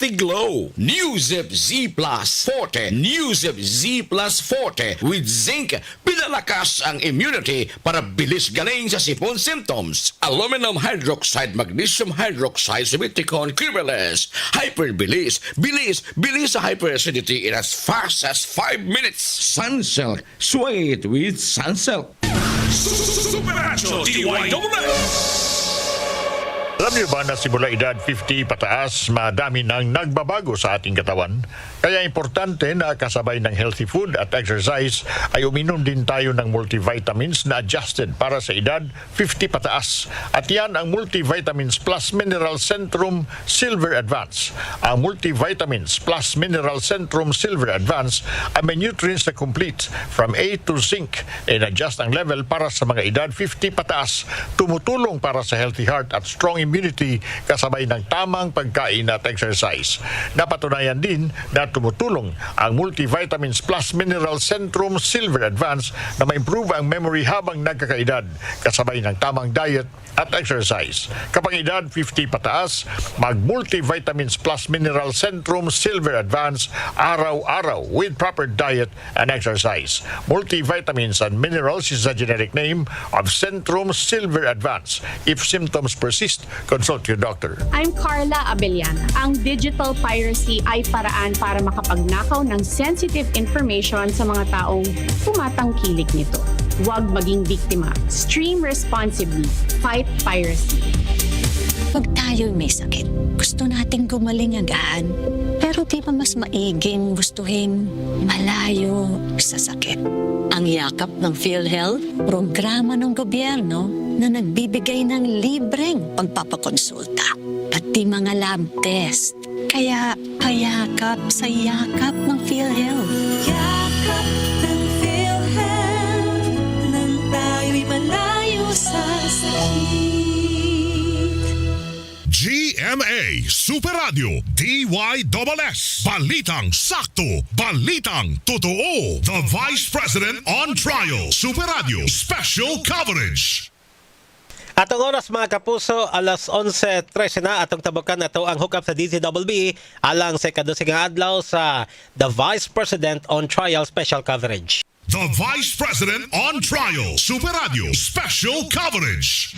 Tiglow, Newzip Z Plus Forte, Newzip Z Plus Forte with zinc, pinalakas ang immunity para bilis galing sa sipon symptoms. Aluminum hydroxide, magnesium hydroxide, subiticon, criminals, hyperbilis, bilis sa hyperacidity in as fast as 5 minutes. Sunsilk, sway it with Sunsilk. Supernatural DYSS. Alam niyo ba na simula edad 50 pataas, madami nang nagbabago sa ating katawan? Kaya importante na kasabay ng healthy food at exercise ay uminom din tayo ng multivitamins na adjusted para sa edad 50 pataas. At yan ang Multivitamins Plus Mineral Centrum Silver Advance. Ang Multivitamins Plus Mineral Centrum Silver Advance ay may nutrients na complete from A to zinc and adjust ang level para sa mga edad 50 pataas. Tumutulong para sa healthy heart at strong immunity kasabay ng tamang pagkain at exercise. Napatunayan din na tumutulong ang Multivitamins Plus Mineral Centrum Silver Advance na ma-improve ang memory habang nagkakaedad kasabay ng tamang diet at exercise. Kapag edad 50 pataas, mag-Multivitamins Plus Mineral Centrum Silver Advance araw-araw with proper diet and exercise. Multivitamins and minerals is a generic name of Centrum Silver Advance. If symptoms persist, consult your doctor. I'm Carla Abellana. Ang digital piracy ay paraan para makapagnakaw ng sensitive information sa mga taong tumatangkilik nito. Huwag maging biktima. Stream responsibly. Fight piracy. Pag tayo'y may sakit, gusto nating gumaling agad. Pero di ba mas maiging gustuhin malayo sa sakit? Ang yakap ng PhilHealth, programa ng gobyerno na nagbibigay ng libreng pagpapakonsulta, pati mga lab test. Kaya payakap sa yakap ng PhilHealth. Yakap ng PhilHealth, nang tayo'y malayo sa sakit. GMA Super Radio DYSS Balitang Sakto, Balitang Totoo. The Vice President on Trial, Super Radio Special Coverage. Atong oras mga kapuso, alas 11:13 na atong tabukan nato ang hookup sa DZWB alang sa ikadusingang adlaw sa The Vice President on Trial Special Coverage. The Vice President on Trial, Super Radio Special Coverage.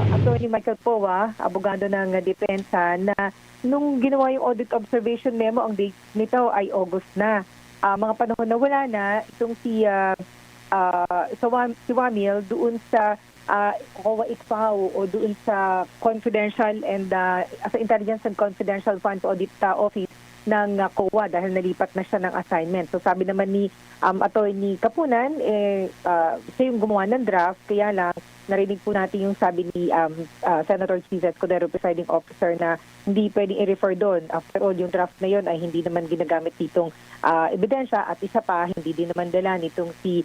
Attorney Michael Powa, abogado ng depensa, na nung ginawa yung audit observation memo, ang date nito ay August na. Mga panahon na wala na, itong si Wamil doon sa COA ICFAO o doon sa confidential and sa Intelligence and Confidential Funds Audit Office ng COA dahil nalipat na siya ng assignment. So sabi naman ni Attorney Kapunan, siya yung gumawa ng draft, kaya lang narinig po natin yung sabi ni Senator Jesus Cordero, presiding officer, na hindi pwedeng i-refer doon. After all, yung draft na yun ay hindi naman ginagamit ditong ebidensya, at isa pa, hindi din naman dala nitong si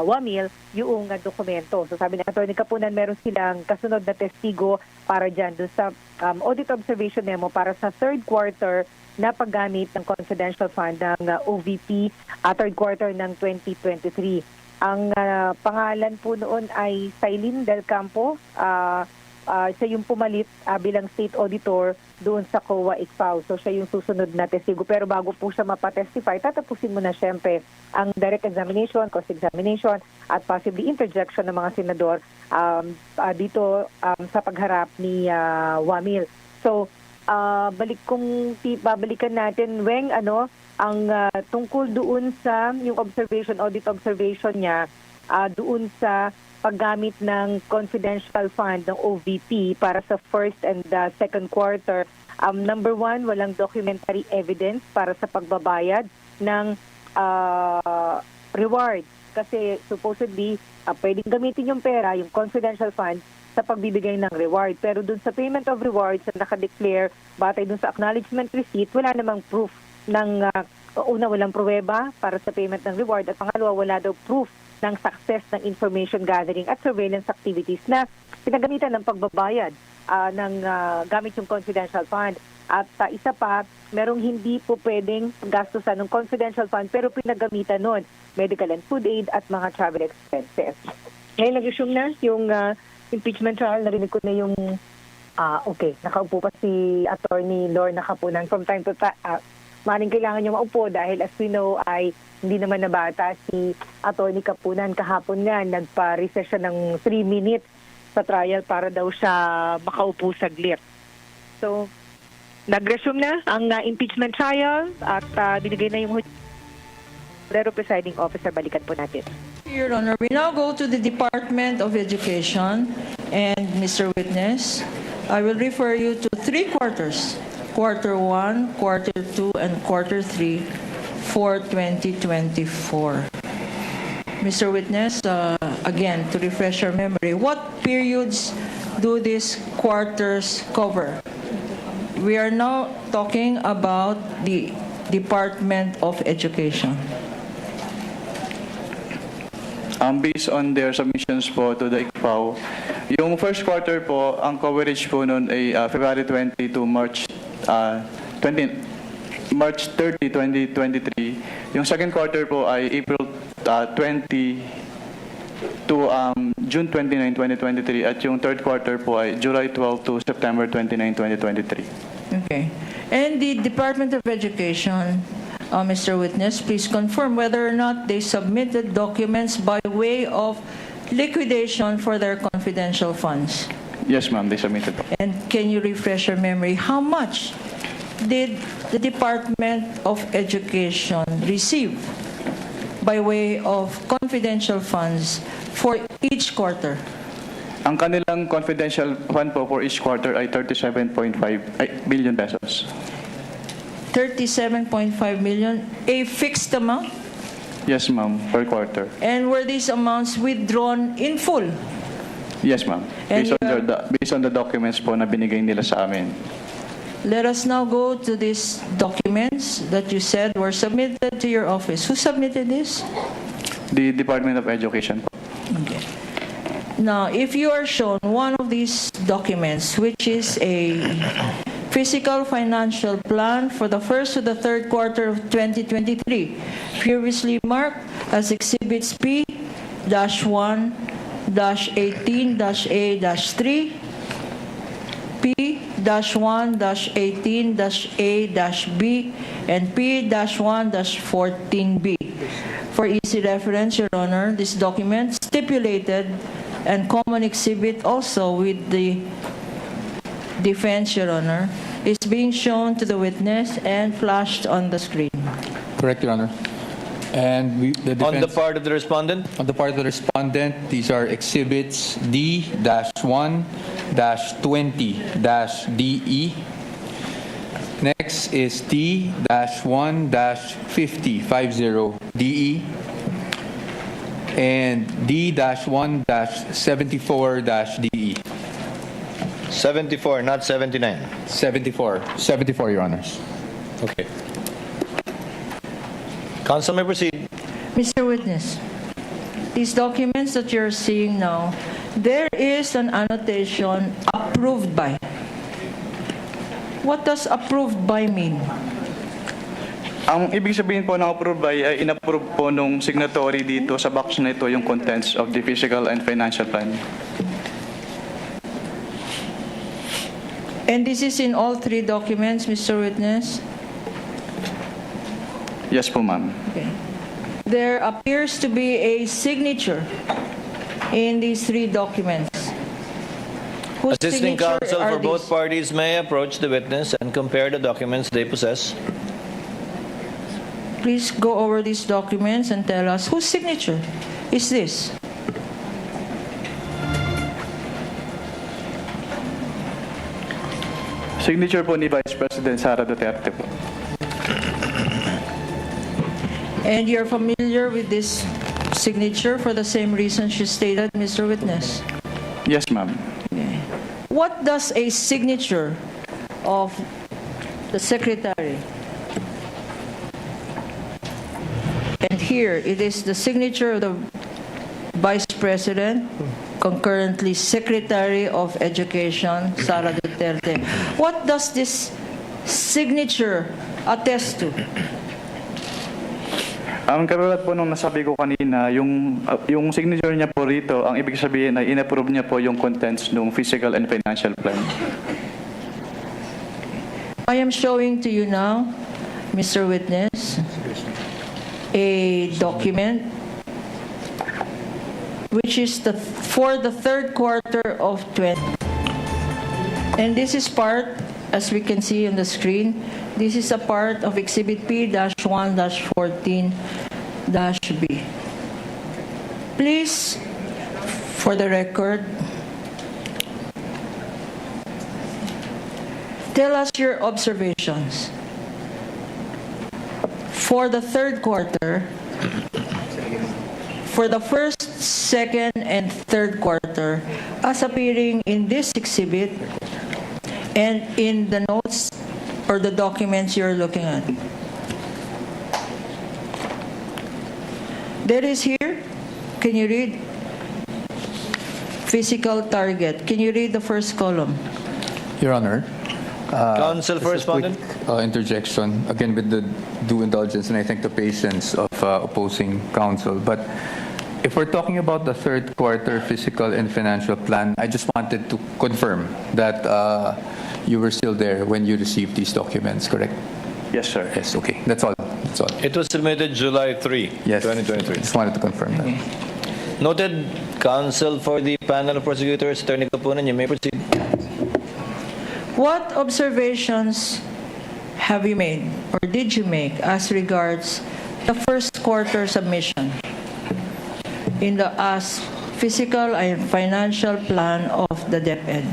Wamil yung dokumento. So sabi ni Attorney Kapunan, meron silang kasunod na testigo para dyan doon sa audit observation memo para sa third quarter na paggamit ng confidential fund ng OVP third quarter ng 2023. Ang pangalan po noon ay Sailin Del Campo. Siya yung pumalit bilang state auditor doon sa COA ICFAO. So siya yung susunod na testigo. Pero bago po siya mapatestify, tatapusin mo na siyempre ang direct examination, cross-examination, at possibly interjection ng mga senador dito sa pagharap ni Wamil. So babalikan natin, Weng, ang tungkol doon sa yung audit observation niya doon sa paggamit ng confidential fund ng OVP para sa first and second quarter. Number one, walang documentary evidence para sa pagbabayad ng reward. Kasi supposedly, pwedeng gamitin yung pera, yung confidential fund, sa pagbibigay ng reward. Pero dun sa payment of rewards na nakadeclare, batay dun sa acknowledgement receipt, wala namang proof ng, walang pruweba para sa payment ng reward, at pangalawa, wala daw proof ng success ng information gathering at surveillance activities na pinagamitan ng pagbabayad ng gamit yung confidential fund. At isa pa, merong hindi po pwedeng gastusan ng confidential fund pero pinagamitan nun medical and food aid at mga travel expenses. Ngayon nag-resume na yung impeachment trial. Narinig ko na yung Okay, nakaupo pa si Attorney Lorna Kapunan. From time to time, maring kailangan niya maupo dahil as we know ay hindi naman nabata si Attorney Kapunan. Kahapon nga, nagpa-recess siya ng 3 minutes sa trial para daw siya makaupo saglit. So, nag-resume na ang impeachment trial at binigay na yung Pero presiding officer, balikan po natin. Your Honor, we now go to the Department of Education and Mr. Witness, I will refer you to 3 quarters, quarter 1, quarter 2, and quarter 3 for 2024. Mr. Witness, again, to refresh your memory, what periods do these quarters cover? We are now talking about the Department of Education. Based on their submissions po to the ICFAO, yung first quarter po, ang coverage po nun ay February 20 to March 30, 2023. Yung second quarter po ay April 20 to June 29, 2023. At yung third quarter po ay July 12 to September 29, 2023. Okay. And the Department of Education, Mr. Witness, please confirm whether or not they submitted documents by way of liquidation for their confidential funds. Yes, ma'am, they submitted po. And can you refresh your memory, how much did the Department of Education receive by way of confidential funds for each quarter? Ang kanilang confidential fund po for each quarter ay 37.5 billion pesos. 37.5 million, a fixed amount? Yes, ma'am, per quarter. And were these amounts withdrawn in full? Yes, ma'am. And Based on the documents po na binigay nila sa amin. Let us now go to these documents that you said were submitted to your office. Who submitted this? The Department of Education po. Okay. Now, if you are shown one of these documents, which is a fiscal financial plan for the first to the third quarter of 2023, previously marked as Exhibits P-1-18-A-3, P-1-18-A-B, and P-1-14B. For easy reference, Your Honor, this document stipulated and common exhibit also with the defense, Your Honor, is being shown to the witness and flashed on the screen. Correct, Your Honor. And the defense, on the part of the respondent? On the part of the respondent, these are exhibits D-1-20-DE. Next is T-1-50-DE. And D-1-74-DE. 74, not 79. 74, Your Honors. Okay. Counsel may proceed. Mr. Witness, these documents that you're seeing now, there is an annotation approved by. What does approved by mean? Ang ibig sabihin po ng approved by ay inapprove po nung signatory dito sa box na ito yung contents of the fiscal and financial plan. And this is in all 3 documents, Mr. Witness? Yes po, ma'am. Okay. There appears to be a signature in these 3 documents. Whose Assisting signature counsel are for both these? parties may approach the witness and compare the documents they possess. Please go over these documents and tell us whose signature is this? Signature po ni Vice President Sara Duterte po. And you're familiar with this signature for the same reason she stated, Mr. Witness? Yes, ma'am. Okay. What does a signature of the Secretary, and here it is the signature of the Vice President, concurrently Secretary of Education, Sara Duterte. What does this signature attest to? Ang katulad po nung nasabi ko kanina, yung signature niya po rito, ang ibig sabihin ay inapprove niya po yung contents ng physical and financial plan. I am showing to you now, Mr. Witness, a document which is for the third quarter of 20. And this is part, as we can see on the screen, this is a part of Exhibit P-1-14-B. Please, for the record, tell us your observations. For the third quarter, for the first, second, and third quarter, as appearing in this exhibit and in the notes or the documents you're looking at. There is here, can you read? Physical target. Can you read the first column? Your Honor. Counsel for just a quick, respondent. interjection, again with the due indulgence, and I thank the patience of opposing counsel. But if we're talking about the third quarter physical and financial plan, I just wanted to confirm that you were still there when you received these documents, correct? Yes, sir. Yes, okay. That's all. That's all. It was submitted July 3, Yes. 2023. Just wanted to confirm that. Noted, counsel for the panel of prosecutors, Attorney Kapunan, you may proceed. What observations have you made or did you make as regards the first quarter submission in the physical and financial plan of the DepEd?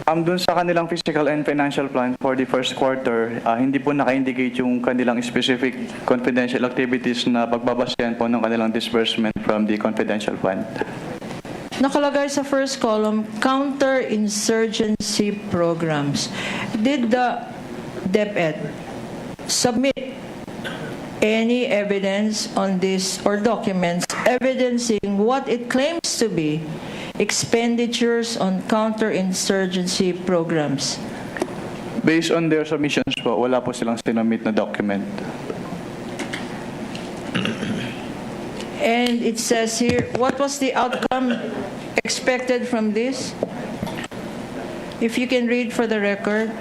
Doon sa kanilang physical and financial plan for the first quarter, hindi po naka-indicate yung kanilang specific confidential activities na pagbabasehan po ng kanilang disbursement from the confidential fund. Nakalagay sa first column, counter-insurgency programs. Did the DepEd submit any evidence on this or documents evidencing what it claims to be expenditures on counter-insurgency programs? Based on their submissions po, wala po silang sinumit na document. And it says here, what was the outcome expected from this? If you can read for the record.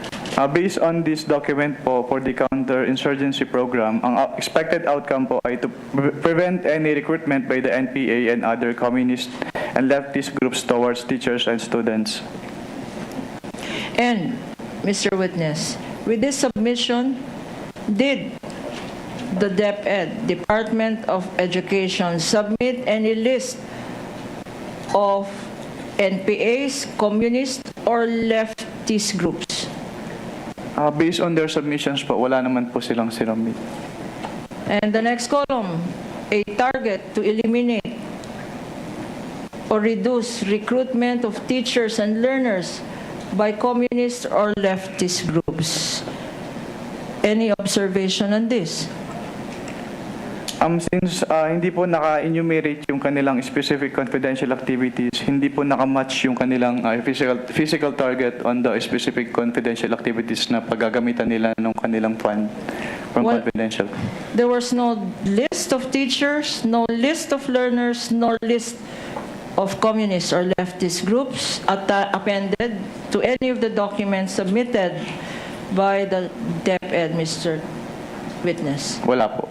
Based on this document po for the counter-insurgency program, ang expected outcome po ay to prevent any recruitment by the NPA and other communist and leftist groups towards teachers and students. And, Mr. Witness, with this submission, did the DepEd, Department of Education, submit any list of NPAs, communist, or leftist groups? Based on their submissions po, wala naman po silang sinumit. And the next column, a target to eliminate or reduce recruitment of teachers and learners by communist or leftist groups. Any observation on this? Since hindi po naka-enumerate yung kanilang specific confidential activities, hindi po naka-match yung kanilang physical target on the specific confidential activities na paggagamitan nila ng kanilang fund from confidential. There was no list of teachers, no list of learners, nor list of communist or leftist groups appended to any of the documents submitted by the DepEd, Mr. Witness. Wala po.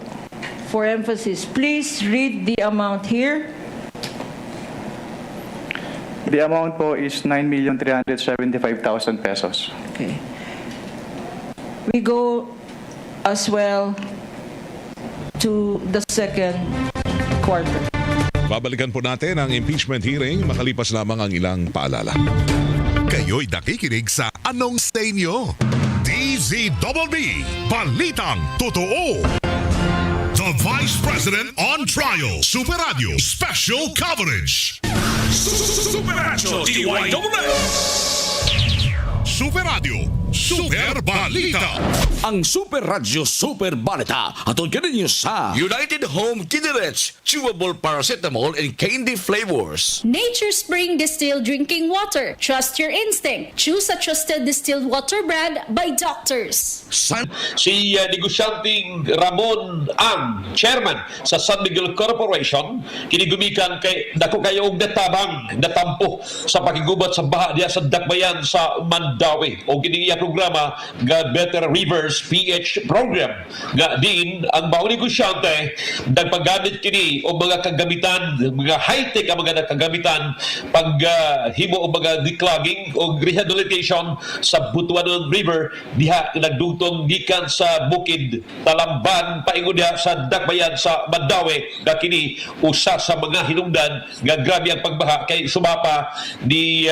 For emphasis, please read the amount here. The amount po is 9,375,000 pesos. Okay. We go as well to the second quarter. Babalikan po natin ang impeachment hearing makalipas lamang ang ilang paalala. Kayo'y nakikinig sa Anong Stay Nyo? DZBB, Balitang Totoo. The Vice President on Trial, Super Radio, Special Coverage. Supernatural DYSS. Super Radio, Super Balita. Ang Super Radio Super Balita atol kaninyo sa United Home Kinderets chewable paracetamol and candy flavors. Nature Spring Distilled Drinking Water. Trust your instinct. Choose a trusted distilled water brand by doctors. Si negosyanteng Ramon Ang, chairman sa San Miguel Corporation, kinigumikan kay dako kayo og natampo sa pakigubat sa baha diya sa dakbayan sa Mandawi o kini iya programa nga Better Rivers PH program nga din ang bao negosyante nagpagamit kini og mga kagamitan, mga high-tech ang mga kagamitan pag himo og mga declogging o rehabilitation sa Butuanon River diha nagdugtong gikan sa bukid Talamban paingon diha sa dakbayan sa Mandawi nga kini usa sa mga hinungdan nga grabe ang pagbaha kay sumapa ni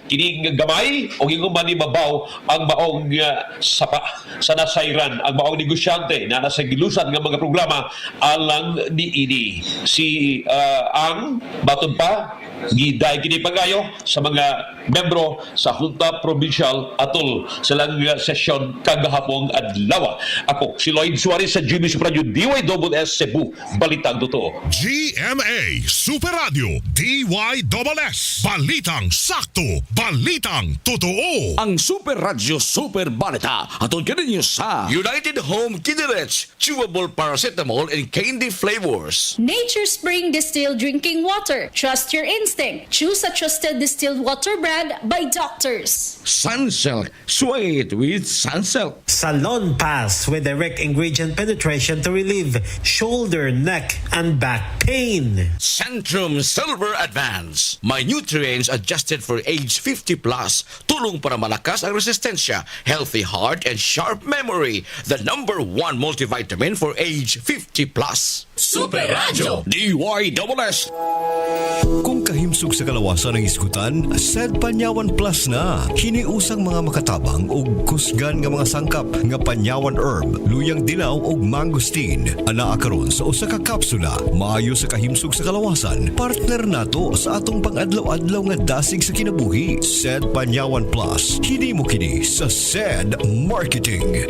kini gamay o hinguman ni mabaw ang maong sapa sa nasayran ang maong negosyante na nasa gilusan ng mga programa alang ni ini si ang baton pa giday kini pagayo sa mga membro sa Junta Provincial atol sa lang sesyon kagahapong adlaw. Ako si Lloyd Suarez sa GMA Super Radio DYSS Cebu, Balitang Totoo. GMA Super Radio DYSS, Balitang Sakto, Balitang Totoo. Ang Super Radio Super Balita atol kaninyo sa United Home Kinderets chewable paracetamol and candy flavors. Nature Spring Distilled Drinking Water. Trust your instinct. Choose a trusted distilled water brand by doctors. Sunsilk, sweet with Sunsilk. Salon Pass with direct ingredient penetration to relieve shoulder, neck, and back pain. Centrum Silver Advance. My nutrients adjusted for age 50 plus. Tulong para malakas ang resistensya, healthy heart, and sharp memory. The #1 multivitamin for age 50 plus. Super Radio DYSS. Kung kahimsog sa kalawasan ng isgutan, Sed Panyawan Plus na. Hiniusang mga makatabang o kusgan nga mga sangkap nga panyawan herb, luyang dilaw o mangosteen. Anaa karon sa usa ka kapsula, maayo sa kahimsog sa kalawasan. Partner nato sa atong pang-adlaw-adlaw nga dasig sa kinabuhi. Sed Panyawan Plus. Hini mo kini sa Sed Marketing.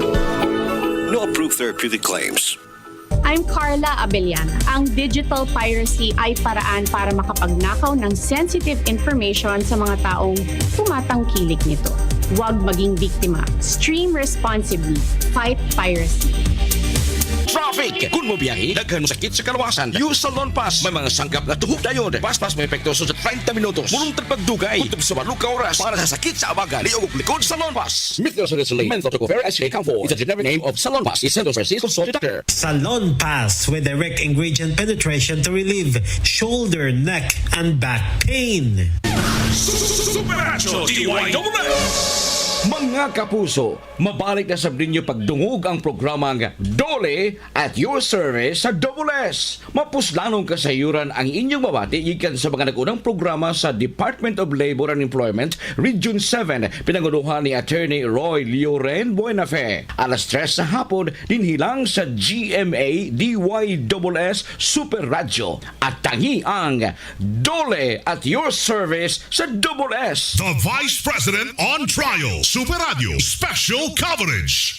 No approved therapeutic claims. I'm Carla Abellana. Ang digital piracy ay paraan para makapagnakaw ng sensitive information sa mga taong tumatangkilik nito. Huwag maging biktima. Stream responsibly. Fight piracy. Traffic! Kung mo biyahe, daghan mo sakit sa kalawasan. Use Salon Pass. May mga sangkap na tuhog dayon. Pass may epekto sa 30 minutos. Muruntag pagdugay. Kutob sa maluka oras. Para sa sakit sa abagan. Liog likod Salon Pass. Methylsalicylate. Menthylcofer SK4. It's a generic name of Salon Pass. It's Central Services Consultant Doctor. Salon Pass with direct ingredient penetration to relieve shoulder, neck, and back pain. Super Radio DYSS. Mga kapuso, mabalik na sa ninyo pagdungog ang programang Dole at your service sa DYSS. Mapuslanong kasayuran ang inyong mabati ikan sa mga nagunang programa sa Department of Labor and Employment Region 7, pinangunuhan ni Attorney Roy Leoren Buenafe. Alas 3 sa hapon, dinhilang sa GMA DYSS Super Radio at tangi ang Dole at your service sa DYSS. The Vice President on Trial, Super Radio Special Coverage.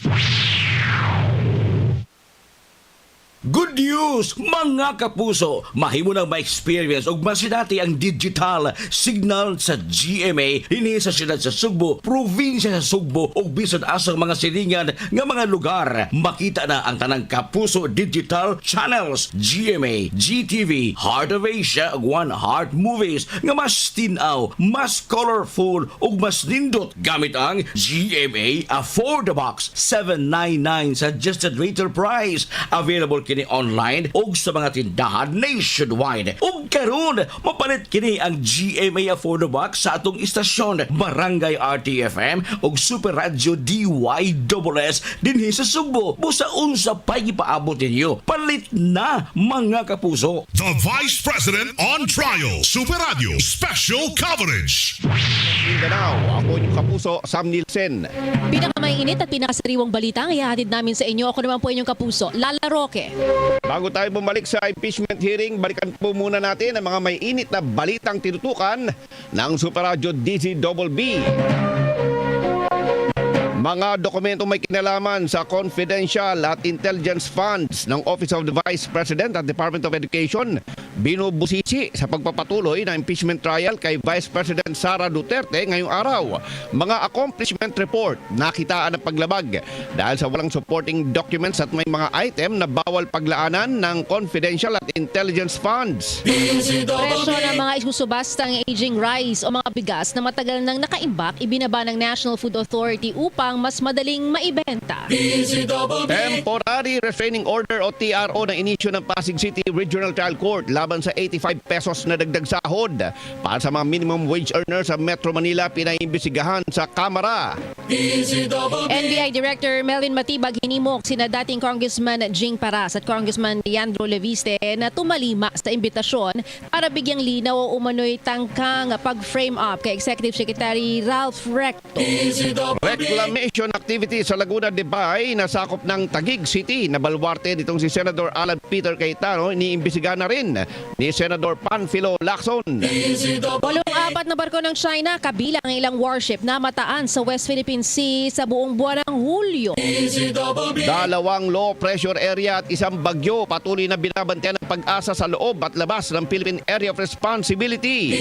Good news, mga kapuso! Mahimo nang ma-experience og masinati ang digital signal sa GMA dinhi sa siyudad sa Sugbo, probinsya sa Sugbo ug bisan asang mga silingan nga mga lugar. Makita na ang tanang kapuso digital channels GMA, GTV, Heart of Asia ug One Heart Movies nga mas tinaw, mas colorful ug mas nindot gamit ang GMA Afford the Box 799 suggested retail price. Available kini online ug sa mga tindahan nationwide. Ug karon mapalit kini ang GMA Afford the Box sa atong istasyon Barangay RTFM ug Super Radio DYSS dinhi sa Sugbo. Busa unsa pay ipaabot ninyo. Palit na, mga kapuso. The Vice President on Trial, Super Radio Special Coverage. Mindanao, ako inyong kapuso, Sam Nielsen. Pinakamainit at pinakasariwang balita ang ihahatid namin sa inyo. Ako naman po inyong kapuso, Lala Roque. Bago tayo bumalik sa impeachment hearing, balikan po muna natin ang mga may init na balitang tinutukan ng Super Radio DZBB. Mga dokumento may kinalaman sa confidential at intelligence funds ng Office of the Vice President at Department of Education binubusisi sa pagpapatuloy ng impeachment trial kay Vice President Sara Duterte ngayong araw. Mga accomplishment report nakitaan ng paglabag dahil sa walang supporting documents at may mga item na bawal paglaanan ng confidential at intelligence funds. Presyo ng mga isusubastang aging rice o mga bigas na matagal nang nakaimbak, ibinaba ng National Food Authority upang mas madaling maibenta. Temporary Restraining Order o TRO na inisyu ng Pasig City Regional Trial Court laban sa 85 pesos na dagdag sahod para sa mga minimum wage earners sa Metro Manila pinaimbisigahan sa Kamara. NBI Director Melvin Matibag hinimok sina dating Congressman Jing Paras at Congressman Leandro Leviste na tumalima sa imbitasyon para bigyang linaw o umano'y tangkang pag-frame up kay Executive Secretary Ralph Recto. Reclamation activity sa Laguna de Bay na sakop ng Taguig City na baluarte nitong si Senator Alan Peter Cayetano iniimbisigahan na rin ni Senador Panfilo Lacson. 84 na barko ng China kabilang ang ilang warship na mataan sa West Philippine Sea sa buong buwan ng Hulyo. Dalawang low pressure area at isang bagyo patuloy na binabantayan ng pag-asa sa loob at labas ng Philippine Area of Responsibility.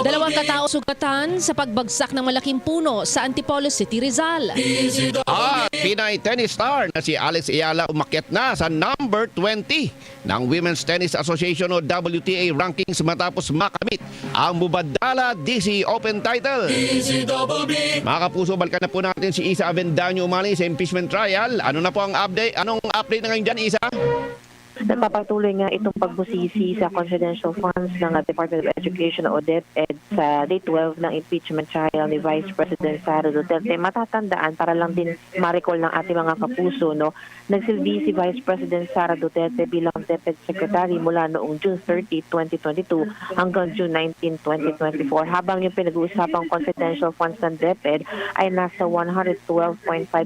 Dalawang katao sugatan sa pagbagsak ng malaking puno sa Antipolo City, Rizal. At Pinay tennis star na si Alex Ayala umakyat na sa number 20 ng Women's Tennis Association o WTA rankings matapos makamit ang Mubadala DC Open title. Mga kapuso, balikan na po natin si Isa Avendaño umali sa impeachment trial. Ano na po ang update? Anong update na ngayon dyan, Isa? Nagpapatuloy nga itong pagbusisi sa confidential funds ng Department of Education o DepEd sa day 12 ng impeachment trial ni Vice President Sara Duterte. Matatandaan para lang din ma-recall ng ating mga kapuso, no? Nagsilbi si Vice President Sara Duterte bilang DepEd Secretary mula noong June 30, 2022 hanggang June 19, 2024. Habang yung pinag-uusapang confidential funds ng DepEd ay nasa 112.5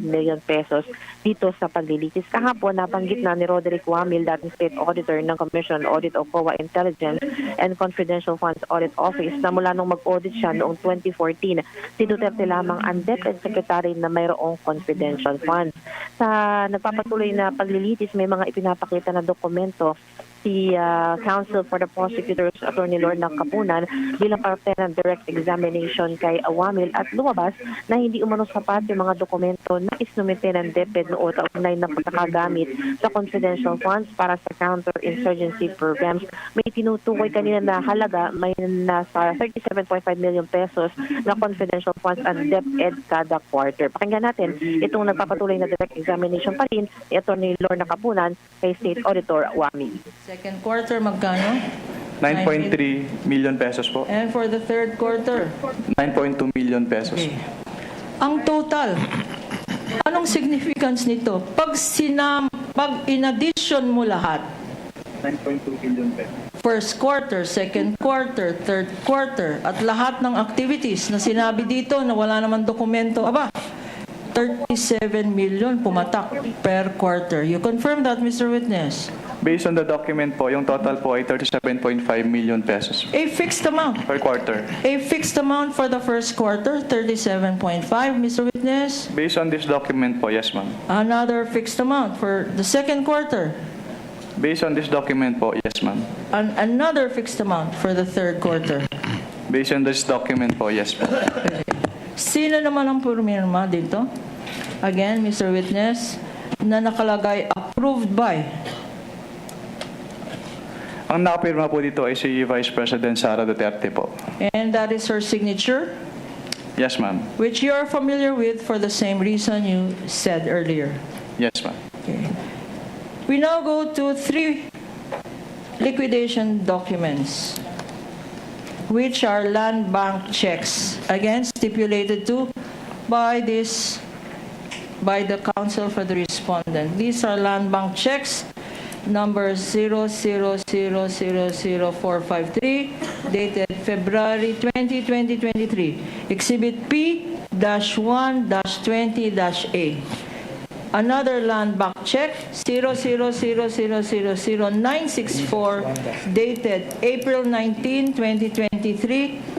million pesos dito sa paglilitis. Kahapon, nabanggit na ni Roderick Wamil, dating State Auditor ng Commission on Audit of COA Intelligence and Confidential Funds Audit Office, na mula nung mag-audit siya noong 2014, si Duterte lamang ang DepEd Secretary na mayroong confidential funds. Sa nagpapatuloy na paglilitis, may mga ipinapakita na dokumento si Counsel for the Prosecutors, Attorney Lorna Capunan, bilang parte ng direct examination kay Awamil at lumabas na hindi umano sapat yung mga dokumento na isnumite ng DepEd noong kaugnay ng pagkakagamit sa confidential funds para sa counter-insurgency programs. May tinutukoy kanina na halaga, may nasa 37.5 million pesos na confidential funds ang DepEd kada quarter. Pakinggan natin itong nagpapatuloy na direct examination pa rin ni Attorney Lorna Capunan kay State Auditor Awamil. Second quarter, magkano? 9.3 million pesos po. And for the third quarter? 9.2 million pesos. Okay. Ang total, anong significance nito? Pag in-addition mo lahat, 9.2 million pesos. first quarter, second quarter, third quarter, at lahat ng activities na sinabi dito na wala naman dokumento, 37 million pumatak per quarter. You confirm that, Mr. Witness? Based on the document po, yung total po ay 37.5 million pesos A fixed amount. per quarter. A fixed amount for the first quarter, 37.5, Mr. Witness. Based on this document po, yes ma'am. Another fixed amount for the second quarter. Based on this document po, yes ma'am. Another fixed amount for the third quarter. Based on this document po, yes po. Sino naman ang pumirma dito? Again, Mr. Witness, na nakalagay approved by. Ang nakapirma po dito ay si Vice President Sara Duterte po. And that is her signature, Yes ma'am. which you are familiar with for the same reason you said earlier. Yes ma'am. Okay. We now go to 3 liquidation documents, which are land bank checks, again stipulated to by the counsel for the respondent. These are land bank checks number 0000453, dated February 20, 2023. Exhibit P-1-20-A. Another land bank check 000000964, dated April 19, 2023.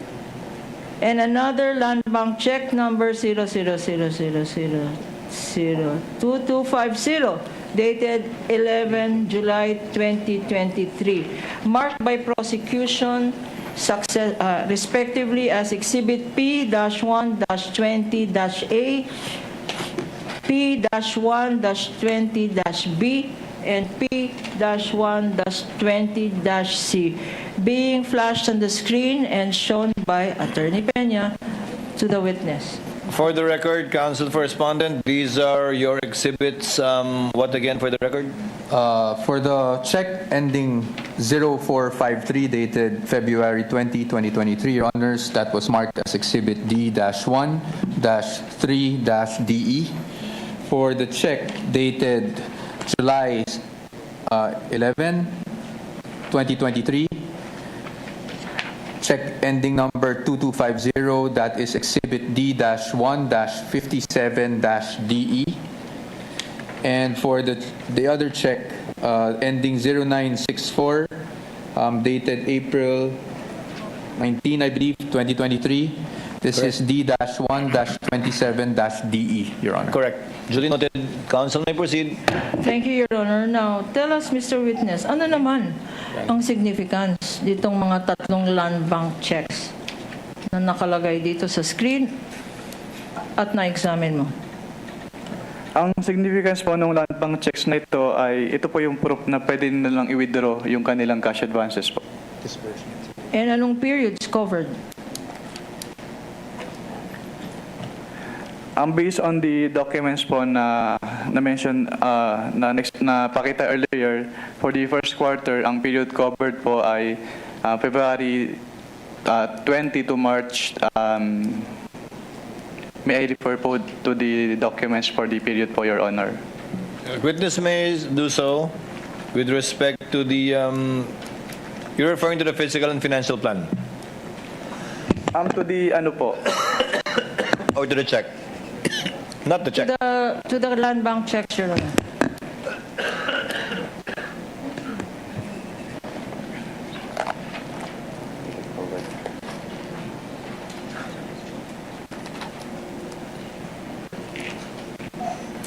and another land bank check number 00000002250 dated 11 July 2023, marked by prosecution respectively as Exhibit P-1-20-A, P-1-20-B, and P-1-20-C, being flashed on the screen and shown by Attorney Peña to the witness. For the record, Counsel for Respondent, these are your exhibits. What again for the record? For the check ending 0453 dated February 20, 2023, Your Honors, that was marked as Exhibit D-1-3-DE. For the check dated July 11, 2023, check ending number 2250, that is Exhibit D-1-57-DE. And for the other check ending 0964, dated April 19, I believe, 2023, this is D-1-27-DE, Your Honor. Correct. Duly noted. Counsel may proceed. Thank you, Your Honor. Now, tell us, Mr. Witness, ano naman ang significance ditong mga tatlong land bank checks na nakalagay dito sa screen at na-examine mo? Ang significance po ng land bank checks na ito ay ito po yung proof na pwede nilang i-withdraw yung kanilang cash advances po. And anong periods covered? Based on the documents po na mention na pakita earlier, for the first quarter, ang period covered po ay February 20 to March. May I refer po to the documents for the period po, Your Honor? Witness may do so with respect to the, you're referring to the physical and financial plan? To the ano po? Or to the check? Not the check. To the land bank checks, Your Honor.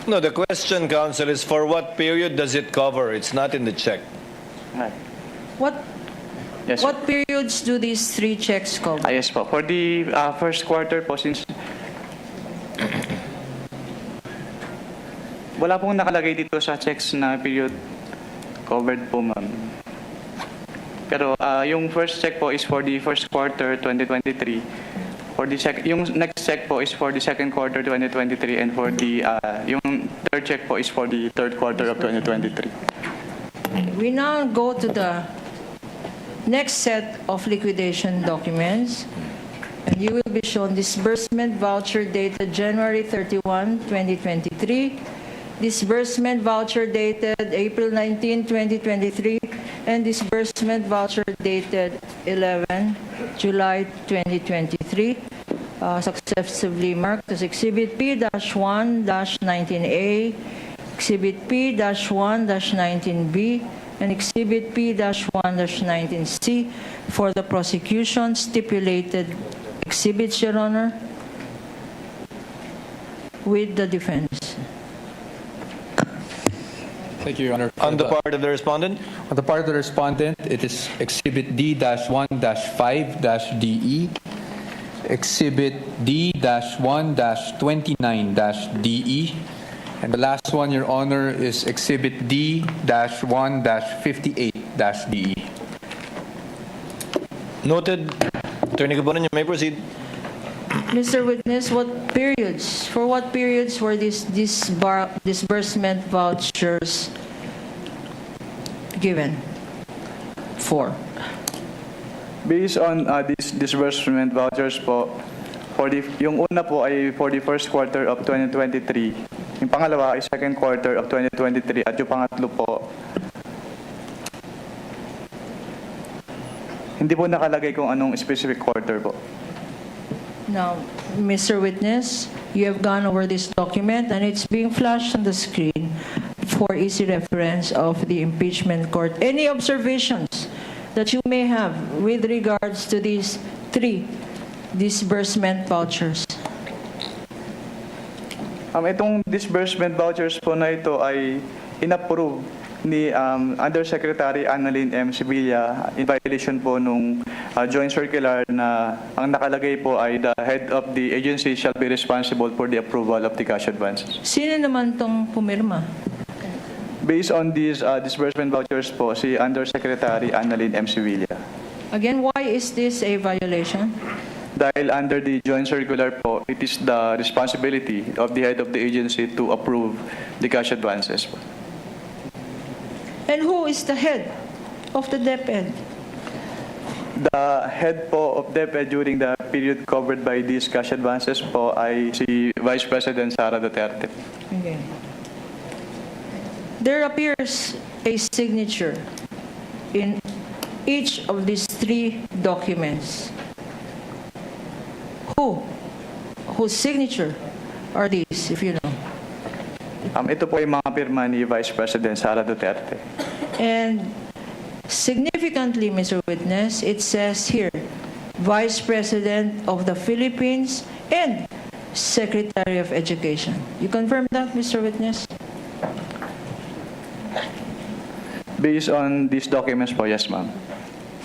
No, the question, Counsel, is for what period does it cover? It's not in the check. What periods do these three checks cover? Yes po. For the first quarter po, since wala pong nakalagay dito sa checks na period covered po, ma'am. Pero yung first check po is for the first quarter 2023. For the yung next check po is for the second quarter 2023, and for the yung third check po is for the third quarter of 2023. We now go to the next set of liquidation documents, and you will be shown disbursement voucher dated January 31, 2023, disbursement voucher dated April 19, 2023, and disbursement voucher dated 11 July 2023, successively marked as Exhibit P-1-19A, Exhibit P-1-19B, and Exhibit P-1-19C for the prosecution stipulated exhibits, Your Honor, with the defense. Thank you, Your Honor. On the part of the respondent? On the part of the respondent, it is Exhibit D-1-5-DE, Exhibit D-1-29-DE, and the last one, Your Honor, is Exhibit D-1-58-DE. Noted. Attorney Gabonan, you may proceed. Mr. Witness, for what periods were these disbursement vouchers given for? Based on these disbursement vouchers po, yung una po ay for the first quarter of 2023, yung pangalawa ay second quarter of 2023, at yung pangatlo po, hindi po nakalagay kung anong specific quarter po. Now, Mr. Witness, you have gone over this document and it's being flashed on the screen for easy reference of the impeachment court. Any observations that you may have with regards to these three disbursement vouchers? Itong disbursement vouchers po na ito ay inapprove ni Undersecretary Annalyn M. Sevilla in violation po nung joint circular na ang nakalagay po ay the head of the agency shall be responsible for the approval of the cash advances. Sino naman tong pumirma? Based on these disbursement vouchers po, si Undersecretary Annalyn M. Sevilla. Again, why is this a violation? Dahil under the joint circular po, it is the responsibility of the head of the agency to approve the cash advances po. And who is the head of the DepEd? The head po of DepEd during the period covered by these cash advances po ay si Vice President Sara Duterte. Okay. There appears a signature in each of these three documents. Whose signature are these, if you know? Ito po ay mga pirma ni Vice President Sara Duterte. And significantly, Mr. Witness, it says here, Vice President of the Philippines and Secretary of Education. You confirm that, Mr. Witness? Based on these documents po, yes ma'am.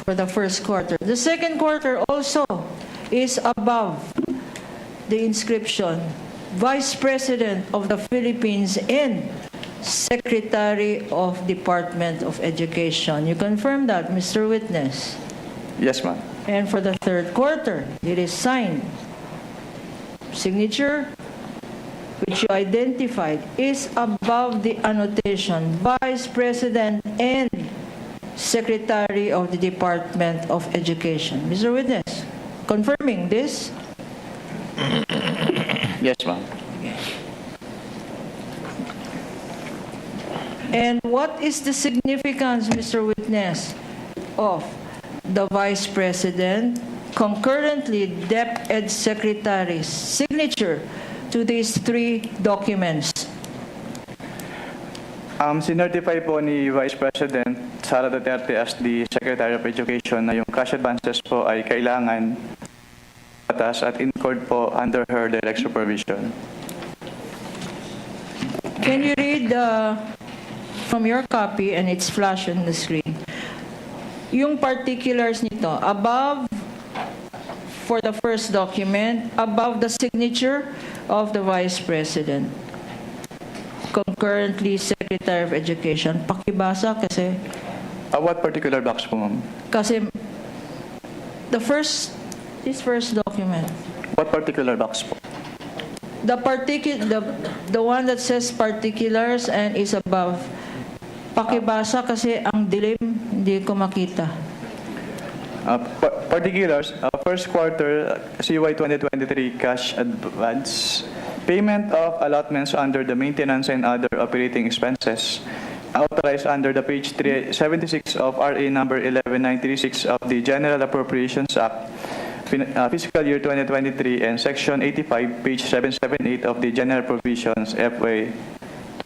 For the first quarter. The second quarter also is above the inscription, Vice President of the Philippines and Secretary of Department of Education. You confirm that, Mr. Witness? Yes ma'am. And for the third quarter, it is signed. Signature, which you identified, is above the annotation, Vice President and Secretary of the Department of Education. Mr. Witness, confirming this? Yes ma'am. And what is the significance, Mr. Witness, of the Vice President concurrently DepEd Secretary's signature to these three documents? Sinertify po ni Vice President Sara Duterte as the Secretary of Education na yung cash advances po ay kailangan batas at in-court po under her direct supervision. Can you read from your copy, and it's flashed on the screen, yung particulars nito, above, for the first document, above the signature of the Vice President, concurrently Secretary of Education. Pakibasa kasi... What particular box po, ma'am? Kasi this first document. What particular box po? The one that says particulars and is above. Pakibasa kasi ang dilim, hindi ko makita. Particulars, first quarter CY 2023 cash advance, payment of allotments under the maintenance and other operating expenses authorized under the page 376 of RA number 11936 of the General Appropriations Act, fiscal year 2023, and section 85 page 778 of the General Provisions FY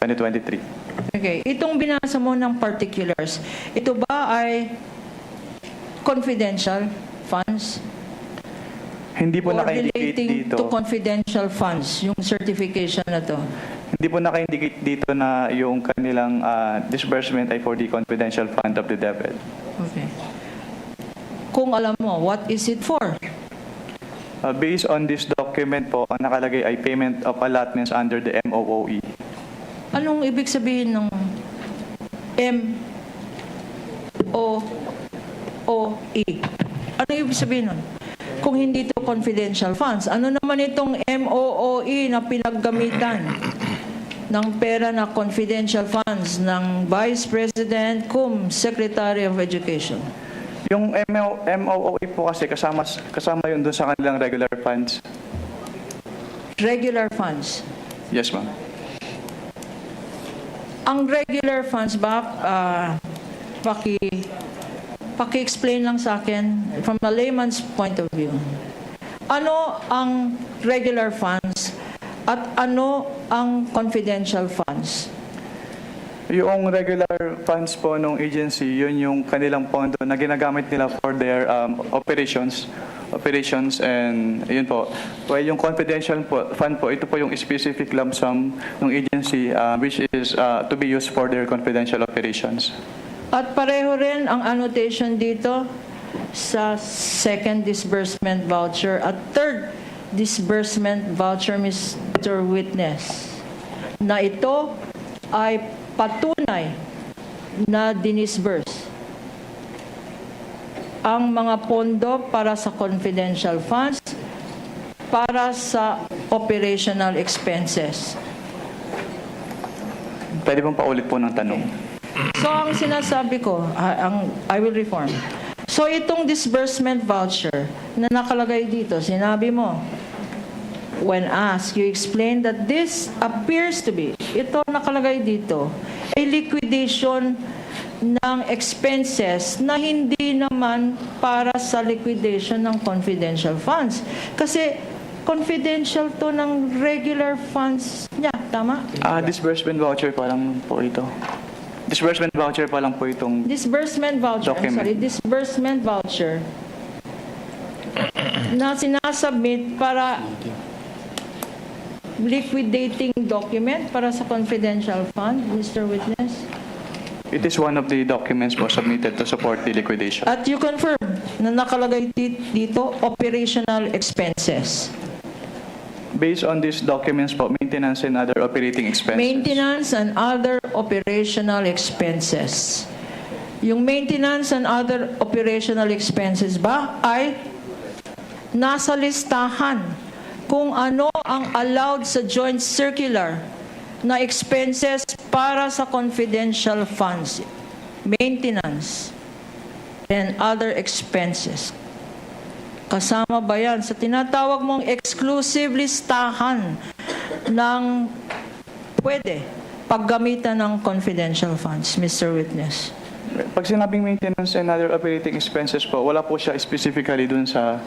2023. Okay, itong binasa mo ng particulars, ito ba ay confidential funds? Hindi po or naka-indicate relating dito. to confidential funds, yung certification na to? Hindi po naka-indicate dito na yung kanilang disbursement ay for the confidential fund of the DepEd. Okay. Kung alam mo, what is it for? Based on this document po, ang nakalagay ay payment of allotments under the MOOE. Anong ibig sabihin ng MOOE? Ano ibig sabihin nun? Kung hindi ito confidential funds, ano naman itong MOOE na pinaggamitan ng pera na confidential funds ng Vice President cum Secretary of Education? Yung MOOE po kasi kasama yun dun sa kanilang regular funds. Regular funds? Yes, ma'am. Ang regular funds ba, paki-explain lang sa akin from a layman's point of view. Ano ang regular funds at ano ang confidential funds? Yung regular funds po ng agency, yun yung kanilang pondo na ginagamit nila for their operations operations, and yun po. Well, yung confidential fund po, ito po yung specific lump sum ng agency which is to be used for their confidential operations. At pareho rin ang annotation dito sa second disbursement voucher at third disbursement voucher, Mr. Witness, na ito ay patunay na dinisburse ang mga pondo para sa confidential funds, para sa operational expenses. Pwede pong paulit po ng tanong. So, ang sinasabi ko, I will reform. So, itong disbursement voucher na nakalagay dito, sinabi mo, when asked, you explained that this appears to be, ito nakalagay dito, a liquidation ng expenses na hindi naman para sa liquidation ng confidential funds. Kasi confidential to ng regular funds niya, tama? Disbursement voucher pa lang po ito. Disbursement voucher pa lang po itong Disbursement voucher, disbursement voucher na sinasubmit para liquidating document para sa confidential fund, Mr. Witness? It is one of the documents po submitted to support the liquidation. At you confirm na nakalagay dito operational expenses. Based on these documents po, maintenance and other operating expenses. Maintenance and other operational expenses. Yung maintenance and other operational expenses ba ay nasa listahan kung ano ang allowed sa joint circular na expenses para sa confidential funds, maintenance, and other expenses. Kasama ba yan sa tinatawag mong exclusive listahan ng pwede paggamitan ng confidential funds, Mr. Witness? Pag sinabing maintenance and other operating expenses po, wala po siya specifically dun sa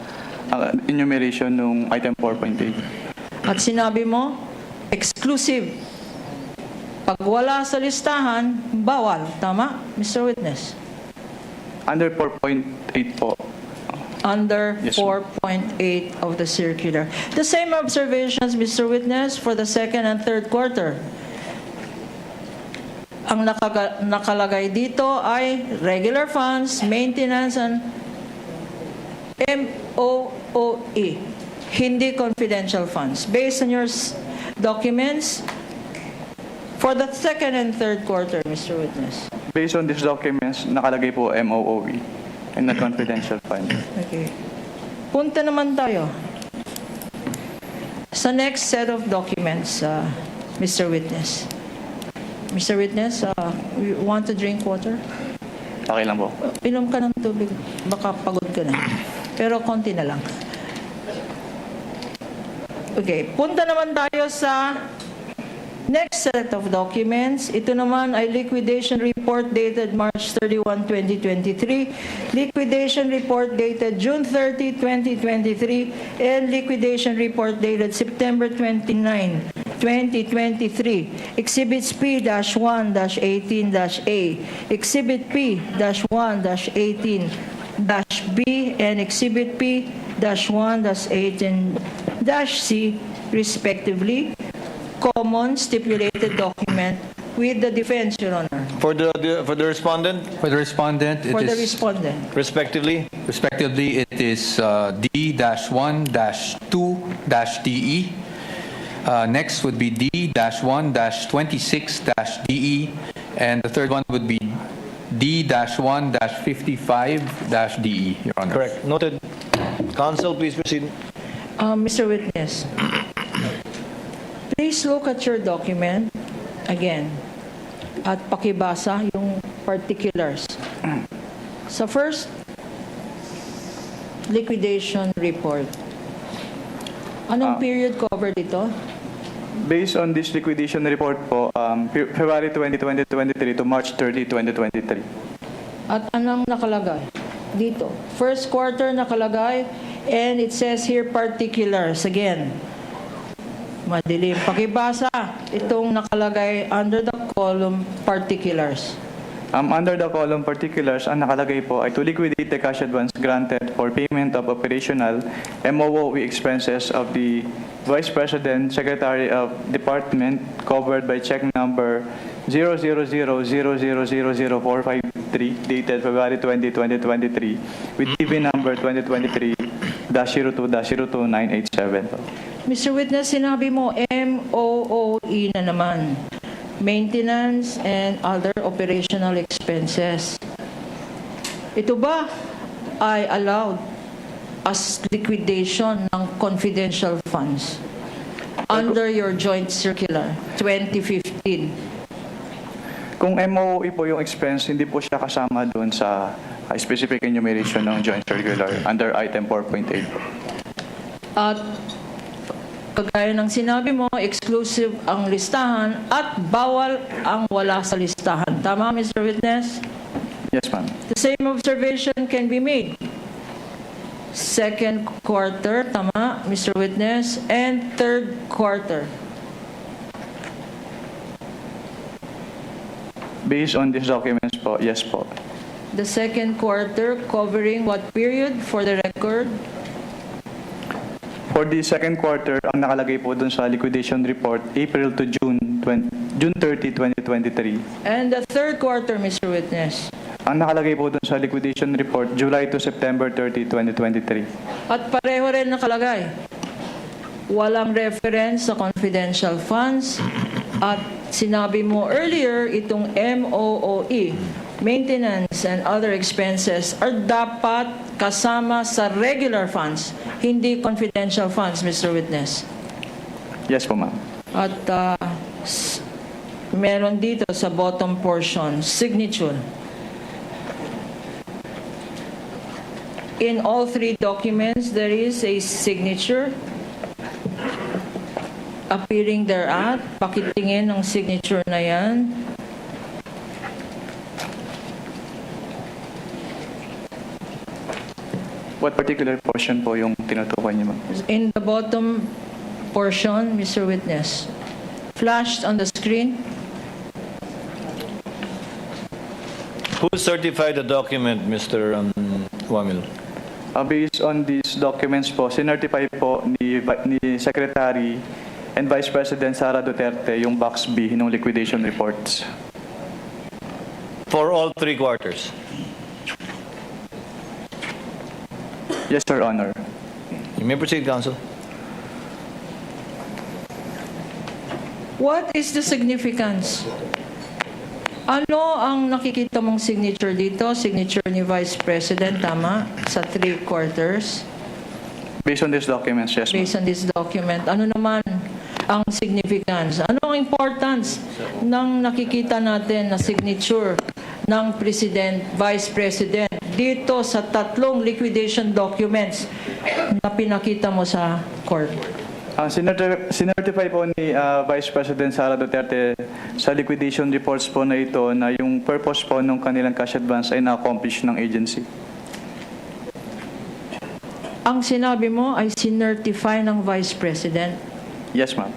enumeration ng item 4.8. At sinabi mo, exclusive. Pag wala sa listahan, bawal. Tama, Mr. Witness? Under 4.8 po. Under Yes, 4.8 of the circular. The same observations, Mr. Witness, for the second and third quarter. Ang nakalagay dito ay regular funds, maintenance, and MOOE, hindi confidential funds. Based on your documents, for the second and third quarter, Mr. Witness. Based on these documents, nakalagay po MOOE and not confidential fund. Okay. Punta naman tayo sa next set of documents, Mr. Witness. Mr. Witness, you want to drink water? Okay lang po. Inom ka ng tubig, baka pagod ka na. Pero konti na lang. Okay, punta naman tayo sa next set of documents. Ito naman ay liquidation report dated March 31, 2023, liquidation report dated June 30, 2023, and liquidation report dated September 29, 2023. Exhibits P-1-18-A, Exhibit P-1-18-B, and Exhibit P-1-18-C, respectively. Common stipulated document with the defense, Your Honor. For the respondent? For the respondent, For the respondent. Respectively? Respectively, it is D-1-2-DE. Next would be D-1-26-DE. And the third one would be D-1-55-DE, Your Honor. Correct. Noted. Counsel, please proceed. Mr. Witness, please look at your document again at pakibasa yung particulars. Sa first liquidation report, anong period covered ito? Based on this liquidation report po, February 20, 2023 to March 30, 2023. At anong nakalagay dito? First quarter nakalagay, and it says here particulars again. Madilim. Pakibasa itong nakalagay under the column particulars. Under the column particulars, ang nakalagay po ay to liquidate the cash advance granted for payment of operational MOOE expenses of the Vice President, Secretary of Department covered by check number 000000453 dated February 20, 2023 with TV number 2023-02-02987. Mr. Witness, sinabi mo MOOE na naman. Maintenance and other operational expenses. Ito ba ay allowed as liquidation ng confidential funds under your joint circular 2015? Kung MOE po yung expense, hindi po siya kasama doon sa specific enumeration ng joint circular under item 4.8 po. At kagaya ng sinabi mo, exclusive ang listahan at bawal ang wala sa listahan. Tama, Mr. Witness? Yes, ma'am. The same observation can be made. Second quarter, tama, Mr. Witness, and third quarter. Based on these documents po, yes po. The second quarter covering what period for the record? For the second quarter, ang nakalagay po dun sa liquidation report, April to June 30, 2023. And the third quarter, Mr. Witness? Ang nakalagay po dun sa liquidation report, July to September 30, 2023. At pareho rin nakalagay. Walang reference sa confidential funds at sinabi mo earlier, itong MOOE, maintenance and other expenses are dapat kasama sa regular funds, hindi confidential funds, Mr. Witness. Yes po, ma'am. At meron dito sa bottom portion, signature. In all three documents, there is a signature appearing thereat. Pakitingin ng signature na yan. What particular portion po yung tinutukoy niyo, ma'am? In the bottom portion, Mr. Witness, flashed on the screen. Who certified the document, Mr. Wamil? Based on these documents po, sinertify po ni Secretary and Vice President Sara Duterte yung box B ng liquidation reports. For all three quarters? Yes, Your Honor. You may proceed, Counsel. What is the significance? Ano ang nakikita mong signature dito? Signature ni Vice President, tama? Sa three quarters? Based on these documents, yes, ma'am. Based on this document, ano naman ang significance? Ano ang importance ng nakikita natin na signature ng President, Vice President dito sa tatlong liquidation documents na pinakita mo sa court? Sinertify po ni Vice President Sara Duterte sa liquidation reports po na ito na yung purpose po ng kanilang cash advance ay na-accomplish ng agency. Ang sinabi mo ay sinertify ng Vice President? Yes, ma'am.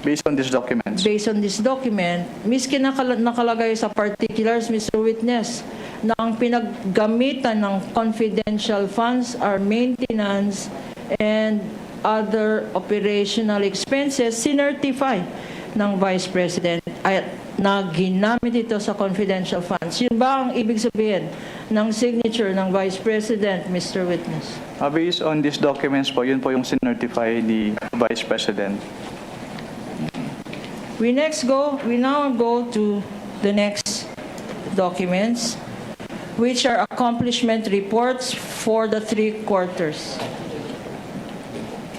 Based on these documents. Based on this document, miski nakalagay sa particulars, Mr. Witness, na ang pinaggamitan ng confidential funds are maintenance and other operational expenses, sinertify ng Vice President ay na ginamit ito sa confidential funds. Yun ba ang ibig sabihin ng signature ng Vice President, Mr. Witness? Based on these documents po, yun po yung sinertify ni Vice President. We now go to the next documents, which are accomplishment reports for the three quarters.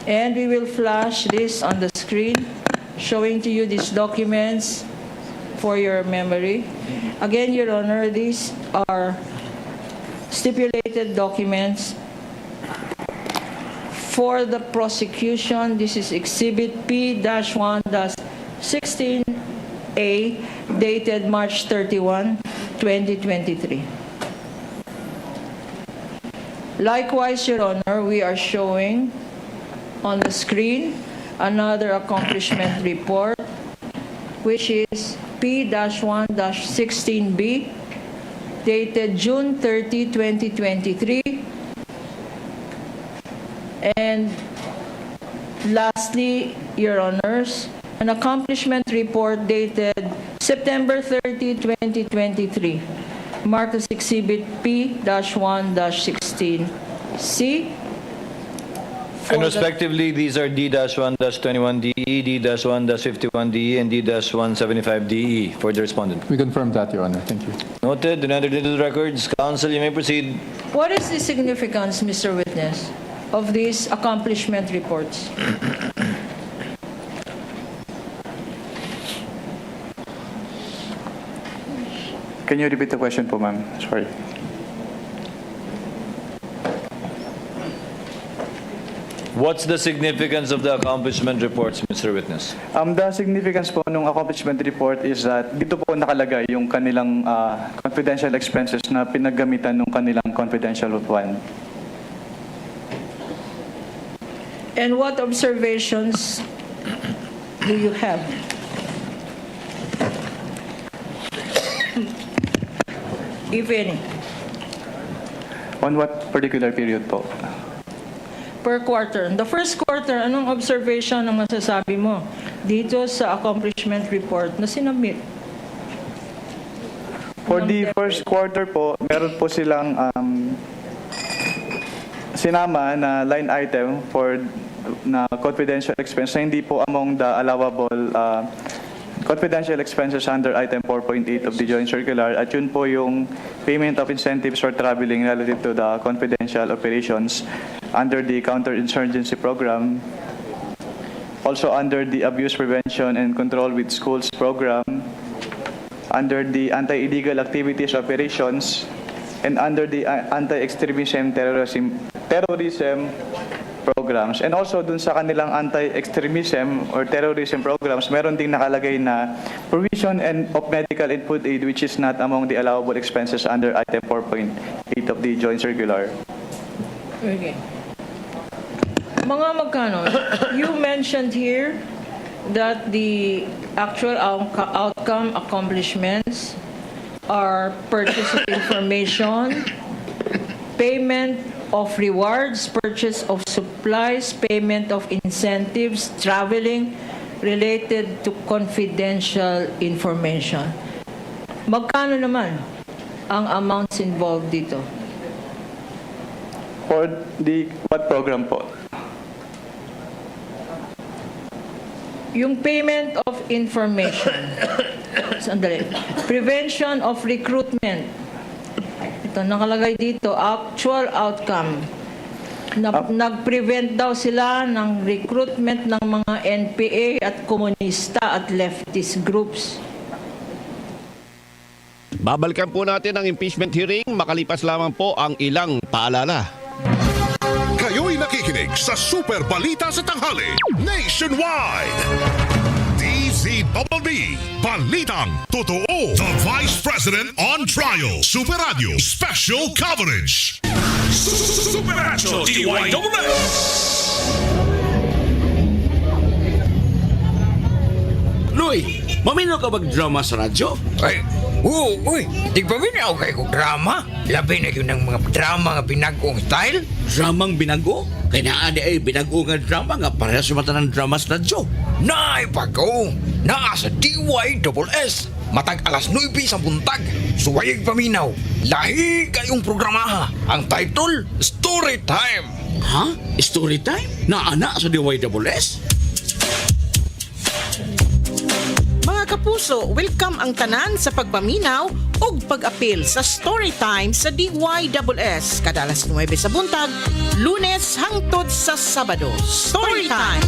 And we will flash this on the screen, showing to you these documents for your memory. Again, Your Honor, these are stipulated documents for the prosecution. This is Exhibit P-1-16A, dated March 31, 2023. Likewise, Your Honor, we are showing on the screen another accomplishment report, which is P-1-16B, dated June 30, 2023. And lastly, Your Honors, an accomplishment report dated September 30, 2023, marked as Exhibit P-1-16C. And respectively, these are D-1-21DE, D-1-51DE, and D-175DE for the respondent. We confirm that, Your Honor. Thank you. Noted and entered into the records. Counsel, you may proceed. What is the significance, Mr. Witness, of these accomplishment reports? Can you repeat the question po, ma'am? Sorry. What's the significance of the accomplishment reports, Mr. Witness? The significance po ng accomplishment report is that dito po nakalagay yung kanilang confidential expenses na pinaggamitan ng kanilang confidential fund. And what observations do you have? If any, On what particular period po? per quarter. The first quarter, anong observation ang masasabi mo dito sa accomplishment report na sinubmit? For the first quarter po, meron po silang sinama na line item for na confidential expense na hindi po among the allowable confidential expenses under item 4.8 of the joint circular, at yun po yung payment of incentives for traveling relative to the confidential operations under the counterinsurgency program, also under the abuse prevention and control with schools program, under the anti-illegal activities operations, and under the anti-extremism terrorism programs. And also dun sa kanilang anti-extremism or terrorism programs, meron ding nakalagay na provision of medical and food aid, which is not among the allowable expenses under item 4.8 of the joint circular. Okay. Mga magkano? You mentioned here that the actual outcome accomplishments are purchase of information, payment of rewards, purchase of supplies, payment of incentives, traveling related to confidential information. Magkano naman ang amounts involved dito? For the what program po? Yung payment of information. Sandali. Prevention of recruitment. Ito, nakalagay dito, actual outcome. Nag-prevent daw sila ng recruitment ng mga NPA at komunista at leftist groups. Babalikan po natin ang impeachment hearing makalipas lamang po ang ilang paalala. Kayo'y nakikinig sa Super Balita sa Tanghali Nationwide. DZBB Balitang Totoo. The Vice President on Trial. Super Radio Special Coverage. Supernatural DYSS. Loy, mamino ka mag-drama sa radyo? Ay, oo, uy, di ba minaw kayo kong drama? Labi na yun ng mga drama nga binagong style? Dramang binago? Kaya naadi ay binago nga drama nga parehas sa mata ng drama sa radyo. Naipagaw, naa sa DYSS. Matag alas 9 sa buntag, suwayag paminaw. Lahi kayong programa. Ang title, Story Time. Ha? Story time? Naana sa DYSS? Mga kapuso, welcome ang tanan sa pagpaminaw ug pag-apil sa Storytime sa DYSS kadalas 9 sa buntag, Lunes hangtod sa Sabado. Storytime.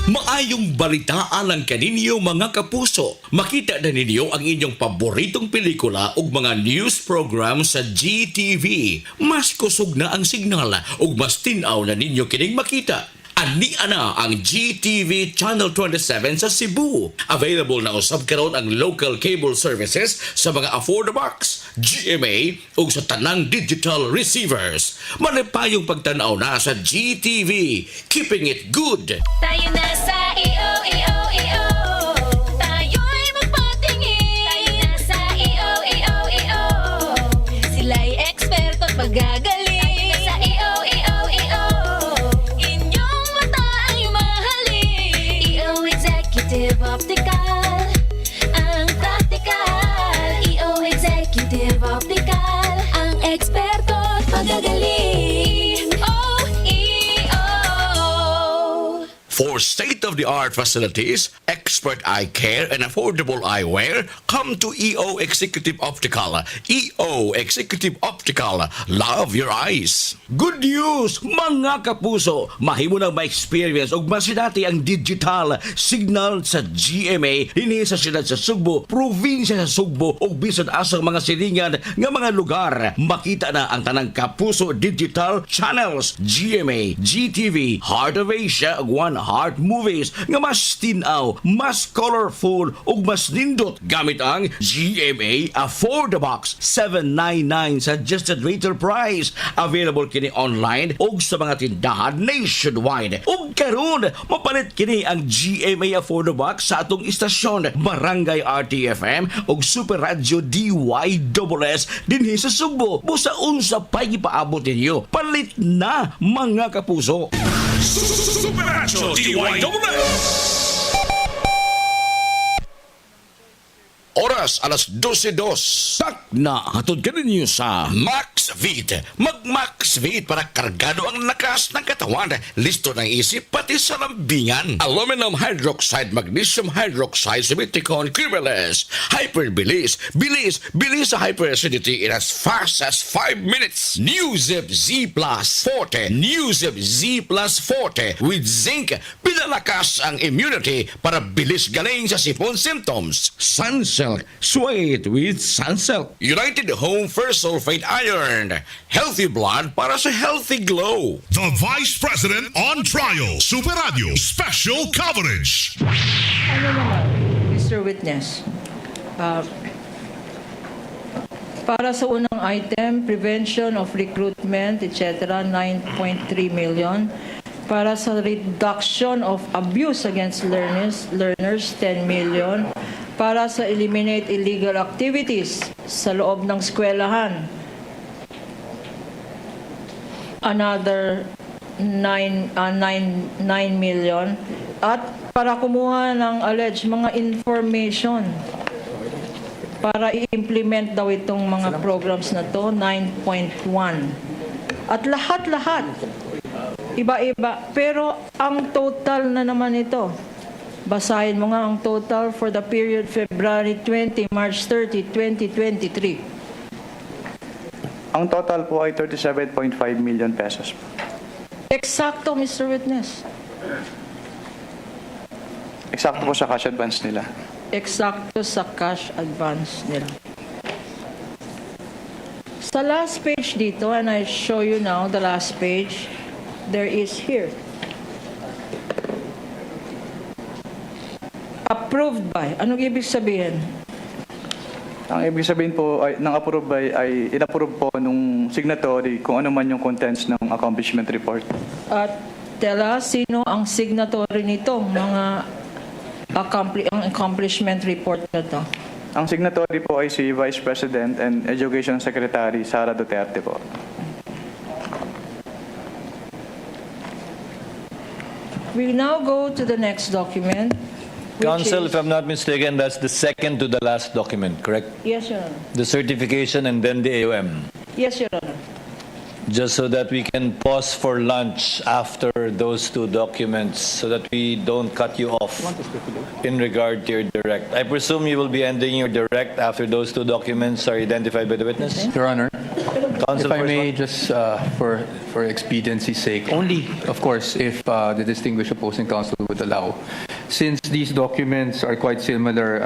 Maayong balitaan lang kaninyo mga kapuso. Makita na ninyo ang inyong paboritong pelikula ug mga news program sa GTV. Mas kusog na ang signal ug mas tinaw na ninyo kining makita. Ani ana ang GTV Channel 27 sa Cebu. Available na usab karon ang local cable services sa mga Affordabox, GMA ug sa tanang digital receivers. Malipayong pagtanaw na sa GTV. Keeping it good. Tayo na sa iyo. Tayo'y magpatingin. Tayo na Optical, ang practical. EO Executive Optical, ang eksperto at magagaling. EO. For state-of-the-art facilities, expert eye care, and affordable eyewear, come to EO Executive Optical. EO Executive Optical. Love your eyes. Good news, mga kapuso! Mahimo nang ma-experience og masinati ang digital signal sa GMA dinhi sa siyudad sa Sugbo, probinsya sa Sugbo ug bisan asang mga silingan nga mga lugar. Makita na ang tanang kapuso digital channels, GMA, GTV, Heart of Asia ug One Heart Movies nga mas tinaw, mas colorful ug mas nindot gamit ang GMA Affordabox 799 suggested retail price. Available kini online ug sa mga tindahan nationwide. Ug karon mapalit kini ang GMA Affordabox sa atong istasyon Barangay RTFM ug Super Radio DYSS dinhi sa Sugbo. Busa unsa pay gipaabot ninyo. Palit na mga kapuso. Supernatural DYSS. Oras alas 12:02. Tak na hatod ka ninyo sa Max Vit. Mag-Max Vit para kargado ang lakas ng katawan, listo ng isip, pati sa lambingan. Aluminum hydroxide, magnesium hydroxide, simeticon, creamerless, hyperbilis, bilis sa hyperacidity in as fast as 5 minutes. New Zip Z Plus Forte. New Zip Z Plus Forte with zinc. Pinalakas ang immunity para bilis galing sa sipon symptoms. Sunsilk. Sweat with Sunsilk. United Home First Sulfate Iron. Healthy blood para sa healthy glow. The Vice President on Trial. Super Radio Special Coverage. Ano naman, Mr. Witness? Para sa unang item, prevention of recruitment, etc., 9.3 million. Para sa reduction of abuse against learners, 10 million. Para sa eliminate illegal activities sa loob ng eskwelahan, another 9 million. At para kumuha ng alleged mga information para i-implement daw itong mga programs na to, 9.1. At lahat-lahat, iba-iba. Pero ang total na naman ito, basahin mo nga ang total for the period February 20, March 30, 2023. Ang total po ay 37.5 million pesos. Eksakto, Mr. Witness. Eksakto po sa cash advance nila. Eksakto sa cash advance nila. Sa last page dito, and I show you now the last page, there is here. Approved by. Anong ibig sabihin? Ang ibig sabihin po ay, ng approve by ay inapprove po nung signatory kung ano man yung contents ng accomplishment report. At tell us, sino ang signatory nito, mga ang accomplishment report na to? Ang signatory po ay si Vice President and Education Secretary Sara Duterte po. We now go to the next document. Counsel, if I'm not mistaken, that's the second to the last document, correct? Yes, Your Honor. The certification and then the AOM. Yes, Your Honor. Just so that we can pause for lunch after those two documents so that we don't cut you off in regard to your direct. I presume you will be ending your direct after those two documents are identified by the witness? Your Honor, Counsel, if I first may one. just, for expediency's sake, only, of course, if the distinguished opposing counsel would allow, since these documents are quite similar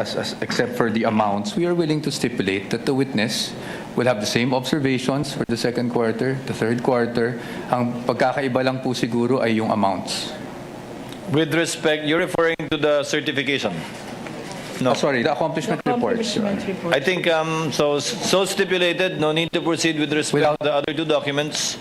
except for the amounts, we are willing to stipulate that the witness will have the same observations for the second quarter, the third quarter. Ang pagkakaiba lang po siguro ay yung amounts. With respect, you're referring to the certification? No. Sorry, the accomplishment reports. I think so stipulated, no need to proceed with respect to the other two documents.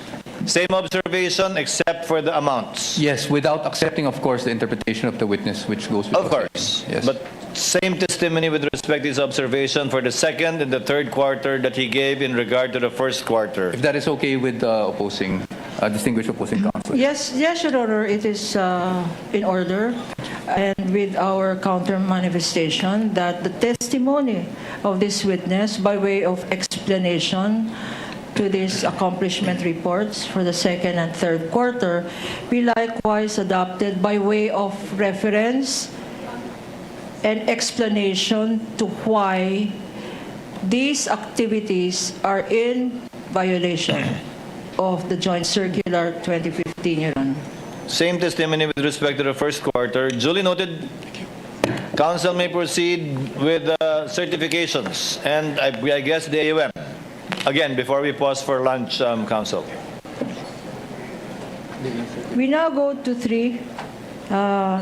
Same observation except for the amounts. Yes, without accepting, of course, the interpretation of the witness, which goes with Of course. Yes. But same testimony with respect to his observation for the second and the third quarter that he gave in regard to the first quarter. If that is okay with the opposing distinguished opposing counsel. Yes, Your Honor, it is in order, and with our counter manifestation that the testimony of this witness by way of explanation to these accomplishment reports for the second and third quarter be likewise adopted by way of reference and explanation to why these activities are in violation of the Joint Circular 2015, Your Honor. Same testimony with respect to the first quarter. Duly noted. Council may proceed with certifications and I guess the AUM. Again, before we pause for lunch, Council. We now go to 3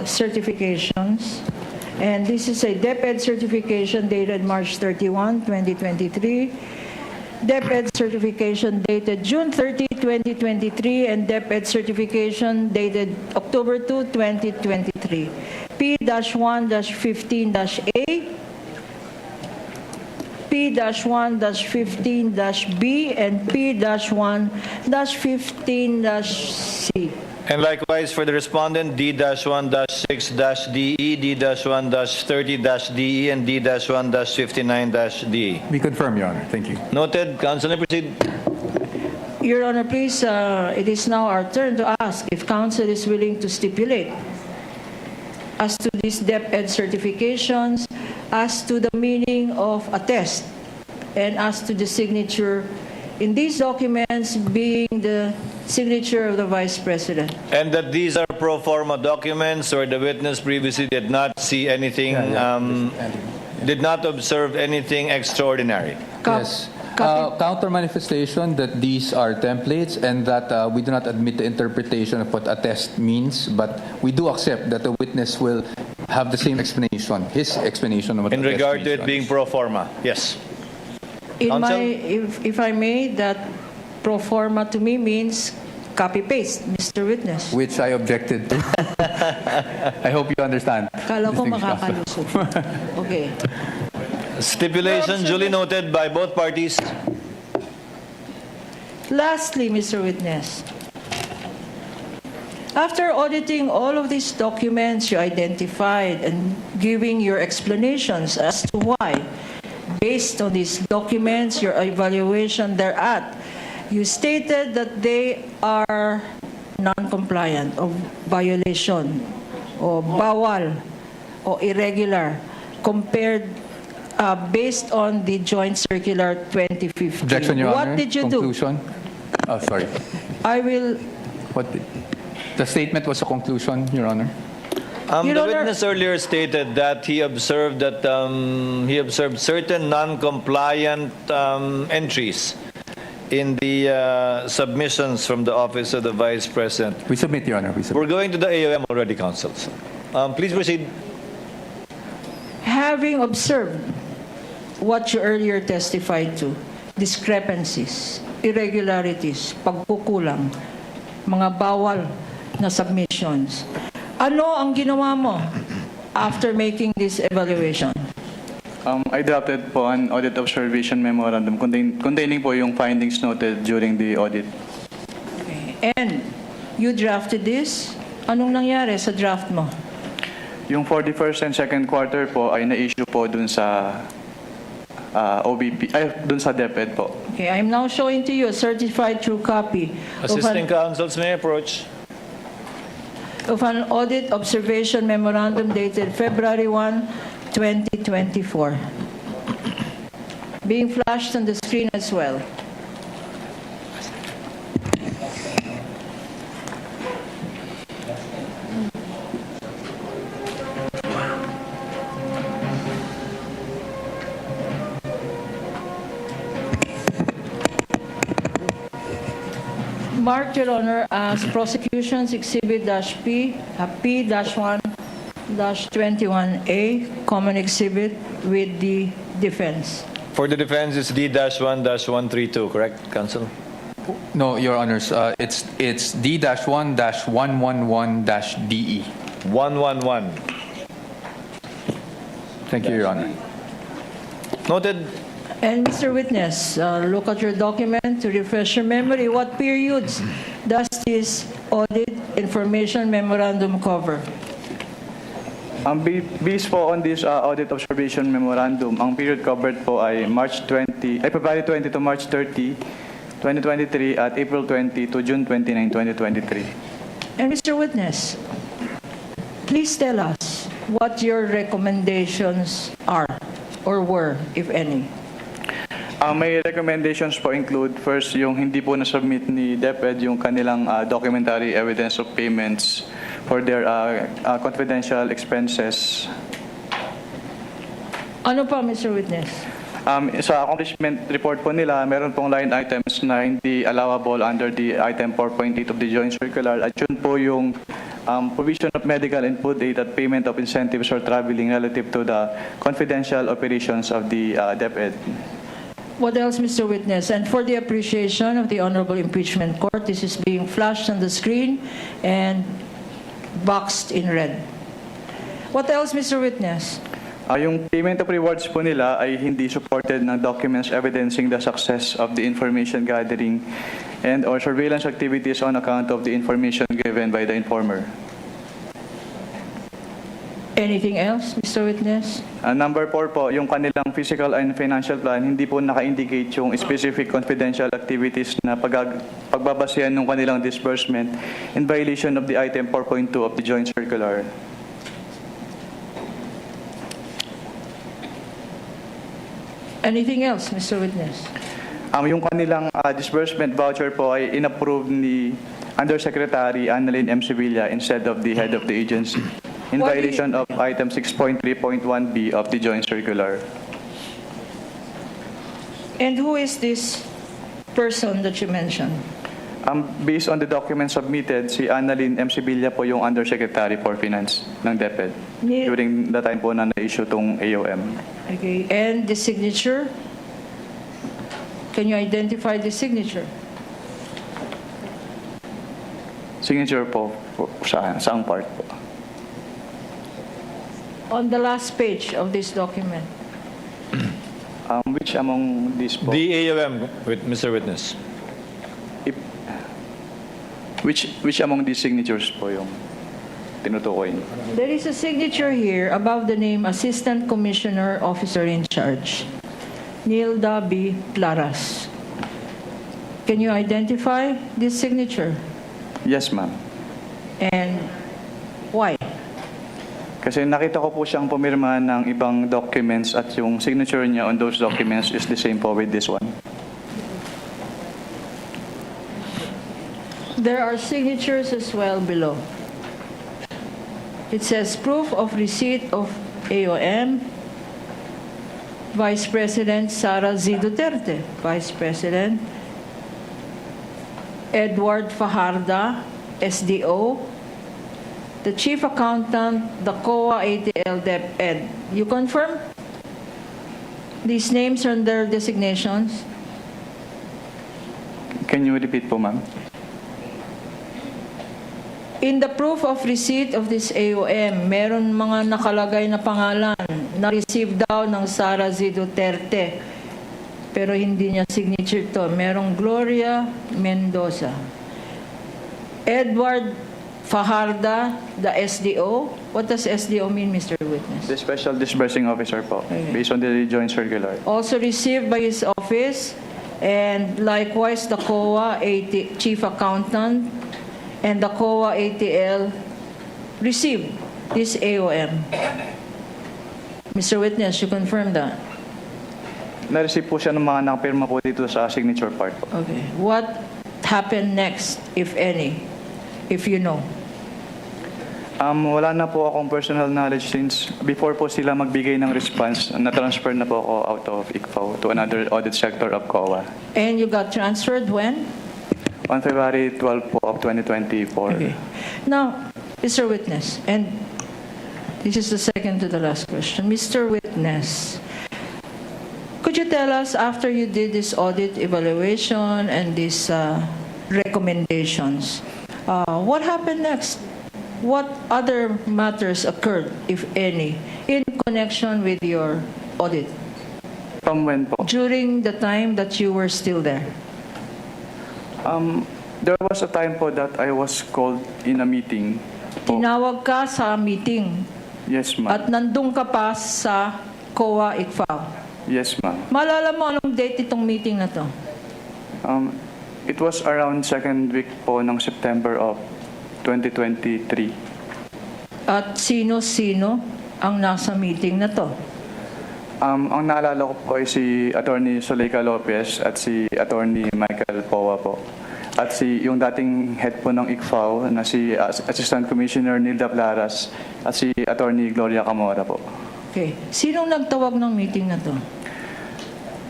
certifications. And this is a DepEd certification dated March 31, 2023. DepEd certification dated June 30, 2023, and DepEd certification dated October 2, 2023. P-1-15-A, P-1-15-B, and P-1-15-C. And likewise for the respondent, D-1-6-DE, D-1-30-DE, and D-1-59-DE. We confirm, Your Honor. Thank you. Noted. Council may proceed. Your Honor, please, it is now our turn to ask if counsel is willing to stipulate as to these DepEd certifications, as to the meaning of attest, and as to the signature in these documents being the signature of the Vice President. And that these are pro forma documents where the witness previously did not see anything, did not observe anything extraordinary. Yes. Counter manifestation that these are templates and that we do not admit the interpretation of what attest means, but we do accept that the witness will have the same explanation, his explanation of what In attest regard means, to it being pro forma. Yes. If I may, that pro forma to me means copy-paste, Mr. Witness. which I objected to. I hope you understand. Kala ko Distinguished counsel. makakalusot. Okay. Stipulation duly noted by both parties. Lastly, Mr. Witness, after auditing all of these documents you identified and giving your explanations as to why, based on these documents, your evaluation thereat, you stated that they are non-compliant or violation or bawal or irregular compared based on the Joint Circular 2015. Objection, Your Honor. What did you Conclusion. Oh, sorry. I will... The statement was a conclusion, Your Honor. The witness earlier stated that he observed certain non-compliant entries in the submissions from the Office of the Vice President. We submit, Your Honor. We submit. We're going to the AOM already, Counsel. Please proceed. Having observed what you earlier testified to, discrepancies, irregularities, pagkukulang, mga bawal na submissions, ano ang ginawa mo after making this evaluation? I drafted po an audit observation memorandum containing po yung findings noted during the audit. Okay. And you drafted this? Anong nangyari sa draft mo? Yung for the first and second quarter po ay na-issue po dun sa dun sa DepEd po. Okay, I'm now showing to you a certified true copy Assisting counsels may approach. of an audit observation memorandum dated February 1, 2024. Being flashed on the screen as well. Marked, Your Honor, as Prosecution's Exhibit P, P-1-21A, Common Exhibit with the defense. For the defense, it's D-1-132, correct, Counsel? No, Your Honors. It's D-1-111-DE. 111. Thank you, Your Honor. Noted. And Mr. Witness, look at your document to refresh your memory. What periods does this audit information memorandum cover? Based po on this audit observation memorandum, ang period covered po ay February 20 to March 30, 2023 at April 20 to June 29, 2023. And Mr. Witness, please tell us what your recommendations are or were, if any. May recommendations po include, first, yung hindi po na-submit ni DepEd yung kanilang documentary evidence of payments for their confidential expenses. Ano pa, Mr. Witness? Sa accomplishment report po nila, meron pong line items na hindi allowable under the item 4.8 of the Joint Circular. At yun po yung provision of medical and food aid at payment of incentives for traveling relative to the confidential operations of the DepEd. What else, Mr. Witness? And for the appreciation of the Honorable Impeachment Court, this is being flashed on the screen and boxed in red. What else, Mr. Witness? Yung payment of rewards po nila ay hindi supported ng documents evidencing the success of the information gathering and or surveillance activities on account of the information given by the informer. Anything else, Mr. Witness? Number 4 po, yung kanilang physical and financial plan, hindi po naka-indicate yung specific confidential activities na pagbabasihan ng kanilang disbursement in violation of the item 4.2 of the Joint Circular. Anything else, Mr. Witness? Yung kanilang disbursement voucher po ay inapprove ni Undersecretary Annalyn M. Sevilla instead of the head of the agency, in violation of item 6.3.1b of the Joint Circular. And who is this person that you mentioned? Based on the documents submitted, si Annalyn M. Sevilla po yung Undersecretary for Finance ng DepEd during the time po na na-issue tong AOM. Okay, and the signature? Can you identify the signature? Signature po saang part po? On the last page of this document. Which among these po? The AOM, with Mr. Witness. Which among these signatures po yung tinutukoy niyo? There is a signature here above the name Assistant Commissioner Officer in Charge, Nilda B. Plaras. Can you identify this signature? Yes, ma'am. And why? Kasi nakita ko po siyang pumirma ng ibang documents at yung signature niya on those documents is the same po with this one. There are signatures as well below. It says proof of receipt of AOM, Vice President Sara Z. Duterte, Vice President Edward Fajarda, SDO, the Chief Accountant, the COA ATL DepEd. You confirm? These names and their designations? Can you repeat po, ma'am? In the proof of receipt of this AOM, meron mga nakalagay na pangalan na receive daw ng Sara Z. Duterte. Pero hindi niya signature to. Merong Gloria Mendoza. Edward Fajarda, the SDO. What does SDO mean, Mr. Witness? The Special Disbursing Officer po, based on the Joint Circular. Also received by his office, and likewise the COA Chief Accountant and the COA ATL received this AOM. Mr. Witness, you confirm that? Na-receive po siya ng mga nakapirma po dito sa signature part po. Okay. What happened next, if any, if you know? Wala na po akong personal knowledge since before po sila magbigay ng response, na-transfer na po ako out of ICFAO to another audit sector of COA. And you got transferred when? On February 12 po of 2024. Okay. Now, Mr. Witness, and this is the second to the last question. Mr. Witness, could you tell us, after you did this audit evaluation and these recommendations, what happened next? What other matters occurred, if any, in connection with your audit? From when po? During the time that you were still there. There was a time po that I was called in a meeting. Tinawag ka sa meeting Yes, ma'am. at nandun ka pa sa COA ICFAO. Yes, ma'am. Maalala mo anong date itong meeting na to? It was around second week po ng September of 2023. At sino-sino ang nasa meeting na to? Ang naalala ko po ay si Attorney Zuleika Lopez at si Attorney Michael Powa po. At yung dating head po ng ICFAO na si Assistant Commissioner Nilda Plaras at si Attorney Gloria Camora po. Okay. Sinong nagtawag ng meeting na to?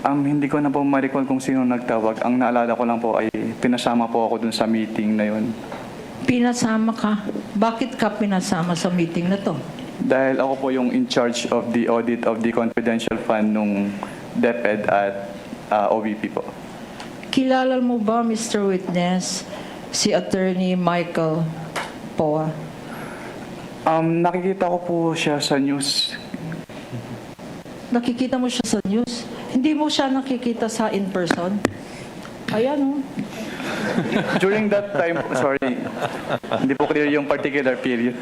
Hindi ko na po ma-recall kung sino nagtawag. Ang naalala ko lang po ay pinasama po ako dun sa meeting na yun. Pinasama ka? Bakit ka pinasama sa meeting na to? Dahil ako po yung in charge of the audit of the confidential fund nung DepEd at OVP po. Kilala mo ba, Mr. Witness, si Attorney Michael Powa? Nakikita ko po siya sa news. Nakikita mo siya sa news? Hindi mo siya nakikita sa in-person? Ayan, oh. During that time, sorry, hindi po clear yung particular period.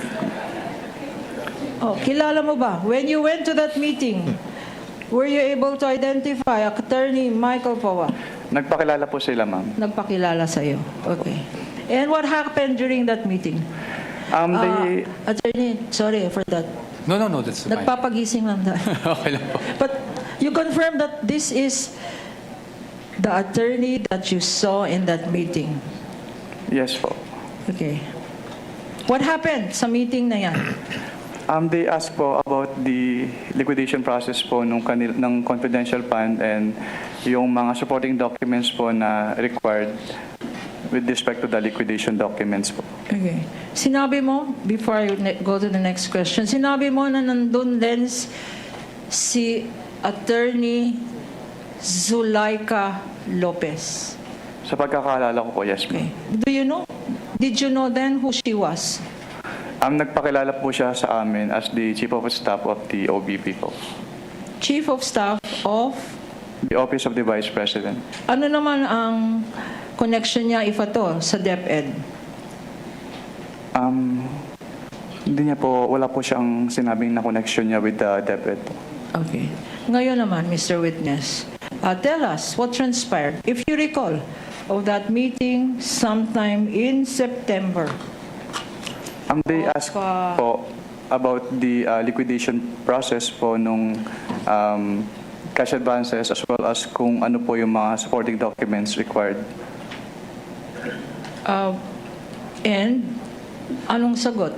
Oh, kilala mo ba? When you went to that meeting, were you able to identify Attorney Michael Powa? Nagpakilala po sila, ma'am. Nagpakilala sa iyo. Okay. And what happened during that meeting? Attorney, sorry for that. No, that's fine. Nagpapagising lang tayo. Okay lang po. But you confirm that this is the attorney that you saw in that meeting? Yes po. Okay. What happened sa meeting na yan? They asked po about the liquidation process po ng confidential fund and yung mga supporting documents po na required with respect to the liquidation documents po. Okay. Sinabi mo, before I go to the next question, sinabi mo na nandun din si Attorney Zuleika Lopez. Sa pagkakaalala ko po, yes ma'am. Do you know? Did you know then who she was? Nagpakilala po siya sa amin as the Chief of Staff of the OBP po. Chief of Staff of? The Office of the Vice President. Ano naman ang connection niya, if at all, sa DepEd? Hindi niya po, wala po siyang sinabing na connection niya with the DepEd. Okay. Ngayon naman, Mr. Witness, tell us what transpired. If you recall of that meeting sometime in September. They asked po about the liquidation process po nung cash advances as well as kung ano po yung mga supporting documents required. And anong sagot?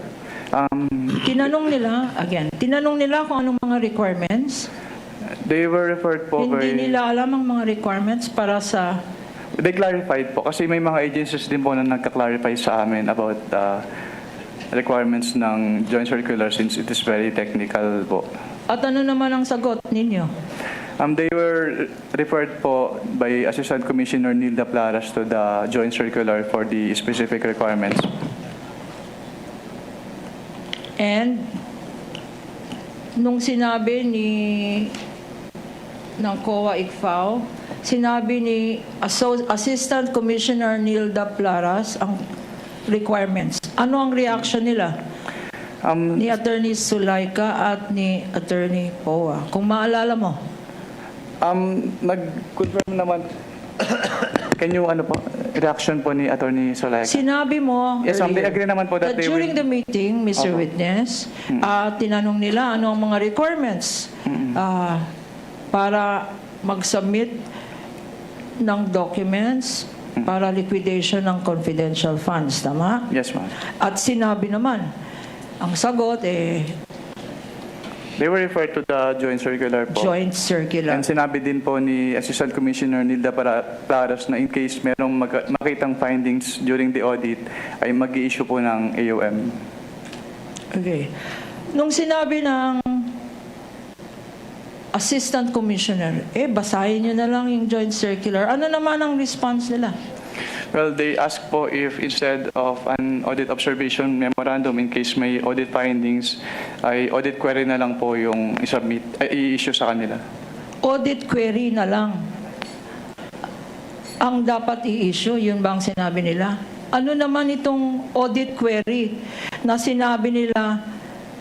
Tinanong nila kung anong mga requirements. They were referred po Hindi nila alam ang mga requirements para sa... They clarified po kasi may mga agencies din po na nagka-clarify sa amin about requirements ng joint circular since it is very technical po. At ano naman ang sagot ninyo? They were referred po by Assistant Commissioner Nilda Plaras to the joint circular for the specific requirements. And nung sinabi ng COA ICFAO, sinabi ni Assistant Commissioner Nilda Plaras ang requirements. Ano ang reaction nila? Ni Attorney Zuleika at ni Attorney Powa. Kung maalala mo. Nag-confirm naman. Can you, reaction po ni Attorney Zuleika? Sinabi mo yes, they agree naman po that they during will... the meeting, Mr. Witness, tinanong nila ano ang mga requirements para mag-submit ng documents para liquidation ng confidential funds, tama? Yes, ma'am. At sinabi naman, ang sagot They were referred to the joint circular po. Joint circular. And sinabi din po ni Assistant Commissioner Nilda Plaras na in case merong makitang findings during the audit, ay mag-i-issue po ng AOM. Okay. Nung sinabi ng Assistant Commissioner, basahin nyo na lang yung joint circular. Ano naman ang response nila? Well, they asked po if instead of an audit observation memorandum in case may audit findings, ay audit query na lang po yung i-issue sa kanila. Audit query na lang. ang dapat i-issue, yun ba ang sinabi nila? Ano naman itong audit query na sinabi nila,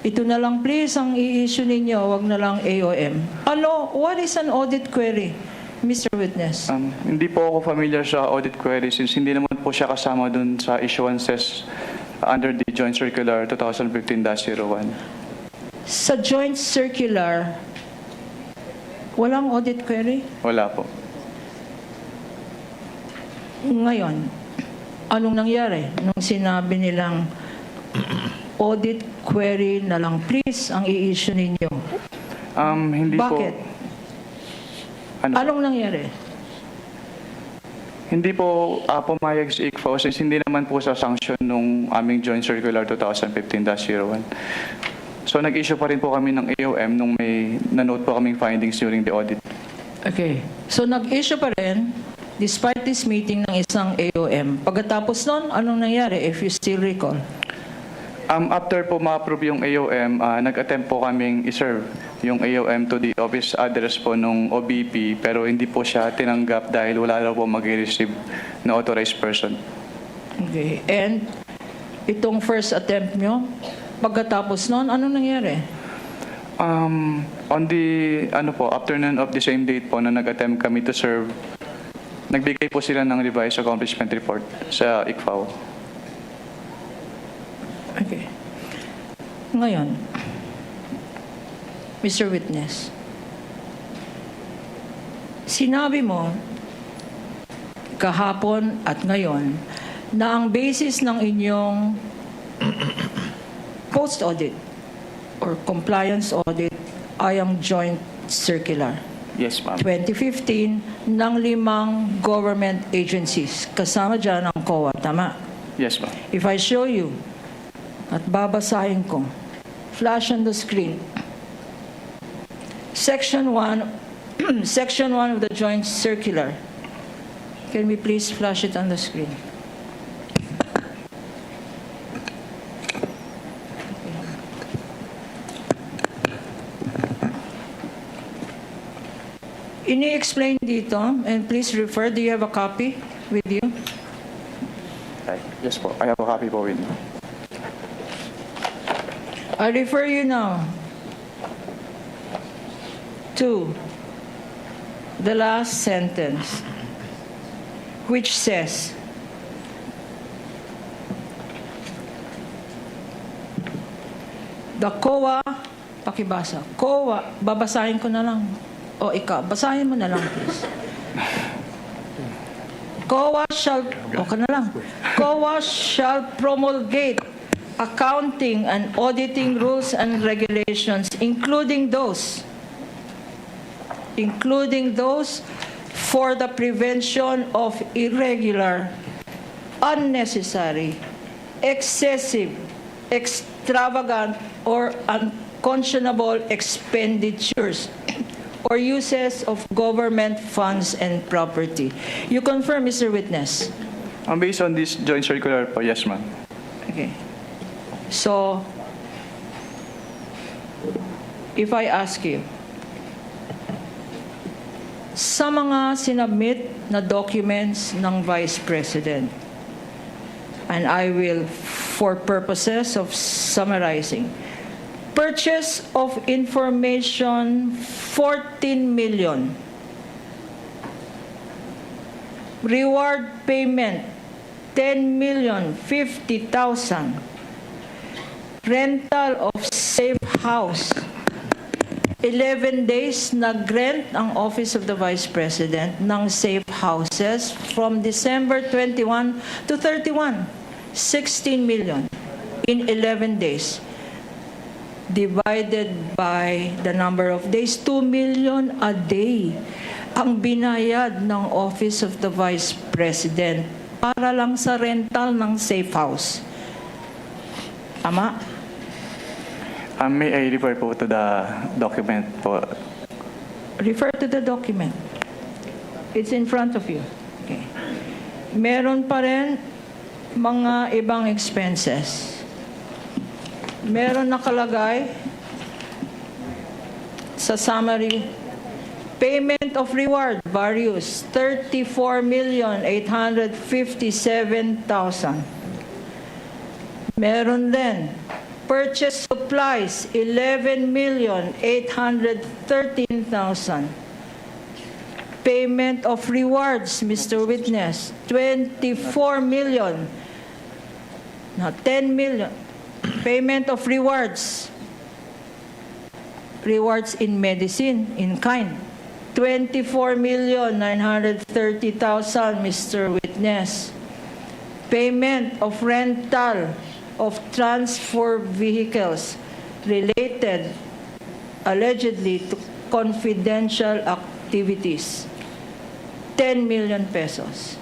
ito na lang please ang i-issue ninyo, wag na lang AOM. Ano, what is an audit query, Mr. Witness? Hindi po ako familiar sa audit query since hindi naman po siya kasama dun sa issuances under the Joint Circular 2015-01. Sa joint circular, walang audit query? Wala po. Ngayon, anong nangyari nung sinabi nilang audit query na lang please ang i-issue ninyo? Hindi Bakit? po. Anong nangyari? Hindi po pumayag si ICFO since hindi naman po sa sanction nung aming Joint Circular 2015-01. So nag-issue pa rin po kami ng AOM nung may na-note po kaming findings during the audit. Okay. So nag-issue pa rin despite this meeting ng isang AOM. Pagkatapos nun, anong nangyari if you still recall? After po ma-approve yung AOM, nag-attempt po kaming i-serve yung AOM to the office address po nung OBP pero hindi po siya tinanggap dahil wala daw po mag-receive na authorized person. Okay. And itong first attempt nyo, pagkatapos nun, anong nangyari? On the afternoon of the same date po na nag-attempt kami to serve, nagbigay po sila ng revised accomplishment report sa ICFAO. Okay. Ngayon, Mr. Witness, sinabi mo kahapon at ngayon na ang basis ng inyong post-audit or compliance audit ay ang joint circular. Yes, ma'am. 2015 ng 5 government agencies. Kasama dyan ang COA, tama? Yes, ma'am. If I show you at babasahin ko, flash on the screen. Section 1, Section 1 of the joint circular. Can we please flash it on the screen? Ini-explain dito, and please refer, do you have a copy with you? Yes po, I have a copy po with me. I refer you now to the last sentence, which says, the COA, pakibasa, COA, babasahin ko na lang. O ikaw, basahin mo na lang, please. COA shall, COA shall promulgate accounting and auditing rules and regulations, including those for the prevention of irregular, unnecessary, excessive, extravagant, or unconscionable expenditures or uses of government funds and property. You confirm, Mr. Witness? Based on this joint circular po, yes, ma'am. Okay. So, if I ask you, sa mga sinubmit na documents ng Vice President, and I will, for purposes of summarizing, purchase of information, 14 million. Reward payment, 10,050,000. Rental of safe house, 11 days nag-rent ang Office of the Vice President ng safe houses from December 21 to 31. 16 million in 11 days. Divided by the number of days, 2 million a day ang binayad ng Office of the Vice President para lang sa rental ng safe house. Tama? May I refer po to the document po? Refer to the document. It's in front of you. Okay. Meron pa rin mga ibang expenses. Meron nakalagay sa summary, Payment of reward, various, 34,857,000. Meron din. Purchase supplies, 11,813,000. Payment of rewards, Mr. Witness, 24 million. No, 10 million. Payment of rewards. Rewards in medicine, in kind. 24,930,000, Mr. Witness. Payment of rental of transfer vehicles related allegedly to confidential activities. 10 million pesos.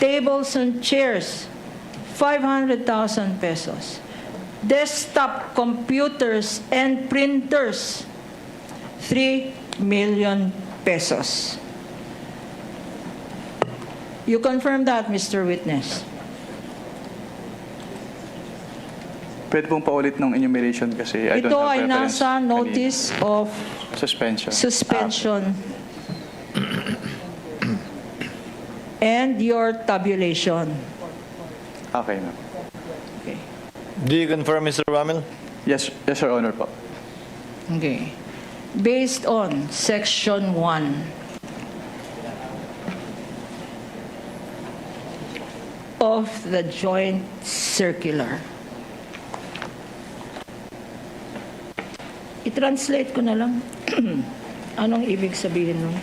Tables and chairs, 500,000 pesos. Desktop computers and printers, 3 million pesos. You confirm that, Mr. Witness? Pwede pong paulit ng enumeration kasi I don't Ito have ay reference nasa notice of suspension. And your tabulation. Okay, ma'am. Okay. Do you confirm, Mr. Ramil? Yes, Your Honor po. Okay. Based on Section 1 of the Joint Circular. I-translate ko na lang. Anong ibig sabihin nun?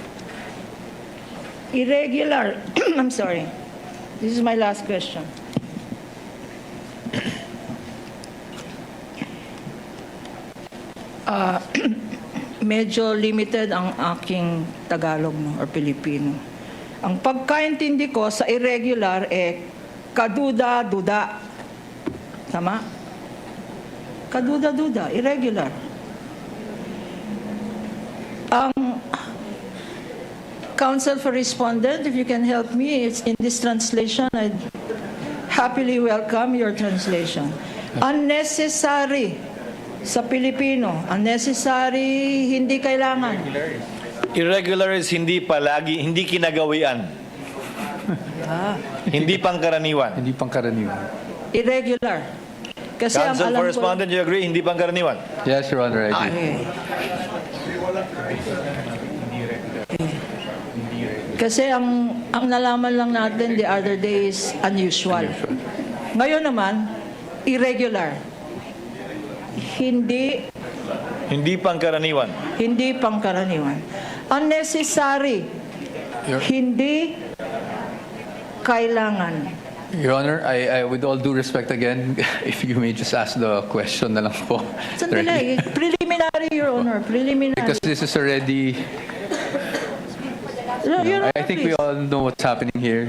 Irregular. I'm sorry. This is my last question. Medyo limited ang aking Tagalog or Pilipino. Ang pagkaintindi ko sa irregular kaduda-duda. Tama? Kaduda-duda, irregular. Ang Counsel for Respondent, if you can help me, it's in this translation. I'd happily welcome your translation. Unnecessary sa Pilipino. Unnecessary, hindi kailangan. Irregular is hindi palagi, hindi kinagawian. Hindi pangkaraniwan. Hindi pangkaraniwan. Irregular. Kasi ang Counsel alam for ko, Respondent, you agree? Hindi pangkaraniwan. Yes, Your Honor, I agree. Kasi ang nalaman lang natin the other day is unusual. Ngayon naman, irregular. Hindi pangkaraniwan. Hindi pangkaraniwan. Unnecessary. Hindi kailangan. Your Honor, I with all due respect again, if you may just ask the question na lang po. Sandali. Preliminary, Your Honor. Preliminary. Because this is already... I think we all know what's happening here.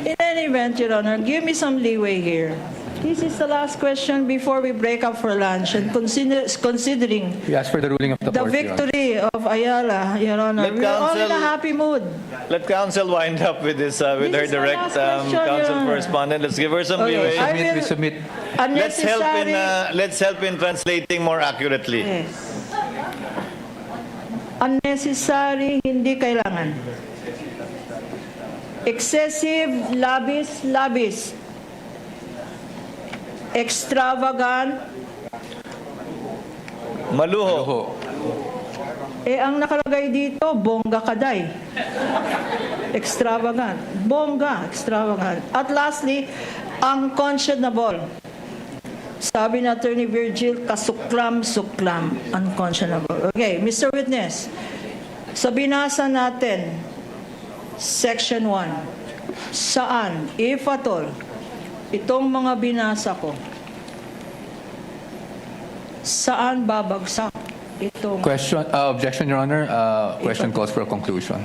In any event, Your Honor, give me some leeway here. This is the last question before we break up for lunch. And considering We ask for the ruling of the the court, Your Honor. victory of Ayala, Your Honor, Let we're all in a counsel- happy mood. Let counsel wind up with this, with This her is my direct last question, counsel Your for Honor. Respondent. Let's give her some Okay, leeway. I will- We submit. Unnecessary. Let's help in translating more accurately. Yes. Unnecessary, hindi kailangan. Excessive, labis. Extravagant. Maluho. Ang nakalagay dito, bongga kaday. Extravagant. Bongga, extravagant. At lastly, unconscionable. Sabi na Attorney Virgil, kasuklam. Unconscionable. Okay, Mr. Witness, sa binasa natin, Section 1, saan, if at all, itong mga binasa ko, saan babagsak itong... Objection, Your Honor. Question calls for a conclusion.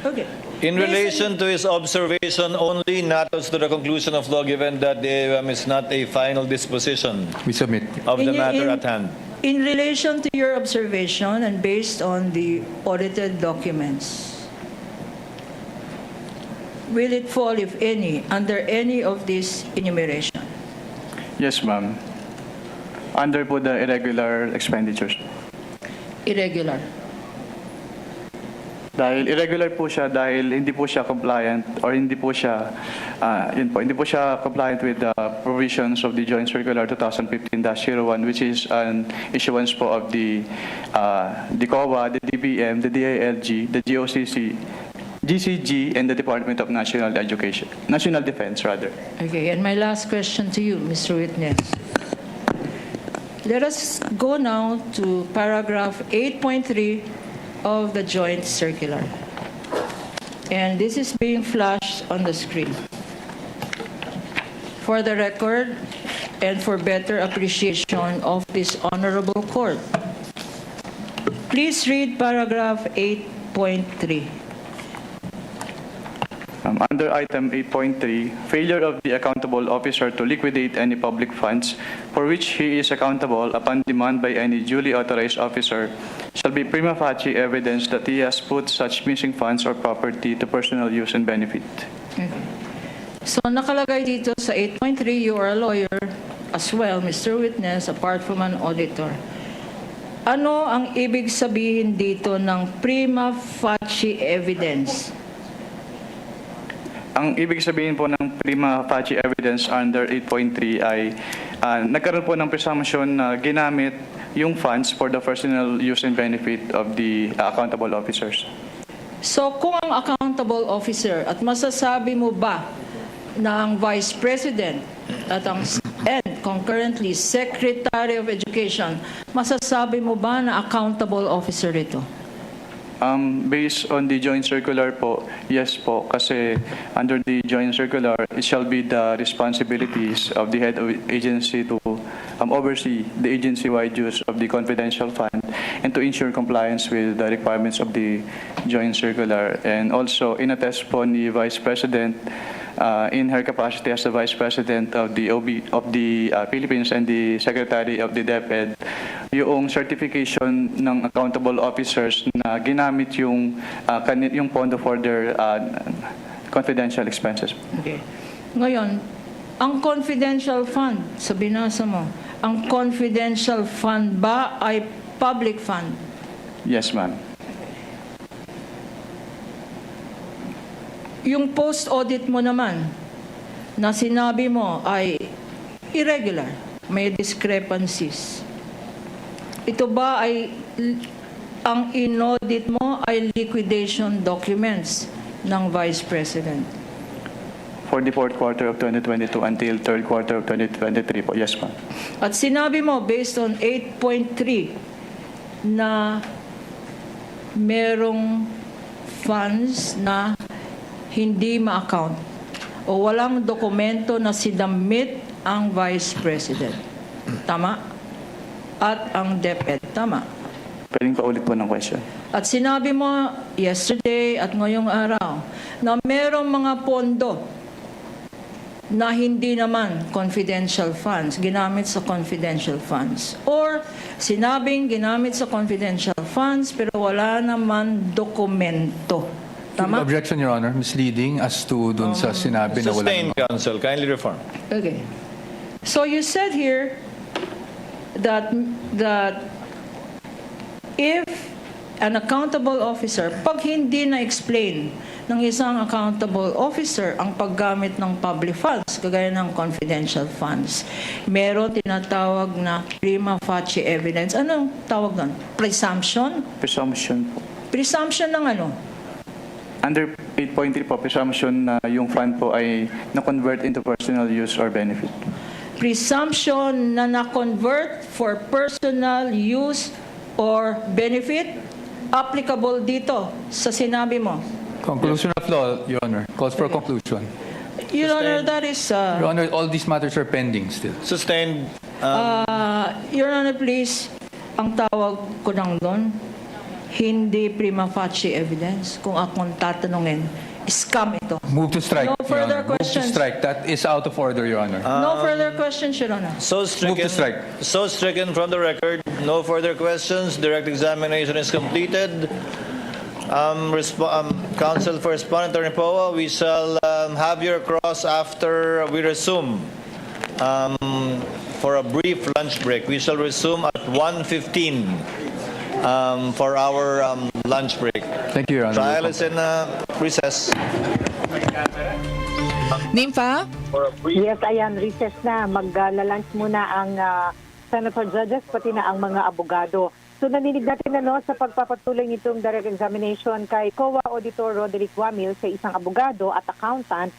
Okay. In relation to his observation only, not as to the conclusion of law, given that the AOM is not a final disposition We submit. of the In- matter in- at hand. In relation to your observation and based on the audited documents, will it fall, if any, under any of this enumeration? Yes, ma'am. Under po the irregular expenditures. Irregular. Dahil irregular po siya dahil hindi po siya compliant or hindi po siya hindi po siya compliant with the provisions of the Joint Circular 2015-01, which is an issuance po of the COA, the DBM, the DILG, the GOCC, GCG, and the Department of National Defense rather. Okay, and my last question to you, Mr. Witness. Let us go now to paragraph 8.3 of the Joint Circular. And this is being flashed on the screen. For the record and for better appreciation of this honorable court, please read paragraph 8.3. Under item 8.3, failure of the accountable officer to liquidate any public funds for which he is accountable upon demand by any duly authorized officer shall be prima facie evidence that he has put such missing funds or property to personal use and benefit. Okay. So nakalagay dito sa 8.3, you are a lawyer as well, Mr. Witness, apart from an auditor. Ano ang ibig sabihin dito ng prima facie evidence? Ang ibig sabihin po ng prima facie evidence under 8.3 ay nagkaroon po ng presumption na ginamit yung funds for the personal use and benefit of the accountable officers. So kung ang accountable officer at masasabi mo ba na ang Vice President at ang and concurrently Secretary of Education, masasabi mo ba na accountable officer ito? Based on the joint circular po, yes po, kasi under the joint circular, it shall be the responsibilities of the head of agency to oversee the agency-wide use of the confidential fund and to ensure compliance with the requirements of the joint circular. And also, inattest po ni Vice President in her capacity as the Vice President of the Philippines and the Secretary of the DepEd, yung certification ng accountable officers na ginamit yung pondo for their confidential expenses. Okay. Ngayon, ang confidential fund, sa binasa mo, ang confidential fund ba ay public fund? Yes, ma'am. Yung post-audit mo naman, na sinabi mo ay irregular, may discrepancies. Ito ba ay, ang in-audit mo ay liquidation documents ng Vice President? For the fourth quarter of 2022 until third quarter of 2023 po, yes, ma'am. At sinabi mo, based on 8.3, na merong funds na hindi ma-account o walang dokumento na sinamit ang Vice President. Tama? At ang DepEd. Tama? Pwedeng paulit po ng question. At sinabi mo yesterday at ngayong araw na merong mga pondo na hindi naman confidential funds, ginamit sa confidential funds. Or sinabing ginamit sa confidential funds pero wala naman dokumento. Tama? Objection, Your Honor. Misleading as to dun sa sinabi na wala. Sustained, Counsel. Kindly reform. Okay. So you said here that if an accountable officer, pag hindi na-explain ng isang accountable officer ang paggamit ng public funds, kagaya ng confidential funds, meron tinatawag na prima facie evidence. Anong tawag doon? Presumption? Presumption po. Presumption ng ano? Under 8.3 po, presumption na yung fund po ay na-convert into personal use or benefit. Presumption na na-convert for personal use or benefit, applicable dito sa sinabi mo. Conclusion of law, Your Honor. Calls for conclusion. Your Honor, that is... Your Honor, all these matters are pending still. Sustained. Your Honor, please, ang tawag ko lang doon, hindi prima facie evidence. Kung akong tatanungin, scam ito. Move to strike, No Your further Honor. Move to questions. strike. That is out of order, Your Honor. No further questions, Your Honor. So stricken, so stricken from the record. No further questions. Direct examination is completed. Counsel for Respondent or POA, we shall have your cross after we resume for a brief lunch break. We shall resume at 1:15 for our lunch break. Thank you, Your Honor. Trial is in recess. Nympha? Yes, ayan, recess na. Mag-lunch muna ang senator judges, pati na ang mga abogado. So naninig natin sa pagpapatuloy nitong direct examination kay COA Auditor Roderick Wamil sa isang abogado at accountant.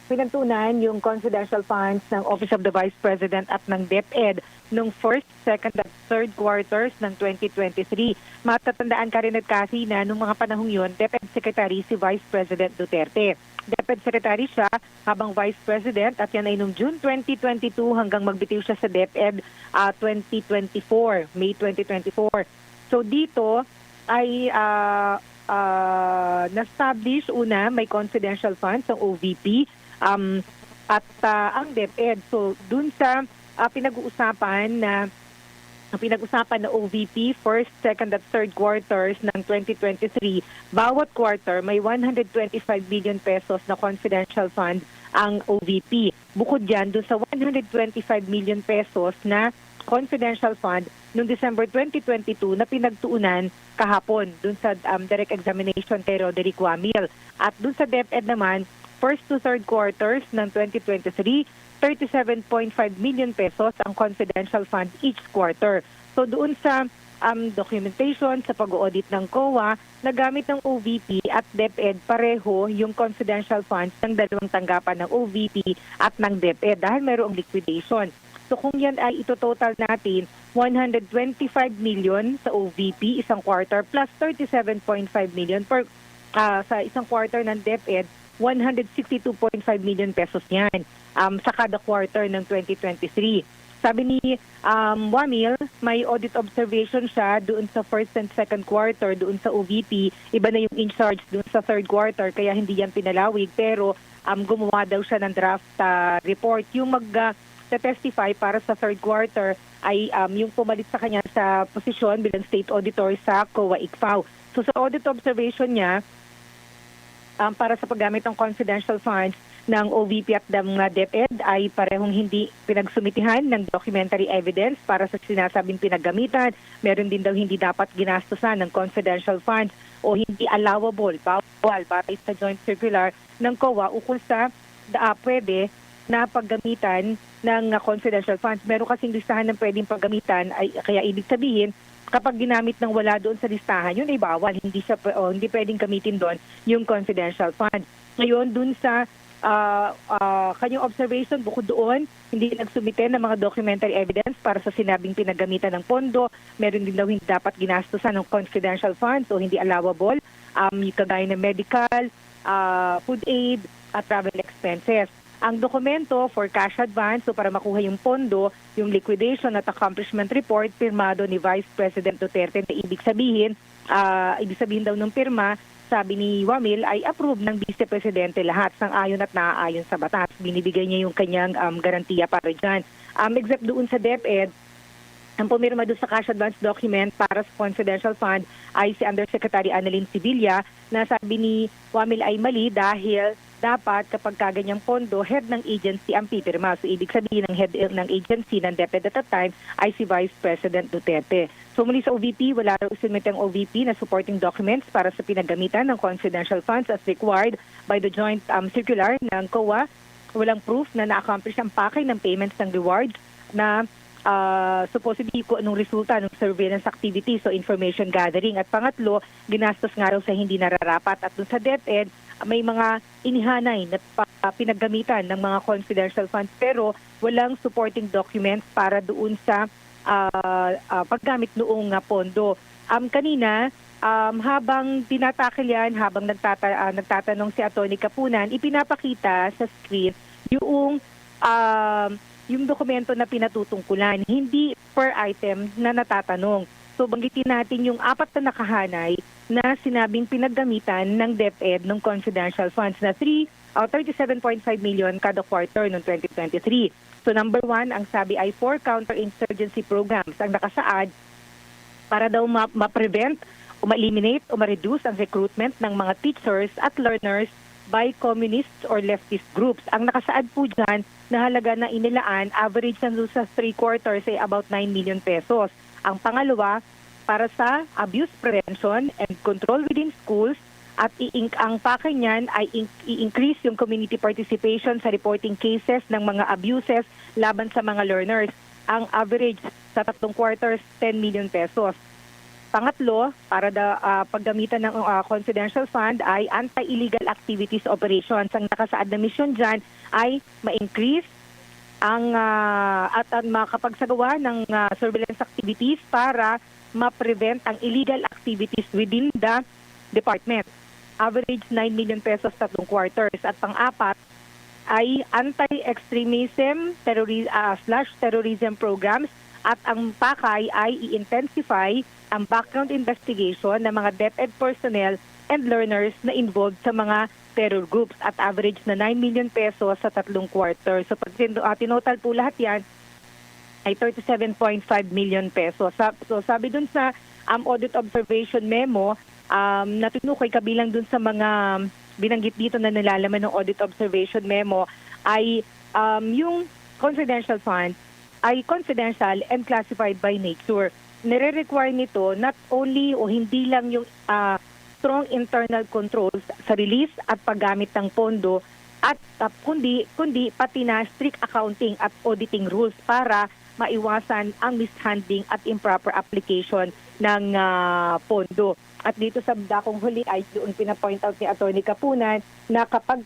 Pinagtunan yung confidential funds ng Office of the Vice President at ng DepEd noong first, second at third quarters ng 2023. Matatandaan ka rin at kasi na noong mga panahong yun, DepEd Secretary si Vice President Duterte. DepEd Secretary siya habang Vice President at yan ay noong June 2022 hanggang magbitiw siya sa DepEd 2024, May 2024. So dito ay na-establish una may confidential funds ang OVP at ang DepEd. So dun sa pinag-uusapan na OVP first, second at third quarters ng 2023, bawat quarter may 125 billion pesos na confidential fund ang OVP. Bukod dyan, dun sa 125 million pesos na confidential fund noong December 2022 na pinagtuunan kahapon dun sa direct examination kay Roderick Wamil. At dun sa DepEd naman, first to third quarters ng 2023, 37.5 million pesos ang confidential fund each quarter. So doon sa documentation, sa pag-audit ng COA, nagamit ng OVP at DepEd pareho yung confidential funds ng dalawang tanggapan ng OVP at ng DepEd dahil mayroong liquidation. So kung yan ay ito-total natin, 125 million sa OVP isang quarter plus 37.5 million per sa isang quarter ng DepEd, 162.5 million pesos yan sa kada quarter ng 2023. Sabi ni Wamil, may audit observation siya doon sa first and second quarter, doon sa OVP. Iba na yung in-charge doon sa third quarter, kaya hindi yan pinalawig. Pero gumawa daw siya ng draft report. Yung mag-testify para sa third quarter ay yung pumalit sa kanya sa posisyon bilang state auditor sa COA ICFAO. So sa audit observation niya, para sa paggamit ng confidential funds ng OVP at ng DepEd ay parehong hindi pinagsumitihan ng documentary evidence para sa sinasabing pinaggamitan. Meron din daw hindi dapat ginastusan ng confidential funds o hindi allowable, bawal, batay sa joint circular ng COA ukol sa pwede na paggamitan ng confidential funds. Meron kasing listahan ng pwedeng paggamitan, kaya ibig sabihin, kapag ginamit ng wala doon sa listahan, yun ay bawal. Hindi pwedeng gamitin doon yung confidential fund. Ngayon, doon sa kanyang observation, bukod doon, hindi nagsumite ng mga documentary evidence para sa sinabing pinagamitan ng pondo. Meron din daw hindi dapat ginastusan ng confidential funds o hindi allowable. Kagaya ng medical, food aid, at travel expenses. Ang dokumento for cash advance, so para makuha yung pondo, yung liquidation at accomplishment report, pirmado ni Vice President Duterte na ibig sabihin daw ng pirma, sabi ni Wamil, ay approve ng Vice Presidente lahat sang-ayon at naaayon sa batas. Binibigay niya yung kanyang garantiya para dyan. Except doon sa DepEd, ang pumirma doon sa cash advance document para sa confidential fund ay si Undersecretary Annalyn Sevilla na sabi ni Wamil ay mali dahil dapat kapag kaganyang pondo, head ng agency ang pipirma. So ibig sabihin ng head ng agency ng DepEd at that time ay si Vice President Duterte. So muli sa OVP, wala raw isinumite ang OVP na supporting documents para sa pinagamitan ng confidential funds as required by the joint circular ng COA. Walang proof na na-accomplish ang pakay ng payments ng rewards na supposedly kung anong resulta ng surveillance activity, so information gathering. At pangatlo, ginastos nga raw sa hindi nararapat. At dun sa DepEd, may mga inihanay na pinaggamitan ng mga confidential funds pero walang supporting documents para doon sa paggamit noong pondo. Kanina, habang tinatakil yan, habang nagtatanong si Atty. Kapunan, ipinapakita sa screen yung dokumento na pinatutungkulan, hindi per item na natatanong. So banggitin natin yung 4 na nakahanay na sinabing pinaggamitan ng DepEd ng confidential funds na 37.5 million kada quarter noong 2023. So number 1, ang sabi ay 4 counterinsurgency programs ang nakasaad para daw ma-prevent o ma-eliminate o ma-reduce ang recruitment ng mga teachers at learners by communists or leftist groups. Ang nakasaad po dyan na halaga na inilaan, average na sa 3 quarters ay about 9 million pesos. Ang pangalawa, para sa abuse prevention and control within schools at ang pakay niyan ay i-increase yung community participation sa reporting cases ng mga abuses laban sa mga learners. Ang average sa 3 quarters, 10 million pesos. Pangatlo, para paggamitan ng confidential fund ay anti-illegal activities operations. Ang nakasaad na mission dyan ay ma-increase at makapagsagawa ng surveillance activities para ma-prevent ang illegal activities within the department. Average 9 million pesos 3 quarters. At pang-apat ay anti-extremism /terrorism programs at ang pakay ay i-intensify ang background investigation ng mga DepEd personnel and learners na involved sa mga terror groups at average na 9 million pesos sa 3 quarters. So pag tinotal po lahat yan, ay 37.5 million pesos. So sabi dun sa audit observation memo, natutukoy kabilang dun sa mga binanggit dito na nilalaman ng audit observation memo ay yung confidential fund ay confidential and classified by nature. Nire-require nito not only o hindi lang yung strong internal controls sa release at paggamit ng pondo at kundi pati na strict accounting at auditing rules para maiwasan ang mishandling at improper application ng pondo. At dito sa dakong huli ay doon pinapoint out ni Atty. Kapunan na kapag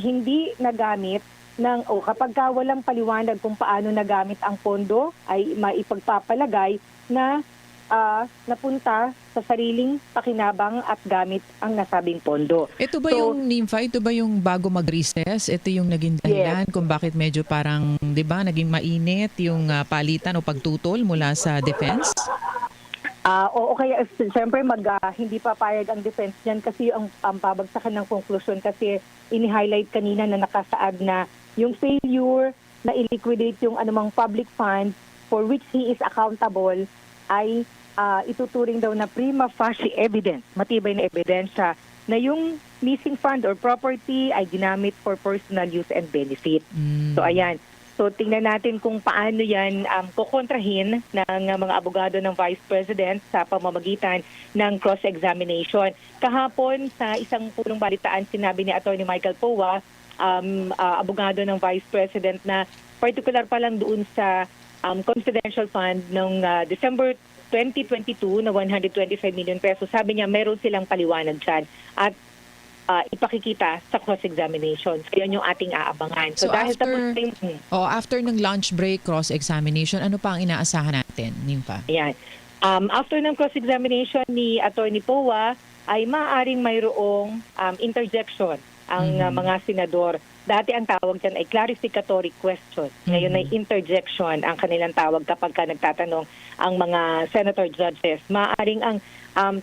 hindi nagamit kapag walang paliwanag kung paano nagamit ang pondo ay maipagpapalagay na napunta sa sariling pakinabang at gamit ang nasabing pondo. Ito ba yung NIMFA? Ito ba yung bago mag-recess? Ito yung naging dahilan kung bakit medyo parang, di ba, naging mainit yung palitan o pagtutol mula sa defense? Oo, kaya siyempre hindi papayag ang defense niyan kasi ang pabagsakan ng conclusion kasi ini-highlight kanina na nakasaad na yung failure na i-liquidate yung anumang public fund for which he is accountable ay ituturing daw na prima facie evidence, matibay na ebidensya na yung missing fund or property ay ginamit for personal use and benefit. So ayan. So tingnan natin kung paano yan kukontrahin ng mga abogado ng Vice President sa pamamagitan ng cross-examination. Kahapon sa isang pulong balitaan sinabi ni Atty. Michael Powa, abogado ng Vice President na particular pa lang doon sa confidential fund noong December 2022 na 125 million pesos. Sabi niya meron silang paliwanag dyan at ipakikita sa cross-examination. So, yun yung ating aabangan. So dahil after ng lunch break, cross-examination, ano pa ang inaasahan natin, Nimpa? Ayan. After ng cross-examination ni Atty. Powa, ay maaaring mayroong interjection ang mga senador. Dati ang tawag dyan ay clarificatory question. Ngayon ay interjection ang kanilang tawag kapag nagtatanong ang mga senator judges. Maaaring ang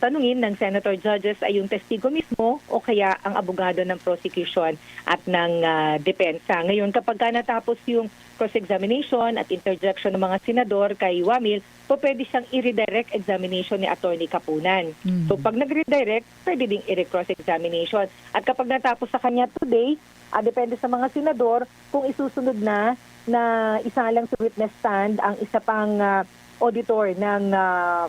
tanungin ng senator judges ay yung testigo mismo o kaya ang abogado ng prosecution at ng depensa. Ngayon kapag natapos yung cross-examination at interjection ng mga senador kay Wamil, pwede siyang i-redirect examination ni Atty. Kapunan. So pag nag-redirect, pwede ding i-cross-examination. At kapag natapos sa kanya today, depende sa mga senador kung isusunod na isa lang sa witness stand ang isa pang auditor ng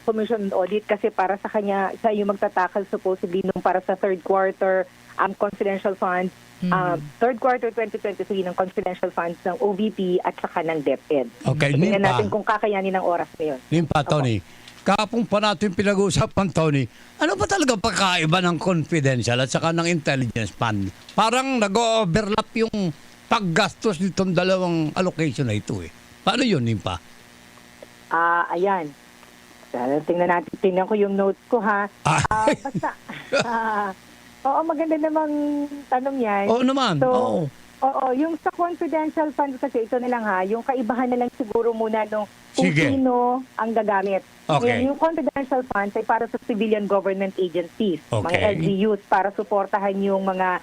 Commission on Audit kasi para sa kanya, siya yung magtatakal supposedly nung para sa third quarter confidential funds, third quarter 2023 ng confidential funds ng OVP at saka ng DepEd. Okay, tingnan natin kung kakayanin ng oras na yun. Nimpa, Tony, kahapon pa natin pinag-uusapan, Tony, ano ba talaga pagkaiba ng confidential at saka ng intelligence fund? Parang nag-overlap yung paggastos nitong dalawang allocation na ito eh. Paano yun, Nimpa? Ayan. Tingnan ko yung notes ko ha. Basta, oo, maganda namang tanong yan. Oo naman, oo. Oo, yung sa confidential fund kasi ito na lang ha, yung kaibahan na lang siguro muna nung kung Sige. sino ang gagamit. Okay. Yung confidential funds ay para sa civilian government agencies, mga Okay. LGUs, para suportahan yung mga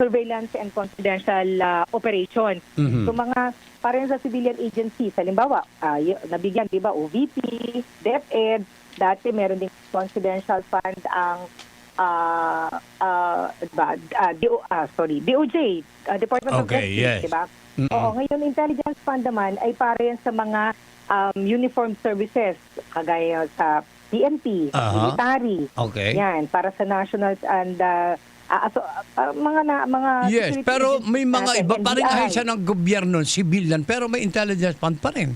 surveillance and confidential operation. So mga parang sa civilian agencies, halimbawa, nabigyan, di ba, OVP, DepEd, dati meron din confidential fund ang DOJ, Department of Okay, Justice, yes. diba? Oo, ngayon intelligence fund naman ay para yan sa mga uniform services, kagaya sa PNP, military. Okay. Yan, para sa nationals and mga Yes, security pero agencies may mga natin, iba pa rin NBI. ahensya ng gobyerno, civilian, pero may intelligence fund pa rin.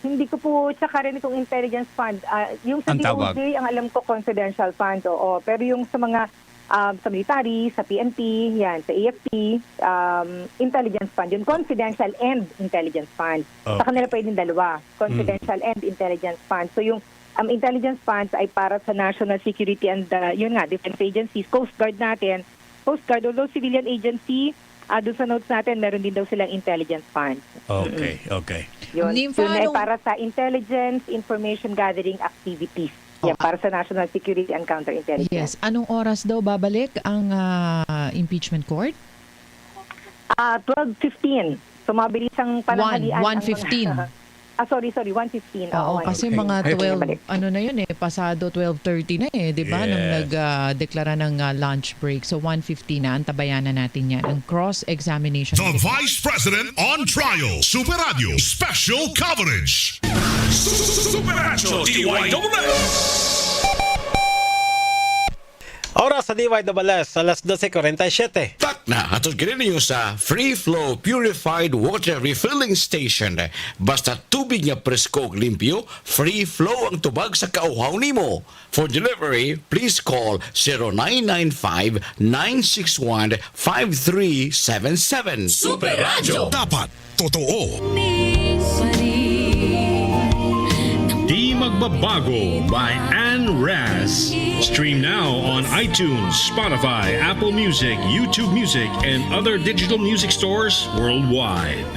Hindi ko po tsaka rin itong intelligence fund. Yung sa Ang tawag? DOJ, ang alam ko confidential fund, oo. Pero yung sa mga sa military, sa PNP, yan, sa AFP, intelligence fund. Yun, confidential and intelligence fund. Okay. Sa kanila pwedeng dalawa, confidential and intelligence fund. So yung intelligence funds ay para sa national security and yun nga, defense agencies, Coast Guard natin. Coast Guard, although civilian agency, doon sa notes natin, meron din daw silang intelligence fund. Okay, okay. Yun, Nympha, yun ay anong- para sa intelligence, information gathering activities. Yan, para sa national security and counterintelligence. Yes. Anong oras daw babalik ang impeachment court? 12:15. So, mabilis ang pananghalian. 1:15. 1:15. Oo, kasi Okay. mga Okay. 12, ano na yun pasado 12:30 na di ba? Nung Yes. nagdeklara ng lunch break. So 1:15 na, antabayan na natin yan. Ang cross-examination. The Vice President on Trial. Super Radio Special Coverage. Super Radio DYSS. Oras sa DYSS, alas 12:47. Tak na, atod kini ninyo sa Free Flow Purified Water Refilling Station. Basta tubig nga presko ug limpyo, free flow ang tubag sa kauhaw nimo. For delivery, please call 0995-961-5377. Super Radio. Dapat totoo. Di Magbabago by Ann Raz. Stream now on iTunes, Spotify, Apple Music, YouTube Music, and other digital music stores worldwide.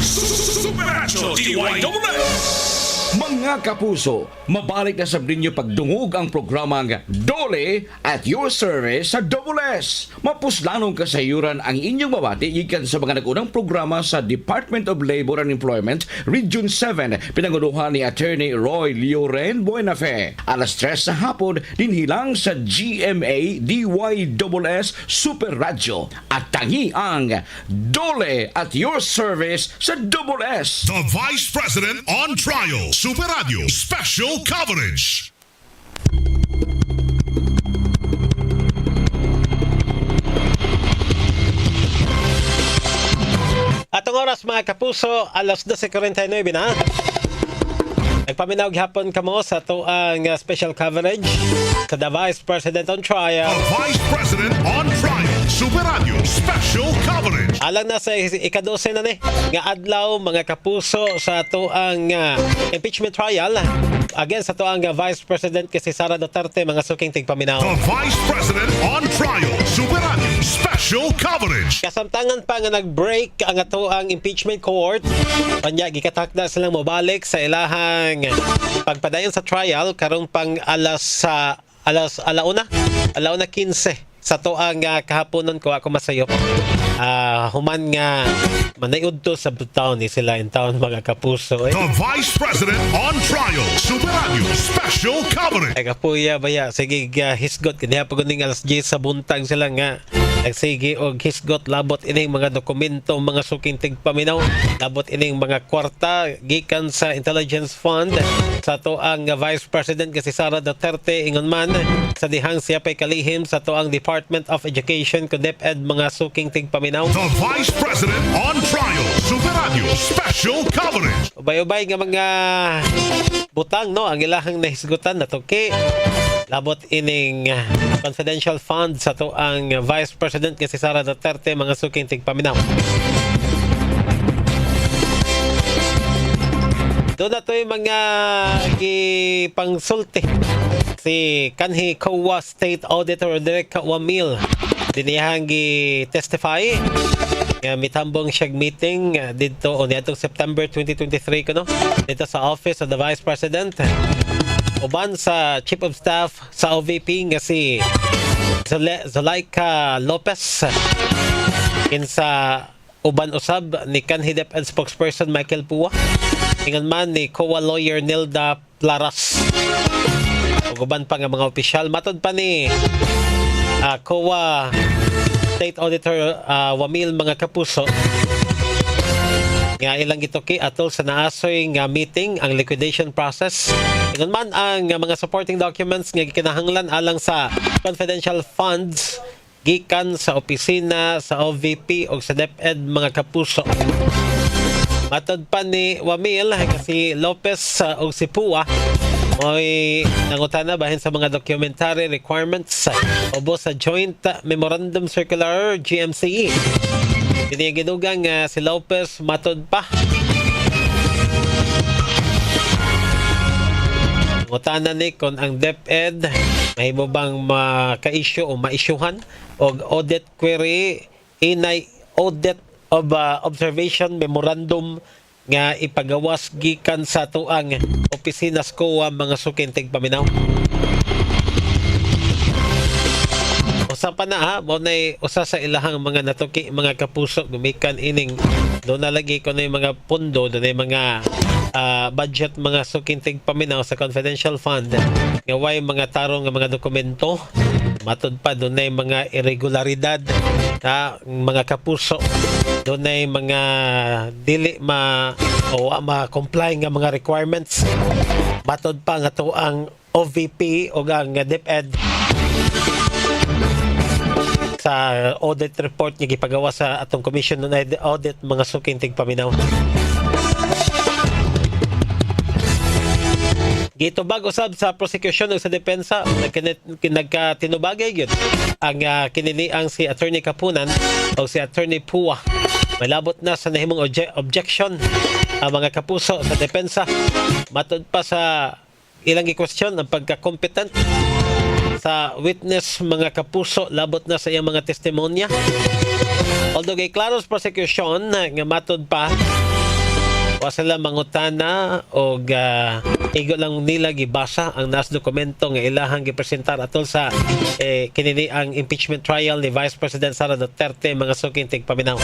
Super Radio DYSS. Mga kapuso, mabalik na sa ninyo pagdungog ang programang Dole at Your Service sa DSS. Mapuslanong kasayuran ang inyong mabati gikan sa mga nagunang programa sa Department of Labor and Employment Region 7 pinangunuhan ni Attorney Roy Leoren Buenafe. Alas 3 sa hapon dinhilang sa GMA DYSS Super Radio at tangi ang Dole at Your Service sa DSS. The Vice President on Trial. Super Radio Special Coverage. At ang oras mga kapuso, alas 12:49 na. Nagpaminaw gihapon kamo sa tuang special coverage sa The Vice President on Trial. The Vice President on Trial. Super Radio Special Coverage. Alang na sa ika-12 na ni nga adlaw mga kapuso sa tuang impeachment trial against sa tuang Vice President kasi Sara Duterte, mga suking tigpaminaw. The Vice President on Trial. Super Radio Special Coverage. Kasamtangan pa nga nag-break ang atuang impeachment court. Kanya gikatakda silang mobalik sa ilahang pagpadayon sa trial karong pang alauna 15 sa tuang kahaponon ko ako masayop. Human nga manayod to sa taon ni sila in taon mga kapuso. The Vice President on Trial. Super Radio Special Coverage. Ay kapuya baya sige hisgot kaniya paguning alas 10 sa buntag sila nga nagsige og hisgot labot ining mga dokumento mga suking tigpaminaw labot ining mga kwarta gikan sa intelligence fund sa tuang Vice President kasi Sara Duterte ingon man sa dihang siya pay kalihim sa tuang Department of Education kun DepEd mga suking tigpaminaw. The Vice President on Trial. Super Radio Special Coverage. Ubay-ubay nga mga butang no ang ilahang nahisgutan natuki labot ining confidential fund sa tuang Vice President kasi Sara Duterte mga suking tigpaminaw. Doon na to yung mga ipangsulti si kanhi COA State Auditor Direk Wamil dinihang gi-testify nga mitambong siyag meeting dito o nitong September 2023 kuno dito sa office of the Vice President uban sa Chief of Staff sa OVP nga si Zulaika Lopez kinsa uban usab ni kanhi DepEd spokesperson Michael Pua ingon man ni COA lawyer Nilda Plaras. ug uban pa nga mga opisyal. Matod pa ni COA State Auditor Wamil mga kapuso, nga ilang gituki atol sa naasoy nga meeting ang liquidation process. Ingon man ang mga supporting documents nga gikinahanglan alang sa confidential funds gikan sa opisina sa OVP o sa DepEd mga kapuso. Matod pa ni Wamil kasi Lopez o si Pua mo'y nangutana bahin sa mga documentary requirements obo sa Joint Memorandum Circular GMCE. Kini gidugang si Lopez matod pa. Ngutana ni kung ang DepEd mahimo bang maka-issue o ma-issuehan og audit query inay audit of observation memorandum nga ipagawas gikan sa tuang opisina sa COA mga sukintig paminaw. Usa pa na mo nay usa sa ilahang mga natuki mga kapuso gumikan ining do na lagi ko na mga pundo do na mga budget mga sukintig paminaw sa confidential fund nga way mga tarong nga mga dokumento. Matod pa doon na mga irregularidad mga kapuso, doon na mga dili ma-comply nga mga requirements. Matod pa nga to ang OVP o ang DepEd sa audit report niya gipagawa sa atong commission na audit mga sukintig paminaw. Gitubag usab sa prosecution ug sa depensa nagkatinubagay gyud ang kiniliang si Attorney Kapunan o si Attorney Pua. May labot na sa nahimong objection ang mga kapuso sa depensa. Matod pa sa ilang i-question ang pagka-competent sa witness mga kapuso, labot na sa iyang mga testimonya. Although kay klaros prosecution nga matod pa wa sila mangutana o igo lang nila gibasa ang nas dokumento nga ilahang gipresentar atol sa kinili ang impeachment trial ni Vice President Sara Duterte mga sukintig paminaw.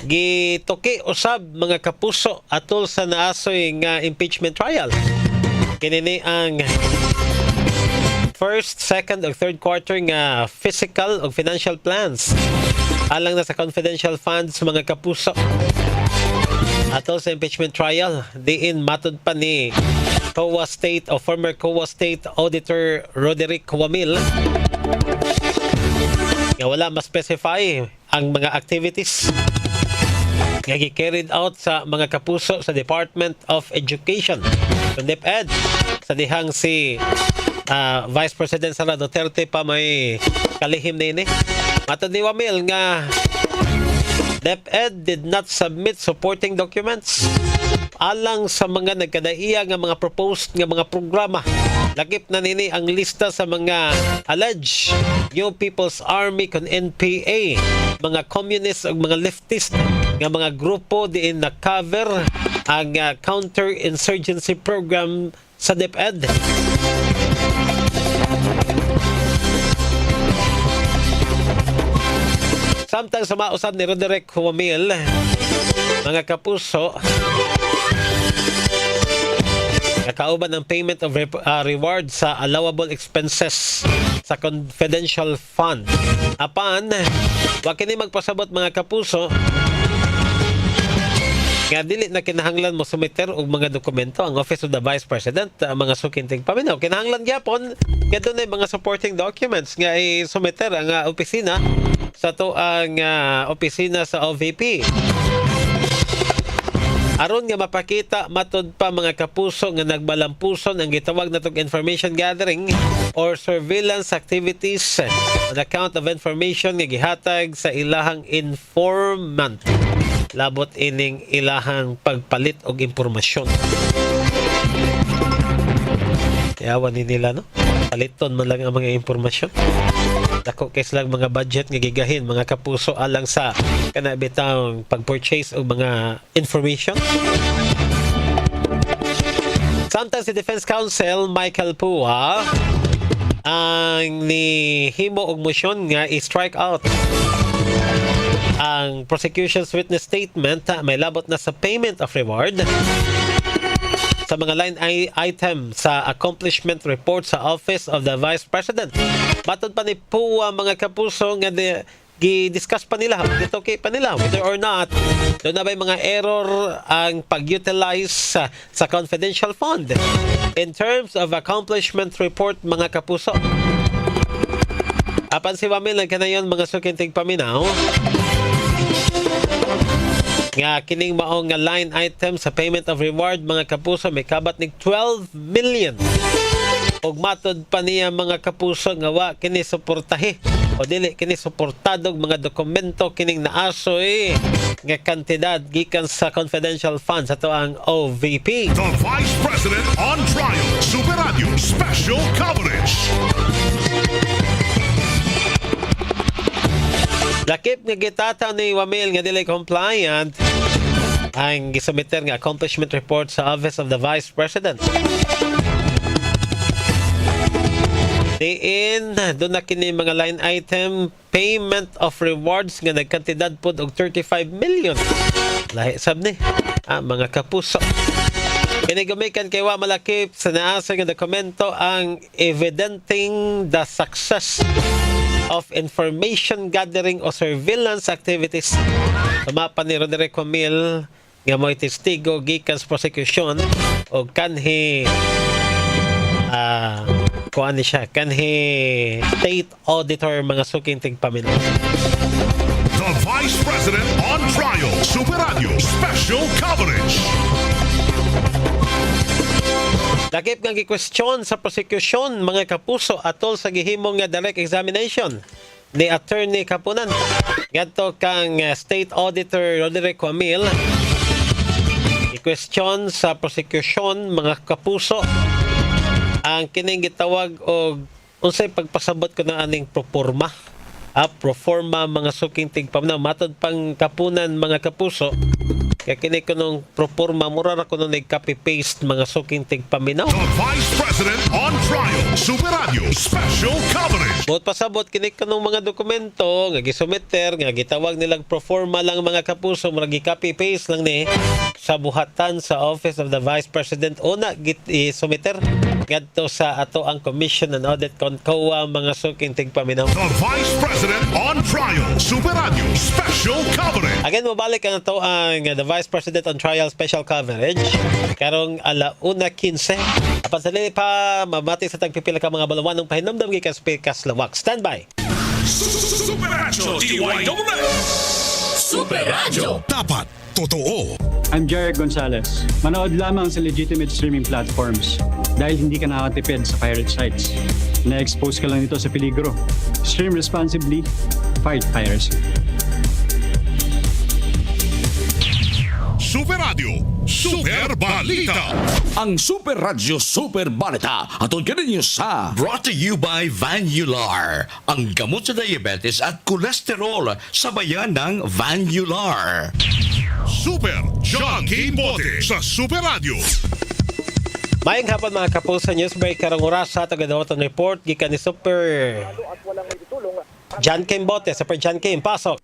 Gituki usab mga kapuso atol sa naasoy nga impeachment trial. Kinini ang first, second ug third quarter nga physical ug financial plans alang na sa confidential funds mga kapuso atol sa impeachment trial. Diin matod pa ni COA State o former COA State Auditor Roderick Wamil nga wala ma-specify ang mga activities nga gi-carried out sa mga kapuso sa Department of Education sa DepEd sa dihang si Vice President Sara Duterte pa may kalihim nini. Matod ni Wamil nga DepEd did not submit supporting documents alang sa mga nagkadaiya nga mga proposed nga mga programa. Lakip na nini ang lista sa mga alleged New People's Army kon NPA, mga communist ug mga leftist nga mga grupo diin na cover ang counter-insurgency program sa DepEd. Samtang sa mausab ni Roderick Wamil, mga kapuso, nakauban ang payment of reward sa allowable expenses sa confidential fund. Apan, wa kini magpasabot mga kapuso nga dili na kinahanglan mo sumiter og mga dokumento ang Office of the Vice President, mga sukintig paminaw. Kinahanglan gyapon nga dunay mga supporting documents nga i-sumiter ang opisina sa to ang opisina sa OVP. Aron nga mapakita matod pa mga kapuso nga nagbalampuson ang gitawag natong information gathering or surveillance activities on account of information nga gihatag sa ilahang informant. Labot ining ilahang pagpalit og impormasyon. Yawan ni nila, no? Paliton man lang ang mga impormasyon. Dako kay silang mga budget nga gigahin mga kapuso alang sa kanabitang pag-purchase og mga information. Samtang si Defense Counsel Michael Pua ang nihimo og motion nga i-strike out ang prosecution's witness statement may labot na sa payment of reward sa mga line item sa accomplishment report sa Office of the Vice President. Matod pa ni Puwa mga kapuso nga gi-discuss pa nila, dito kay pa nila whether or not doon na ba mga error ang pag-utilize sa confidential fund. In terms of accomplishment report mga kapuso, apan si Wamil nagkanayon mga sukintig paminaw nga kining maong nga line item sa payment of reward mga kapuso may kabat nig 12 million. Og matod pa niya mga kapuso nga wa kini suportahi o dili kini suportadog mga dokumento kining naasoy nga kantidad gikan sa confidential funds ato ang OVP. The Vice President on Trial, Super Radio Special Coverage. Lakip nga gitata ni Wamil nga dili compliant ang gisumiter nga accomplishment report sa Office of the Vice President. Diin, doon na kini mga line item payment of rewards nga nagkantidad po og 35 million. Lahi sab ni mga kapuso. Kinigumikan kay wa malakip sa naasa nga dokumento ang evidenting the success of information gathering o surveillance activities. Tumapan ni Roderick Camille nga mo'y testigo gikan sa prosecution o kanhi kuan ni siya kanhi state auditor mga suking tigpaminaw. The Vice President on Trial, Super Radio Special Coverage. Lakip nga gi-question sa prosecution mga kapuso atol sa gihimong nga direct examination ni Attorney Kapunan. Ngadto kang State Auditor Roderick Camille i-question sa prosecution mga kapuso ang kining gitawag og unsay pagpasabot ko na aning proforma. Proforma mga suking tigpaminaw matod pang Kapunan mga kapuso. Kaya kini ko nung proforma mura ra ko nung nag-copy paste mga suking tigpaminaw. The Vice President on Trial, Super Radio Special Coverage. Buot pasabot kini ko nung mga dokumento nga gisumiter nga gitawag nilang proforma lang mga kapuso mura gi-copy paste lang ni sa buhatan sa Office of the Vice President una sumiter ngadto sa ato ang Commission on Audit CONCOA mga suking tigpaminaw. The Vice President on Trial, Super Radio Special Coverage. Again, mabalik ang ito ang The Vice President on Trial Special Coverage karong 1:15. Apan sa lili pa, mabati sa tagpipila ka mga balawan ng pahinamdam gikas Pikas Lawak. Stand by! Super Radio DYSS. Super Radio. Dapat totoo. I'm Jared Gonzalez. Manood lamang sa legitimate streaming platforms dahil hindi ka nakatipid sa pirate sites. Na-expose ka lang nito sa peligro. Stream responsibly. Fight piracy. Super Radio, Super Balita. Ang Super Radio Super Balita atol kaninyo sa brought to you by Vanular, ang gamot sa diabetes at kolesterol sa bayan ng Vanular. Super Jogging Bote sa Super Radio. Mayang hapon mga kapos sa news break karong oras sa taga-dawaton report gikan ni Super John Kim Bote. Super John Kim, pasok.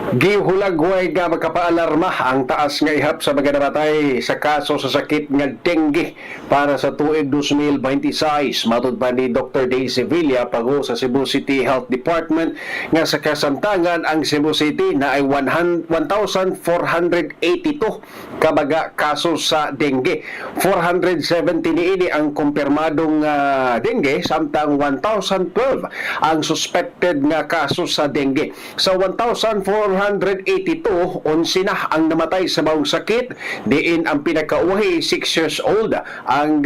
Gihulagway nga magkapaalarma ang taas nga ihap sa mga namatay sa kaso sa sakit nga dengue para sa tuig 2026. Matud pa ni Dr. Day Sevilla pago sa Cebu City Health Department nga sa kasamtangan ang Cebu City na ay 1,482 kabaga kaso sa dengue. 470 niini ang kumpirmadong dengue samtang 1,012 ang suspected nga kaso sa dengue. Sa 1,482, 11 na ang namatay sa maong sakit. Diin ang pinakauhi 6 years old. Ang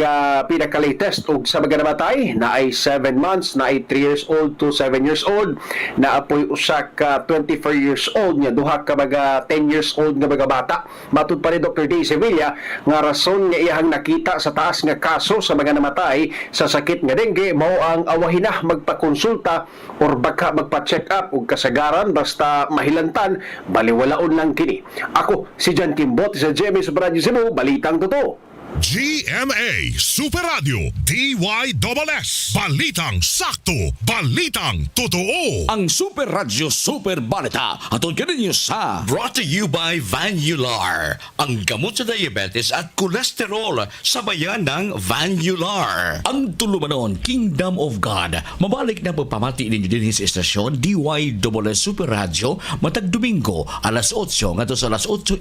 pinaka-latest og sa mga namatay na ay 7 months, na ay 3 years old to 7 years old, na apoy usa ka 24 years old nya duha ka mga 10 years old nga mga bata. Matud pa ni Dr. D. Sevilla nga rason nga iyang nakita sa taas nga kaso sa mga namatay sa sakit nga dengue mao ang awahin na magpakonsulta or baka magpa-check up og kasagaran basta mahilantan baliwalaon lang kini. Ako si John Kimbot sa GMA Super Radio Cebu, Balitang Totoo. GMA Super Radio DYSS. Balitang sakto, balitang totoo. Ang Super Radio Super Balita atod kaninyo sa brought to you by Vanular, ang gamot sa diabetes at kolesterol sa bayan ng Vanular. Ang tulumanon Kingdom of God mabalik na pagpamati ninyo din sa estasyon DYSS Super Radio matag Domingo alas 8 ngadto sa alas 8:30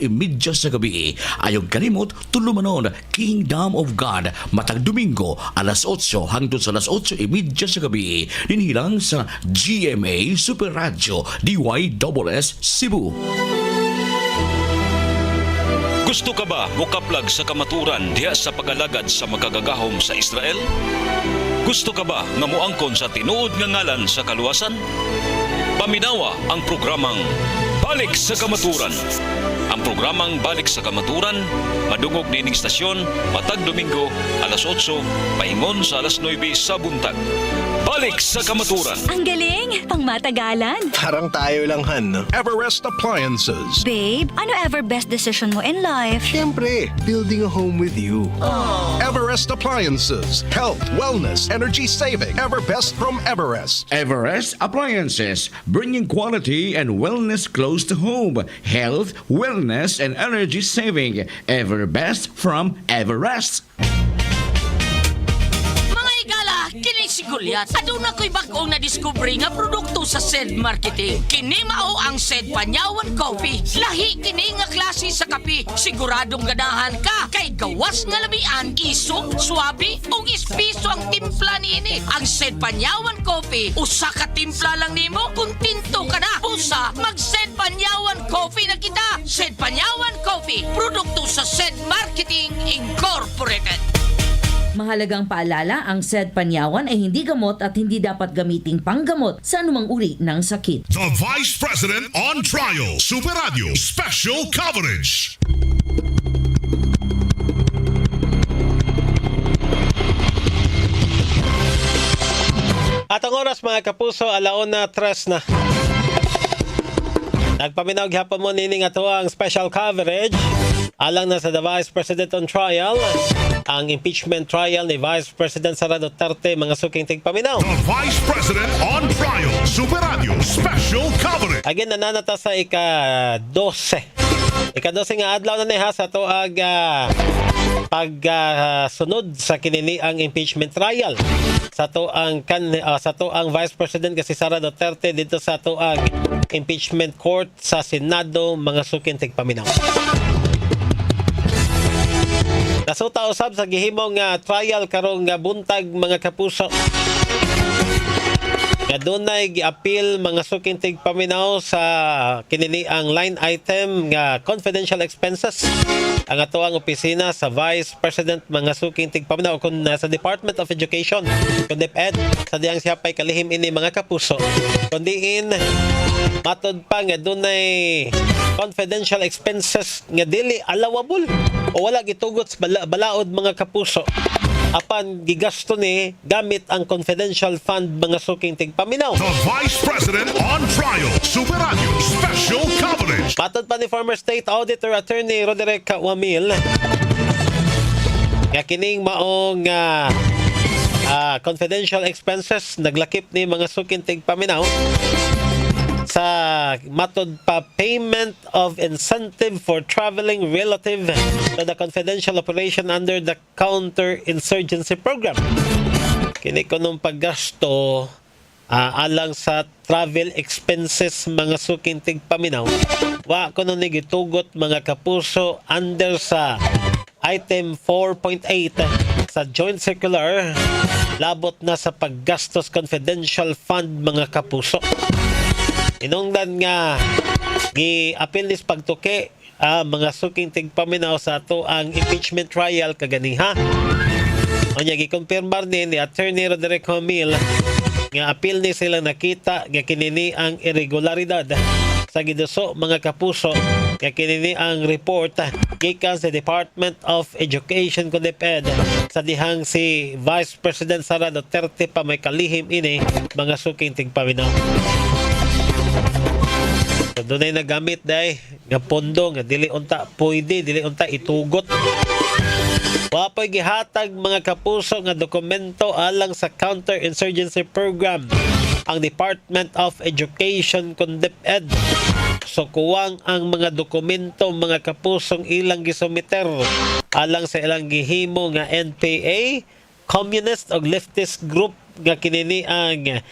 sa gabi. Ayog kalimot tulumanon Kingdom of God matag Domingo alas 8 hangtod sa alas 8:30 sa gabi dinhilang sa GMA Super Radio DYSS Cebu. Gusto ka ba mukaplag sa kamaturan diha sa pag-alagad sa magagagahom sa Israel? Gusto ka ba nga moangkon sa tinuod nga ngalan sa kaluwasan? Paminawa ang programang Balik sa Kamaturan. Ang programang Balik sa Kamaturan madungog nining istasyon matag Domingo alas 8 paingon sa alas 9 sa buntag. Balik sa Kamaturan. Ang galing! Pangmatagalan. Parang tayo lang, Han, no? Everest Appliances. Babe, ano ever best decision mo in life? Siyempre, building a home with you. Everest Appliances. Health, wellness, energy saving. Ever best from Everest. Everest Appliances, bringing quality and wellness close to home. Health, wellness, and energy saving. Ever best from Everest. Kini si Goliath. Aduna ko'y bagong na-discovery nga produkto sa SED Marketing. Kini mao ang SED Panyawan Coffee. Lahi kini nga klase sa kape. Siguradong ganahan ka kay gawas nga lamian, isok, swabe ug espeso ang timpla niini. Ang SED Panyawan Coffee, usa ka timpla lang nimo, kontento ka na. Usa, mag-SED Panyawan Coffee na kita. SED Panyawan Coffee, produkto sa SED Marketing Incorporated. Mahalagang paalala, ang SED Panyawan ay hindi gamot at hindi dapat gamiting panggamot sa anumang uri ng sakit. The Vice President on Trial. Super Radio Special Coverage. At ang oras mga kapuso, 1:03 na. Nagpaminaw gihapon mo nining ato ang special coverage alang na sa the Vice President on Trial, ang impeachment trial ni Vice President Sara Duterte, mga suking tigpaminaw. The Vice President on Trial. Super Radio Special Coverage. Again, nananata sa ika-12. Ika-12 nga adlaw na niya sa tuag pagsunod sa kinini ang impeachment trial sa tuang Vice President kasi Sara Duterte dito sa tuag impeachment court sa Senado, mga suking tigpaminaw. Nasuta usab sa gihimong trial karong buntag mga kapuso. Nga dunay gi-appeal mga suking tigpaminaw sa kinini ang line item nga confidential expenses. Ang atoang opisina sa Vice President mga suking tigpaminaw kun sa Department of Education, kun DepEd, sa diyang siya pay kalihim ini mga kapuso. Kundiin matod pa nga dunay confidential expenses nga dili allowable o wala gitugot sa balaod mga kapuso. Apan gigasto ni gamit ang confidential fund mga suking tigpaminaw. The Vice President on Trial. Super Radio Special Coverage. Matod pa ni former State Auditor Attorney Roderick Wamil nga kining maong confidential expenses naglakip ni mga suking tigpaminaw sa matod pa payment of incentive for traveling relative to the confidential operation under the counter-insurgency program. Kini ko nung paggasto alang sa travel expenses mga suking tigpaminaw. Wa ko nung nigitugot mga kapuso under sa item 4.8 sa joint circular labot na sa paggastos confidential fund mga kapuso. Inungdan nga gi-appeal nis pagtuki mga suking tigpaminaw sa ato ang impeachment trial kaganiha. Unya gi-confirmar ni Attorney Roderick Homil nga appeal ni sila nakita nga kinini ang irregularidad sa giduso mga kapuso nga kinini ang report gikan sa Department of Education kun DepEd sa dihang si Vice President Sara Duterte pa may kalihim ini mga suking tigpaminaw. Doon ay nagamit dahi nga pondo nga dili unta pwede, dili unta itugot Wapoy gihatag mga kapuso nga dokumento alang sa counter-insurgency program ang Department of Education kun DepEd. So kuwang ang mga dokumento mga kapusong ilang gisumiter alang sa ilang gihimo nga NPA, communist o leftist group nga kinini ang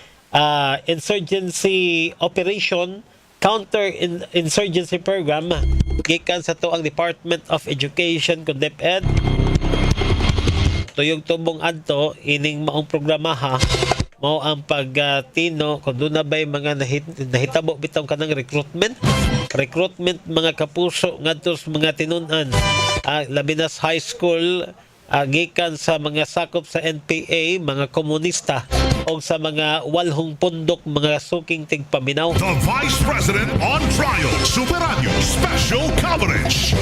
insurgency operation counter-insurgency program gikan sa tuang Department of Education kun DepEd. Tuyong tubong adto ining maong programa ha mao ang pagtino kung doon na ba'y mga nahitabo bitang kanang recruitment mga kapuso ngadto sa mga tinunan labi na sa high school gikan sa mga sakop sa NPA, mga komunista o sa mga walhong pundok mga suking tigpaminaw. The Vice President on Trial, Super Radio Special Coverage.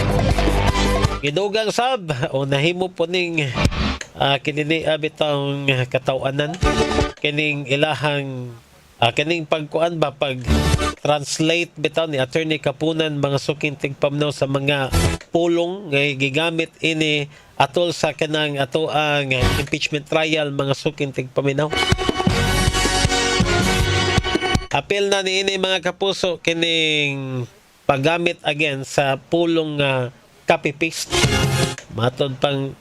Gidugang sab o nahimo po ning kinini bitang katawanan kining ilahang kining pagkuan ba pag translate bitaw ni Attorney Kapunan mga suking tigpaminaw sa mga pulong nga gigamit ini atol sa kanang ato ang impeachment trial mga suking tigpaminaw. Apil na niini mga kapuso kining paggamit again sa pulong copy-paste. Matod pang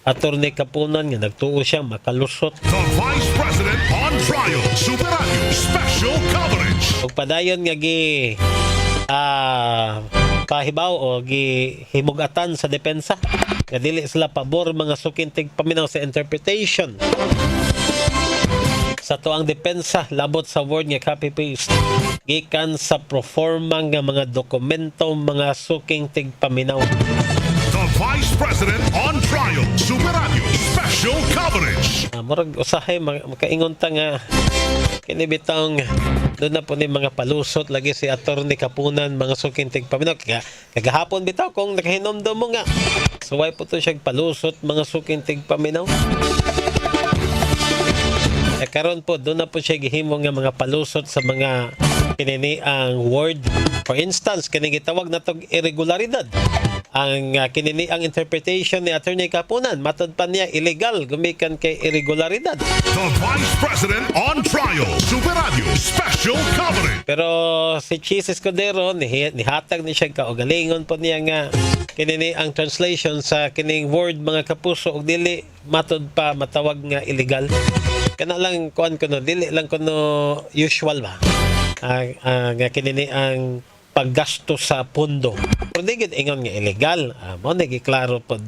Attorney Kapunan nga nagtuo siya makalusot. The Vice President on Trial, Super Radio Special Coverage. Ug padayon nga gi pahibaw o gihimugatan sa depensa nga dili sila pabor mga suking tigpaminaw sa interpretation sa tuang depensa labot sa word nga copy paste gikan sa proforma nga mga dokumento mga suking tigpaminaw. The Vice President on Trial, Super Radio Special Coverage. Murag usahay makaingon ta nga kini bitang doon na po ni mga palusot lagi si Attorney Kapunan mga suking tigpaminaw kagahapon bitaw kung nakahinomdom mo nga suway po to siya palusot mga suking tigpaminaw. Karon po doon na po siya gihimo nga mga palusot sa mga kinini ang word. For instance kini gitawag na tog irregularidad ang kinini ang interpretation ni Attorney Kapunan matod pa niya illegal gumikan kay irregularidad. The Vice President on Trial, Super Radio Special Coverage. Pero si Cheese Escudero nihatag ni siya kaugalingon po niya nga kinini ang translation sa kining word mga kapuso ug dili matod pa matawag nga illegal. Kana lang kuan kuno dili lang kuno usual ba nga kinini ang paggasto sa pundo. Pero di gid ingon nga illegal. Mo nagiklaro pod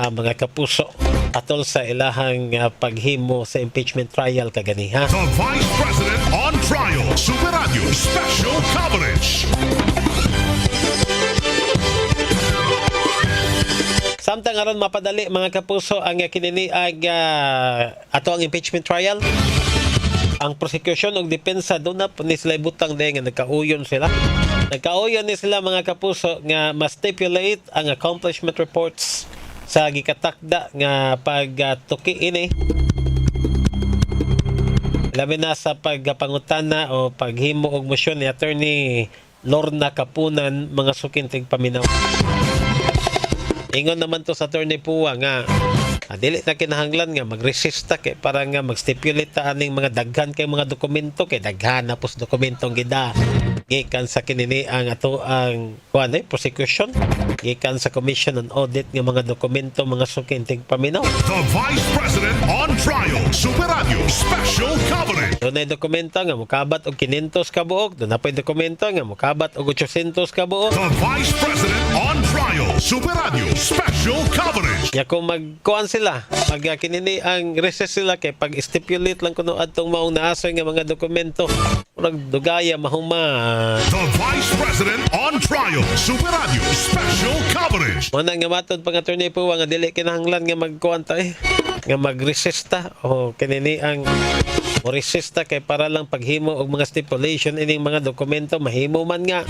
mga kapuso atol sa ilahang paghimo sa impeachment trial kaganiha. The Vice President on Trial, Super Radio Special Coverage. Samtang aron mapadali mga kapuso ang kinini ato ang impeachment trial. Ang prosecution ug depensa doon na ni sila ibutang dahil nga nagkauyon sila. Nagkauyon ni sila mga kapuso nga ma-stipulate ang accomplishment reports sa gikatakda nga pagtuki ini. Labi na sa pagpangutana o paghimo og motion ni Attorney Lorna Kapunan mga suking tigpaminaw. Ingon naman to sa Attorney Puwa nga dili na kinahanglan nga magresista kay para nga magstipulate ta aning mga daghan kay mga dokumento kay daghan na pos dokumentong gida gikan sa kinini ang ato ang prosecution gikan sa Commission on Audit nga mga dokumento mga suking tigpaminaw. The Vice President on Trial, Super Radio Special Coverage. Doon ay dokumento nga mukabat og 500 ka buok, doon na pay dokumento nga mukabat og 800 ka buok. The Vice President on Trial, Super Radio Special Coverage. Ya kung magkuan sila, pag kinini ang recess sila kay pag stipulate lang kuno adtong maong naasoy nga mga dokumento, murag dugaya mahuma. The Vice President on Trial, Super Radio Special Coverage. Muna nga matod pang Attorney Puwa nga dili kinahanglan nga magkuan ta nga magresista o kinini ang resista kay para lang paghimo og mga stipulation ining mga dokumento mahimo man nga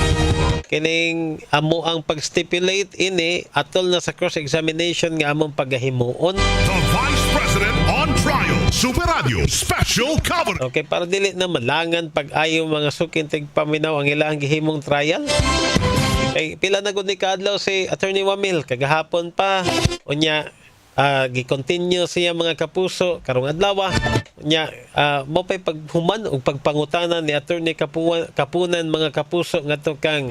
kining amo ang pag-stipulate ini atol na sa cross-examination nga among paghimuon. The Vice President on Trial, Super Radio Special Coverage. Okay, para dili na malangan pag-ayo mga suking tigpaminaw ang ilang gihimong trial. Kay pila na gud ni kaadlaw si Attorney Wamil kagahapon pa unya gi-continue siya mga kapuso karong adlaw nya mo pay paghuman og pagpangutanan ni attorney Kapunan mga kapuso ngadto kang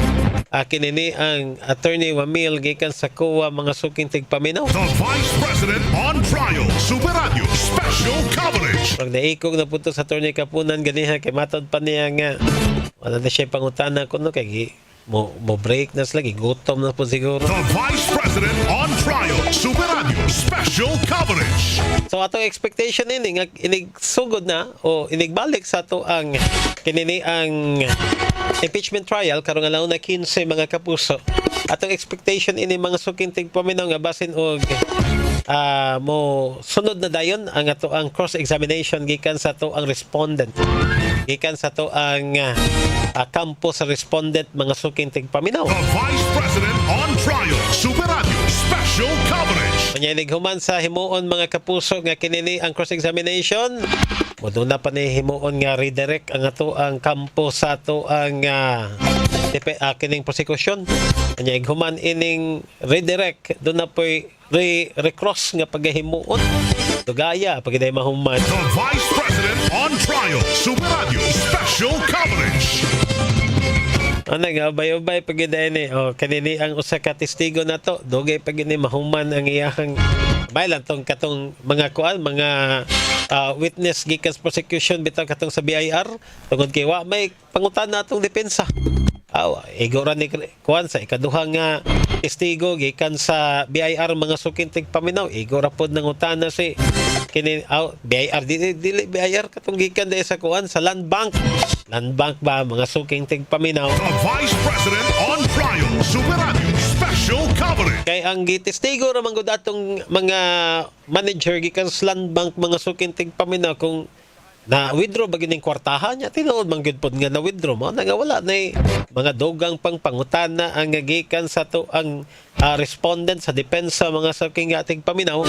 kinini ang attorney Wamil gikan sa COA mga suking tigpaminaw. The Vice President on Trial, Super Radio Special Coverage. Pag naikog na punto sa attorney Kapunan ganiha kay matod pa niya nga wala na siya pangutana kuno kay mo break na sila gutom na po siguro. The Vice President on Trial, Super Radio Special Coverage. So atong expectation ini nga inigsugod na o inigbalik sa ato ang kinini ang impeachment trial karong adlaw na 15 mga kapuso. Atong expectation ini mga suking tigpaminaw nga basin og mo sunod na dayon ang ato ang cross examination gikan sa ato ang respondent. Gikan sa ato ang kampo sa respondent mga suking tigpaminaw. The Vice President on Trial, Super Radio Special Coverage. Kanya inighuman sa himuon mga kapuso nga kinini ang cross examination. Modo na pa ni himuon nga redirect ang ato ang kampo sa ato ang kining prosecution. Kanya ighuman ining redirect do na po'y recross nga pagahimuon. Dugaya pagiday mahuman. The Vice President on Trial, Super Radio Special Coverage. Ano nga, ubay-ubay pagiday ni. Kanini ang usa ka testigo na to. Dugay pagini mahuman ang iyahang baylan tong katong mga kuan, mga witness gikan sa prosecution bitaw katong sa BIR. Tungod kay wa may pangutan na atong depensa. Igora ni kuan sa ikaduha nga testigo gikan sa BIR mga suking tigpaminaw. Igora pod nang utana si kini BIR dili BIR katong gikan dai sa kuan sa land bank ba mga suking tigpaminaw. The Vice President on Trial, Super Radio Special Coverage. Kay ang gitestigo ra man gud atong mga manager gikan sa land bank mga suking tigpaminaw kung na withdraw ba gining kwartahan niya tinuod man gyud pod nga na withdraw mo nga wala na mga dogang pang pangutana ang gikan sa to ang respondent sa depensa mga suking ating paminaw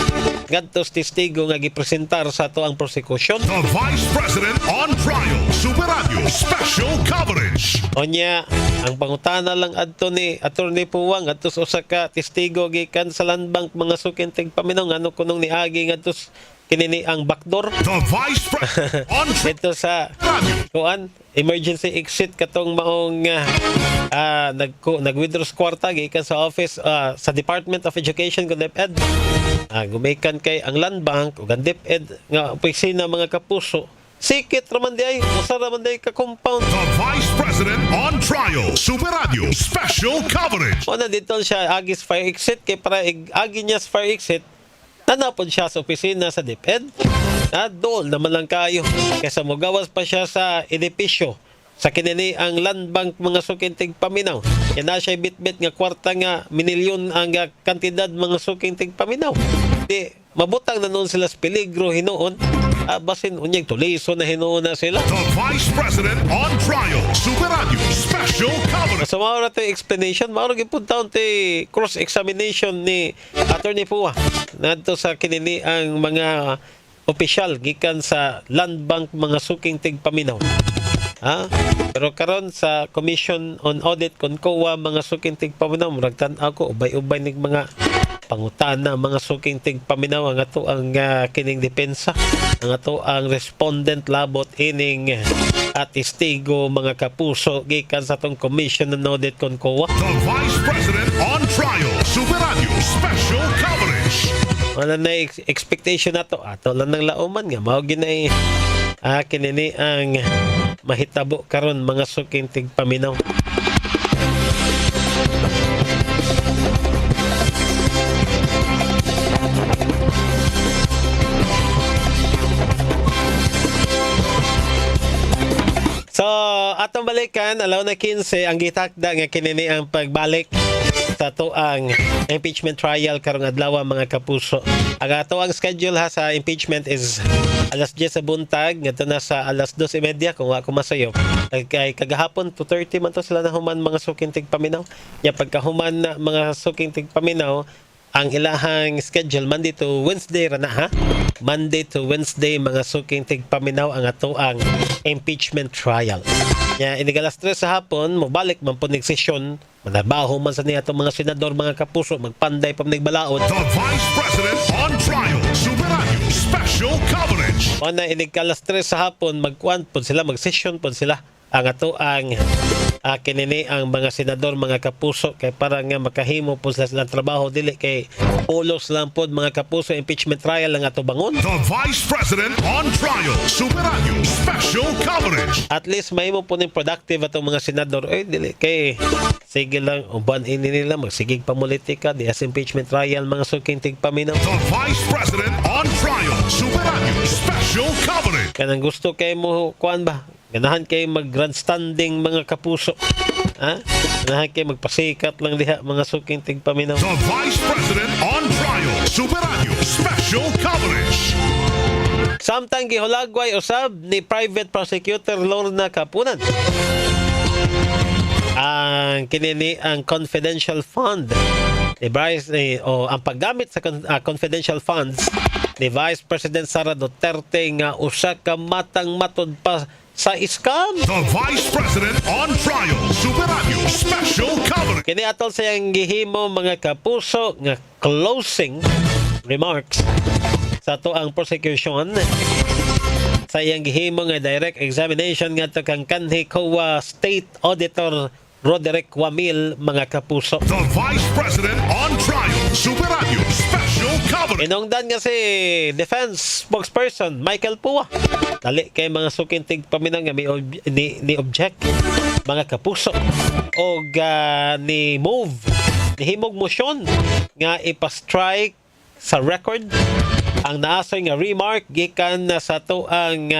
ngadtos testigo nga gipresentar sa to ang prosecution. The Vice President on Trial, Super Radio Special Coverage. Onya ang pangutana lang adto ni attorney Puwang adtos usa ka testigo gikan sa land bank mga suking tigpaminaw ngano kunong niagi ngadtos kinini ang backdoor. The Vice President on dito sa kuan emergency exit katong maong nag-withdraw sa kwarta gikan sa office sa Department of Education kun DepEd. Gumikan kay ang land bank ug ang DepEd nga opisina mga kapuso. Sikit raman di ay usa raman di ka compound. The Vice President on Trial, Super Radio Special Coverage. Ona dito siya agis fire exit kay para agi niya sa fire exit nanapod siya sa opisina sa DepEd. Doon naman lang kayo. Kaysa mogawas pa siya sa edipisyo sa kinini ang land bank mga suking tigpaminaw. Yan na siya bitbit nga kwarta nga minilyon ang kantidad mga suking tigpaminaw. Di mabutang na noon sila sa peligro hinuon. Basin unyag tuliso na hinuon na sila. The Vice President on Trial, Super Radio Special Coverage. So maura to explanation, maura gipuntaon ti cross-examination ni Attorney Pua. Nadto sa kinini ang mga opisyal gikan sa land bank mga suking tigpaminaw. Pero karon sa Commission on Audit kon COA mga suking tigpaminaw murag tan-aw ko ubay-ubay nig mga pangutana mga suking tigpaminaw ang ato ang kining depensa ang ato ang respondent labot ining at testigo mga kapuso gikan sa tong Commission on Audit kon COA. The Vice President on Trial, Super Radio Special Coverage. Wala na expectation nato ato lang ng lauman nga mao ginay kinini ang mahitabo karon mga suking tigpaminaw. So, atong balikan, alaw na 15, ang gitakda nga kinini ang pagbalik sa to ang impeachment trial karong adlaw mga kapuso. Ang ato ang schedule ha sa impeachment is alas 10 sa buntag, ngadto na sa alas 2:30 kung wa ko masayo. Kay kagahapon 2:30 man to sila nahuman mga suking tigpaminaw. Ya pagkahuman na mga suking tigpaminaw, ang ilahang schedule Monday to Wednesday ra na ha. Monday to Wednesday mga suking tigpaminaw ang ato ang impeachment trial. Ya inigalas 3 sa hapon mobalik man po nig sesyon Manabaho man sa niya itong mga senador, mga kapuso, magpanday pa balaod. The Vice President on Trial, Super Radio Special Coverage. O na inig alas 3 sa hapon, magkuan po sila, mag-session po sila. Ang ato ang kinini ang mga senador, mga kapuso, kay para nga makahimo po sila silang trabaho, dili kay ulos lang po mga kapuso, impeachment trial ang ato bangon. The Vice President on Trial, Super Radio Special Coverage. At least mahimo po ning productive atong mga senador. Dili kay sige lang, uban ini nila magsigig pamulitika, di as impeachment trial, mga suking tigpaminaw. The Vice President on Trial, Super Radio Special Coverage. Kanang gusto kay mo, kuan ba? Ganahan kayo mag-grandstanding mga kapuso. Ha? Ganahan kayo magpasikat lang diha mga suking tigpaminaw. The Vice President on Trial, Super Radio Special Coverage. Samtang gihulagway usab ni Private Prosecutor Lorna Kapunan ang kinini ang confidential fund ni Vice o ang paggamit sa confidential funds ni Vice President Sara Duterte nga usa ka matang matod pa sa scam. The Vice President on Trial, Super Radio Special Coverage. Kini atol sa iyang gihimo mga kapuso nga closing remarks sa to ang prosecution sa iyang gihimo nga direct examination nga to kang kanhi COA State Auditor Roderick Wamil, mga kapuso. The Vice President on Trial, Super Radio Special Coverage. Inungdan nga si Defense Spokesperson Michael Pua. Dali kay mga sukintig paminang nga ni object, mga kapuso. O ni move, ni himog motion nga ipa-strike sa record ang naasoy nga remark gikan sa to ang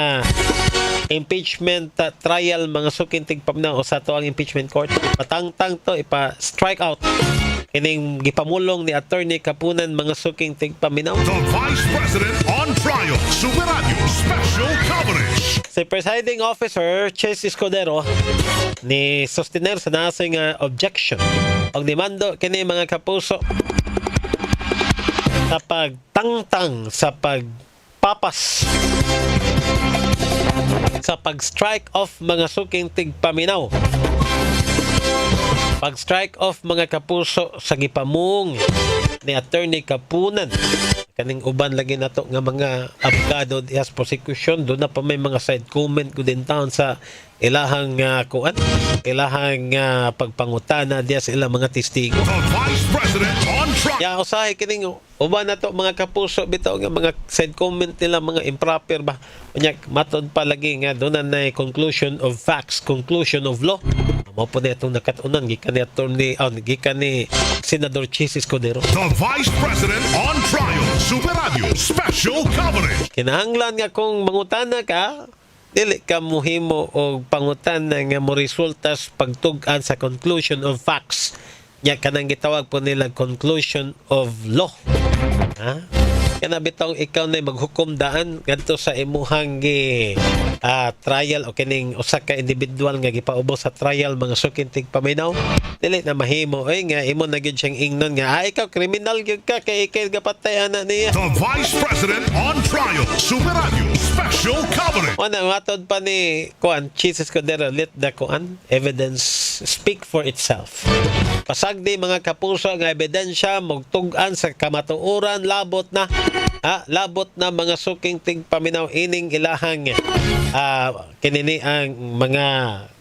impeachment trial, mga sukintig paminaw o sa to ang impeachment court. Patangtang to ipa-strike out kining gipamulong ni Attorney Kapunan, mga sukintig paminaw. The Vice President on Trial, Super Radio Special Coverage. Si Presiding Officer Chase Escudero ni sustiner sa naasoy nga objection og demando kini mga kapuso sa pagtangtang, sa pagpapas, sa pag-strike off mga suking tigpaminaw, pag-strike off mga kapuso sa gipamung ni Attorney Kapunan. Kaning uban lagi na to nga mga abogado dias prosecution, doon na pa may mga side comment ko din taon sa ilahang kuan, ilahang pagpangutana dias ilang mga testigo. The Vice President on Trial. Ya usahay kining uban na to mga kapuso bitaw nga mga side comment nila, mga improper ba. Unya matod pa lagi nga doon na conclusion of facts, conclusion of law. Mao po na itong nakatunan gikan ni Attorney gikan ni Senador Chis Escudero. The Vice President on Trial, Super Radio Special Coverage. Kinahanglan nga kung mangutana ka, dili ka muhimo og pangutana nga mo resultas pagtug-an sa conclusion of facts. Nya kanang gitawag po nila conclusion of law. Ha? Kana bitong ikaw na maghukom daan ngadto sa imuhang trial o kining usa ka individual nga gipaubos sa trial, mga sukintig paminaw, dili na mahimo nga imo na gyud siyang ingnon nga ikaw kriminal gyud ka kay ikay gapatay ana niya. The Vice President on Trial, Super Radio Special Coverage. Una matod pa ni kuan Jesus Cordero, let the kuan evidence speak for itself. Pasagdi mga kapuso nga ebidensya mogtug-an sa kamatuoran, labot na mga suking tigpaminaw ining ilahang kinini ang mga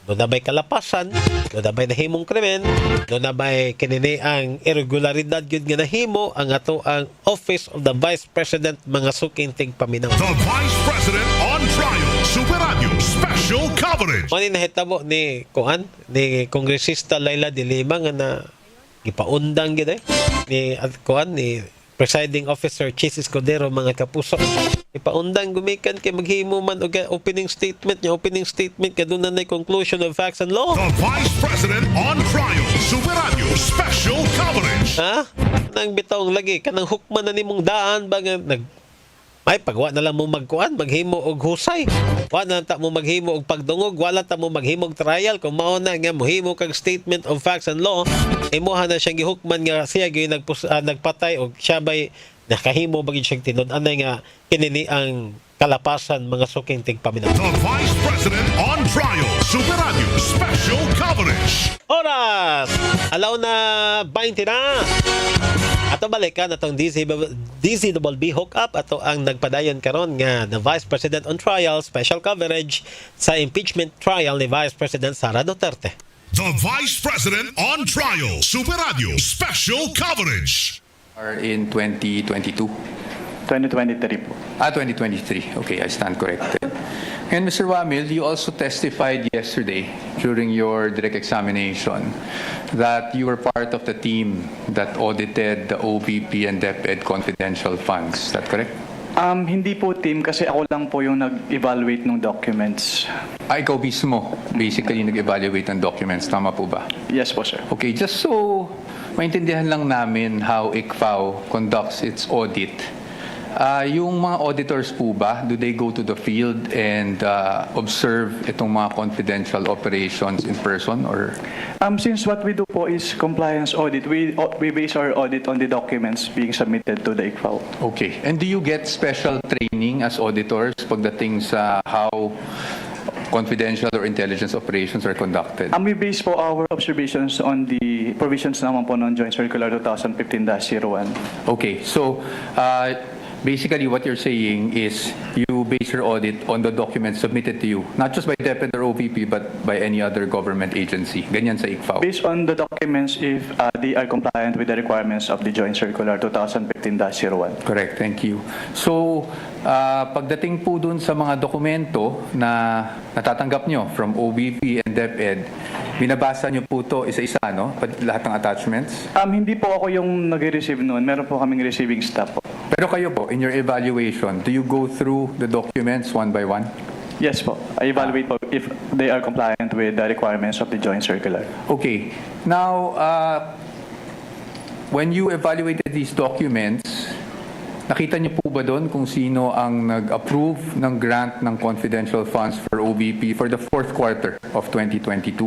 doon na ba'y kalapasan, doon na ba'y nahimong krimen, doon na ba'y kinini ang irregularidad yun nga nahimo ang ato ang Office of the Vice President, mga suking tigpaminaw. The Vice President on Trial, Super Radio Special Coverage. Mani nahitabo ni kuan ni Kongresista Laila de Lima nga na gipaundang gid ni kuan ni Presiding Officer Chis Escudero, mga kapuso. Ipaundang gumikan kay maghimo man og opening statement niya, opening statement kaduna na conclusion of facts and law. The Vice President on Trial, Super Radio Special Coverage. Nang bitong lagi kanang hukman na nimong daan ba nga may pagwa na lang mo magkuan, maghimo og husay. Wa na ta mo maghimo og pagdungog, wala ta mo maghimo og trial. Kung mao na nga mohimo kag statement of facts and law, imuha na siyang gihukman nga siya gyud nagpatay og siya bay nakahimo bagid siyang tinud-anay nga kinini ang kalapasan mga suking tigpaminaw. The Vice President on Trial, Super Radio Special Coverage. Oras! Alaw na 20 na! Ato balikan atong DZBB hookup ato ang nagpadayon karon nga the Vice President on Trial special coverage sa impeachment trial ni Vice President Sara Duterte. The Vice President on Trial, Super Radio Special Coverage. Are in 2022? 2023 po. 2023. Okay, I stand corrected. And Mr. Wamil, you also testified yesterday during your direct examination that you were part of the team that audited the OVP and DepEd confidential funds. Is that correct? Hindi po team kasi ako lang po yung nag-evaluate ng documents. Ikaw mismo, basically nag-evaluate ng documents. Tama po ba? Yes po, sir. Okay, just so maintindihan lang namin how ICFAO conducts its audit. Yung mga auditors po ba, do they go to the field and observe itong mga confidential operations in person or? Since what we do po is compliance audit, we base our audit on the documents being submitted to the ICFAO. Okay. And do you get special training as auditors pagdating sa how confidential or intelligence operations are conducted? We base po our observations on the provisions naman po ng Joint Circular 2015-01. Okay. So, basically, what you're saying is you base your audit on the documents submitted to you, not just by DepEd or OVP, but by any other government agency. Ganyan sa ICFAO. Based on the documents if they are compliant with the requirements of the Joint Circular 2015-01. Correct, thank you. So, pagdating po dun sa mga dokumento na natatanggap nyo from OVP and DepEd, binabasa nyo po to isa-isa, no? Lahat ng attachments? Hindi po ako yung nag-receive noon. Meron po kaming receiving staff po. Pero kayo po, in your evaluation, do you go through the documents one by one? Yes po. I evaluate po if they are compliant with the requirements of the Joint Circular. Okay. Now, when you evaluated these documents, nakita niyo po ba doon kung sino ang nag-approve ng grant ng confidential funds for OVP for the fourth quarter of 2022?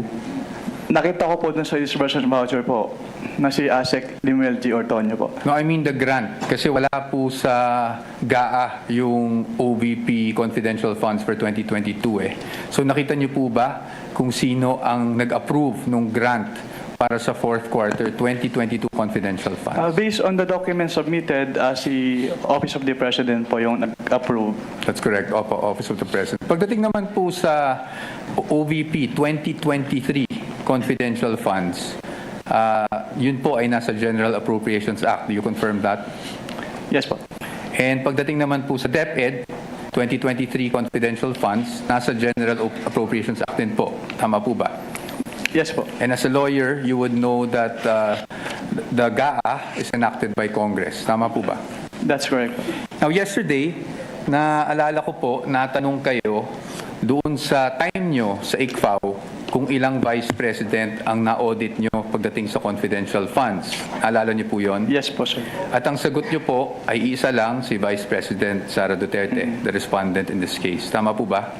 Nakita ko po dun sa disbursement voucher po na si ASEC Limuel G. Ortonio po. No, I mean the grant. Kasi wala po sa GAA yung OVP confidential funds for 2022 eh. So nakita niyo po ba kung sino ang nag-approve ng grant para sa fourth quarter 2022 confidential funds? Based on the documents submitted, si Office of the President po yung nag-approve. That's correct, Office of the President. Pagdating naman po sa OVP 2023 confidential funds, yun po ay nasa General Appropriations Act. Do you confirm that? Yes po. And pagdating naman po sa DepEd 2023 confidential funds, nasa General Appropriations Act din po. Tama po ba? Yes po. And as a lawyer, you would know that the GAA is enacted by Congress. Tama po ba? That's correct. Now, yesterday, naalala ko po, natanong kayo doon sa time nyo sa ICFAO kung ilang Vice President ang na-audit nyo pagdating sa confidential funds. Alala nyo po yon? Yes po, sir. At ang sagot nyo po ay isa lang, si Vice President Sara Duterte, the respondent in this case. Tama po ba?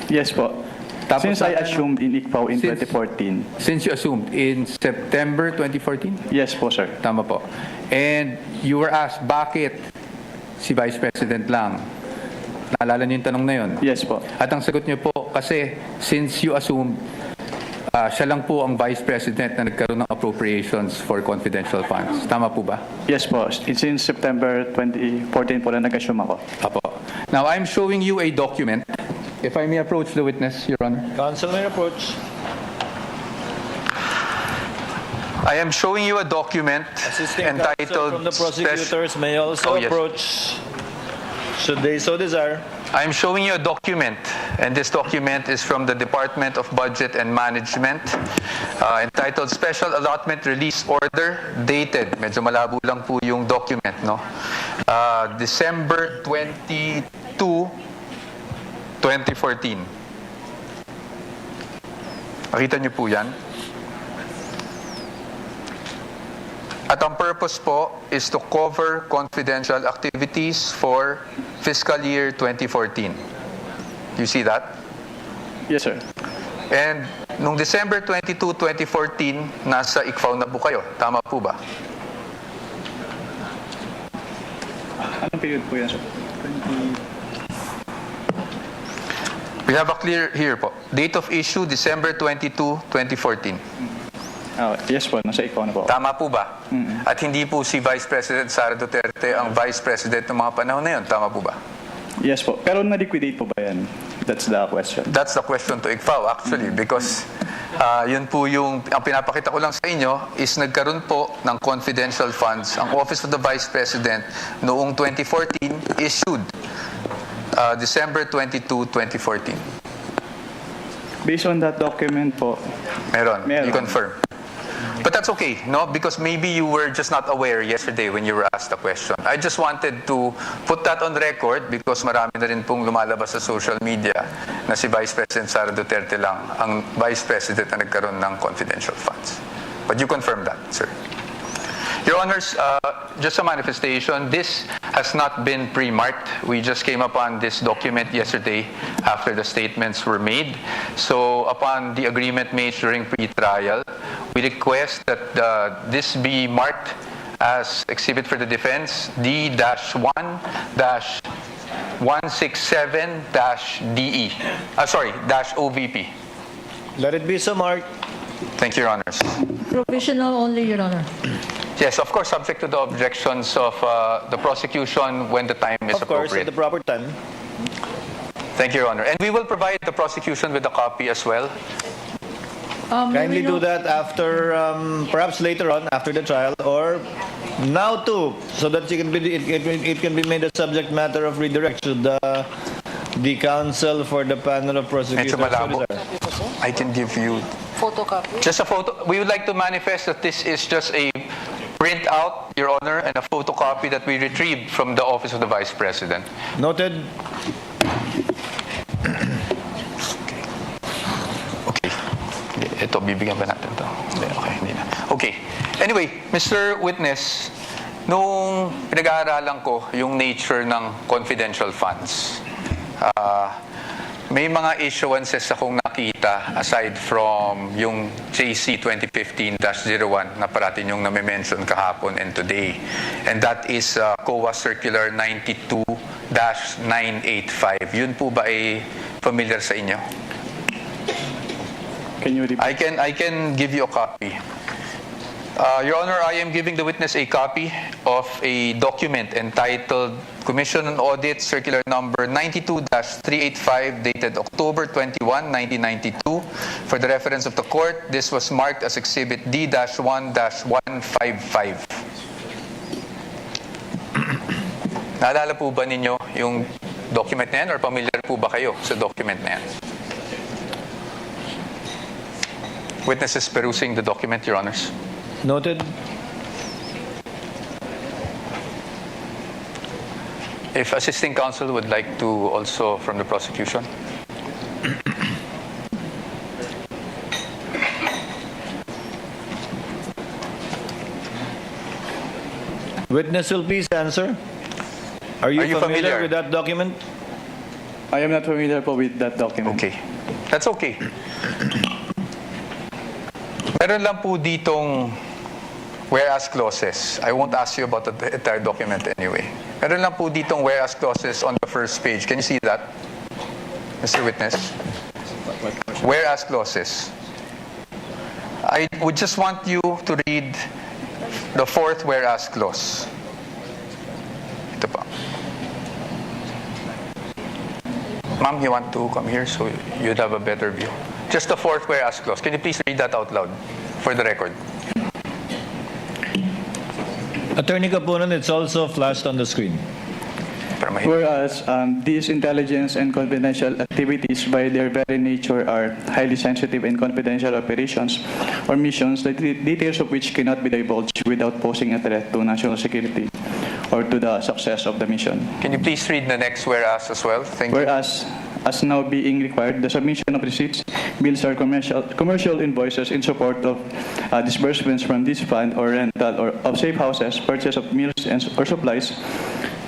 Yes po. Tapos, since I assumed in ICFAO in 2014. Since you assumed in September 2014? Yes po, sir. Tama po. And you were asked, bakit si Vice President lang? Naalala niyo yung tanong na yun? Yes po. At ang sagot niyo po, kasi since you assumed siya lang po ang Vice President na nagkaroon ng appropriations for confidential funds. Tama po ba? Yes po. Since September 2014 po na nag-assume ako. Apo. Now, I'm showing you a document. If I may approach the witness, Your Honor. Counsel may approach. I am showing you a document entitled from the prosecutors may also approach. Should they so desire. I'm showing you a document, and this document is from the Department of Budget and Management, entitled Special Allotment Release Order, dated, medyo malabo lang po yung document, no? December 22, 2014. Makita niyo po yan? At ang purpose po is to cover confidential activities for fiscal year 2014. You see that? Yes, sir. And nung December 22, 2014, nasa ICFAO na po kayo. Tama po ba? Anong period po yan, sir? We have a clear here po. Date of issue, December 22, 2014. Yes po, nasa ikaw na po. Tama po ba? At hindi po si Vice President Sara Duterte ang Vice President ng mga panahon na yun. Tama po ba? Yes po. Pero na-liquidate po ba yan? That's the question. That's the question to ICFAO actually because yun po yung, ang pinapakita ko lang sa inyo is nagkaroon po ng confidential funds. Ang Office of the Vice President noong 2014 issued December 22, 2014. Based on that document po. Meron. You confirm. But that's okay, no? Because maybe you were just not aware yesterday when you were asked the question. I just wanted to put that on record because marami na rin pong lumalabas sa social media na si Vice President Sara Duterte lang ang Vice President na nagkaroon ng confidential funds. But you confirm that, sir. Your Honors, just a manifestation, this has not been pre-marked. We just came upon this document yesterday after the statements were made. So upon the agreement made during pre-trial, we request that this be marked as exhibit for the defense D-167-DE. -OVP. Let it be so marked. Thank you, Your Honors. Provisional only, Your Honor. Yes, of course, subject to the objections of the prosecution when the time is Of course, at appropriate. the proper time. Thank you, Your Honor. And we will provide the prosecution with a copy as well. Kindly do that after, perhaps later on, after the trial, or now too, so that it can be made a subject matter of redirect to the counsel for the panel of prosecutors. Medyo malabo. I can give you Photocopy. just a photo. We would like to manifest that this is just a printout, Your Honor, and a photocopy that we retrieved from the Office of the Vice President. Noted. Okay. Ito, bibigyan ba natin ito? Okay, hindi na. Okay. Anyway, Mr. Witness, nung pinag-aaralan ko yung nature ng confidential funds, may mga issuances akong nakita aside from yung JC 2015-01 na parating yung nami-mention kahapon and today. And that is COA Circular 92-985. Yun po ba ay familiar sa inyo? Can you repeat? I can give you a copy. Your Honor, I am giving the witness a copy of a document entitled Commission on Audit Circular Number 92-385 dated October 21, 1992. For the reference of the court, this was marked as Exhibit D-1-155. Naalala po ba ninyo yung document na yan or familiar po ba kayo sa document na yan? Witness is perusing the document, Your Honors. Noted. If assisting counsel would like to also from the prosecution. Witness will please answer. Are you familiar with that document? I am not familiar po with that document. Okay. That's okay. Meron lang po ditong whereas clauses. I won't ask you about the entire document anyway. Meron lang po ditong whereas clauses on the first page. Can you see that, Mr. Witness? Whereas clauses. I would just want you to read the fourth whereas clause. Ito pa. Ma'am, you want to come here so you'd have a better view. Just the fourth whereas clause. Can you please read that out loud for the record? Attorney Capunan, it's also flashed on the screen. Whereas these intelligence and confidential activities by their very nature are highly sensitive and confidential operations or missions, the details of which cannot be divulged without posing a threat to national security or to the success of the mission. Can you please read the next whereas as well? Thank you. Whereas, as now being required, the submission of receipts, bills, or commercial invoices in support of disbursements from this fund or rental or of safe houses, purchase of meals or supplies,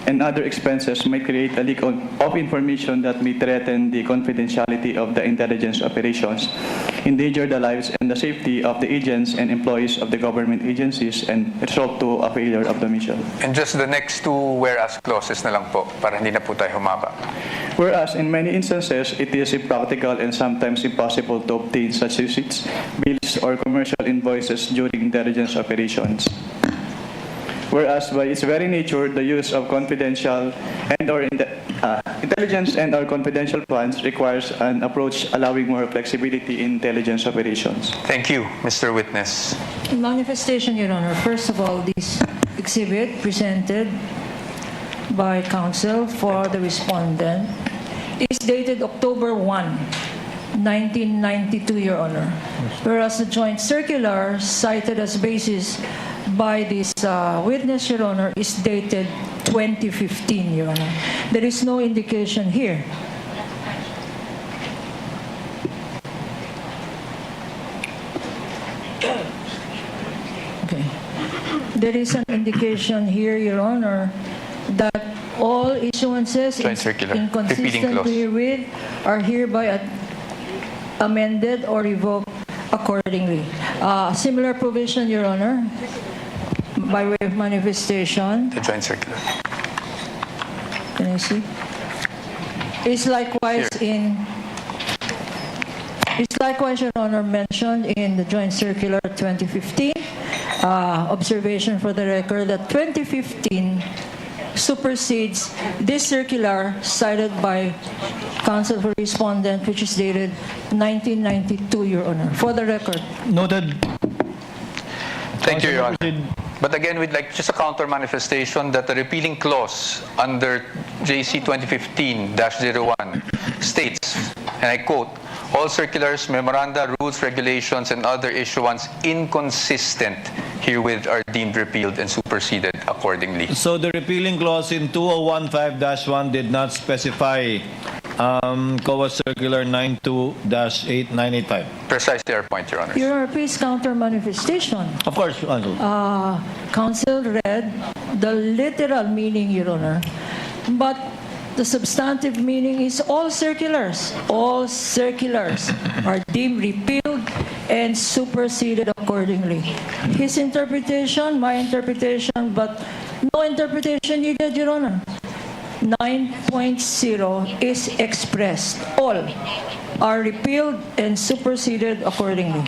and other expenses may create a leak of information that may threaten the confidentiality of the intelligence operations, endanger the lives and the safety of the agents and employees of the government agencies, and result to a failure of the mission. And just the next two whereas clauses na lang po para hindi na po tayo humaba. Whereas in many instances, it is impractical and sometimes impossible to obtain such receipts, bills, or commercial invoices during intelligence operations. Whereas by its very nature, the use of confidential and/or intelligence and/or confidential funds requires an approach allowing more flexibility in intelligence operations. Thank you, Mr. Witness. Manifestation, Your Honor. First of all, this exhibit presented by counsel for the respondent is dated October 1, 1992, Your Honor. Whereas the joint circular cited as basis by this witness, Your Honor, is dated 2015, Your Honor. There is no indication here. Okay. There is an indication here, Your Honor, that all issuances inconsistent herewith are hereby amended or revoked accordingly. Similar provision, Your Honor, by way of manifestation. The joint circular. Can I see? Is likewise Your Honor, mentioned in the joint circular 2015. Observation for the record that 2015 supersedes this circular cited by counsel for respondent, which is dated 1992, Your Honor. For the record. Noted. Thank you, Your Honor. But again, we'd like just a counter manifestation that the repealing clause under JC 2015-01 states, and I quote, all circulars, memoranda, rules, regulations, and other issuance inconsistent herewith are deemed repealed and superseded accordingly. So the repealing clause in 2015-1 did not specify COA Circular 92-8985. Precisely our point, Your Honor. Your Honor, please counter manifestation. Of course, Counsel. Counsel read the literal meaning, Your Honor, but the substantive meaning is all circulars are deemed repealed and superseded accordingly. His interpretation, my interpretation, but no interpretation needed, Your Honor. 9.0 is expressed. All are repealed and superseded accordingly.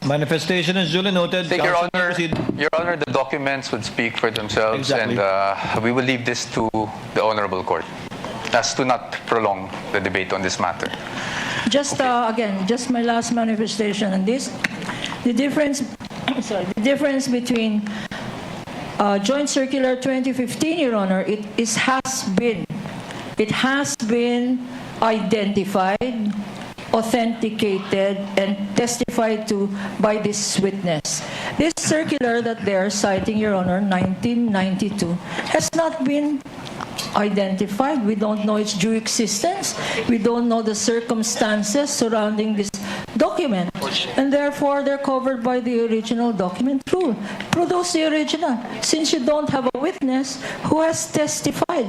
Manifestation is duly noted. Thank Your Honor. Your Honor, the documents would speak for themselves, Exactly. and we will leave this to the Honorable Court as to not prolong the debate on this matter. Just again, just my last manifestation on this. The difference between Joint Circular 2015, Your Honor, it has been identified, authenticated, and testified to by this witness. This circular that they are citing, Your Honor, 1992, has not been identified. We don't know its due existence. We don't know the circumstances surrounding this document. And therefore, they're covered by the original document rule. Produce the original. Since you don't have a witness who has testified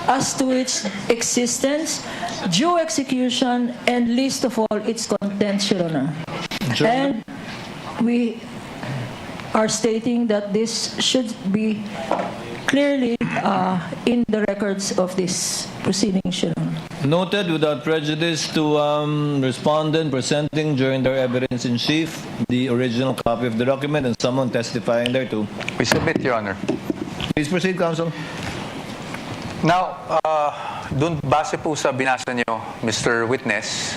as to its existence, due execution, and least of all, its contents, Your Honor. And we are stating that this should be clearly in the records of this proceeding, Your Honor. Noted without prejudice to respondent presenting during their evidence in chief the original copy of the document and someone testifying thereto. We submit, Your Honor. Please proceed, Counsel. Now, dun base po sa binasa nyo, Mr. Witness,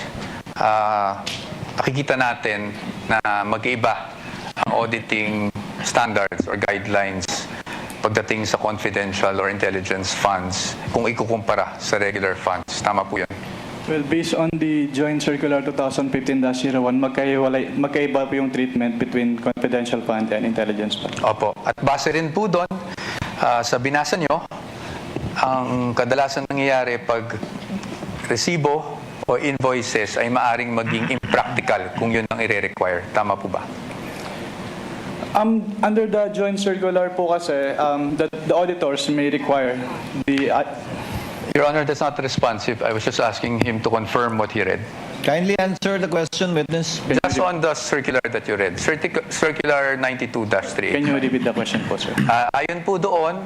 nakikita natin na magkaiba ang auditing standards or guidelines pagdating sa confidential or intelligence funds kung ikukumpara sa regular funds. Tama po yan. Well, based on the Joint Circular 2015-01, magkaiba po yung treatment between confidential fund and intelligence fund. Opo. At base rin po doon, sa binasa nyo, ang kadalasan nangyayari pag resibo o invoices ay maaring maging impractical kung yun ang i-require. Tama po ba? Under the Joint Circular po kasi, the auditors may require the... Your Honor, that's not responsive. I was just asking him to confirm what he read. Kindly answer the question, witness. That's on the circular that you read. Circular 92-3. Can you repeat the question po, sir? Ayon po doon,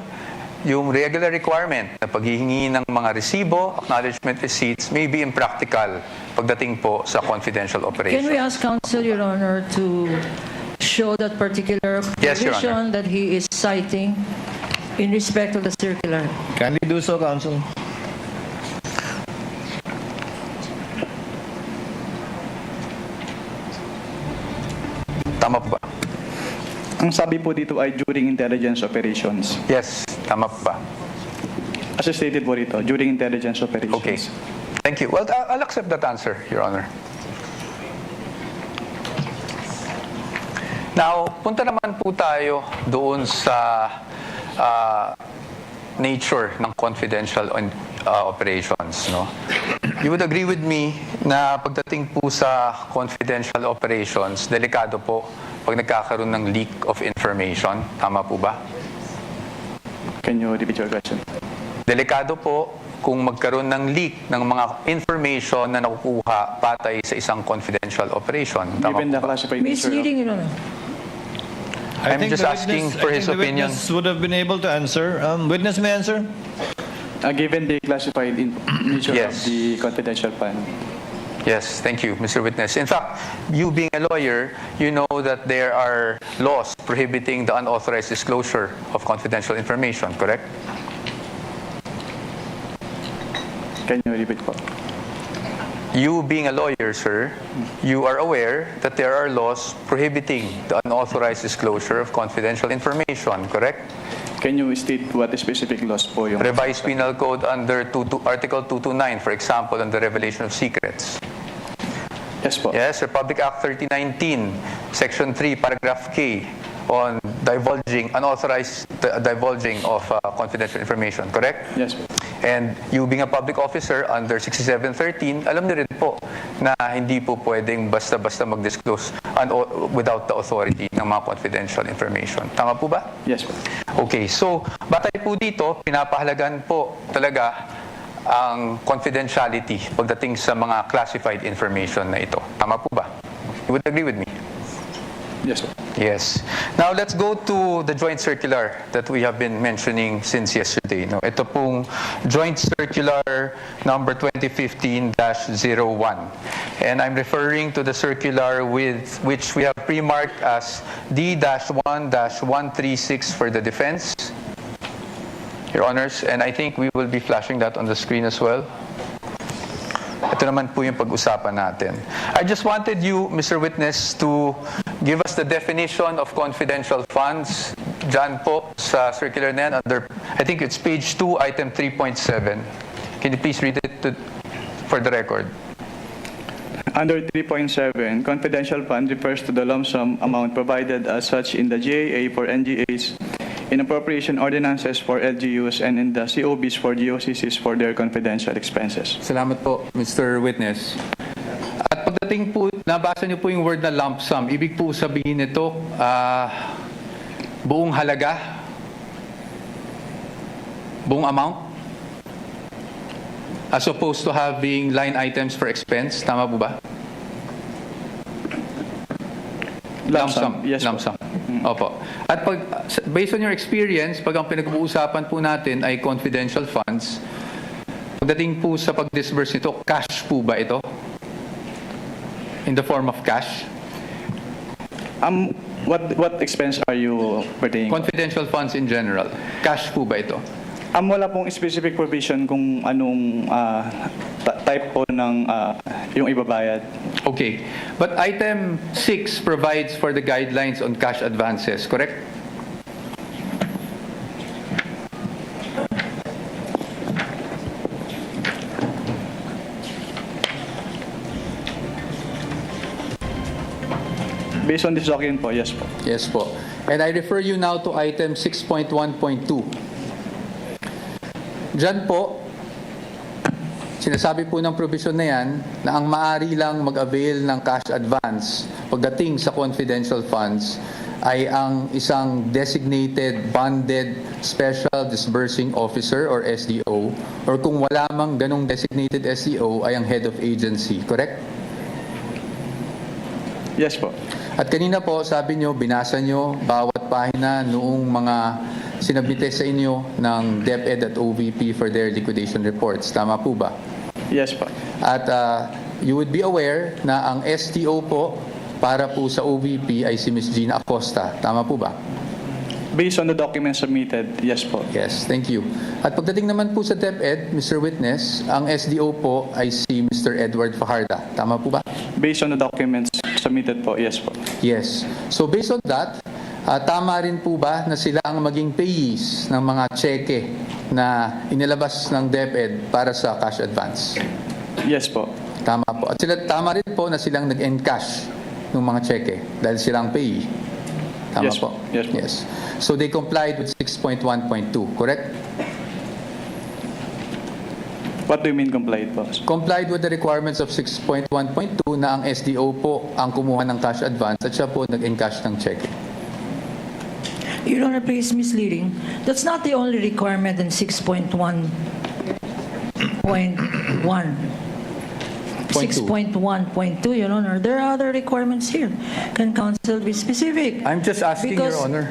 yung regular requirement na paghihingi ng mga resibo, acknowledgement receipts may be impractical pagdating po sa confidential operation. Can we ask Counsel, Your Honor, to show that particular Yes, Your provision that he is citing in respect of the circular? Kindly do so, Counsel. Tama po ba? Ang sabi po dito ay during intelligence operations. Yes, tama po ba? As stated po dito, during intelligence operations. Okay. Thank you. Well, I'll accept that answer, Your Honor. Now, punta naman po tayo doon sa nature ng confidential operations, no? You would agree with me na pagdating po sa confidential operations, delikado po pag nagkakaroon ng leak of information. Tama po ba? Can you repeat your question? Delikado po kung magkaroon ng leak ng mga information na nakukuha patay sa isang confidential operation. Tama Given the po ba? classified nature of... Misleading, Your Honor. I'm just asking for his opinion. Witness would have been able to answer. Witness may answer. given the classified nature Yes. of the confidential fund. Yes, thank you, Mr. Witness. In fact, you being a lawyer, you know that there are laws prohibiting the unauthorized disclosure of confidential information, correct? Can you repeat po? You being a lawyer, sir, you are aware that there are laws prohibiting the unauthorized disclosure of confidential information, correct? Can you state what specific laws po yung... Revised Penal Code under Article 229, for example, on the revelation of secrets. Yes po. Yes, Republic Act 3019, Section 3, Paragraph K, on unauthorized divulging of confidential information, correct? Yes po. And you being a public officer under 6713, alam niyo rin po na hindi po pwedeng basta-basta mag-disclose without the authority ng mga confidential information. Tama po ba? Yes po. Okay, so batay po dito, pinapahalagan po talaga ang confidentiality pagdating sa mga classified information na ito. Tama po ba? You would agree with me? Yes po. Yes. Now let's go to the joint circular that we have been mentioning since yesterday. No, ito pong joint circular number 2015-01. And I'm referring to the circular with which we have pre-marked as D-1-136 for the defense. Your Honors, and I think we will be flashing that on the screen as well. Ito naman po yung pag-usapan natin. I just wanted you, Mr. Witness, to give us the definition of confidential funds. Diyan po sa circular na yan, under, I think it's page 2, item 3.7. Can you please read it for the record? Under 3.7, confidential fund refers to the lump sum amount provided as such in the GAA for NGAs, in appropriation ordinances for LGUs, and in the COBs for GOCCs for their confidential expenses. Salamat po, Mr. Witness. At pagdating po, nabasa niyo po yung word na lump sum. Ibig po sabihin nito, buong halaga, buong amount, as opposed to having line items for expense. Tama po ba? Lump sum. Yes lump po. sum. Opo. At based on your experience, pag ang pinag-uusapan po natin ay confidential funds, pagdating po sa pag-disburse nito, cash po ba ito? In the form of cash? What expense are you pertaining? Confidential funds in general. Cash po ba ito? Wala pong specific provision kung anong type po ng yung ibabayad. Okay. But item 6 provides for the guidelines on cash advances, correct? Based on this document po, yes po. Yes po. And I refer you now to item 6.1.2. Diyan po, sinasabi po ng provision na yan na ang maaari lang mag-avail ng cash advance pagdating sa confidential funds ay ang isang designated bonded special disbursing officer or SDO, or kung wala mang ganong designated SDO ay ang head of agency, correct? Yes po. At kanina po, sabi nyo, binasa nyo bawat pahina noong mga sinabmite sa inyo ng DepEd at OVP for their liquidation reports. Tama po ba? Yes po. At you would be aware na ang STO po para po sa OVP ay si Ms. Gina Acosta. Tama po ba? Based on the documents submitted, yes po. Yes, thank you. At pagdating naman po sa DepEd, Mr. Witness, ang SDO po ay si Mr. Edward Fajarda. Tama po ba? Based on the documents submitted po, yes po. Yes. So based on that, tama rin po ba na sila ang maging payees ng mga cheque na inilabas ng DepEd para sa cash advance? Yes po. Tama po. At tama rin po na silang nag-encash ng mga cheque dahil silang payee. Tama Yes po? Yes po. Yes. So they complied with 6.1.2, correct? What do you mean complied po? Complied with the requirements of 6.1.2 na ang SDO po ang kumuha ng cash advance at siya po nag-encash ng cheque. Your Honor, please misleading. That's not the only requirement in 6.1.1. 6.1.2, Your Honor. There are other requirements here. Can counsel be specific? I'm just asking, Because Your Honor.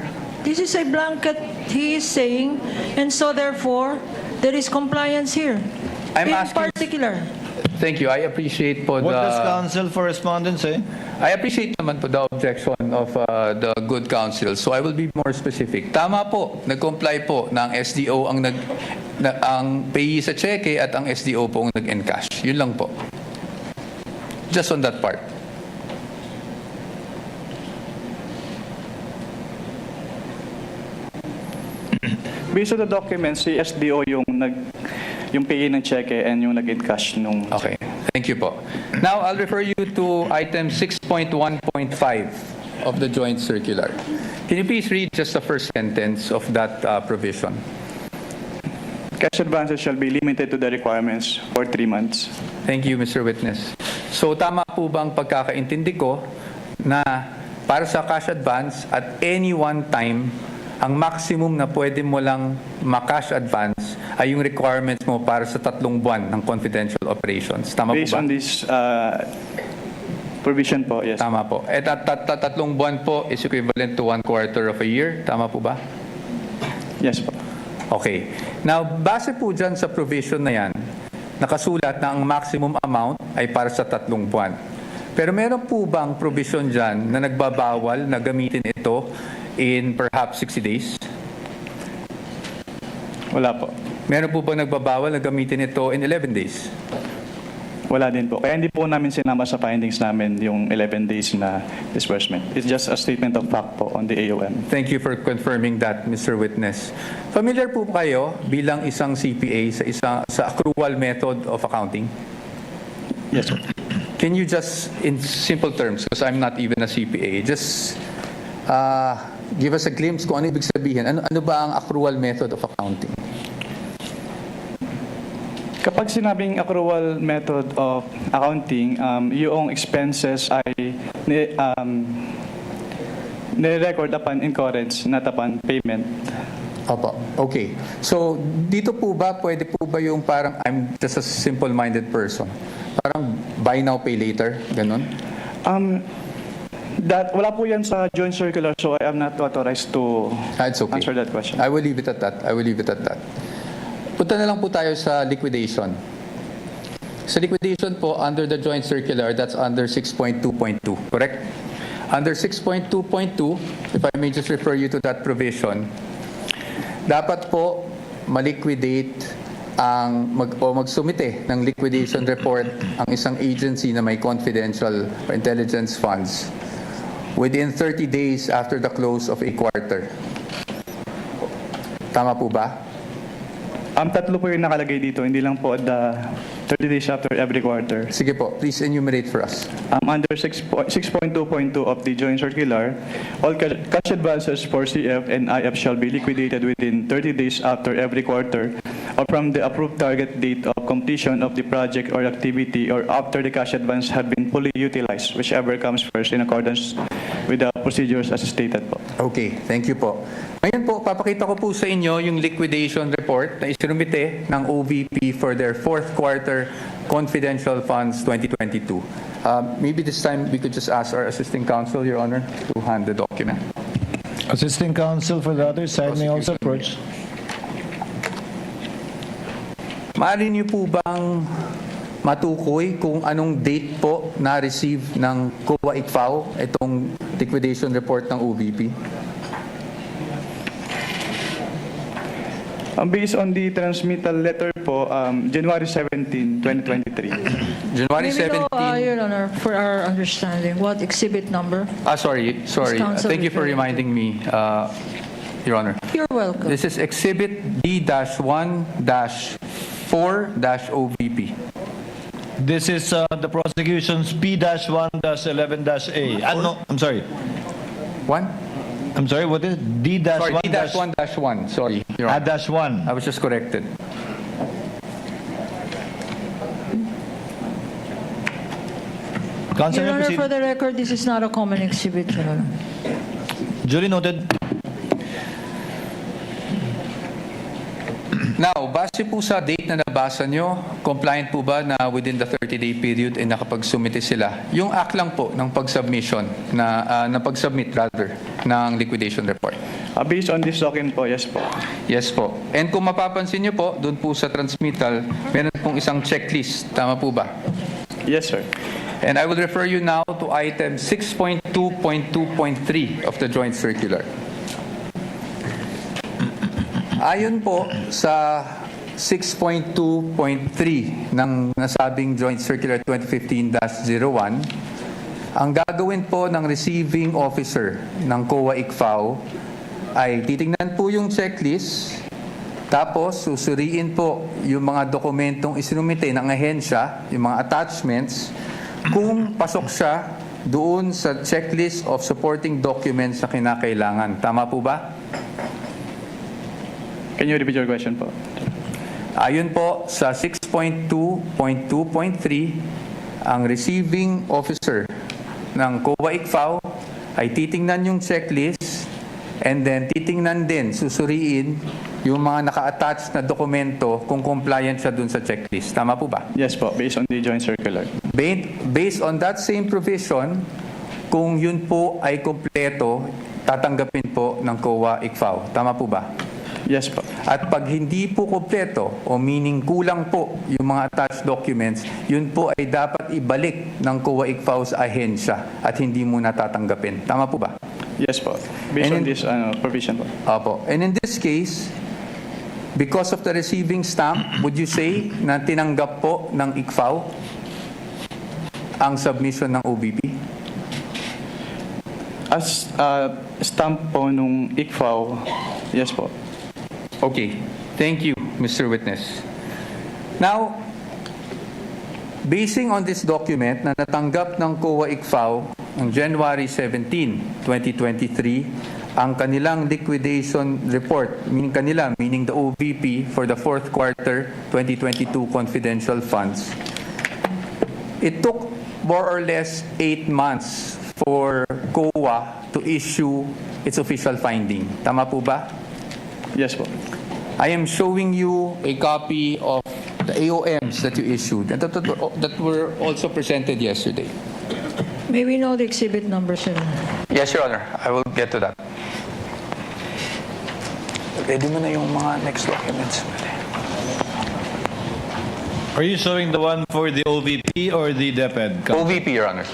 This is a blanket, he is saying, and so therefore, there is compliance here. I'm in asking- particular. Thank you. I appreciate po What the... does counsel for respondents say? I appreciate naman po the objection of the good counsel. So I will be more specific. Tama po, nag-comply po ng SDO ang payee sa cheque at ang SDO po ang nag-encash. Yun lang po. Just on that part. Based on the documents, si SDO yung pay ng cheque and yung nag-encash nung... Okay. Thank you po. Now, I'll refer you to item 6.1.5 of the joint circular. Can you please read just the first sentence of that provision? Cash advances shall be limited to the requirements for 3 months. Thank you, Mr. Witness. So, tama po bang pagkakaintindi ko na para sa cash advance at any one time, ang maximum na pwede mo lang ma-cash advance ay yung requirements mo para sa 3 buwan ng confidential operations. Tama Based po ba? on this provision po, yes. Tama po. At 3 buwan po is equivalent to 1/4 of a year. Tama po ba? Yes po. Okay. Now, base po dyan sa provision na yan, nakasulat na ang maximum amount ay para sa 3 buwan. Pero meron po bang provision dyan na nagbabawal na gamitin ito in perhaps 60 days? Wala po. Meron po ba nagbabawal na gamitin ito in 11 days? Wala din po. Kaya hindi po namin sinama sa findings namin yung 11 days na disbursement. It's just a statement of fact po on the AOM. Thank you for confirming that, Mr. Witness. Familiar po kayo bilang isang CPA sa accrual method of accounting? Yes, sir. Can you just, in simple terms, because I'm not even a CPA, just give us a glimpse kung ano ibig sabihin. Ano ba ang accrual method of accounting? Kapag sinabing accrual method of accounting, yung expenses ay nire-record upon incurrence, not upon payment. Opo. Okay. So, dito po ba, pwede po ba yung parang, I'm just a simple-minded person, parang buy now, pay later, ganun? Wala po yan sa joint circular, so I am not authorized to answer that question. I will leave it at that. Punta na lang po tayo sa liquidation. Sa liquidation po, under the joint circular, that's under 6.2.2, correct? Under 6.2.2, if I may just refer you to that provision, dapat po maliquidate magsumite ng liquidation report ang isang agency na may confidential or intelligence funds within 30 days after the close of a quarter. Tama po ba? Tatlo po yung nakalagay dito, hindi lang po the 30 days after every quarter. Sige po, please enumerate for us. Under 6.2.2 of the joint circular, all cash advances for CF and IF shall be liquidated within 30 days after every quarter or from the approved target date of completion of the project or activity or after the cash advance have been fully utilized, whichever comes first in accordance with the procedures as stated po. Okay, thank you po. Ngayon po, papakita ko po sa inyo yung liquidation report na isinumite ng OVP for their 4th quarter confidential funds 2022. Maybe this time we could just ask our assisting counsel, Your Honor, to hand the document. Assisting counsel for the other side may also approach. Maaari niyo po bang matukoy kung anong date po na-receive ng COA ICFAO itong liquidation report ng OVP? Based on the transmittal letter po, January 17, 2023. January Maybe 17. Your Honor, for our understanding, what exhibit number? Sorry. Counsel Thank you for referring reminding me, Your Honor. You're welcome. This is Exhibit D-1-4-OVP. This is the prosecution's P-1-11-A. No, I'm sorry. One? I'm sorry, what is it? D-1? D-1-1. Sorry, Your Honor. -1. I was just corrected. Counsel, Your may Honor, proceed. for the record, this is not a common exhibit, Your Honor. Duly noted. Now, base po sa date na nabasa nyo, compliant po ba na within the 30-day period ay nakapagsumite sila? Yung act lang po ng pag-submission, na pag-submit rather, ng liquidation report. Based on this document po, yes po. Yes po. And kung mapapansin nyo po, doon po sa transmittal, meron pong isang checklist. Tama po ba? Yes, sir. And I will refer you now to item 6.2.2.3 of the joint circular. Ayon po sa 6.2.3 ng nasabing Joint Circular 2015-01, ang gagawin po ng receiving officer ng COA ICFAO ay titingnan po yung checklist, tapos susuriin po yung mga dokumentong isinumite ng ahensya, yung mga attachments, kung pasok siya doon sa checklist of supporting documents na kinakailangan. Tama po ba? Can you repeat your question po? Ayon po sa 6.2.2.3, ang receiving officer ng COA ICFAO ay titingnan yung checklist and then titingnan din, susuriin yung mga naka-attach na dokumento kung compliant siya dun sa checklist. Tama po ba? Yes po, based on the joint circular. Based on that same provision, kung yun po ay kompleto, tatanggapin po ng COA ICFAO. Tama po ba? Yes po. At pag hindi po kompleto o meaning kulang po yung mga attached documents, yun po ay dapat ibalik ng COA ICFAO sa ahensya at hindi muna tatanggapin. Tama po ba? Yes po. Based on this provision po. Opo. And in this case, because of the receiving stamp, would you say na tinanggap po ng ICFAO ang submission ng OVP? As stamp po nung ICFAO, yes po. Okay. Thank you, Mr. Witness. Now, basing on this document na natanggap ng COA ICFAO on January 17, 2023, ang kanilang liquidation report, meaning the OVP for the fourth quarter 2022 confidential funds, it took more or less 8 months for COA to issue its official finding. Tama po ba? Yes po. I am showing you a copy of the AOMs that you issued and that were also presented yesterday. May we know the exhibit number, sir? Yes, Your Honor. I will get to that. Ready mo na yung mga next documents. Are you showing the one for the OVP or the DepEd? OVP, Your Honor.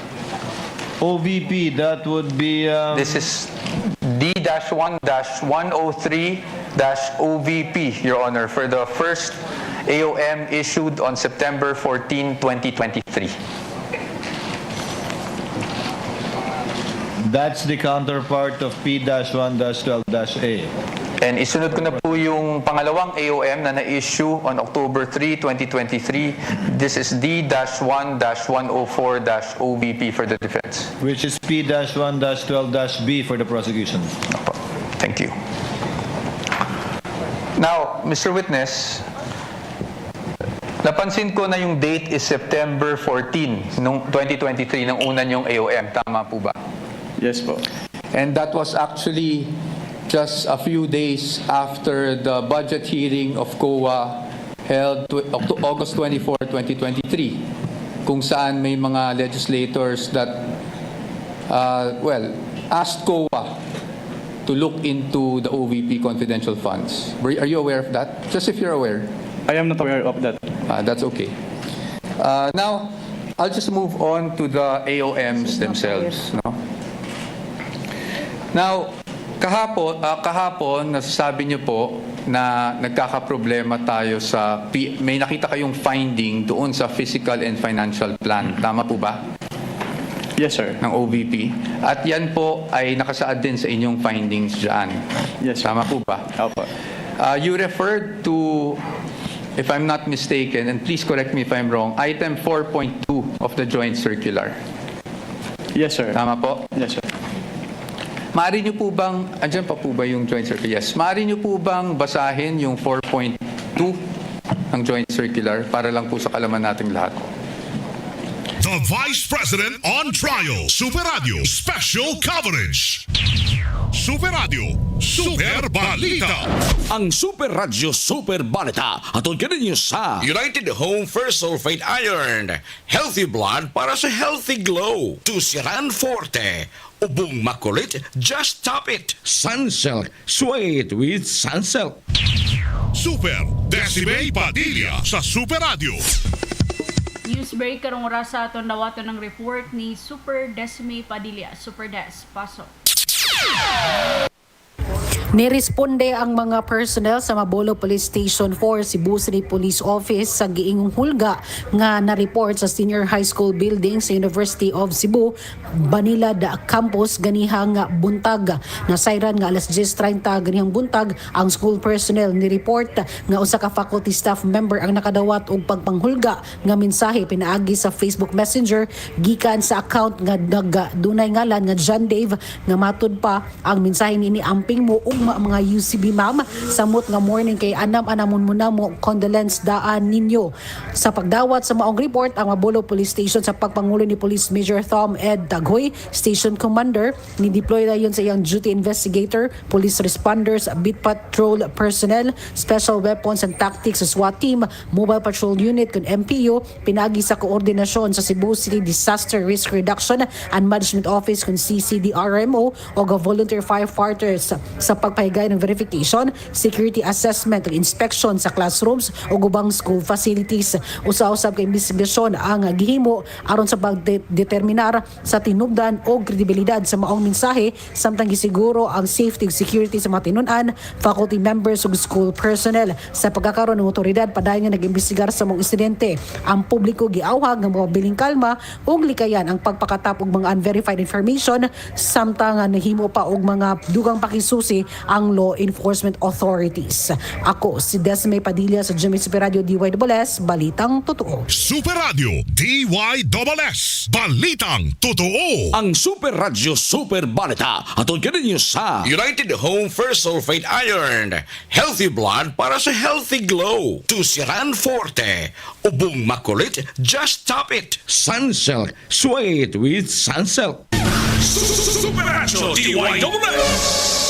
OVP, that would be... This is D-1-103-OVP, Your Honor, for the first AOM issued on September 14, 2023. That's the counterpart of P-1-12-A. And isunod ko na po yung pangalawang AOM na na-issue on October 3, 2023. This is D-1-104-OVP for the defense. Which is P-1-12-B for the prosecution. Thank you. Now, Mr. Witness, napansin ko na yung date is September 14, nung 2023, ng una niyong AOM. Tama po ba? Yes po. And that was actually just a few days after the budget hearing of COA held August 24, 2023, kung saan may mga legislators that, asked COA to look into the OVP confidential funds. Are you aware of that? Just if you're aware. I am not aware of that. That's okay. Now, I'll just move on to the AOMs themselves. No? Now, kahapon nasasabi niyo po na nagkakaproblema tayo sa, may nakita kayong finding doon sa fiscal and financial plan. Tama po ba? Yes, sir. Ng OVP. At yan po ay nakasaad din sa inyong findings dyan. Yes, sir. Tama po ba? Opo. You referred to, if I'm not mistaken, and please correct me if I'm wrong, item 4.2 of the joint circular. Yes, sir. Tama po? Yes, sir. Maaari niyo po bang, andyan pa po ba yung joint circular? Yes. Maaari niyo po bang basahin yung 4.2 ng joint circular para lang po sa kalaman nating lahat? The Vice President on Trial. Super Radio Special Coverage. Super Radio Super Balita. Ang Super Radio Super Balita atong kaninyo sa United Home First Sulfate Iron. Healthy blood para sa healthy glow. Tusiran Forte. Ubong makulit, just top it. Sunsilk, sweat with Sunsilk. Super Decime Padilla sa Super Radio. News break karong oras sa aton dawaton ng report ni Super Decime Padilla. Super Des, pasok. Niresponde ang mga personnel sa Mabolo Police Station 4 Cebu City Police Office sa giingong hulga nga na-report sa Senior High School building sa University of Cebu, Banilad Campus ganihang buntag. Nasayran nga alas 10:30 ganihang buntag ang school personnel ni-report nga usa ka faculty staff member ang nakadawat og pagpanghulga nga mensahe pinaagi sa Facebook Messenger gikan sa account nga dunay ngalan nga John Dave nga matud pa ang mensahe niini amping mo ug mga UCB ma'am samot nga morning kay anam-anamon muna mo condolence daan ninyo. Sa pagdawat sa maong report ang Mabolo Police Station sa pagpangulo ni Police Major Thom Ed Dagoy, Station Commander, ni-deploy na yun sa iyang duty investigator, police responders, beat patrol personnel, special weapons and tactics sa SWAT team, mobile patrol unit kun MPU, pinagi sa koordinasyon sa Cebu City Disaster Risk Reduction and Management Office kun CCDRMO o volunteer firefighters sa pagpahigay ng verification, security assessment ug inspection sa classrooms o ubang school facilities. Usa-usab ka investigasyon ang gihimo aron sa pagdeterminar sa tinubdan o kredibilidad sa maong mensahe samtang gisiguro ang safety ug security sa mga tinun-an, faculty members ug school personnel. Sa pagkakaroon ng otoridad padayon nga nag-imbestigar sa mga insidente, ang publiko giawhag nga mabiling kalma ug likayan ang pagpakatap og mga unverified information samtang nahimo pa og mga dugang pakisusi ang law enforcement authorities. Ako si Desme Padilla sa GMA Super Radio DYSS, Balitang Totoo. Super Radio DYSS, Balitang Totoo. Ang Super Radio Super Balita atong kaninyo sa United Home First Sulfate Iron. Healthy blood para sa healthy glow. Tusiran Forte. Ubong makulit, just top it. Sunsilk, sweat with Sunsilk. Super Radio DYSS.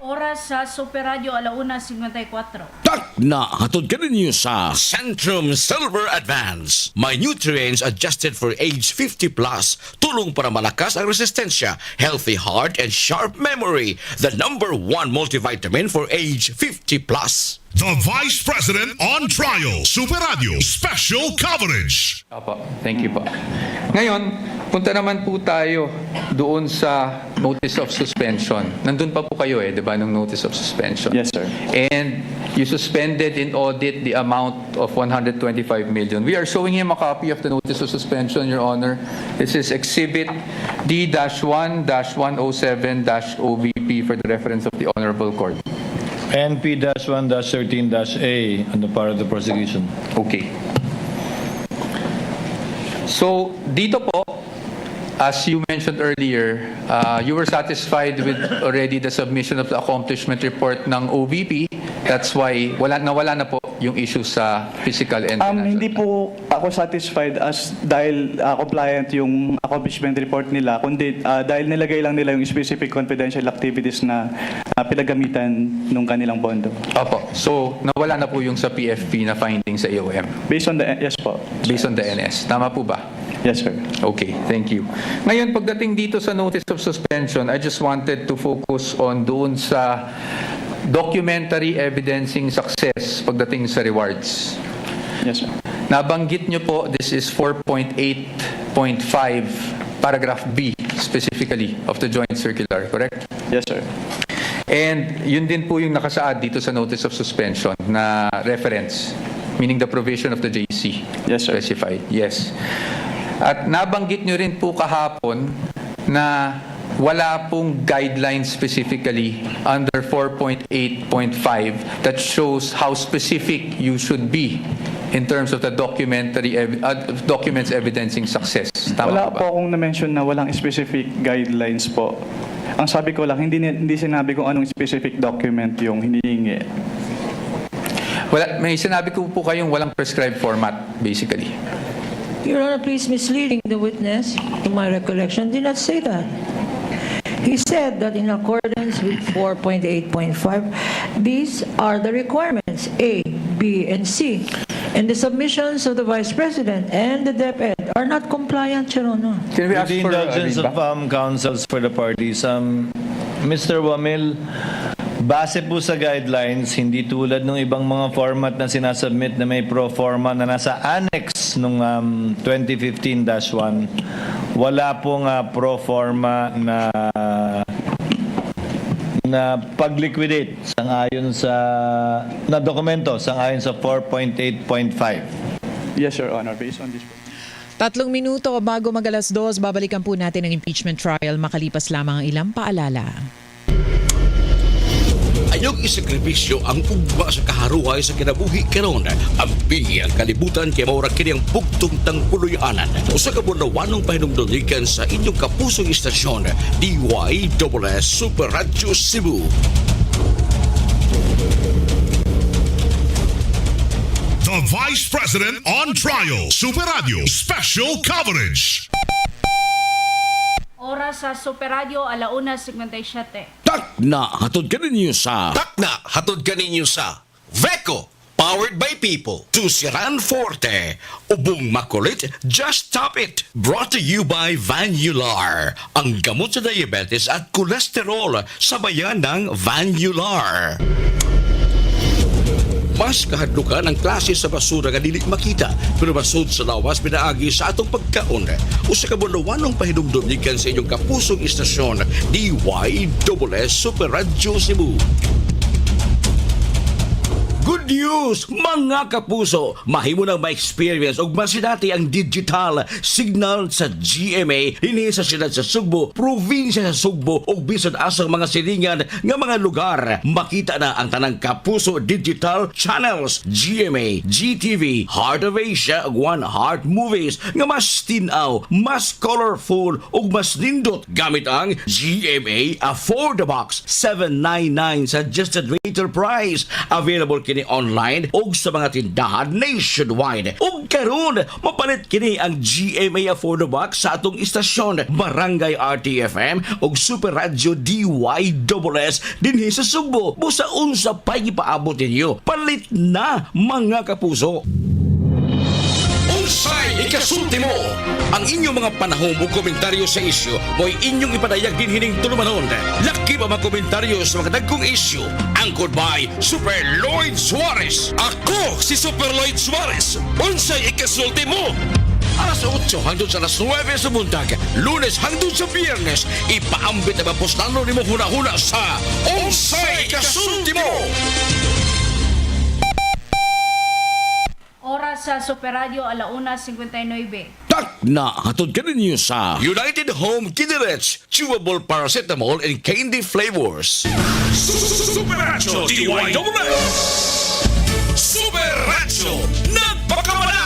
Oras sa Super Radio 1:54. Tak na hatod kaninyo sa Centrum Silver Advance. May nutrients adjusted for age 50 plus. Tulong para malakas ang resistensya, healthy heart and sharp memory. The #1 multivitamin for age 50 plus. The Vice President on Trial. Super Radio Special Coverage. Opo, thank you po. Ngayon, punta naman po tayo doon sa notice of suspension. Nandun pa po kayo di ba, ng notice of suspension? Yes, sir. And you suspended in audit the amount of 125 million. We are showing him a copy of the notice of suspension, Your Honor. This is Exhibit D-1-107-OVP for the reference of the Honorable Court. NP-1-13-A on the part of the prosecution. Okay. So, dito po, as you mentioned earlier, you were satisfied with already the submission of the accomplishment report ng OVP. That's why nawala na po yung issue sa physical and financial. Hindi po ako satisfied dahil compliant yung accomplishment report nila, kundi dahil nilagay lang nila yung specific confidential activities na pinagamitan nung kanilang pondo. Opo. So, nawala na po yung sa PFP na finding sa AOM. Based on the, yes po. Based on the NS. Tama po ba? Yes, sir. Okay, thank you. Ngayon, pagdating dito sa notice of suspension, I just wanted to focus on doon sa documentary evidencing success pagdating sa rewards. Yes, sir. Nabanggit nyo po, this is 4.8.5 paragraph B specifically of the joint circular, correct? Yes, sir. And yun din po yung nakasaad dito sa notice of suspension na reference, meaning the provision of the JC. Yes, sir. Specified. Yes. At nabanggit nyo rin po kahapon na wala pong guidelines specifically under 4.8.5 that shows how specific you should be in terms of the documents evidencing success. Tama Wala ba? po akong na-mention na walang specific guidelines po. Ang sabi ko lang, hindi sinabi kung anong specific document yung hinihingi. May sinabi ko po kayong walang prescribed format, basically. Your Honor, please misleading the witness, to my recollection, did not say that. He said that in accordance with 4.8.5, these are the requirements, A, B, and C. And the submissions of the Vice President and the DepEd are not compliant, Your Honor. Can we ask With the for indulgence of counsels for the parties, Mr. Wamil, base po sa guidelines, hindi tulad ng ibang mga format na sinasubmit na may pro forma na nasa annex nung 2015-1, wala pong pro forma na pag-liquidate sangayon sa na dokumento sangayon sa 4.8.5. Yes, Your Honor. Based on this. 3 minuto bago mag-alas 2, babalikan po natin ang impeachment trial makalipas lamang ang ilang paalala. Ayong isakripisyo ang ugma sa kaharuhay sa kinabuhi karon. Ang bingi ang kalibutan kay maura kini ang bugtong tang puluyanan. Usa ka bunawanong pahinumdolikan sa inyong kapusong istasyon, DYSS Super Radio Cebu. The Vice President on Trial, Super Radio, special coverage. Oras sa Super Radio, 1:57. Takna hatod kaninyo sa VECO, powered by people. Tusiran Forte, ubong makulit, just stop it. Brought to you by Vanular, ang gamot sa diabetes at kolesterol sa bayan ng Vanular. Mas kahadlukan ang klase sa basura nga dili makita pero masud sa lawas pinaagi sa atong pagkaon. Usa ka bunawanong pahinumdum gikan sa inyong kapusong istasyon, DYSS Super Radio Cebu. Good news, mga kapuso! Mahimo nang ma-experience og masinati ang digital signal sa GMA dinhi sa siyudad sa Sugbo, probinsya sa Sugbo ug bisan asang mga silingan nga mga lugar. Makita na ang tanang kapuso digital channels, GMA, GTV, Heart of Asia ug One Heart Movies nga mas tinaw, mas colorful ug mas nindot gamit ang GMA Affordabox 799 suggested retail price. Available kini online ug sa mga tindahan nationwide. Ug karon mapalit kini ang GMA Affordabox sa atong istasyon, Barangay RTFM ug Super Radio DYSS dinhi sa Sugbo. Busa unsa pay ipaabot ninyo. Palit na, mga kapuso. Unsay ikasulti mo? Ang inyong mga panahon o komentaryo sa isyu mo'y inyong ipadayag din hining tulumanon. Laki pa mga komentaryo sa mga dagkong isyu. Anchored by Super Lloyd Suarez. Ako si Super Lloyd Suarez. Unsay ikasulti mo? Alas 8 hangtod sa alas 9 sa buntag, Lunes hangtod sa Biyernes, ipaambit na bapostano ni mo huna-huna sa Unsay ikasulti mo? Oras sa Super Radio, 1:59. Takna hatod kaninyo sa United Home Kinderets chewable paracetamol and candy flavors. Super Radio DYSS. Super Radio, nagpakamala!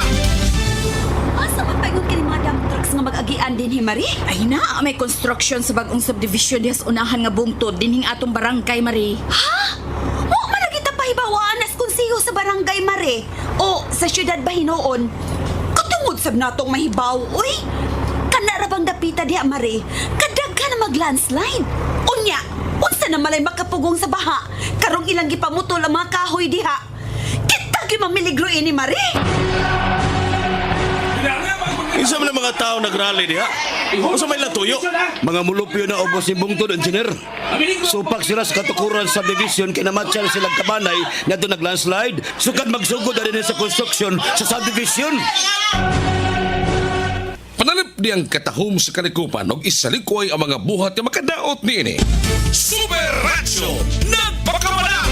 Asa magpaingon kini mga dump trucks nga mag-agian din Mari? Ay na, may construction sa bagong subdivision diha sa unahan nga bungtod dinhing atong barangay Mari. Ha? Mo man kita pahibawaan as konseho sa barangay Mari o sa syudad ba hinoon? Katungod sab natong mahibaw, uy. Kana ra bang dapita diha Mari? Kadaghan na mag-landslide. Unya, unsa na malay makapugong sa baha? Karong ilang gipamutol ang mga kahoy diha. Kita gyud mamiligro ini Mari. Pinangamang Isa man ang mga tao nagrally diha. O sa may latuyo. Mga mulupyo na ubos ni Bungtod, engineer. Supak sila sa katukuran sa division, kinamatsa na silang kabanay na doon nag-landslide. Sukad magsugod na rin sa construction sa subdivision. Panalip niyang katahom sa kalikupan og isalikoy ang mga buhat na makadaot niini. Super Ratio nagpakamala!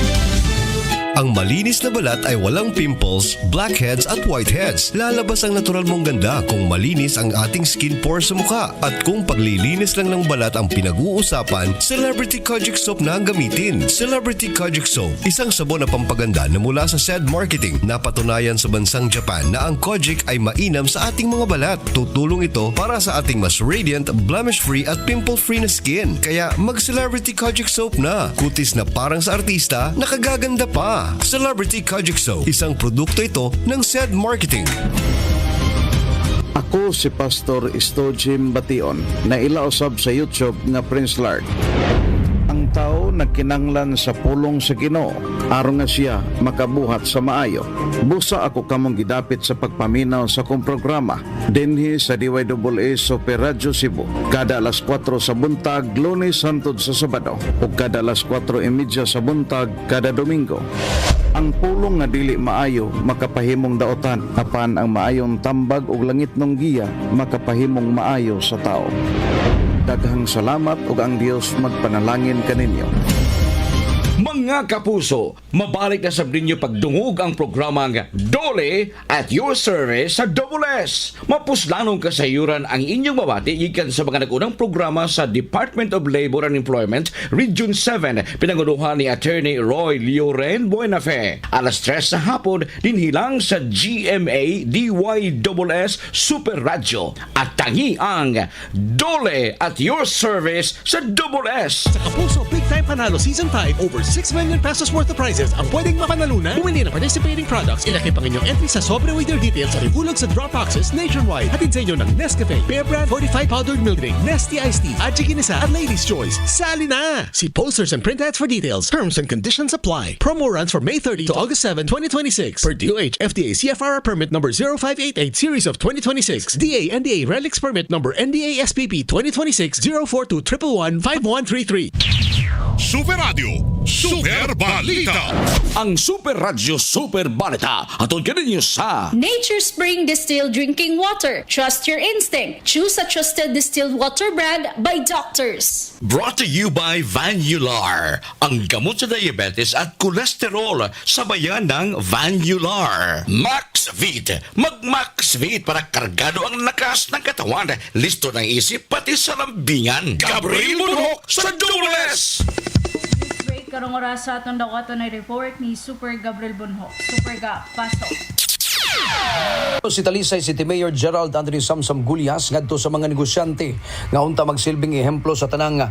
Ang malinis na balat ay walang pimples, blackheads at whiteheads. Lalabas ang natural mong ganda kung malinis ang ating skin pores sa mukha. At kung paglilinis lang ng balat ang pinag-uusapan, Celebrity Kojic Soap na ang gamitin. Celebrity Kojic Soap, isang sabon na pampaganda na mula sa SED Marketing. Napatunayan sa bansang Japan na ang Kojic ay mainam sa ating mga balat. Tutulong ito para sa ating mas radiant, blemish-free at pimple-free na skin. Kaya mag-Celebrity Kojic Soap na. Kutis na parang sa artista, nakagaganda pa. Celebrity Kojic Soap, isang produkto ito ng SED Marketing. Ako si Pastor Estojim Bation na ilausab sa YouTube nga Prince Lard. Ang tao nagkinanglan sa pulong sa Ginoo aron nga siya makabuhat sa maayo. Busa ako kamong gidapit sa pagpaminaw sa kong programa dinhi sa DYSS Super Radio Cebu kada alas 4 sa buntag Lunes hangtod sa Sabado ug kada alas 4:30 sa buntag kada Domingo. Ang pulong nga dili maayo makapahimong daotan apan ang maayong tambag ug langit nung giya makapahimong maayo sa tao. Daghang salamat ug ang Dios magpanalangin kaninyo. Mga kapuso, mabalik na sa ninyo pagdungog ang programang Dole at your service sa DYSS. Mapuslanong kasayuran ang inyong mabati ikan sa mga nagunang programa sa Department of Labor and Employment Region 7 pinangunuhan ni Attorney Roy Leoren Buenafe. Alas 3 sa hapon dinhilang sa GMA DYSS Super Radio at tangi ang Dole at your service sa DYSS. Sa Kapuso Big Time Panalo Season 5, over 6 million pesos worth of prizes ang pwedeng mapanalunan. Bumili ng participating products, ilaki pang inyong entry sa Sobre with your details at ihulog sa draw boxes nationwide. Hatid sa inyo ng Nescafe, Bear Brand 45 Powdered Milk Drink, Nesty Iced Tea, Aji Ginisa at Ladies Choice. Sali na! See posters and print ads for details. Terms and conditions apply. Promo runs from May 30 to August 7, 2026. Per DOH FDA CFR permit number 0588 series of 2026. DA NDA Relics permit number NDA SPP 2026 042 111 5133. Super Radio, Super Balita. Ang Super Radio Super Balita atod kaninyo sa Nature Spring Distilled Drinking Water. Trust your instinct. Choose a trusted distilled water brand by doctors. Brought to you by Vanular, ang gamot sa diabetes at kolesterol sa bayan ng Vanular. Max Vit, mag-Max Vit para kargado ang lakas ng katawan, listo ng isip pati sa lambingan. Gabriel Bunhok sa DYSS. Karong oras sa atong dawaton na report ni Super Gabriel Bunhok. Super Ga, pasok. Si Talisay City Mayor Gerald Anthony Samsam Gulyas ngadto sa mga negosyante nga unta magsilbing ehemplo sa tanang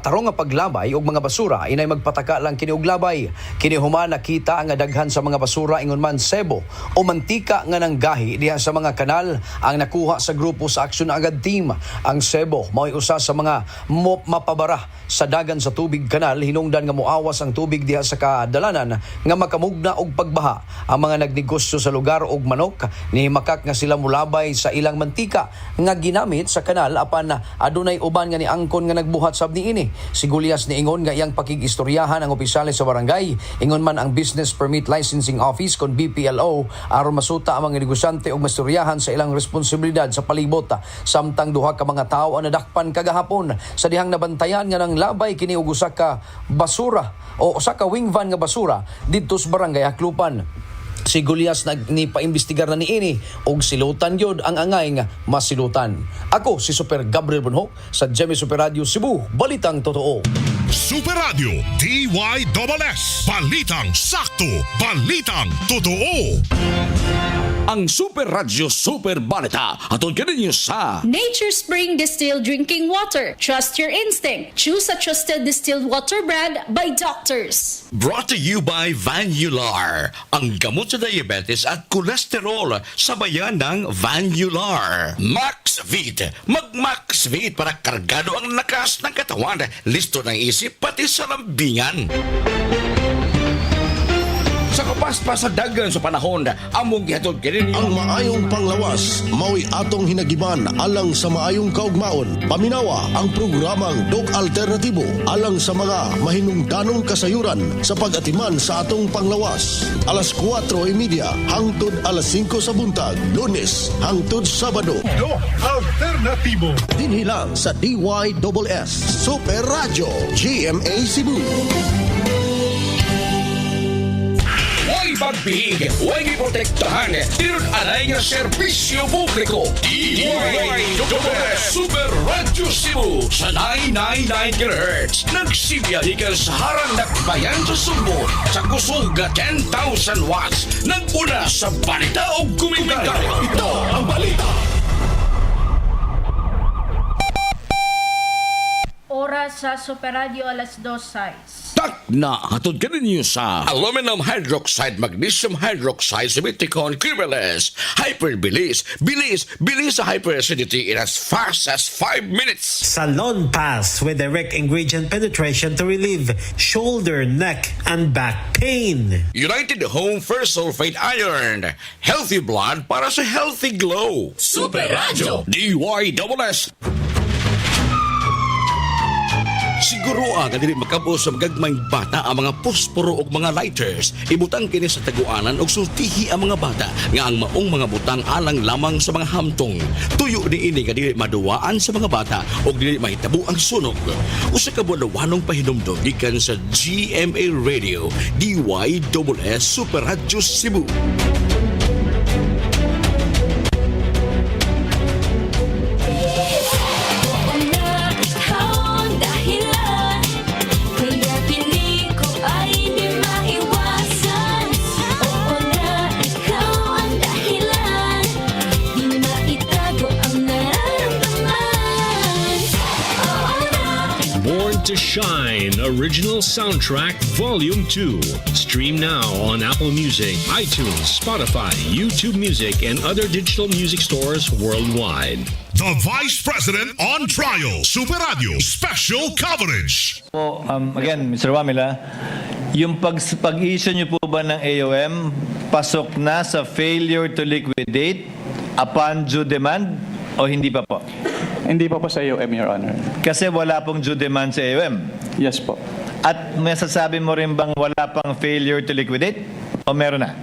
tarong nga paglabay og mga basura inay magpataka lang kini og labay. Kini human nakita nga daghan sa mga basura ingon man sebo o mantika nga nanggahi diha sa mga kanal ang nakuha sa grupo sa Action Agad Team. Ang sebo mao'y usa sa mga mapabara sa dagan sa tubig kanal hinungdan nga moawas ang tubig diha sa kadalanan nga makamugna og pagbaha. Ang mga nagnegosyo sa lugar og manok ni makak nga sila mulabay sa ilang mantika nga ginamit sa kanal apan adunay uban nga ni angkon nga nagbuhat sab niini. Si Gulyas niingon nga iyang pakig-istoryahan ang opisyales sa barangay ingon man ang Business Permit Licensing Office kon BPLO aron masuta ang mga negosyante og mastoryahan sa ilang responsibilidad sa palibot samtang duha ka mga tawo ang nadakpan kagahapon sa dihang nabantayan nga nang labay kini og usa ka basura o usa ka wing van nga basura didto sa barangay Aklupan. Si Gulyas nagpaimbestigar na niini og silutan yun ang angay nga masilutan. Ako si Super Gabriel Bunhok sa GMA Super Radio Cebu, Balitang Totoo. Super Radio DYSS, Balitang Sakto, Balitang Totoo. Ang Super Radio Super Balita atod kaninyo sa Nature Spring Distilled Drinking Water. Trust your instinct. Choose a trusted distilled water brand by doctors. Brought to you by Vanular, ang gamot sa diabetes at kolesterol sa bayan ng Vanular. Max Vit, mag-Max Vit para kargado ang lakas ng katawan, listo ng isip pati sa lambingan. Sa kapaspas sa dagan sa panahon, among gihatod kini Ang maayong panglawas, mao'y atong hinagiban alang sa maayong kaugmaon. Paminawa ang programang Dog Alternatibo alang sa mga mahinungdanong kasayuran sa pag-atiman sa atong panglawas. Alas 4:30 hangtod alas 5 sa buntag, Lunes hangtod Sabado. Dog Alternatibo. Dinhi lang sa DYSS Super Radio GMA Cebu. Huwag pagbihig, huwag iprotektahan, tinun alay nga serbisyo publiko. DYSS Super Radio Cebu sa 999 kHz. Nagsibyalikan sa harang nakbayan sa Sugbo sa kusuga 10,000 watts. Naguna sa balita o komentaryo. Ito ang balita. Oras sa Super Radio alas 2:06. Tak na hatod ka ninyo sa aluminum hydroxide, magnesium hydroxide, silicon criminals, hyperbilis, bilis sa hyperacidity in as fast as 5 minutes. Salon Pass with direct ingredient penetration to relieve shoulder, neck, and back pain. United Home First Sulfate Iron, healthy blood para sa healthy glow. Super Radio. DYSS. Siguro nga dili makabo sa magagmayng bata ang mga posporo o mga lighters. Ibutang kini sa taguanan o sultihi ang mga bata nga ang maong mga butang alang lamang sa mga hamtong. Tuyo ni ini nga dili maduwaan sa mga bata o dili mahitabo ang sunog. Usa ka buwanong pahinumdom gikan sa GMA Radio, DYSS Super Radio Cebu. To Shine Original Soundtrack Volume 2. Stream now on Apple Music, iTunes, Spotify, YouTube Music, and other digital music stores worldwide. The Vice President on Trial. Super Radio. Special coverage. Again, Mr. Wamila, yung pag-issue niyo po ba ng AOM, pasok na sa failure to liquidate upon due demand o hindi pa po? Hindi pa po sa AOM, Your Honor. Kasi wala pong due demand sa AOM? Yes po. At masasabi mo rin bang wala pang failure to liquidate? O meron na?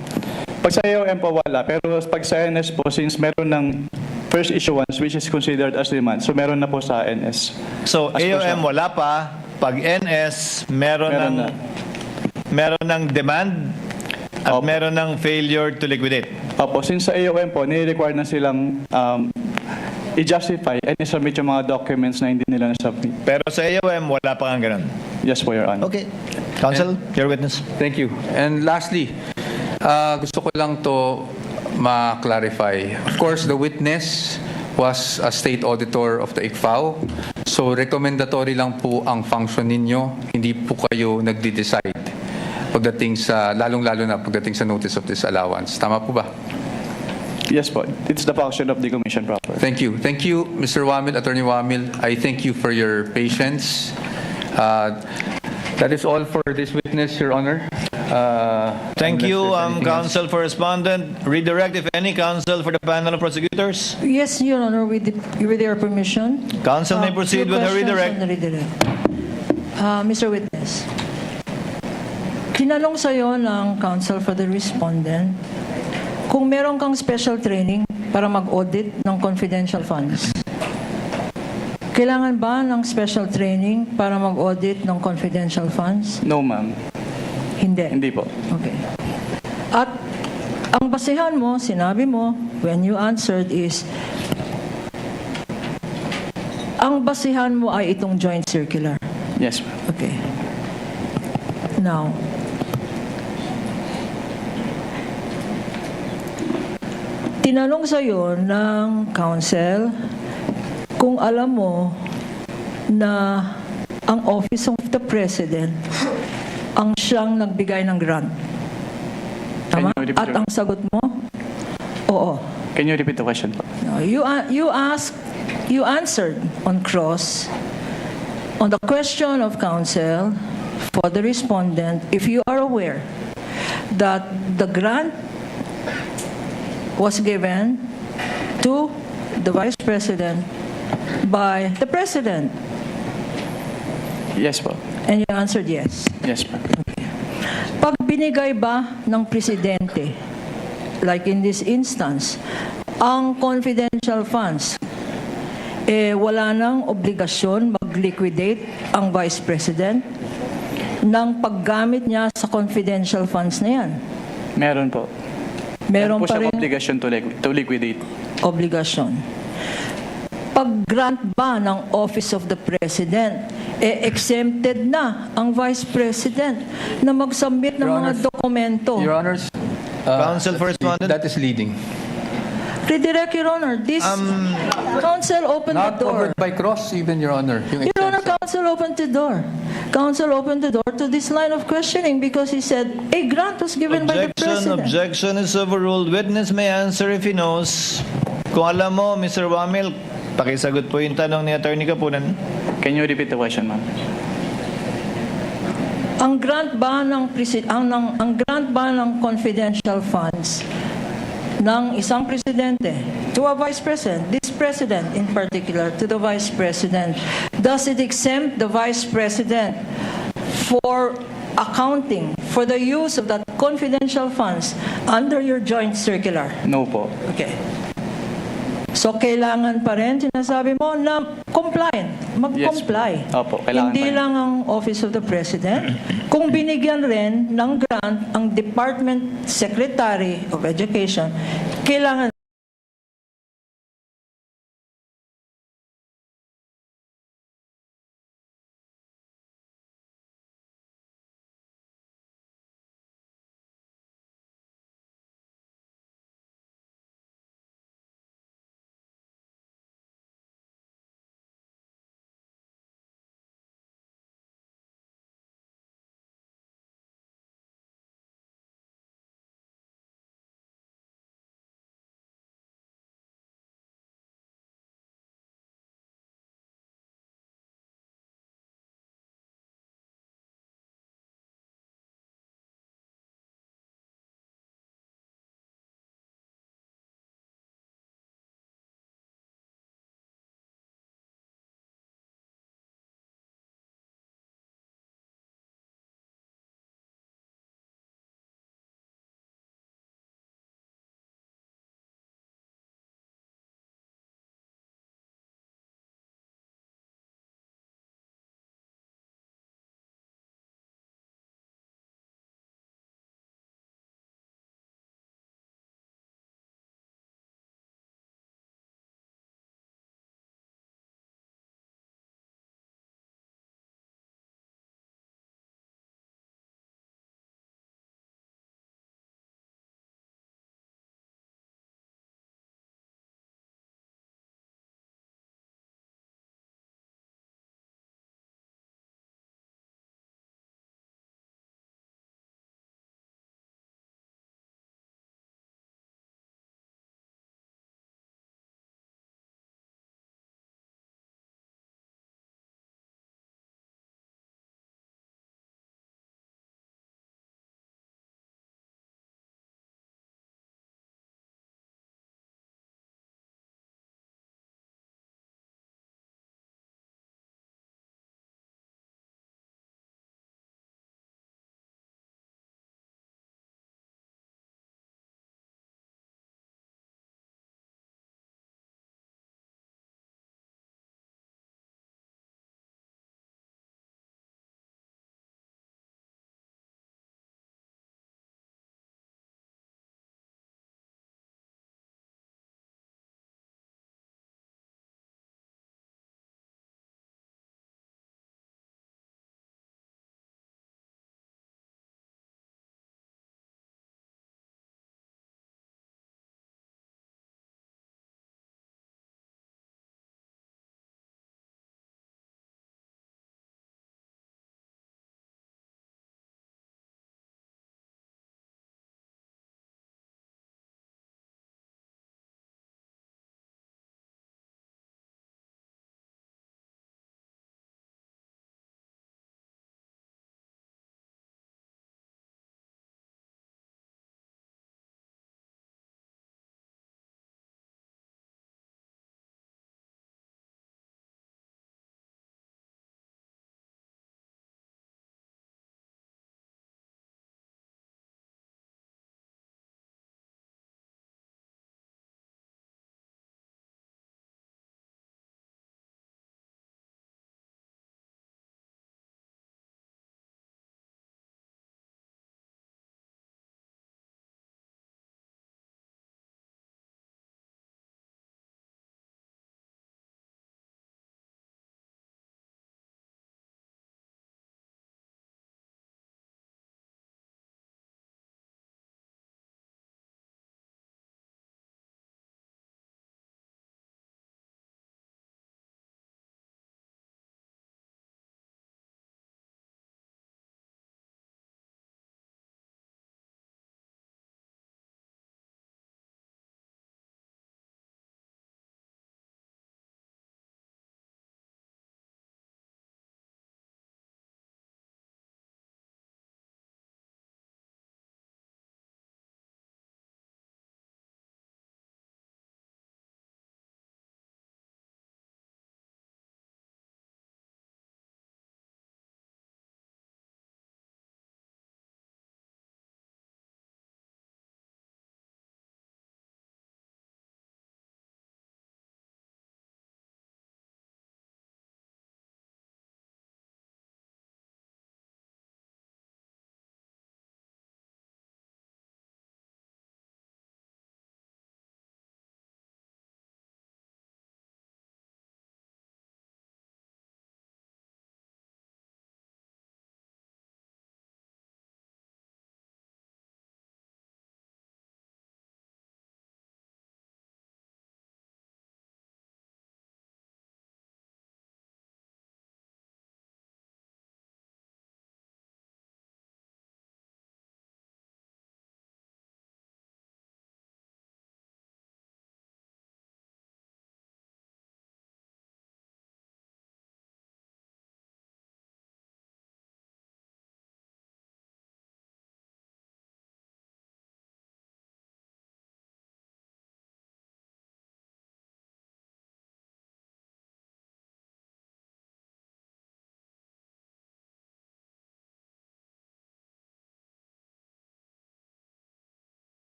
Pag sa AOM po wala, pero pag sa NS po, since meron ng first issuance which is considered as demand, so meron na po sa NS. So AOM wala pa, pag NS meron ng demand at meron ng failure to liquidate. Opo, since sa AOM po, nire-require na silang i-justify and i-submit yung mga documents na hindi nila na-submit. Pero sa AOM, wala pa kang ganun? Yes po, Your Honor. Okay. Counsel, your witness. Thank you. And lastly, gusto ko lang to ma-clarify. Of course, the witness was a state auditor of the ICFAO. So, recommendatory lang po ang function ninyo. Hindi po kayo nagde-decide pagdating sa, lalong-lalo na pagdating sa notice of disallowance. Tama po ba? Yes po. It's the function of the commission proper. Thank you. Thank you, Mr. Wamil, Attorney Wamil. I thank you for your patience. That is all for this witness, Your Honor. Thank you, Counsel for Respondent. Redirect, if any, Counsel for the panel of prosecutors. Yes, Your Honor, with your permission. Counsel may proceed with her redirect. Mr. Witness, tinanong sa iyo ng Counsel for the Respondent kung meron kang special training para mag-audit ng confidential funds. Kailangan ba ng special training para mag-audit ng confidential funds? No, ma'am. Hindi? Hindi po. Okay. At ang basehan mo, sinabi mo, when you answered is, ang basehan mo ay itong joint circular. Yes, ma'am. Okay. Now, tinanong sa iyo ng counsel kung alam mo na ang Office of the President ang siyang nagbigay ng grant. Tama? At ang sagot mo? Oo. Can you repeat the question? No, you answered on cross on the question of counsel for the respondent if you are aware that the grant was given to the Vice President by the President? Yes po. And you answered yes. Yes po. Pag binigay ba ng Presidente, like in this instance, ang confidential funds, wala nang obligasyon mag-liquidate ang Vice President ng paggamit niya sa confidential funds na yan? Meron po. Meron po pa siyang rin obligation to liquidate. obligasyon. Pag-grant ba ng Office of the President, exempted na ang Vice President na mag-submit ng mga dokumento? Your Honors, Counsel for respondent. that is leading. Redirect, Your Honor. This counsel opened the Not door. covered by cross, even, Your Honor. Yung Your Honor, counsel opened the door. Counsel opened the door to this line of questioning because he said a grant was given by the President. Objection is overruled. Witness may answer if he knows. Kung alam mo, Mr. Wamil, pakisagot po yung tanong ni Attorney Kapunan. Can you repeat the question, ma'am? Ang grant ba ng confidential funds ng isang presidente to a vice president, this president in particular, to the vice president, does it exempt the vice president for accounting for the use of that confidential funds under your joint circular? No po. Okay. So, kailangan pa rin, sinasabi mo, na compliant, mag-comply. Yes, opo, kailangan Hindi pa rin. lang ang Office of the President. Kung binigyan rin ng grant ang Department Secretary of Education, kailangan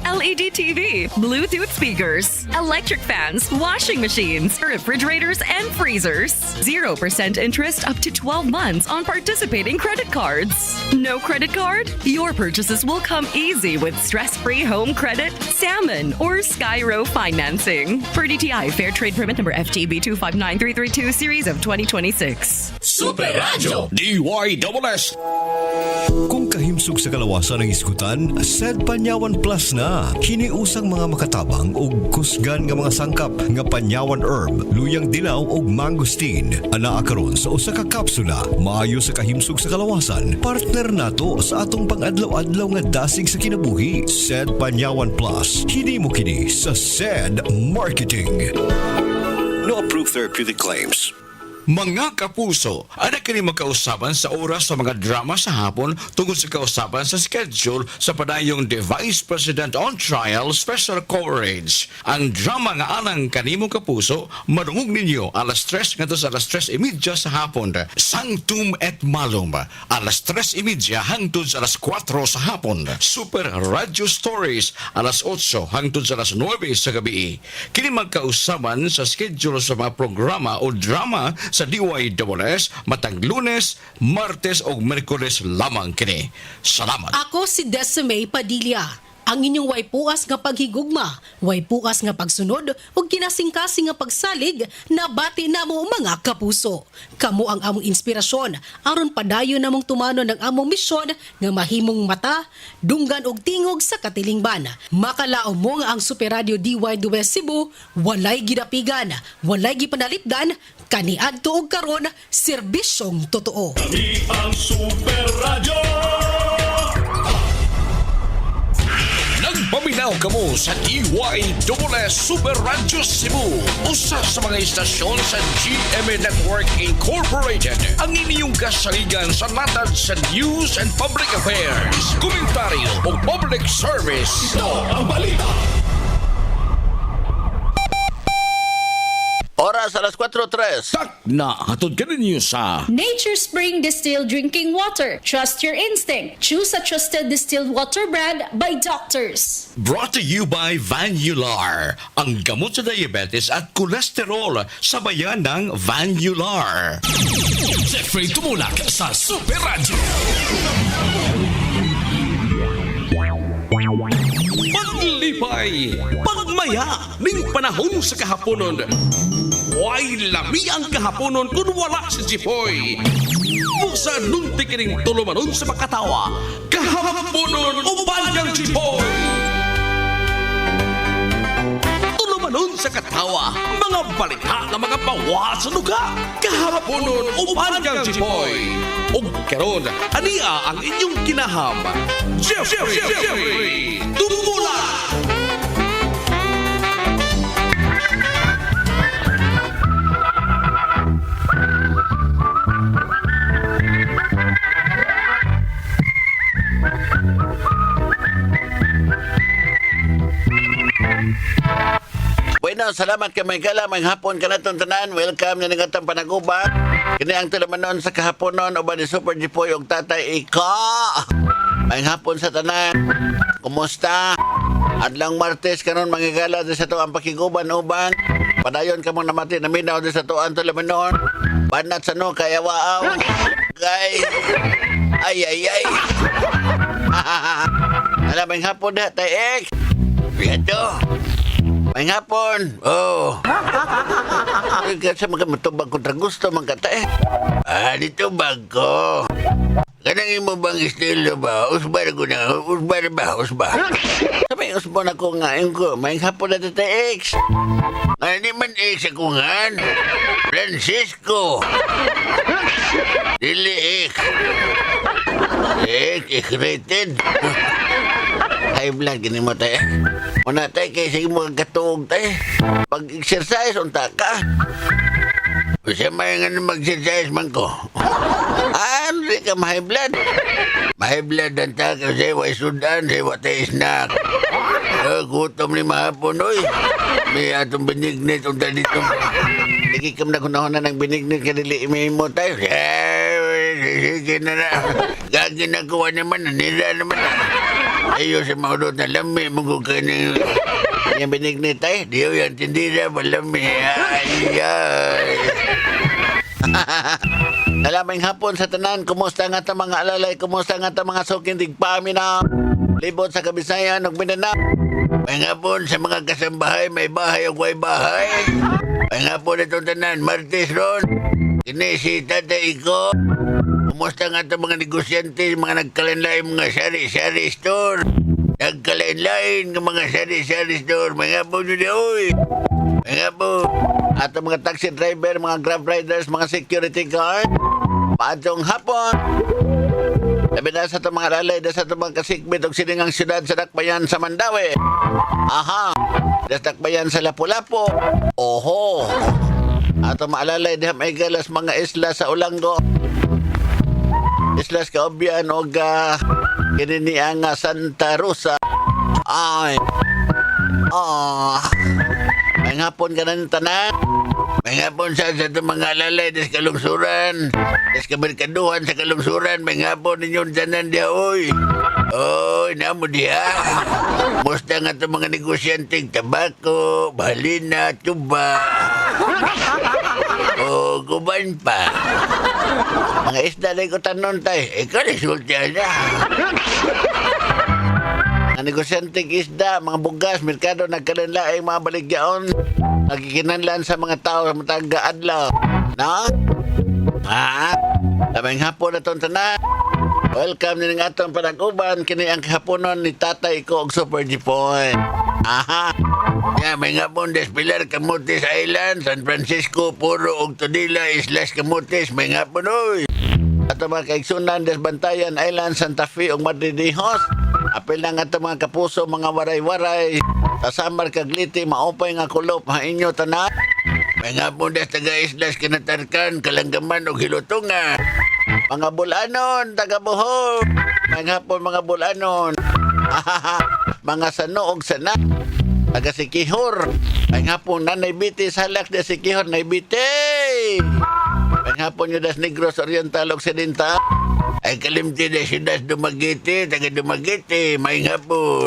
LED TV, Bluetooth speakers, electric fans, washing machines, refrigerators, and freezers. 0% interest up to 12 months on participating credit cards. No credit card? Your purchases will come easy with stress-free home credit, salmon, or Skyro financing. Per DTI Fair Trade Permit number FTB 259332 series of 2026. Super Radio DYSS. Kung kahimsog sa kalawasan ng iskutan, Sed Panyawan Plus na. Hiniusang mga makatabang ug kusgan nga mga sangkap nga panyawan herb, luyang dilaw ug mangosteen. Anaa karon sa usa ka kapsula, maayo sa kahimsog sa kalawasan. Partner nato sa atong pang-adlaw-adlaw nga dasig sa kinabuhi. Sed Panyawan Plus. Hinimo kini sa Sed Marketing. No approved therapeutic claims. Mga kapuso, ana kini magkausapan sa oras sa mga drama sa hapon tungkol sa kausapan sa schedule sa padayong The Vice President on Trial Special Coverage. Ang drama nga anang kanimo kapuso, madungog ninyo alas 3 ngadto sa alas 3:30 sa hapon. Sanctum et Malum, alas 3:30 hangtod sa alas 4 sa hapon. Super Radio Stories, alas 8 hangtod sa alas 9 sa gabi. Kini magkausapan sa schedule sa mga programa o drama sa DYSS matang Lunes, Martes o Merkules lamang kini. Salamat. Ako si Decimay Padilla. Ang inyong way puas nga paghigugma, way puas nga pagsunod, ug kinasing-kasing nga pagsalig, nabati namo mga kapuso. Kamo ang among inspirasyon, aron padayon namong tumano ng among misyon nga mahimong mata, dunggan ug tingog sa katilingban. Makalao mo nga ang Super Radio DYSS Cebu, walay gidapigan, walay gipanalitdan, kaniadto og karon serbisyong totoo. Kami ang Super Radio. Paminaw kamo sa DYSS Super Radio Cebu, usa sa mga istasyon sa GMA Network Incorporated. Ang inyong kasaligan sa natad sa news and public affairs, komentaryo o public service. Ito ang balita. Oras alas 4:03. Tak na hatod ka ninyo sa Nature Spring Distilled Drinking Water. Trust your instinct. Choose a trusted distilled water brand by doctors. Brought to you by Vanular, ang gamot sa diabetes at kolesterol sa bayan ng Vanular. Jeffrey Tumulak sa Super Radio. Paglipay, pagmaya, ning panahon sa kahaponon. Why lami ang kahaponon kung wala si Jipoy? Musa nunti kining tulumanon sa makatawa, kahaponon uban yang Jipoy. Tulumanon sa katawa, mga balita na mga bawa sa luga, kahaponon uban yang Jipoy. O karon, ania ang inyong kinaham, Jeffrey Tumula. Bueno, salamat kay may kala, may hapon ka na itong tanan. Welcome na nagatang panaguba. Kini ang tulamanon sa kahaponon o ba ni Super Jipoy o Tatay Ika. May hapon sa tanan. Kumusta? Adlang Martes karon mangigala din sa to ang pakiguban uban. Padayon ka mong namati na minaw din sa to ang tulamanon. Banat sa no kaya waaw. Kay ay. Alam may hapon na, Tay X. Piyato. May hapon. Oh. Kasi magkamatubag ko gusto magkata eh. Dito bag ko. Kanang mo bang estilo ba? Usbar ko na. Usbar ba? Sabay usbar na ko nga ko. May hapon na Tata X. Hindi man X ako nga. Francisco. Dili X. X-rated. High blood, gini mo tayo. Muna tayo kayo sige mo katuog tayo. Pag-exercise, unta ka. Kasi may nga mag-exercise man ko. Hindi ka ma-high blood. Ma-high blood ang ta kasi way sudan, say what tayo snack. Gutom ni mahapon, oy. May atong binignit, unta dito. Nagikam na kunahon na ng binignit, kanili may mo tayo. Sige na na. Gagin na kuha naman, nila naman na. Ayo sa maudot na lami, mong ka ng yung binignit ay, diyo yung tindira, malami. Ay. Alaming hapon sa tanan, kumusta nga ta mga alalay, kumusta nga ta mga suking tigpami na libot sa Kabisayan ug Mindanao. May hapon sa mga kasambahay, may bahay ug way bahay. May hapon itong tanan, Martes ron. Kini si Tatay Iko. Kumusta nga ta mga negosyante, mga nagkalanlain mga sari-sari store. Nagkalain-lain ng mga sari-sari store. May hapon yun oy. May hapon. At ang mga taxi driver, mga grab riders, mga security guard. Paatong hapon. Sabi na sa itong mga lalay, sa itong mga kasikbit o siningang syudad sa Dakbayan sa Mandawi. Aha. Sa Dakbayan sa Lapu-Lapu. Oho. At ang mga lalay, di may galas mga isla sa Ulango. Islas Kaobyan o kininiang Santa Rosa. Ay. May hapon ka na ng tanan. May hapon sa itong mga lalay des kalungsuran. Des kamerkaduhan sa kalungsuran. May hapon ninyong tanan diya, oy. Oy, namo diya. Musta nga itong mga negosyanteng tabako, balina, tuba. O, guban pa. Mga isda na ko tanon tayo. Ikaw resulta na. Mga negosyanteng isda, mga bugas, merkado, nagkalanlaing mga baligyaon. Nagikinanlan sa mga tao sa matang adlaw. No? Ha? Kaming hapon na itong tanan. Welcome din ng atong panag-uban. Kini ang kahaponon ni Tatay ko og Super G-Point. Aha. May hapon des Pilar Camotes Island, San Francisco, Puro og Todila, Islas Camotes. May hapon oy. Ato mga kaigsunan des Bantayan Island, Santa Fe ug Madridijos. Apil na nga mga kapuso, mga waray-waray. Sa Samar Cagliti, maupay nga kulop, inyo tanan. May nga po des taga-islas kinatarkan, kalanggaman o hilutunga. Mga bulanon, taga-buhol. May nga po mga bulanon. Mga sano o sana. Taga-sikihor. May nga po nanay biti, salak de sikihor, naibiti. May nga po nyo das Negros Oriental Occidental. Ay kalimti de sidas Dumagiti, taga-Dumagiti. May nga po.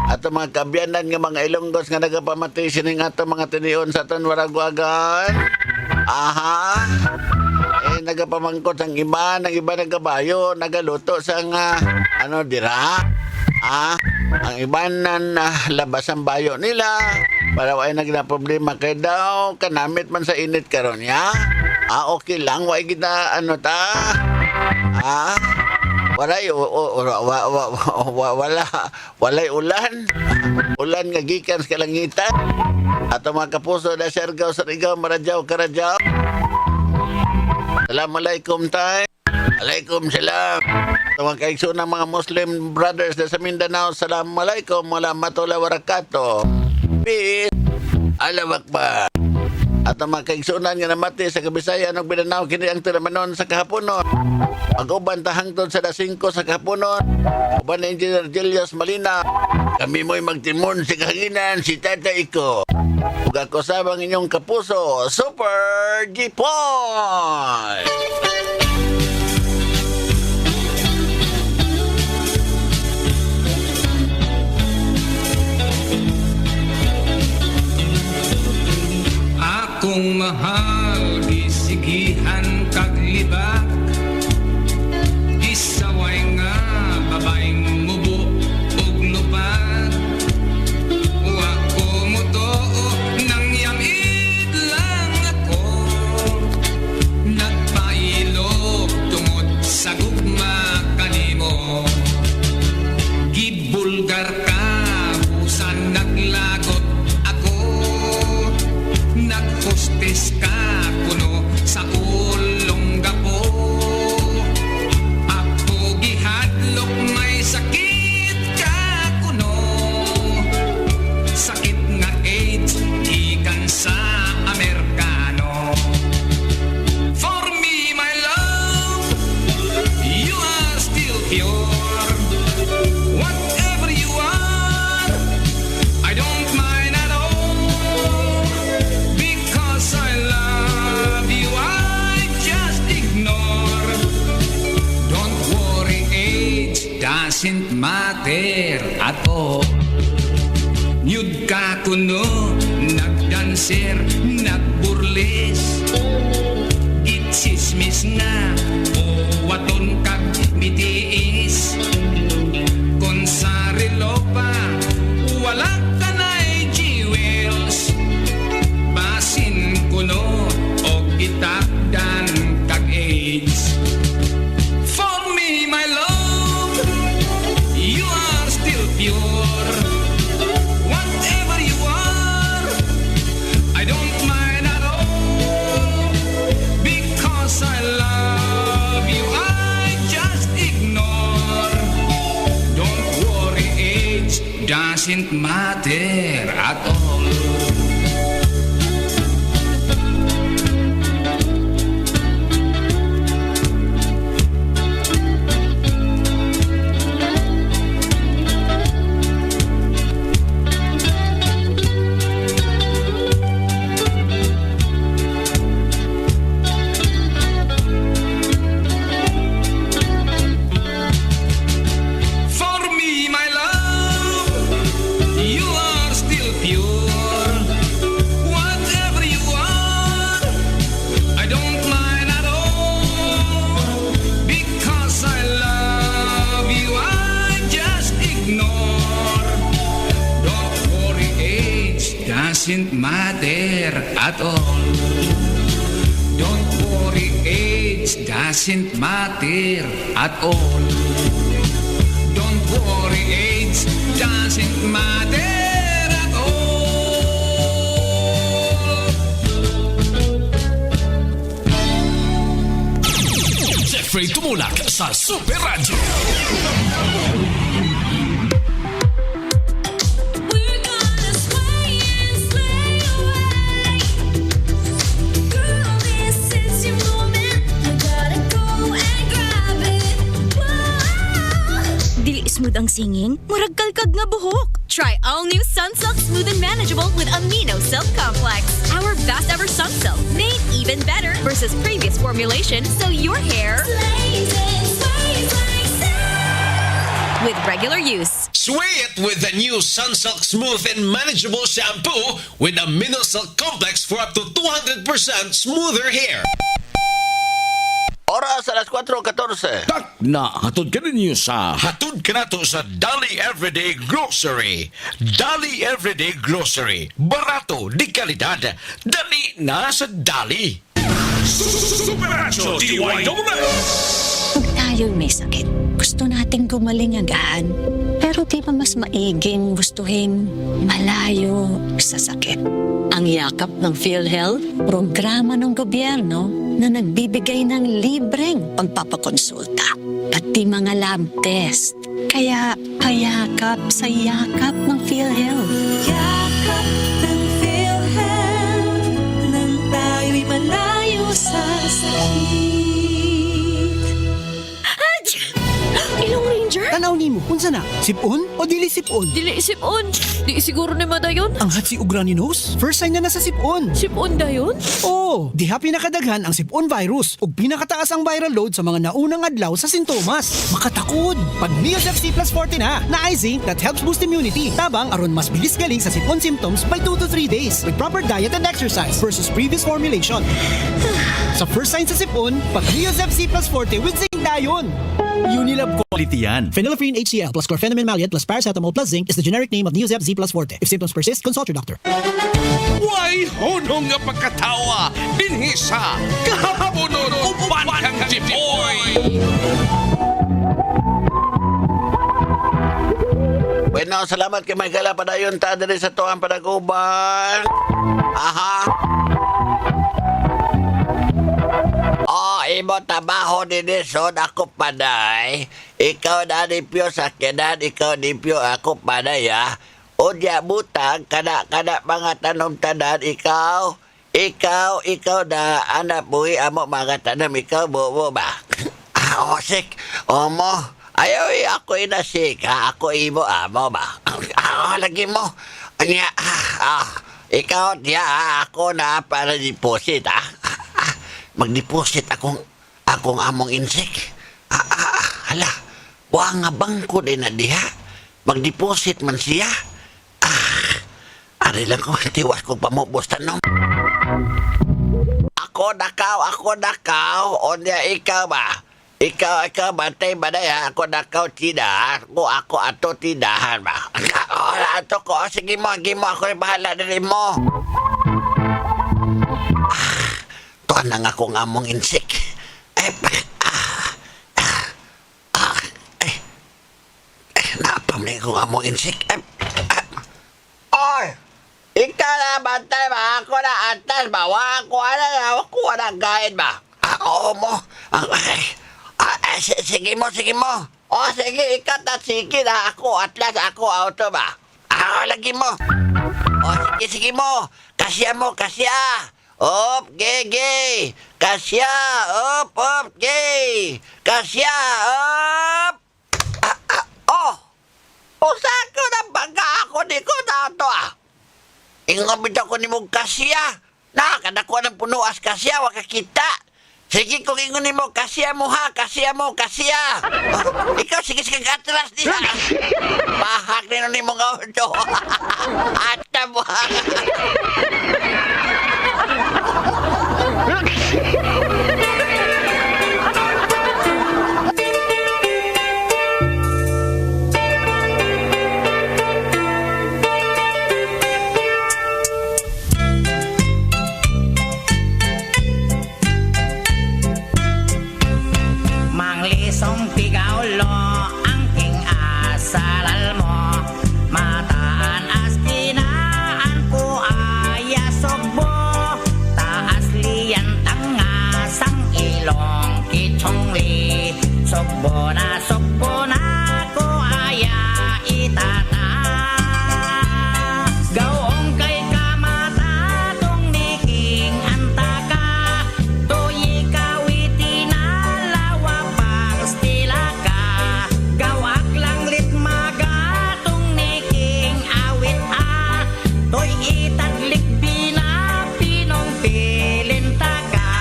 Ato mga kabyanan nga mga Ilonggos nga nagapamati sining ato mga tinion sa aton waragwagan. Aha. Nagapamangkot ang iba nagabayo, nagaluto sa nga dira. Ang iba na labas ang bayo nila para wala nagna problema kay daw kanamit man sa init karon ya. Okay lang wa kita walay ulan. Ulan nga gikan sa kalangitan. Ato mga kapuso da Siargao, Surigao, Maradjao, Karadjao. Assalamualaikum tay. Alaikum salam. Ato mga kaigsoon ng mga Muslim brothers da sa Mindanao. Assalamualaikum warahmatullahi wabarakatuh. Peace. Allahu Akbar. At ang mga kaigsunan nga namati sa Kabisayan ug Mindanao kini ang tilamanon sa kahaponon. Pag-uban ta hangtod sa 5 sa kahaponon. Uban ni Engineer Julius Malina. Kami mo'y magtimon sa kahanginan si Tatay Iko. Ug ako sabang inyong kapuso, Super G-Point! Kung mahal, gisigihan kaglibak. Isaway nga, babaeng mubo ug lupad. Wa ko mo to, nang yamid lang ako. Nagpailog tungod sa gugma kanimo. Gibulgar ka, busan naglagot ako. Nagpostes ka doesn't matter at all. Nyud ka kuno, nagdanser, nagburles. Gitsismis nga, o waton kag mitiis. Kung sa relo pa, wala ka na'y jewels. Basin kuno, o gitakdan kag AIDS. For me, my love, you are still pure. Whatever you are, I don't mind at all. Because I love you, I just ignore. Don't worry, age doesn't matter at all. For me, my love, you are still pure. Whatever you are, I don't mind at all. Because I love you, I just ignore. Don't worry, age doesn't matter at all. Don't worry, age doesn't matter at all. Don't worry, age doesn't matter at all. Jeffrey Tumulak sa Super Radio. Dili smooth ang singing, murag kalkag nga buhok. Try all new Sunsilk Smooth and Manageable with Amino Silk Complex. Our best ever Sunsilk, made even better versus previous formulation, so your hair with regular use. Sway it with the new Sunsilk Smooth and Manageable Shampoo with Amino Silk Complex for up to 200% smoother hair. Oras alas 4:14. Tak na, hatod ka ninyo sa hatod ka na to sa Dali Everyday Grocery. Dali Everyday Grocery. Barato, di kalidad. Dali na sa Dali. Super Radio DYSS. Kung tayo may sakit, gusto nating gumaling agad. Pero di ba mas maiging gustuhin malayo sa sakit? Ang yakap ng PhilHealth, programa ng gobyerno na nagbibigay ng libreng pagpapakonsulta, pati mga lab test. Kaya payakap sa yakap ng PhilHealth. Yakap ng PhilHealth nang tayo'y malayo sa sakit. Ilong Ranger? Tanaw nimo, unsa na? Sipon o dili sipon? Dili sipon. Di siguro ni madayon. Ang hatsi ug runny nose? First sign na sa sipon. Sipon dayon? Oo, diha pinakadaghan ang sipon virus ug pinakataas ang viral load sa mga naunang adlaw sa sintomas. Makatakod. Pag DYSS C plus 40 na ay zinc that helps boost immunity. Tabang aron mas bilis galing sa sipon symptoms by 2 to 3 days with proper diet and exercise versus previous formulation. Sa first sign sa sipon, pag DYSS C plus 40 with zinc dayon. Unilab quality yan. Phenylephrine HCl plus chlorpheniramine maleate plus paracetamol plus zinc is the generic name of Neosep Z plus Forte. If symptoms persist, consult your doctor. Why honong nga pagkatawa, binhisa, kahabonon, uban kang jipoy. Bueno, salamat kay Michaela padayon ta diri sa tuang padaguban. Aha. Imo trabaho ni Nison, ako paday. Ikaw na nipyo sa kenan, ikaw nipyo ako paday, ha? Unya butang, kana mga tanom-tanan, ikaw na anak buhi amo mga tanom, ikaw mo ba? Sik, mo. Ayaw, ako inasik, ha? Ako imo amo ba? Lagi mo. Anya, ikaw niya, ako na para deposit, ha? Mag-deposit akong among insik. Hala, wa nga bangko din na diha. Mag-deposit man siya. Ari lang ko, tiwas ko pamubos tanong. Ako dakaw. Onya ikaw ba? Ikaw, bantay ba na ya? Ako dakaw tida. Ako ato tidahan ba? Ato ko, sige mo, ako rin bahala din mo. Tuan na nga kong among insik. Napam na kong among insik. Oy! Ikaw na bantay ba? Ako na atas ba? Ako na gayad ba? Oo mo. Sige mo. O sige, ikaw na sige na ako. Atlas ako auto ba? Ako lagi mo. O sige mo. Kasya mo. Op, gay. Kasya. Op, gay. Kasya. Op. Usako na baga ako di ko na ito Ingobit ako ni mong kasya. Nakakadako ng punuas kasya, wakakita. Sige kung ingon ni mo, kasya mo. Ikaw, sige atras niya. Bahak nino ni mong auto. Ata mo. Manglisong pigaulo ang king asalal mo. Mataan as kinaan ko aya sogbo. Taas liyan tangasang ilong kichongli. Sogbo na ko aya itata. Gawong kay kamata tong niking antaka. Toyi kawiti na lawa pang stila ka. Gawak lang litmaga tong niking awit Toy itaglik bina pinong pilinta ka.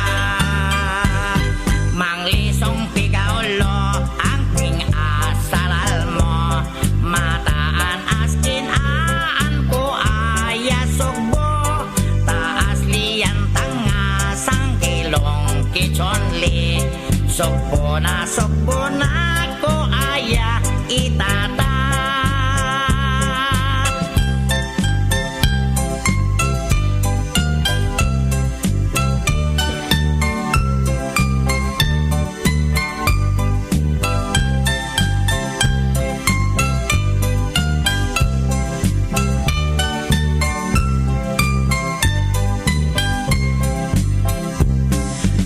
Manglisong pigaulo ang king asalal mo. Mataan as kinaan ko aya sogbo. Taas liyan tangasang kilong kichonli. Sogbo na ko aya itata.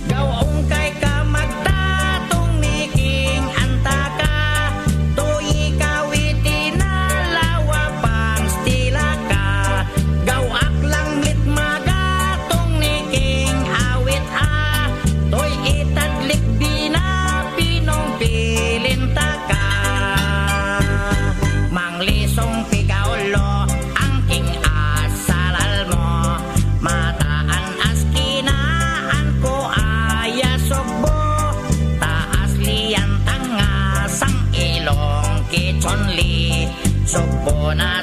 Gawong kay ka magtatong niking antaka. Toyi kawiti na lawa pang stila ka. Gawak lang litmaga tong niking awit Toy itadlik bina pinong pilinta ka. Manglisong pigaulo ang king asalal mo. Mataan as kinaan ko aya sogbo. Taas liyan tangasang ilong kichonli. Sogbo na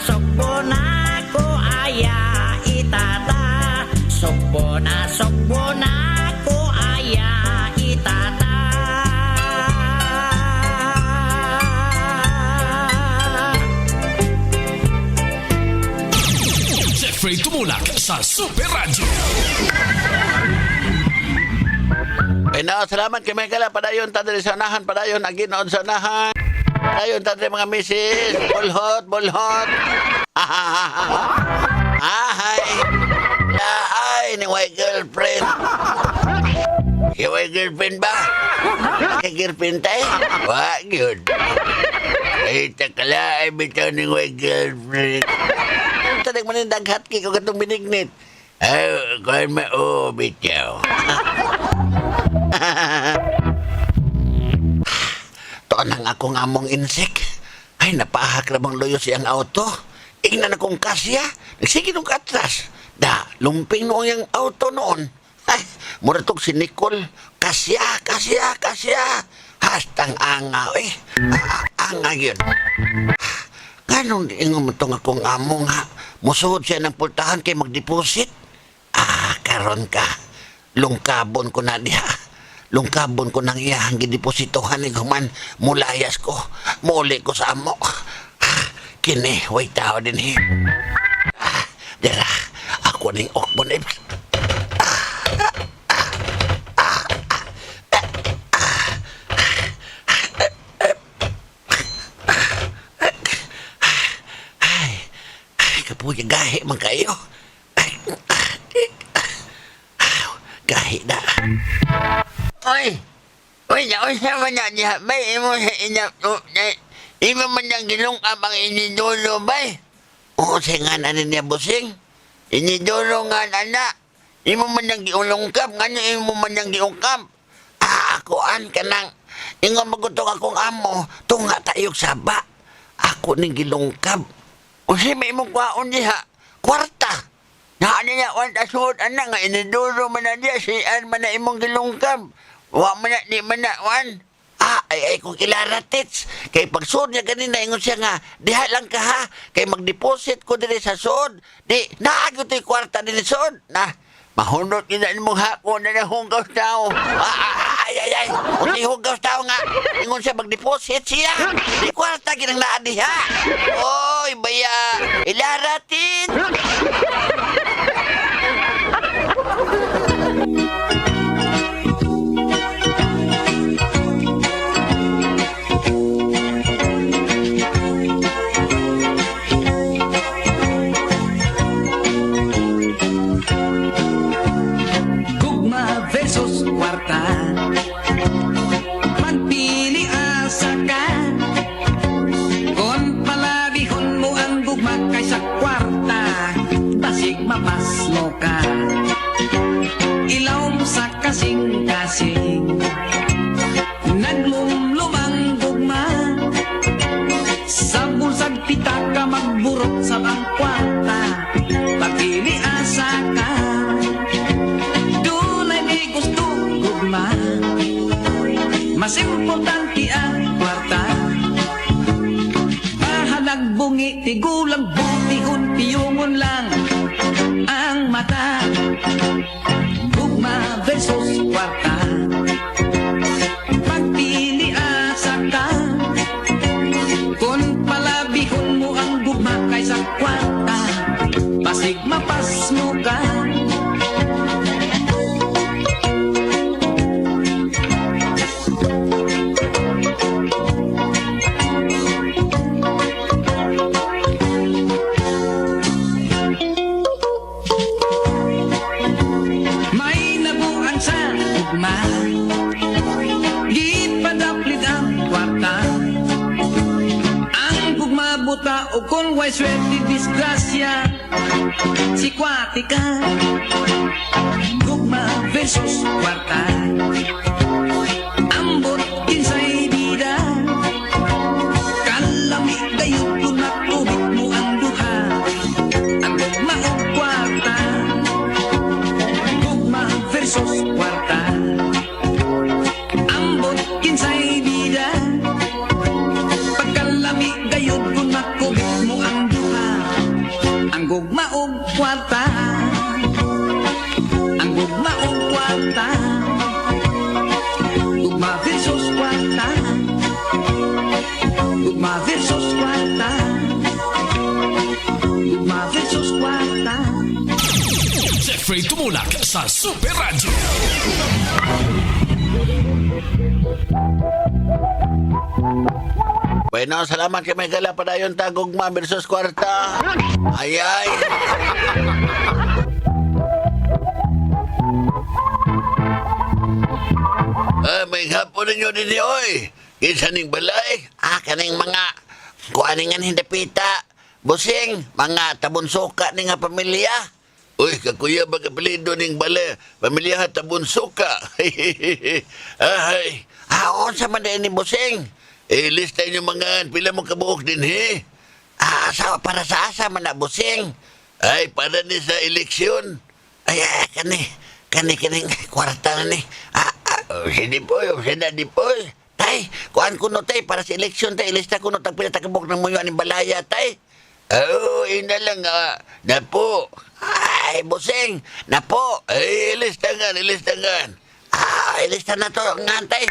ko aya itata. Sogbo na ko aya itata. Jeffrey Tumulak sa Super Radio. Salamat kay Michael. Padayon tadri sa unahan. Padayon aginoon sa unahan. Padayon tadri mga misis. Bulhot. Ay. Ay, ni my girlfriend. Yung my girlfriend ba? Kay-girlfriend tayo? Wag yun. Ay, takala ay bitaw ni my girlfriend. Tadag man yung daghat ki ko katong binignit. Ay, kuhan bitaw. Toon ang akong among insik. Ay, napahak ramang loyo siyang auto. Ingnan akong kasya. Nagsige nung katras. Da, lumping noong yung auto noon. Ay, muratog si Nicole. Kasya. Hastang angaw eh. ngayon. Ganong ingon mo itong akong amo nga. Musuhod siya ng pultahan kay mag-deposit. Karon ka. Lungkabon ko na diha. Lungkabon ko nang iyahang gidepositohan ni Guman. Mulayas ko. Muli ko sa amo. Kini, way tao din he. Dira, ako ning okbon eh. Kapuya gahi man kayo. Gahi na. Oy! Oy, sa man niya. Bay, imo sa inyap. Imo man niyang ginungkap ang inidulo, bay. Oo, sa nga na niya, busing. Inidulo nga, anak. Imo man niyang giulungkap. Nga imo man niyang giungkap. Akuan ka nang. Ingon magutong akong amo. Tunga tayog saba. Ako ning gilungkap. O si may mong kwaon diha, kwarta. Naan niya, wanta suot, anak nga, iniduro man na diya, siyan man na imong gilungkab. Wa man na, di man na, wan. Ay, kung ilaratits. Kay pag suod niya ganina, ingon siya nga, diha lang ka ha, kay mag-deposit ko din sa suod. Di, naagyo to'y kwarta din sa suod. Mahunot nila mong hako na nahunggaw tao. Ay. Kung hunggaw tao nga, ingon siya mag-deposit siya. Di kwarta ginang naadiha. Oy, baya, ilaratin. Versus kwarta. Magpili asa ka. Kung palabihon mo ang gugma kaysa kwarta, basig mapasmo ka. Ilaw mo sa kasing-kasing, naglumlumang gugma. Sa bulsag pita ka magburot sa bang kwarta, pagpili asa ka. Mas importante ang kwarta. Bahalag bungi, tigulang butihon, piyungon lang ang mata. Gugma versus kwarta. Pagpili asa ka. Kung palabihon mo ang gugma kaysa kwarta, pasig mapas mo ka. O kung way swerte disgrasya, si kwate ka. Gugma versus kwarta. Ambot kinsay bida. Kalami gayot kung natubig mo ang duha. Ang gugma o kwarta. Gugma versus kwarta. Ambot kinsay bida. Pagkalami gayot kung nakubit mo ang duha. Ang gugma o kwarta. Ang gugma o kwarta. Gugma versus kwarta. Gugma versus kwarta. Gugma versus kwarta. Jeffrey Tumulak sa Super Radio. Bueno, salamat kay may gala padayon ta gugma versus kwarta. Ay. May hapon ninyo din oy. Kinsa ning balay? Kaning mga kuaningan hindapita. Busing, mga tabunsuka ni nga pamilya. Uy, kakuya ba kapilido ning balay? Pamilya tabunsuka. Ay. Sa man ni busing. Lista nyo mga pila mo kabuok din he. Para sa asa man na busing. Ay, para ni sa eleksyon. Ay, kaning kwarta na ni. Si Dipoy, si na Dipoy. Tay, kuan ko no tay, para sa eleksyon tay, ilista ko no tag pinatakabok ng muyo ng balaya tay. Oh, ina lang napo. Ay, busing, napo. Ay, ilistangan. Ilista na to, ngantay.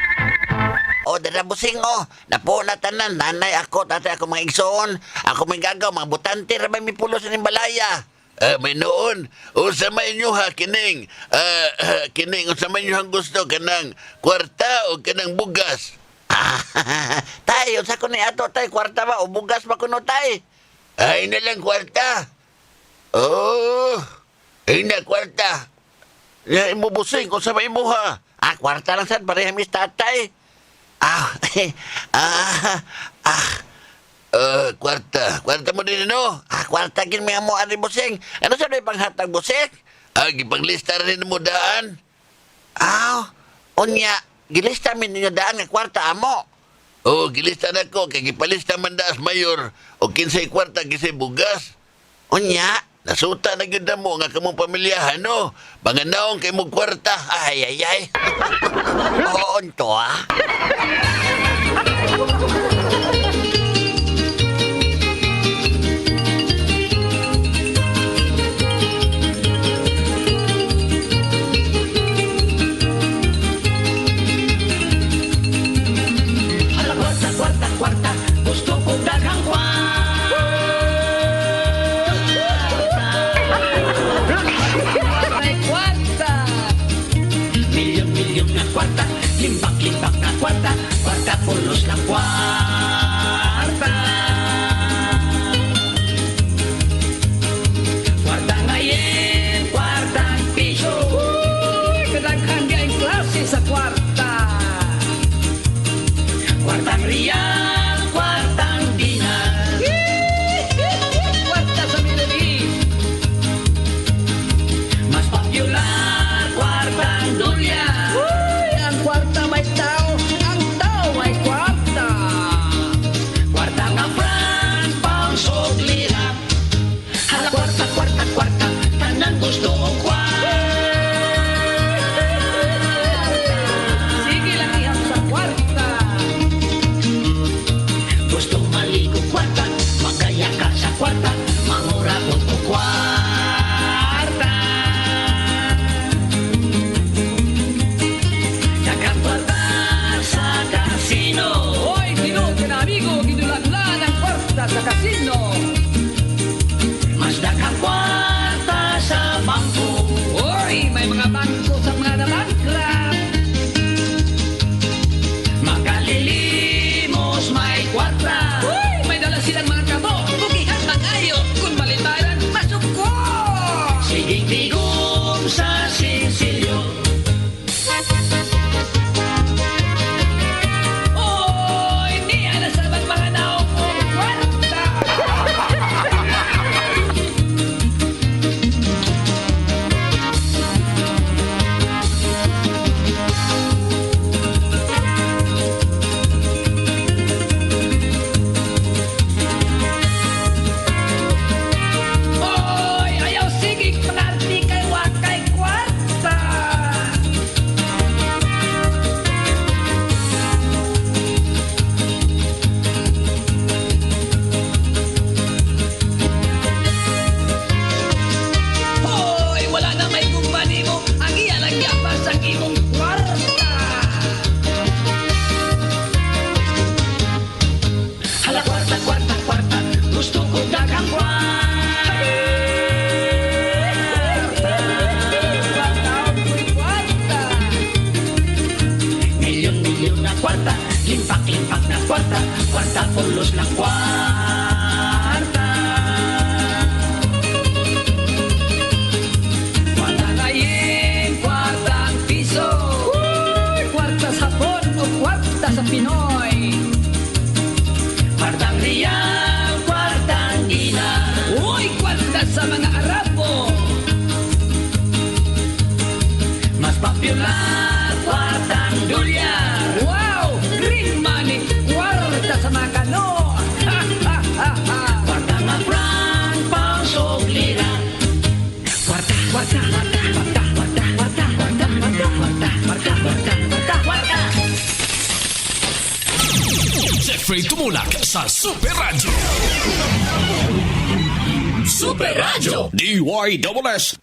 O, dada busing, napo na tanan, nanay ako, tatay ako mga igsoon, ako may gagaw, mga butante, rabay mi pulos ng balaya. May noon, usamay nyo ha, kining, usamay nyo ang gusto, kanang kwarta o kanang bugas. Tay, unsa ko ni ato, tay, kwarta ba, o bugas ba kuno, tay? Ay, na lang kwarta. Oh, ay na kwarta. Imo busing, kung sabay mo ha. Kwarta lang sad, pareha mis tatay. Kwarta mo din, no? Kwarta kin may amo, ari busing. Ano sa do'y panghatag busing? Gipanglista rin mo daan. Unya, gilista min ninyo daan nga kwarta amo. Gilista na ko, kay gipalista man daas mayor. O kinsay kwarta, kinsay bugas. Unya, nasuta na gyud mo nga kamong pamilyahan, no? Banganaong kay mong kwarta. Ay. Oo, to, Kwarta, gusto ko daghang kwarta. May kwarta. Milyon na kwarta, limbak na kwarta, kwarta pulos na kwarta. Kwarta ngayon, kwartang piso. Kadaghan di ay klase sa kwarta. Kwartang riyal, kwartang dinar. Kwarta sa Milabi. Mas popular, kwartang dolyar. Ang kwarta may tao, ang tao may kwarta. Kwartang afran, pounds o lira. Hala kwarta, tanan gusto o kwarta. Sige lang ihap sa kwarta. Gusto maligo kwarta, magaya ka sa kwarta, mangura ko to kwarta. Dagang kwarta sa kasino. Hoy, amigo, gidulan-lan ang kwarta sa kasino. Mas dagang kwarta sa bangko. Hoy, may mga bangko sa mga nabangkrap. Makalilimos may kwarta. May dala silang mga kabo. Bukihan mag-ayo. Kung malibaran, masok ko. Siging tigom sa Sicilio. Hindi ala sa mga naong kwarta. Ayaw sigig penalti kay wakay kwarta. Wala na may kumpani mo. Ang iyalang yapas ang imong kwarta. Hala kwarta, gusto ko daghang kwarta. Milyon na kwarta, limpak na kwarta, kwarta pulos ng kwarta. Kwarta ngayon, kwartang piso. Kwarta sa Hapon o kwarta sa Pinoy. Kwartang riyal, kwartang dinar. Kwarta sa mga Arabo. Mas popular, kwartang dolyar. Wow! Green money, kwarta sa mga kano. Kwartang afran, pounds o lira. Kwarta. Frey tumulak sa Super Radio. Super Radio. DYSS.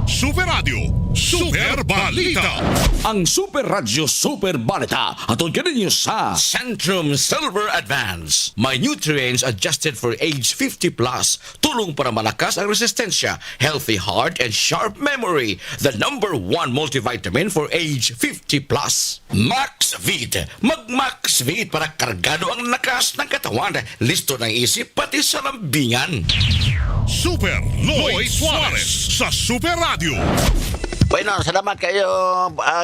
Super Radio, Super Balita. Ang Super Radio Super Balita atol kaninyo sa Centrum Silver Advance. May nutrients adjusted for age 50 plus. Tulong para malakas ang resistensya, healthy heart and sharp memory. The #1 multivitamin for age 50 plus. Max Vit. Mag-Max Vit para kargado ang lakas ng katawan. Listo ng isip pati sa lambingan. Super Lloyd Suarez sa Super Radio. Bueno, salamat kayo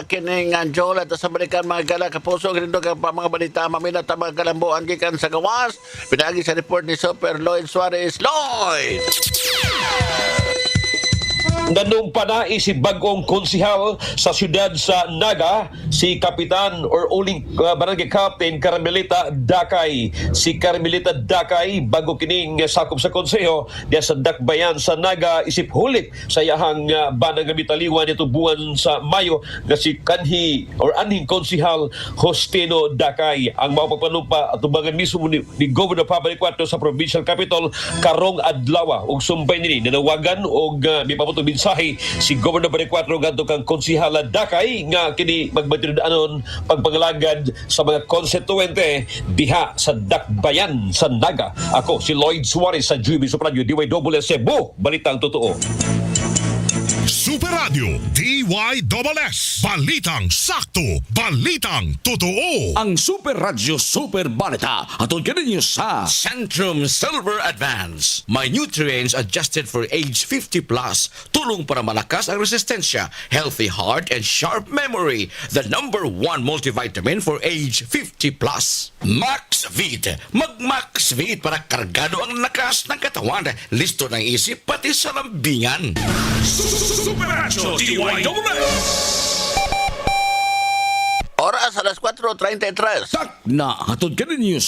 kining Anjol at sa balikan mga gala kapuso ganito ka pa mga balita maminat ang mga kalambuan gikan sa gawas. Pinagi sa report ni Super Lloyd Suarez. Lloyd! Nanumpa na si bagong konsihal sa siyudad sa Naga, si Kapitan or uling Barangay Captain Carmelita Dakay. Si Carmelita Dakay, bago kining sakop sa konseho, diya sa Dakbayan sa Naga, isip hulit sa yahang banang mitaliwan ito buwan sa Mayo na si kanhi or anhing konsihal Hostino Dakay. Ang mapagpanumpa at ubangan mismo ni Governor Pablo 4 sa Provincial Capital karong adlaw og sumbay nini nanawagan og may pamutong mensahe si Governor Baricuatro gadto kang konsihala Dakay nga kini magbatirdanon pagpangalagad sa mga konstituente diha sa Dakbayan sa Naga. Ako si Lloyd Suarez sa GMA Super Radio DYSS Cebu, balitang totoo. Super Radio, DYSS. Balitang sakto, balitang totoo. Ang Super Radio Super Balita atol kaninyo sa Centrum Silver Advance. May nutrients adjusted for age 50 plus. Tulong para malakas ang resistensya, healthy heart and sharp memory. The #1 multivitamin for age 50 plus. Max Vit. Mag-Max Vit para kargado ang lakas ng katawan. Listo ng isip pati sa lambingan. Super Radio DYSS. Oras alas 4:33. Na hatod kaninyo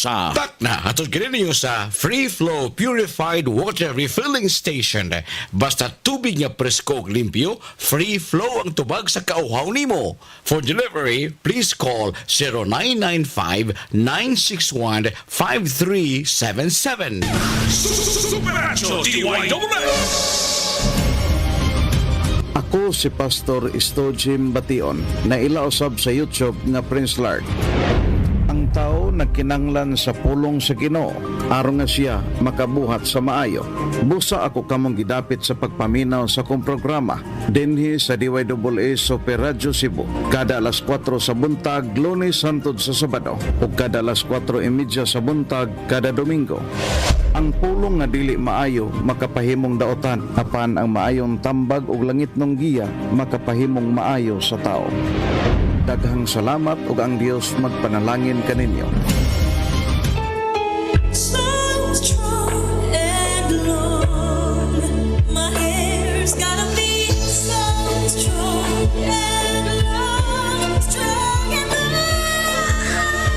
sa Free Flow Purified Water Refilling Station. Basta tubig nga presko ug limpyo, free flow ang tubag sa kauhaw nimo. For delivery, please call 0995-961-5377. Super Radio DYSS. Ako si Pastor Istojim Bation na ilausab sa YouTube nga Prince Lard. Ang tao nagkinanglan sa pulong sa Ginoo aron nga siya makabuhat sa maayo. Busa ako kamong gidapit sa pagpaminaw sa kong programa dinhi sa DYSS Super Radio Cebu kada alas 4 sa buntag Lunes hangtod sa Sabado ug kada alas 4:30 sa buntag kada Domingo. Ang pulong nga dili maayo makapahimong daotan apan ang maayong tambag ug langit ng giya makapahimong maayo sa tao. Daghang salamat ug ang Dios magpanalangin kaninyo. So strong and long, my hair's gotta be so strong and long, strong and long.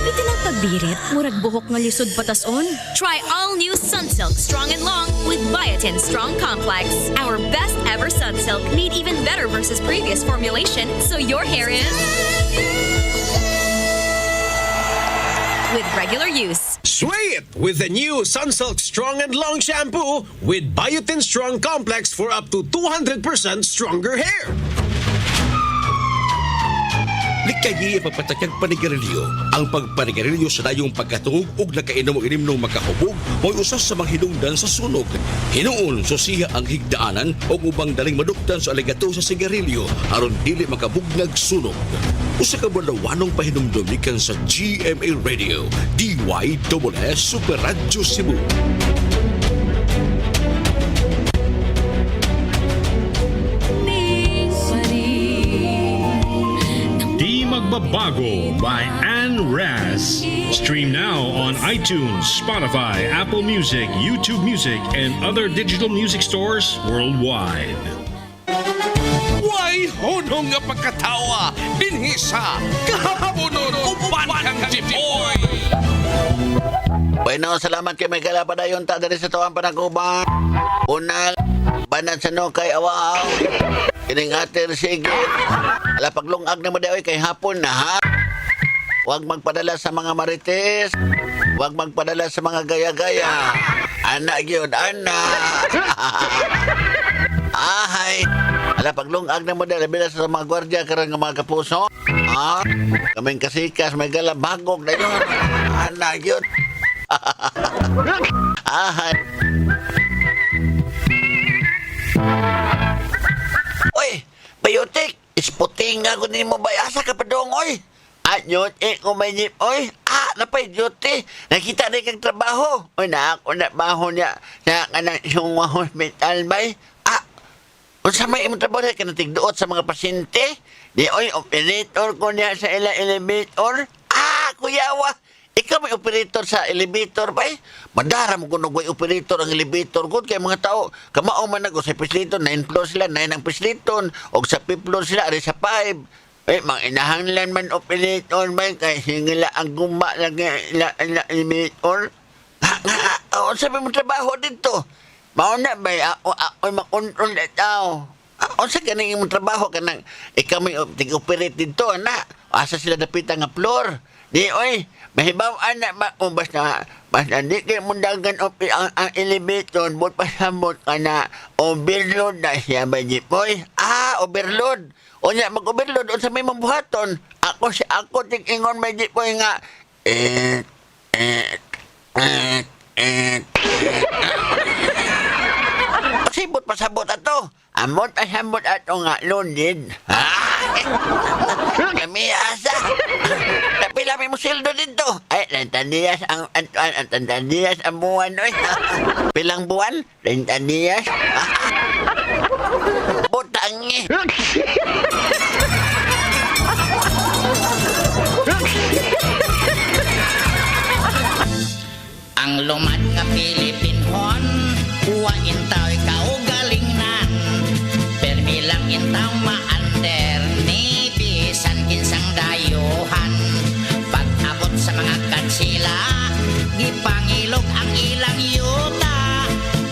Pwede lang pagbirit, murag buhok nga lisod patason. Try all new Sunsilk Strong and Long with Biotin Strong Complex. Our best ever Sunsilk made even better versus previous formulation, so your hair is with regular use. Sway it with the new Sunsilk Strong and Long Shampoo with Biotin Strong Complex for up to 200% stronger hair. Likayi ipapatakyag panigarilyo. Ang pagpanigarilyo sa dayong pagkatungog ug nakainom o inim ng makahubog mo'y usas sa mga hinungdan sa sunog. Hinuon so siya ang higdaanan o ubang daling maduktan sa aligato sa sigarilyo aron dili makabugnag sunog. Usa ka balawanong pahinumdum gikan sa GMA Radio, DYSS Super Radio Cebu. Magbabago by Ann Raz. Stream now on iTunes, Spotify, Apple Music, YouTube Music, and other digital music stores worldwide. Why honong nga pagkatawa dinhi sa kahabonon uban kang Jipoy. Bueno, salamat kay may kalapadayon ta diri sa tawang panaguban. Unang banat sa no kay awaw. Kining ater sige. Ala paglungag na mo daw kay hapon na ha. Huwag magpadala sa mga marites. Huwag magpadala sa mga gaya-gaya. Anak yun, anak. Ahay. Ala, paglungag na mo dahil bilas sa mga gwardya karang mga kapuso. Ha? Kaming kasikas, may galabagog na yun. Anak yun. Ahay. Uy, bayotik. Isputing nga ko mo ba? Asa ka pa dong, oy? At yun, kumayip, oy. Napay duty. Nakita na kang trabaho. Oy, ako na baho niya. Sa kanang yung hospital bay. Kung sa may imong trabaho ka natigduot sa mga pasyente. Di, oy, operator ko niya sa elevator. Kuyawa. Ikaw may operator sa elevator ba? Madara mo kung nagway operator ang elevator ko. Kaya mga tao, kamao man ako sa pisliton, 9 floor sila, 9 ang pisliton. O sa 5 floor sila, ari sa 5. Mga inahanglan man operator ba? Kaya singila ang guma ng elevator. Sabi mo trabaho dito. Mauna ba? Ako'y makontrol na tao. Sa ganing imong trabaho ka nang ikaw may tig-operate dito, anak. Asa sila napita nga floor. Di, oy, mahibaw, anak, basta di kayo mundagan ang elevator, but pasabot ka na overload na siya ba, Jipoy? Overload. O niya, mag-overload, o sa may mabuhaton. Ako, tig-ingon ba, Jipoy, nga, Pasibot pasabot ato. Amot pasabot ato nga lundid. Kami asa. Tapi lami mo sildo dito. Ay, 30 dias ang 30 dias ang buwan, oy. Pilang buwan? 30 dias. Butangi. Ang lumad nga Pilipinhon, uwain tao kaugalingnan. Permi lang intaw maander, ni bisan kinsang dayuhan. Pag-abot sa mga kansila, gipangilog ang ilang yuta.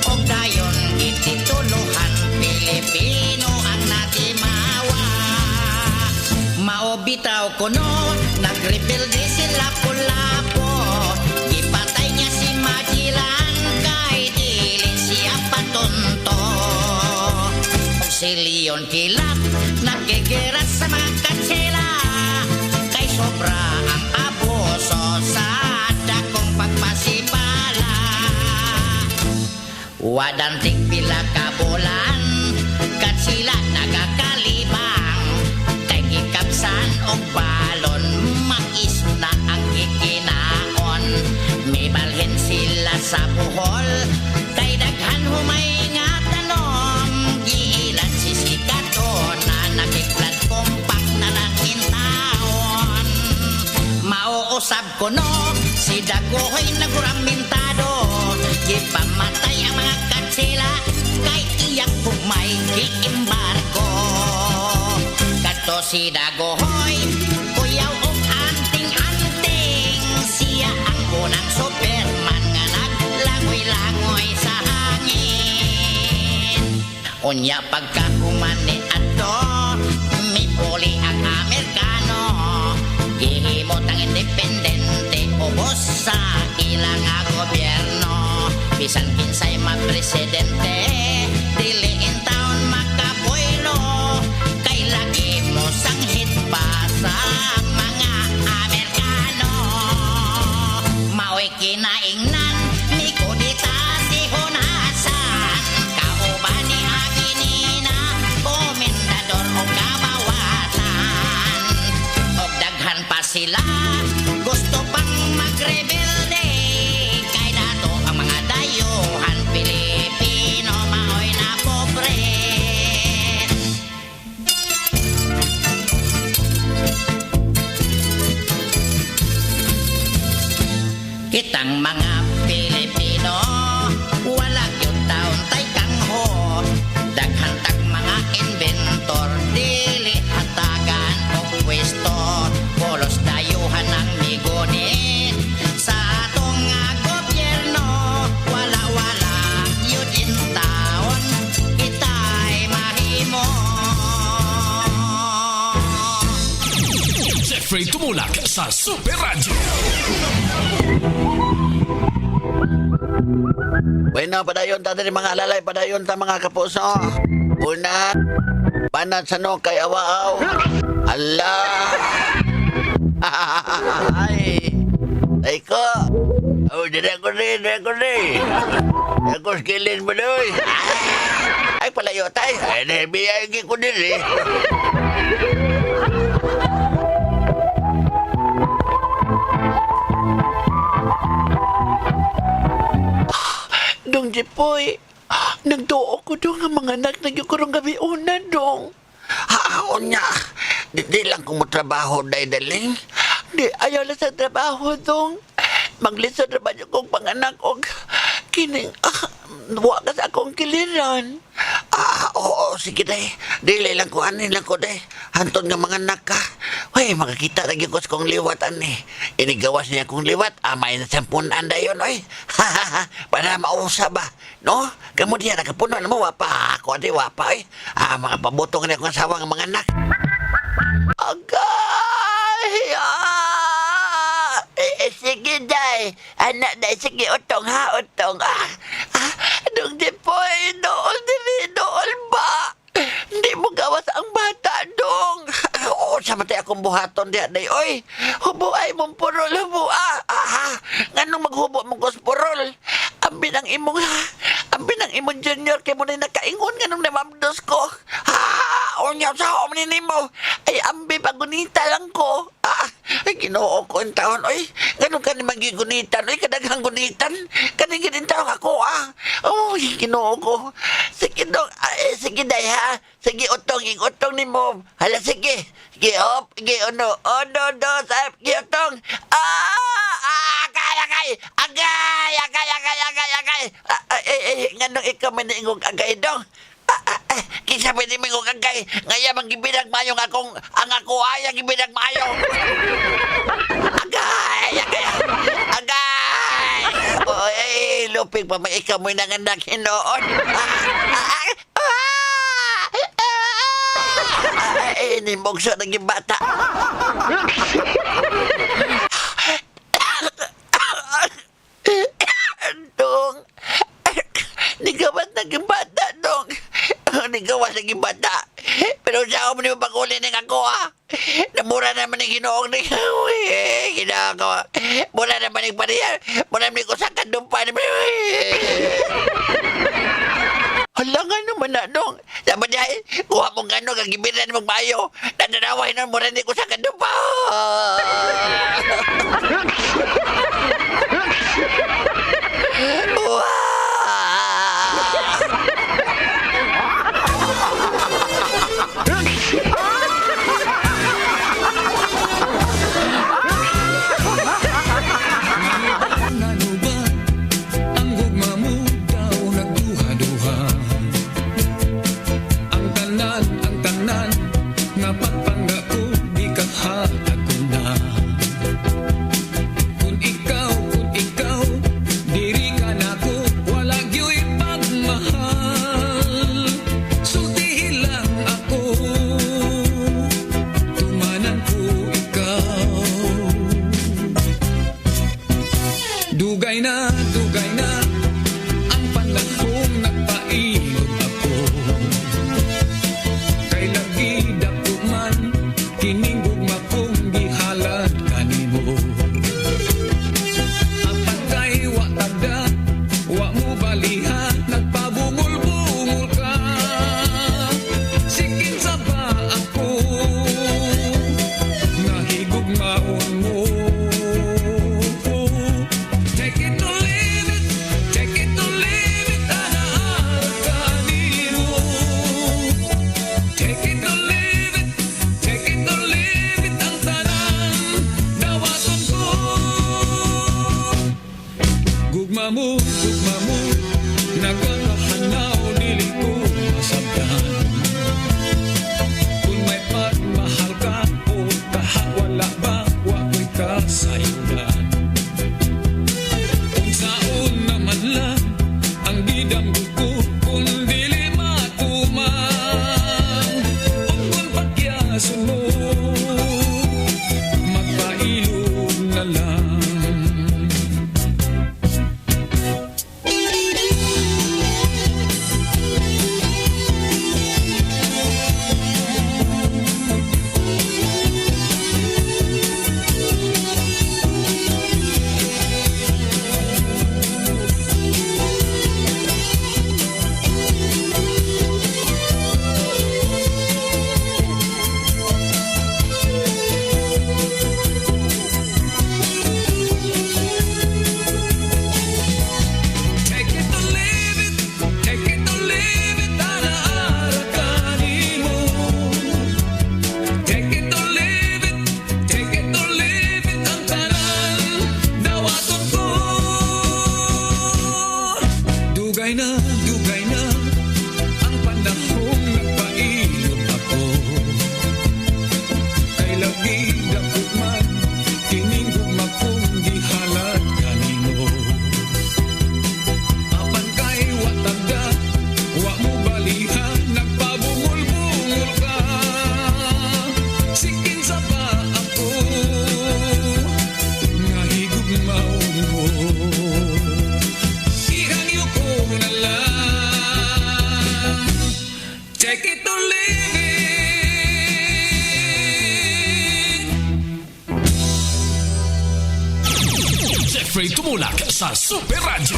O dayon gitituluhan, Pilipino ang natimawa. Maobitaw ko no, nagrebelde sila pulapo. Gipatay niya si Magellan, kay dilin siya patunto. O si Leon Kilap, nagigiras sa mga katsela. Kay sobra ang abuso sa dakong pagpasipala. Wadanting pila ka bulan, katsila nagakalibang. Kay gikapsan og balon, mais na ang ikinaon. May balhin sila sa buhol, kay daghan humay nga tanom. Giilan si Sikato na nakiklat kompak na langin taon. Mauusab ko no, si Dagohoy naguramentado. Gipamatay ang mga katsila, kay iyak humay giimbargo. Kato si Dagohoy, kuyaw og anting-anting. Siya ang unang Superman nga naglangoy-langoy sa hangin. Unya pagkahuman ni ato, may puli ang Amerikano. Gihimot ang independente, ubos sa ilang nga gobyerno. Bisan kinsay magpresidente, diliin taon makaboylo. Kay lagi mo sanghit pa sa mga Amerikano. Mao'y kinaingnan, ni kudita si Honasan. Kauban ni Aginina, komendador o kabawasan. Og daghan pa sila, gusto pang magrebelde. Kay dato ang mga dayuhan Pilipino, mao'y na pobre. Kitang mga Pilipino, wala yung taon tay kangho. Daghan tag mga inventor, dili hatagan o pwesto. Polos dayuhan ang migoni, sa Jeffrey Tumulak sa Super Radio. Bueno, padayon ta din mga alalay, padayon ta mga kapuso. Una, panat sa no kay awaaw. Allah. Ay ko. Oh, dire ko rin. Ako skillin mo doy. Ay, palayo tayo. Ay, nabiyagi ko din eh. Dong Jepoy, nagduo ko dong ang mga anak na yung kurong gabi una dong. O niya, di lang ko mo trabaho day daling. Di ayaw lang sa trabaho dong. Maglisod na ba yung kong panganak o kining, wakas akong kiliran. Oo, sige day. Dili lang ko, anin lang ko day. Hantod nga mga anak ka. Uy, makakita lagi ko sa kong liwat, ani. Inigawas niya kong liwat, amay na sampunan da yun, uy. Para mausa ba, no? Kamu diya, nakapuno na mo, wapa. Ako, adi, wapa, uy. Mga pabutong na akong asawa ng mga anak. Agay! Sige, day. Anak, day, sige, utong, ha, utong. Dong Jepoy, dool ba? Hindi mo gawas ang bata, dong. Oo, sa matay akong buhaton diya, day. Oy, hubuay mong purol, Nganong maghubo mong kospurol? Ambi ng imong, junior, kay mo na nakaingon, nganong namamdos ko. O niya, sa omnin mo. Ay, ambi, pagunita lang ko. Ay, ginoo ko yung taon. Oy, ganun ka ni magigunitan. Oy, kadaghang gunitan. Kanigin taon ako, Uy, ginoo ko. Sige, dong. Sige, day, ha? Sige, utong ni mo. Hala, sige. Sige, hop. Sige, uno. Sahib. Sige, utong. Agay. Nganong ikaw may naingog agay, dong. Kinsa pwede mingog agay. Ngaya magibinag mayo ang ako ay ang ibinag mayo. Agay. Oy, lupig pa may ikaw mo'y nanganak hinoon. Inimbogso ng yung bata. Dong, nigawas naging bata, dong. Nigawas naging bata. Pero siya ako mo pag-uli ng ako, Namura naman ng ginoong ni ginagawa. Mura naman ng pariyan. Mura naman ko sa kandumpa. Hala nga naman na, dong. Dapat niya, kuha mong gano'n, kagibiran mong mayo. Nananaway na, mura ni ko sa kandumpa. Dugay na ang panahong nagpailog ako. Kay lagi dako man kining gugma kong gihalad kanimo. Apan kay wa tada, wa mo baliha, nagpabungol-bungol ka. Sikin sa ba ako, nahigugmaon mo. Gugma mo, nagkakahanaw dili ko masabdan. Kung may pagmahal ka o kahawala ba, wako'y kasayudan. Kung saan naman lang ang gidamgo ko, kung dili matuman. O kung pagyasun mo, Dugay na ang panahong nagpailog ako. Kay lagi dakot man kining gugma kong gihalad kanimo. Apan kay watagda wa mo balihan nagpabungol-bungol ka. Sikin sa pa ako nga higugmaw mo. Ihangyo ko na lang, take it or leave it. Jeffrey Tumulak sa Super Radio.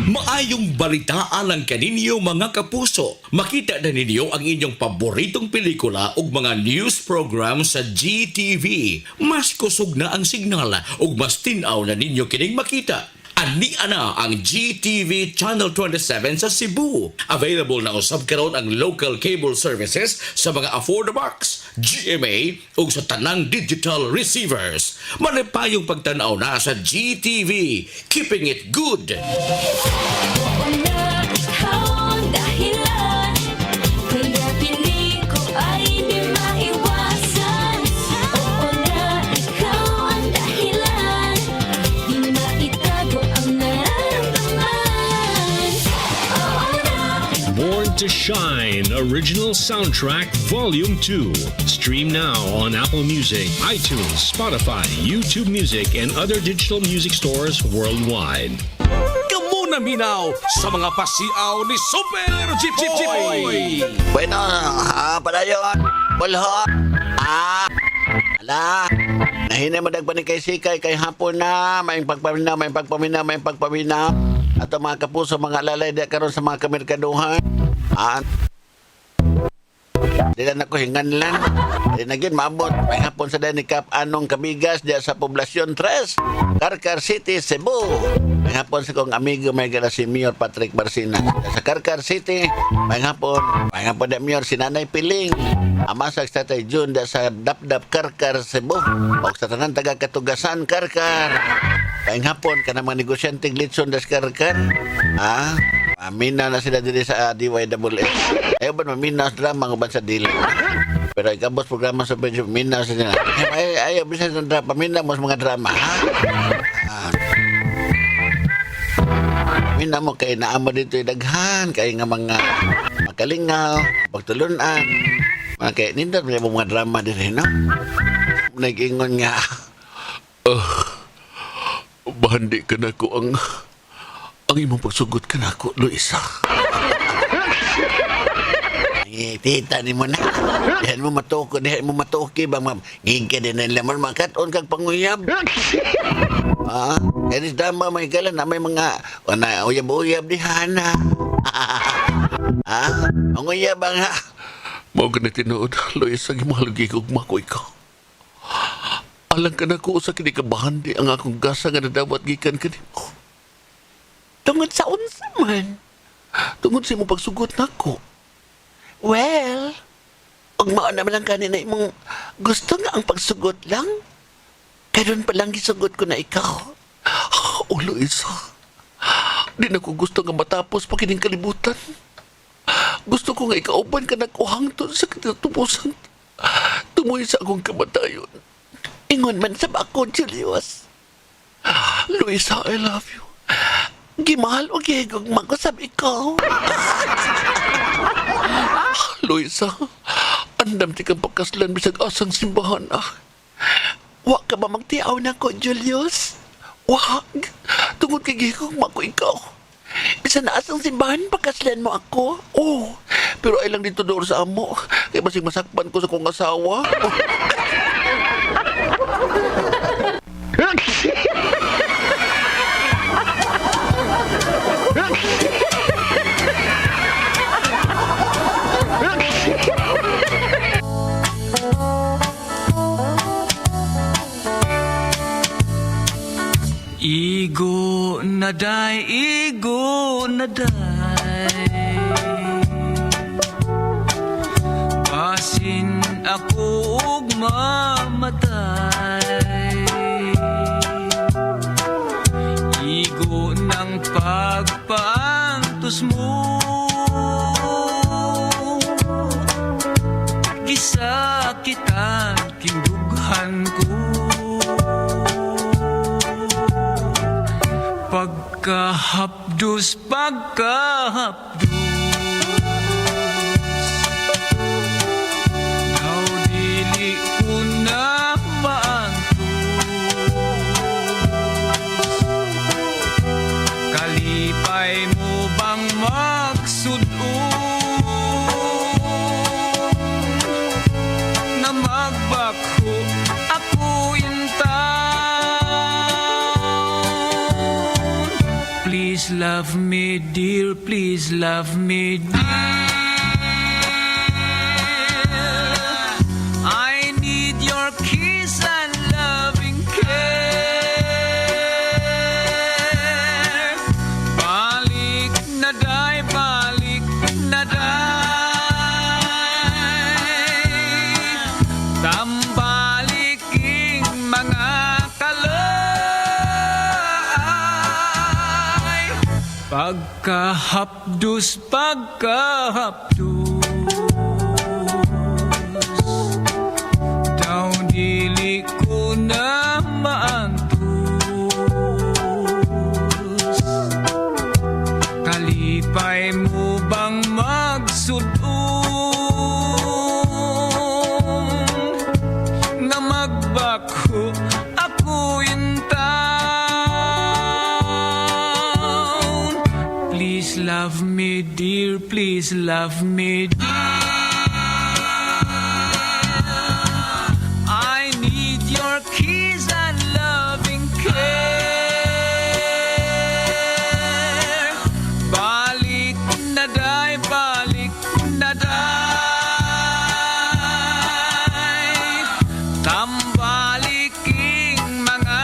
Maayong balitaan lang kaninyo mga kapuso. Makita na ninyo ang inyong paboritong pelikula ug mga news program sa GTV. Mas kusog na ang signal ug mas tinaw na ninyo kining makita. Ani ana ang GTV Channel 27 sa Cebu. Available na usab karon ang local cable services sa mga Affordabox, GMA ug sa tanang digital receivers. Malipayong pagtanaw na sa GTV. Keeping it good. Born to Shine Original Soundtrack Volume 2. Stream now on Apple Music, iTunes, Spotify, YouTube Music, and other digital music stores worldwide. Kamu na minaw sa mga pasiaw ni Super Jeep Boy. Bueno, padayon. Bulho. Ala. Nahinay mo dagpanin kay Sikay kay hapon na. May pagpaminaw. Ato mga kapuso, mga lalay di karon sa mga kamerkaduhan. Di na ako hingan lang. Di na yun, maabot. May hapon sa Danikap, anong kabigas diya sa Poblasyon 3, Karkar City, Cebu. May hapon sa kong amigo, may gala si Mayor Patrick Barsina. Sa Karkar City, may hapon da Mayor si Nanay Piling. Amasag sa Tatay June diya sa Dapdap, Karkar, Cebu. O sa tanan taga Katugasan, Karkar. May hapon ka na mga negosyanteng litson das Karkar. Mina na sila dili sa DYSS. Ayaw ba maminaw sa drama ng uban sa dili? Pero ikabos programa sa medyo minaw sa sila. Ayaw bisa sa drama. Paminaw mo sa mga drama. Minaw mo kay naamo dito daghan. Kay nga mga makalingaw, pagtulunan. Mga kay nindot mo mga drama din, no? Nag-ingon nga. Bahandi ka na ko ang imong pagsugot ka na ko, Luisa. Tita ni mo na. Dihan mo matuki bang ngig ka din ang laman makaton kag panguyab. Kaya dama may galan na may mga uyab-uyab dihan na. Ang uyab nga. Mao ka na tinuod, Luisa, gimahalugi kog mako ikaw. Alang ka na ko sa kinikabahan di ang akong gasa nga nadawat gikan kanimo. Tungod sa unsa man. Tungod sa imong pagsugot nako. Well, og mao naman lang kanina imong gusto nga ang pagsugot lang. Karon pa lang gisugot ko na ikaw. Luisa. Di na ko gusto nga matapos pa kining kalibutan. Gusto ko nga ikauban ka nagkuhangtod sa kinatupusan. Tumoy sa akong kamatayon. Ingon man sa ako, Julius. Luisa, I love you. Gimahal o gihigugma ko sa ikaw. Luisa, andam ti kang pagkaslan bisag asang simbahan Wa ka ba magtiaw na ko, Julius? Wag. Tungod kay gihigugma ko ikaw. Bisa na asang simbahan pagkaslan mo ako. Pero ay lang dito doon sa amo. Kaya basig masakpan ko sa kong asawa. Igo na day Pasin ako og mamatay Igo nang ng pagpaantos mo. Gisakitan kindughan ko. Pagkahapdos, pagkahapdos, daw dili ko na maantos. Kalipay mo bang magsudon na magbakho ako inta? Please love me, dear. Please love me, dear. I need your kiss and loving care. Balik na day, balik na day. Tambaliking mga pagkahapdos, pagkahapdos, daw dili ko na maantos. Kalipay mo bang magsudon na magbakho ako inta? Please love me, dear. Please love me, dear. I need your kiss and loving care. Balik na day, balik na day. Tambaliking mga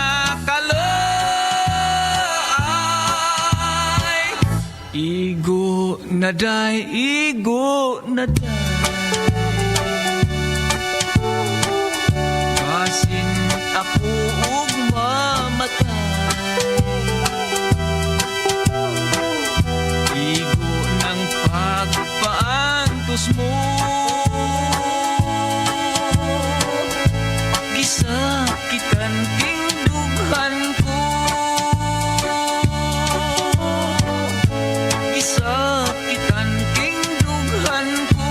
igo na day, igo na day. Basin ako ug mamatay. Igo ng pagpaantos mo. Gisakitan kindughan ko. Gisakitan kindughan ko.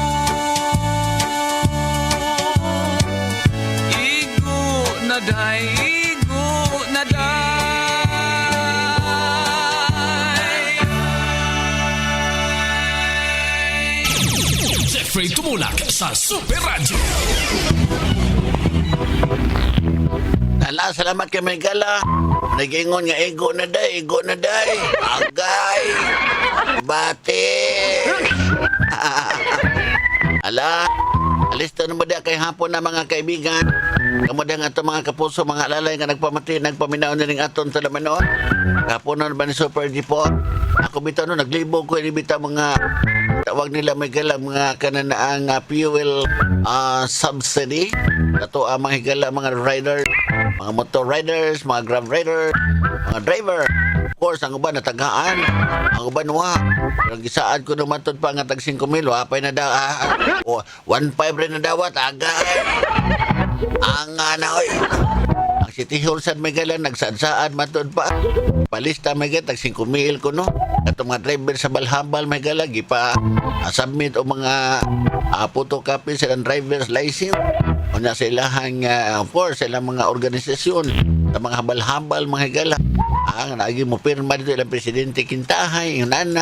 Igo na day, igo na day. Jeffrey Tumulak sa Super Radio. Ala, salamat kay may gala. Nag-ingon nga igo na day, igo na day. Agay. Bate. Ala, alista na mo da kay hapon na mga kaibigan. Kamuda nga ito mga kapuso, mga alalay nga nagpamati, nagpaminaw na rin aton sa lamanon. Kapunan ba ni Super G po? Ako bitaw no, naglibog ko, inibita mga tawag nila may gala, mga kananaang fuel subsidy. Ito ang mga higala, mga rider, mga motor riders, mga grab rider, mga driver. Of course, ang uban natagaan, ang uban wa. Ang gisaad ko naman ito pa nga tag 5,000, wapay na daw, 1,500 rin na dawat, agay. Ang oy. Ang City Hall sa Megalan, nagsadsaan matod pa. Palista Megalan, tag 5,000 ko no. At mga driver sa Balhambal Megalan, gipa submit o mga photocopy sa driver's license. O na sa ilahang, of course, sa ilang mga organisasyon, sa mga habal-habal, mga higala. Ang naging mo pirma dito ilang Presidente Kintahay, yung nana.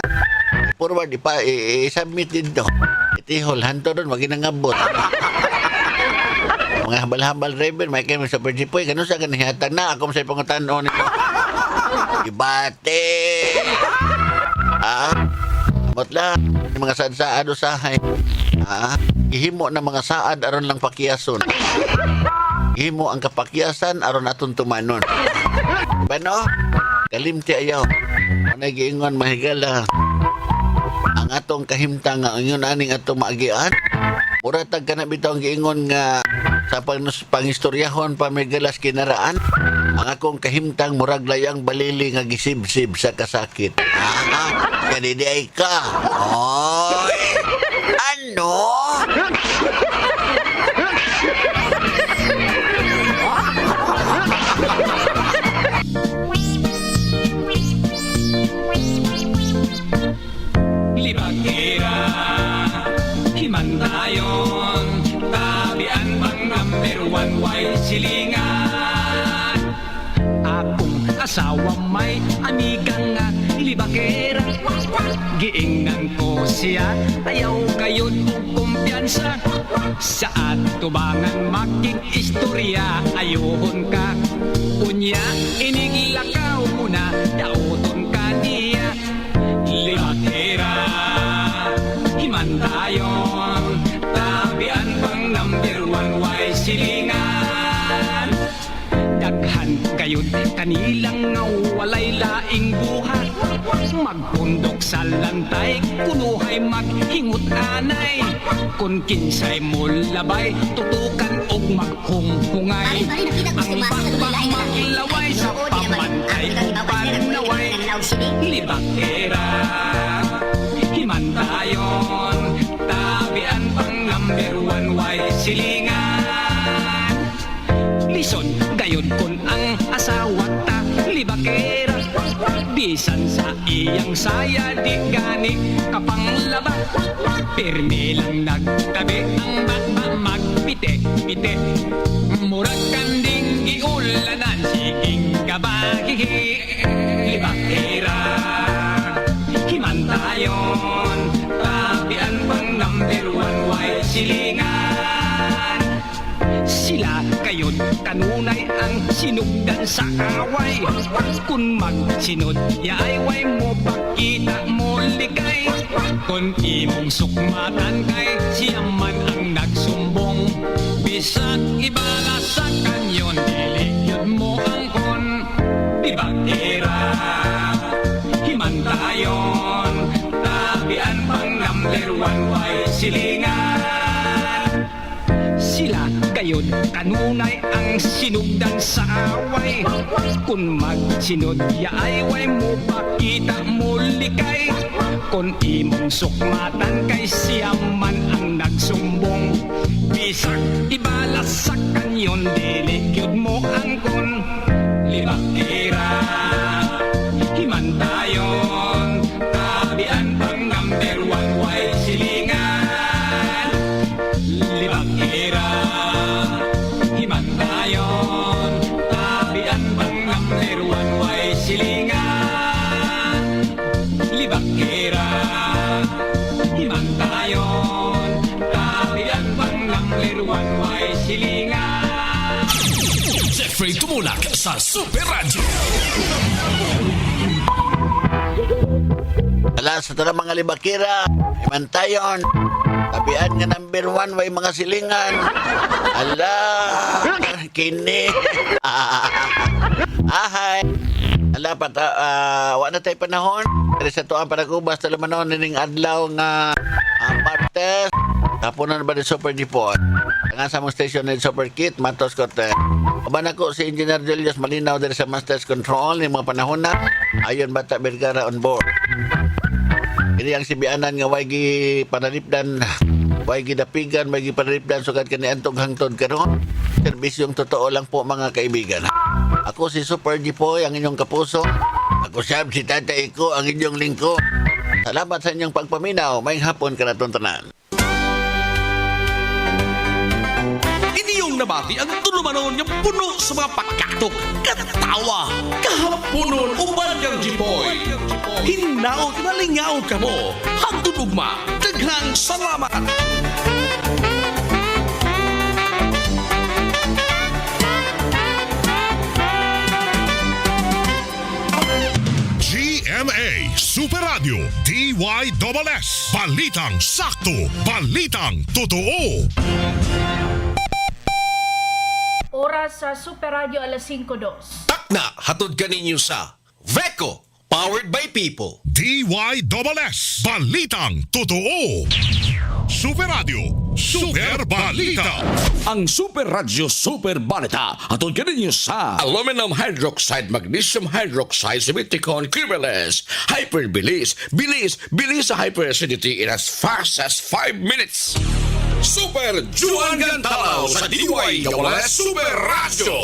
Forward, i-submit dito. Itihol, hanto doon, maginangabot. Mga habal-habal driver, may kayo sa Perjipoy, ganun sa kanihatag na, ako sa pangutanon nito. Ibate! Amot lang, mga saad-saad o sahay. Ihimo na mga saad aron lang pakiyason. Ihimo ang kapakyasan aron atong tumanon. Bano? Kalimti ayaw. Manay giingon mahigala. Ang atong kahimtang nga ingon aning atong maagian. Muratag ka na bitaw giingon nga sa pangistoryahon pamigalas kinaraan. Ang akong kahimtang murag layang balili nga gisibsib sa kasakit. Kanidiay ka. Oy! Ano? Libagera, himantayon, tabian bang number one, why silingan? Akong asawa may amigang nga libagera, giingnan ko siya, ayaw kayon og kumpiyansa. Sa atubangan making istorya, ayohon ka. Unya, iniglakaw mo na, dauton ka niya. Libagera, himantayon, tabian bang number one, why silingan? Daghan kayo't kanilang nga walay laing buhat, magpundok sa lantay, kunuhay maghingot anay. Kung kinsay mo labay, tutukan og maghunghungay. Ang bakbak magilaway sa pamantay o panaway. Libagera, himantayon, tabian pang number one, why silingan? Lison gayon kun ang asawa ta, libagera, bisan sa iyang saya di gani kapanglaba. Pirmi lang nagtabi ang bata magpite-pite, murag kanding giulanan siging kabahihi. Libagera, himantayon, tabian pang number one, why silingan? Sila kayon kanunay ang sinugdan sa away, kung magsinod yaay way mo pakita mo ligay. Kung imong sukmatan kay siya man ang nagsumbong, bisag ibala sa kanyon, diligyod mo ang kon. Libagera, himantayon, tabian pang number one, why silingan? Sila gayon kanunay ang sinugdan sa away, kung magsinod yaay way mo pakita mo likay. Kung imong sukmatan kay siya man ang nagsumbong, bisag ibalas sa kanyon, diligyod mo ang kon. Libagera, himantayon, tabian pang number one, why silingan? Libagera, himantayon, tabian pang number one, why silingan? Libagera, himantayon, tabian pang number one, why silingan? Jeffrey Tumulak sa Super Radio. Ala sa tara mga libakira, himantayon, tabian nga number one, way mga silingan. Ala, kini. Ahay. Ala, wala tayo panahon. Dari sa tuang panagubas, talamanon nining adlaw nga Martes. Kapunan ba ni Super Depot? Nga sa mong station ni Super Kit, matos ko te. Kaban ako si Engineer Julius Malinaw dari sa Master's Control ni mga panahon na. Ayon Bata Vergara on board. Ini ang sibianan nga way gi panalipdan, way gi dapigan, way gi panalipdan sugad kani antong hangtod karon. Serbisyong totoo lang po mga kaibigan. Ako si Super Jipoy, ang inyong kapuso. Ako siyam si Tatay ko, ang inyong lingko. Salamat sa inyong pagpaminaw. May hapon ka na tanan. Inyong nabati ang tulumanon yung puno sa mga pagkatok, katawa, kahaponon, uban kang jipoy. Hinaot na lingaw ka mo. Hangtod ugma, daghang salamat. GMA Super Radio DYSS Balitang Sakto, Balitang Totoo. Oras sa Super Radio alas 5:02. Takna, hatod ka ninyo sa Veco, powered by people. DYSS Balitang Totoo. Super Radio, Super Balita. Ang Super Radio Super Balita atol kaninyo sa aluminum hydroxide, magnesium hydroxide, silicon criminals, hyperbilis, bilis sa hyperacidity in as fast as 5 minutes. Super Juan Gantalaw sa DYSS Super Radio.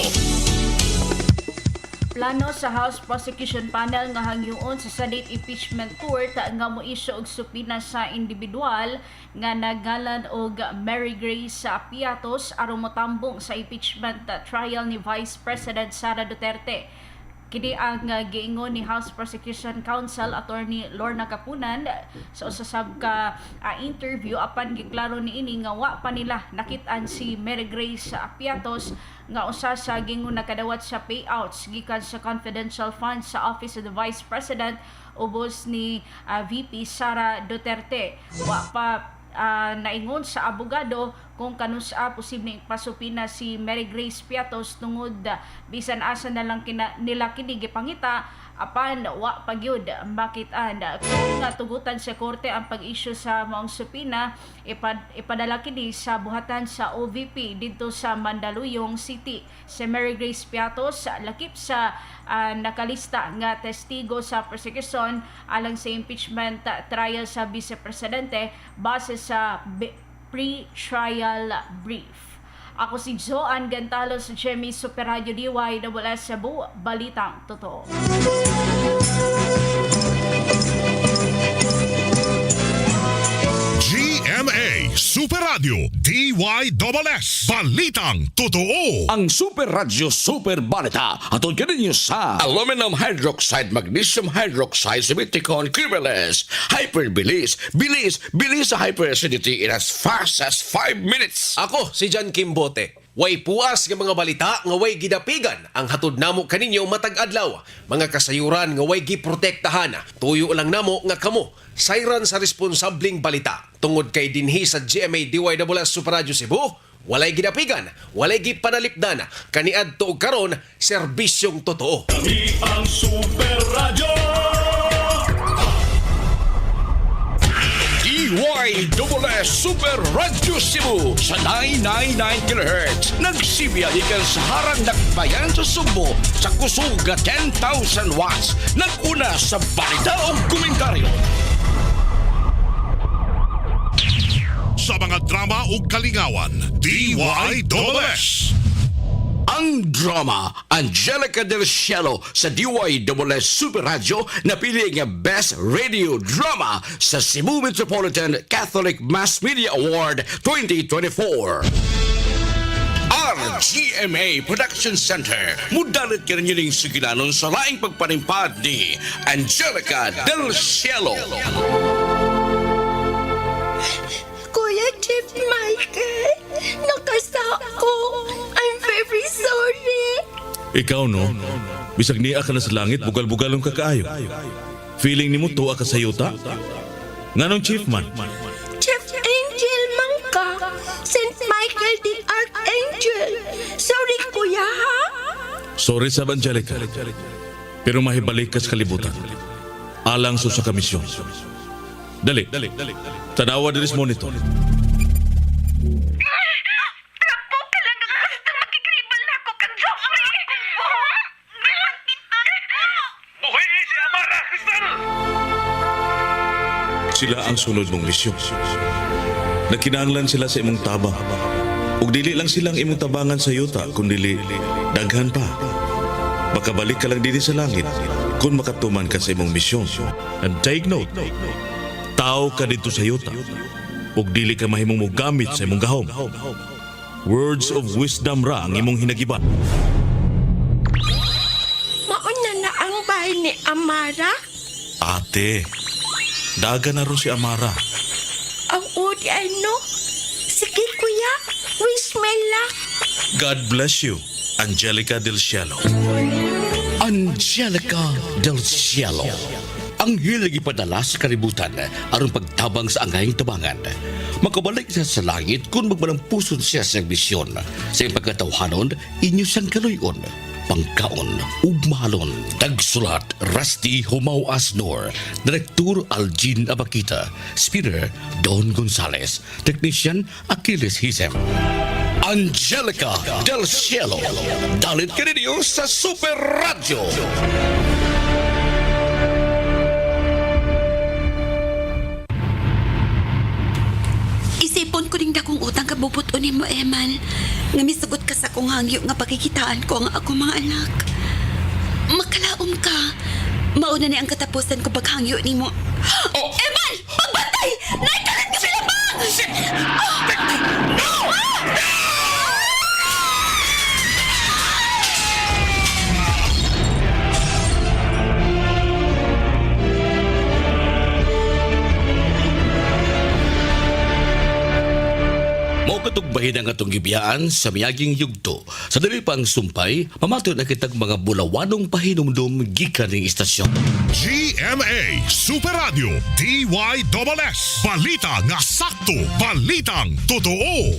Plano sa House Prosecution Panel nga hangyoon sa Senate Impeachment Court nga mo isyu og supina sa individual nga nagalan og Mary Grace Piatos aron motambong sa impeachment trial ni Vice President Sara Duterte. Kini ang giingon ni House Prosecution Counsel Attorney Lorna Capunan sa usasab ka interview apan giklaro niini nga wa pa nila nakit-an si Mary Grace Piatos nga usa sa gingon nakadawat sa payouts gikan sa confidential funds sa Office of the Vice President ubos ni VP Sara Duterte. Wa pa naingon sa abogado kung kanusa posibleng pasupina si Mary Grace Piatos tungod bisan asa na lang nila kini gipangita apan wa pagyud makitaan. Kung tugutan sa korte ang pag-issue sa maong supina, ipadala kini sa buhatan sa OVP dito sa Mandaluyong City. Si Mary Grace Piatos lakip sa nakalista nga testigo sa prosecution alang sa impeachment trial sa Vice Presidente base sa pre-trial brief. Ako si Joan Gantalo sa Jemmy Super Radio DYSS Cebu, Balitang Totoo. GMA Super Radio DYSS Balitang Totoo. Ang Super Radio Super Balita atol kaninyo sa aluminum hydroxide, magnesium hydroxide, silicon criminals, hyperbilis, bilis sa hyperacidity in as fast as 5 minutes. Ako si John Kimbote. Way puas nga mga balita nga way gidapigan ang hatod namo kaninyo matag adlaw. Mga kasayuran nga way giprotektahan. Tuyo lang namo nga kamo sayran sa responsabling balita. Tungod kay dinhi sa GMA DYSS Super Radio Cebu, walay gidapigan, walay gipanalipdan. Kaniadto og karon serbisyong totoo. Kami ang Super Radio. DYSS Super Radio Cebu sa 999 kHz. Nagsibiya ikan sa harang dakbayan sa Sugbo sa kusuga 10,000 watts. Naguna sa balita o komentaryo. Sa mga drama o kalingawan, DYSS. Ang drama, Angelica Del Cielo sa DYSS Super Radio napili ang Best Radio Drama sa Cebu Metropolitan Catholic Mass Media Award 2024. RGMA Production Center. Mudalit ka rin yun yung sigilanon sa laing pagpanimpad ni Angelica Del Cielo. Kuya Chief Michael, nakasa ko. I'm very sorry. Ikaw no, bisag niya ka na sa langit, bugal-bugalong ka kaayo. Feeling ni mo tuwa ka sa yuta? Nganong Chief man? Chief Angel man ka. St. Michael the Archangel. Sorry kuya ha? Sorry sa Angelica. Pero mahibalik ka sa kalibutan. Alang sa kamisyon. Dali. Tanawa diris monitor. Sila ang sunod mong misyon. Nakinahanglan sila sa imong tabang. Ug dili lang silang imong tabangan sa yuta, kundi daghan pa. Makabalik ka lang dili sa langit kung makatuman ka sa imong misyon. And take note, tao ka dito sa yuta. Ug dili ka mahimong mogamit sa imong gahom. Words of wisdom ra ang imong hinagiban. Mauna na ang bahay ni Amara? Ate, daga na ron si Amara. Ang udi ano? Sige kuya, wish me luck. God bless you, Angelica Del Cielo. Angelica Del Cielo. Ang hilig ipadala sa kalibutan aron pagtabang sa angayang tabangan. Makabalik siya sa langit kung magmalang puso siya sa misyon. Sa iyong pagkatawhanon, inyo siyang kaluyon. pangkaon ug mahalon. Tagsulat Rusty Humao Asnor, Direktor Algin Abakita, Speaker Don Gonzales, Technician Achilles Hisem. Angelica Del Cielo, dalit ka ninyo sa Super Radio. Isipon ko ning dakong utang kabubuton ni mo, Eman. Nga misugot ka sa kong hangyo nga pakikitaan ko ang ako mga anak. Makalaom ka. Mauna na ang katapusan ko paghangyo ni mo. Oh! Eman! Pagbantay! Naikalat ka sila ba? No! Katugbahin ang atong gibiyaan sa miyaging yugto. Sa dali pang sumpay, mamatod na kitag mga bulawanong pahinumdum gikan ng istasyon. GMA Super Radio DYSS. Balita nga sakto, balitang totoo.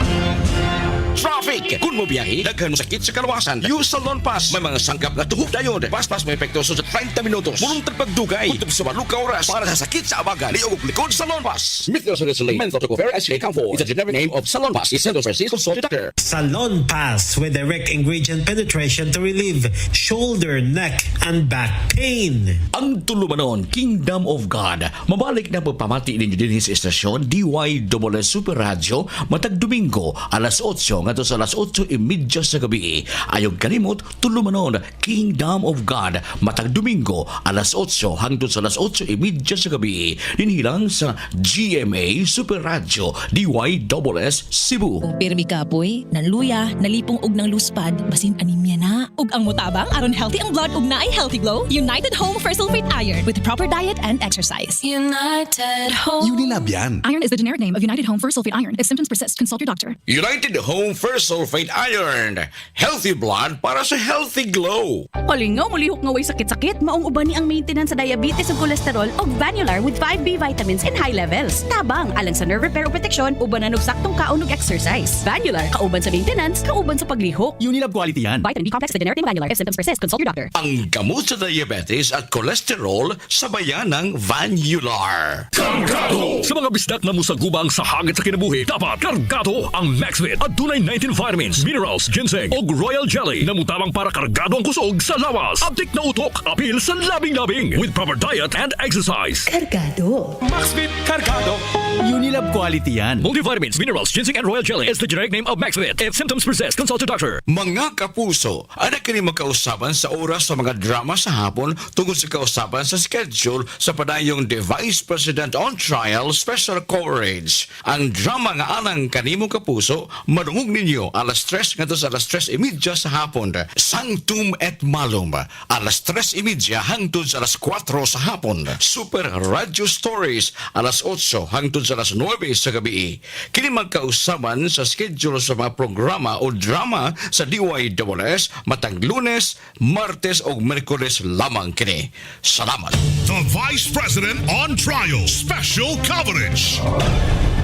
Traffic! Kung mo biyahe, daghan mo sakit sa kalawasan. Use Salon Pass. May mga sangkap na tuhog dayon. Pass may epekto sa 30 minutos. Murong tagpagdugay. Kutob sa maluka oras. Para sa sakit sa abaga. Liog likod Salon Pass. Mithil sa Risley. Mental to Fair SJ Campo. It's a generic name of Salon Pass. It's Central Service Consulting Doctor. Salon Pass with direct ingredient penetration to relieve shoulder, neck, and back pain. Ang tulumanon, Kingdom of God. Mabalik na pagpamati ninyo din sa estasyon DYSS Super Radio matag Domingo alas 8 ngadto sa alas 8:30 sa gabi. Ayog kalimot, tulumanon, Kingdom of God matag Domingo alas 8 hangtod sa alas 8:30 sa gabi. Dinhilang sa GMA Super Radio DYSS Cebu. Kung pirmi ka, boy, nanluya, nalipong og ng luspad, basin anemia na. Ug ang mutabang aron healthy ang blood ug naay healthy glow, United Home for Sulfate Iron with proper diet and exercise. United Home. Unilab yan. Iron is the generic name of United Home for Sulfate Iron. If symptoms persist, consult your doctor. United Home for Sulfate Iron. Healthy blood para sa healthy glow. Kalingaw, mulihok nga way sakit-sakit, maong uban ni ang maintenance sa diabetes ug cholesterol ug Vanular with 5B vitamins in high levels. Tabang alang sa nerve repair ug protection, uban na saktong kaon ug exercise. Vanular, kauban sa maintenance, kauban sa paglihok. Unilab quality yan. Vitamin B complex is the generic name of Vanular. If symptoms persist, consult your doctor. Ang gamot sa diabetes at cholesterol sabayan ng Vanular. Kargado! Sa mga bisdak na musagubang sa hagit sa kinabuhi, dapat kargado ang Maxvit at dunay 19 vitamins, minerals, ginseng o royal jelly na mutabang para kargado ang kusog sa lawas. Abtik na utok, apil sa labing-labing with proper diet and exercise. Kargado. Maxvit Kargado. Unilab quality yan. Multivitamins, minerals, ginseng and royal jelly is the generic name of Maxvit. If symptoms persist, consult your doctor. Mga kapuso, anak kini magkausapan sa oras sa mga drama sa hapon tungkol sa kausapan sa schedule sa padayong The Vice President on Trial Special Coverage. Ang drama nga anang kanimo kapuso, madungog ninyo alas 3 ngadto sa alas 3:30 sa hapon. Sanctum et Malum, alas 3:30 hangtod sa alas 4 sa hapon. Super Radio Stories, alas 8 hangtod sa alas 9 sa gabi. Kini magkausapan sa schedule sa mga programa o drama sa DYSS matag Lunes, Martes o Miyerkules lamang kini. Salamat. The Vice President on Trial Special Coverage.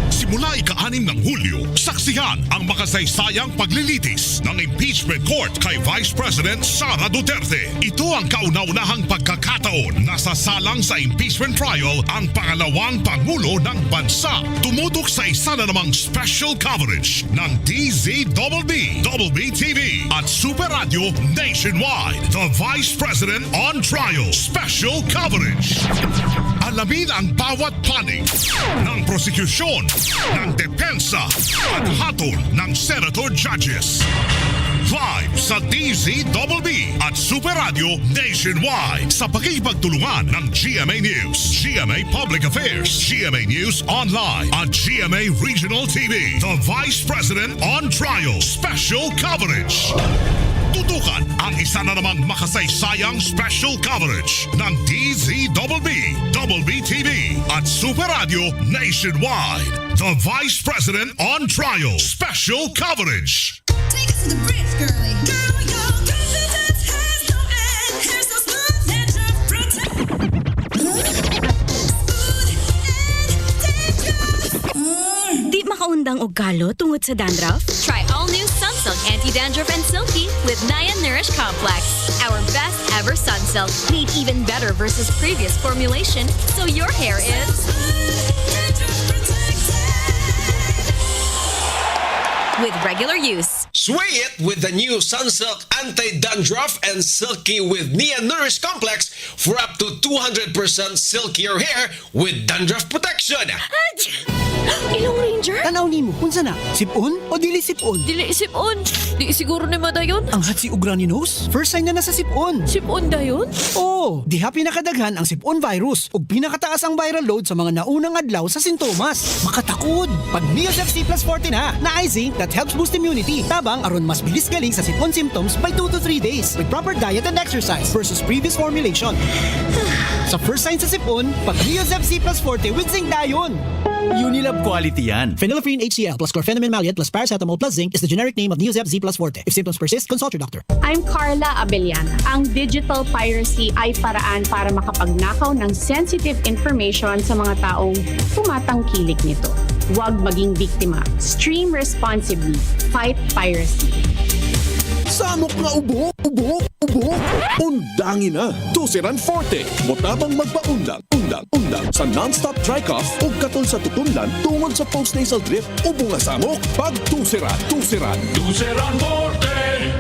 Simula ika-6 ng Hulyo, saksihan ang makasaysayang paglilitis ng impeachment court kay Vice President Sara Duterte. Ito ang kauna-unahang pagkakataon na sasalang sa impeachment trial ang pangalawang Pangulo ng Bansa. Tumutok sa isa na namang special coverage ng DZBB, WBTV at Super Radio Nationwide. The Vice President on Trial Special Coverage. Alamin ang bawat panig ng prosekusyon, ng depensa at hatol ng senator judges. Live sa DZBB at Super Radio Nationwide sa pakikipagtulungan ng GMA News, GMA Public Affairs, GMA News Online at GMA Regional TV. The Vice President on Trial Special Coverage. Tutukan ang isa na namang makasaysayang special coverage ng DZBB, WBTV at Super Radio Nationwide. The Vice President on Trial Special Coverage. Take us to the bridge, girlie. Girl, your confidence has no end. Here's the smooth that you're Di makaundang o galo tungod sa dandruff? Try all new Sunsilk Anti-Dandruff and Silky with Nia Nourish Complex. Our best ever Sunsilk, made even better versus previous formulation, so your hair is with regular use. Sway it with the new Sunsilk Anti-Dandruff and Silky with Nia Nourish Complex for up to 200% silkier hair with dandruff protection. Ilong Ranger? Tanaw nimo, unsa na? Sipon o dili sipon? Dili sipon. Di siguro ni madayon. Ang hatsi ug runny nose? First sign na sa sipon. Sipon dayon? Oo, diha pinakadaghan ang sipon virus ug pinakataas ang viral load sa mga naunang adlaw sa sintomas. Makatakod. Pag DYSS C plus 40 na ay zinc that helps boost immunity. Tabang aron mas bilis galing sa sipon symptoms by 2 to 3 days with proper diet and exercise versus previous formulation. Sa first sign sa sipon, pag DYSS C plus 40 with zinc dayon. Unilab quality yan. Phenylephrine HCl plus chlorpheniramine maleate plus paracetamol plus zinc is the generic name of Neosep Z plus Forte. If symptoms persist, consult your doctor. I'm Carla Abellana. Ang digital piracy ay paraan para makapagnakaw ng sensitive information sa mga taong tumatangkilik nito. Huwag maging biktima. Stream responsibly. Fight piracy. Samok nga ubo! Undangin na! Tusiran Forte! Motabang magpaundang, undang sa non-stop dry cough o katol sa tutunlan tungod sa postnasal drip o bunga samok. Pag tusiran! Tuseran Forte!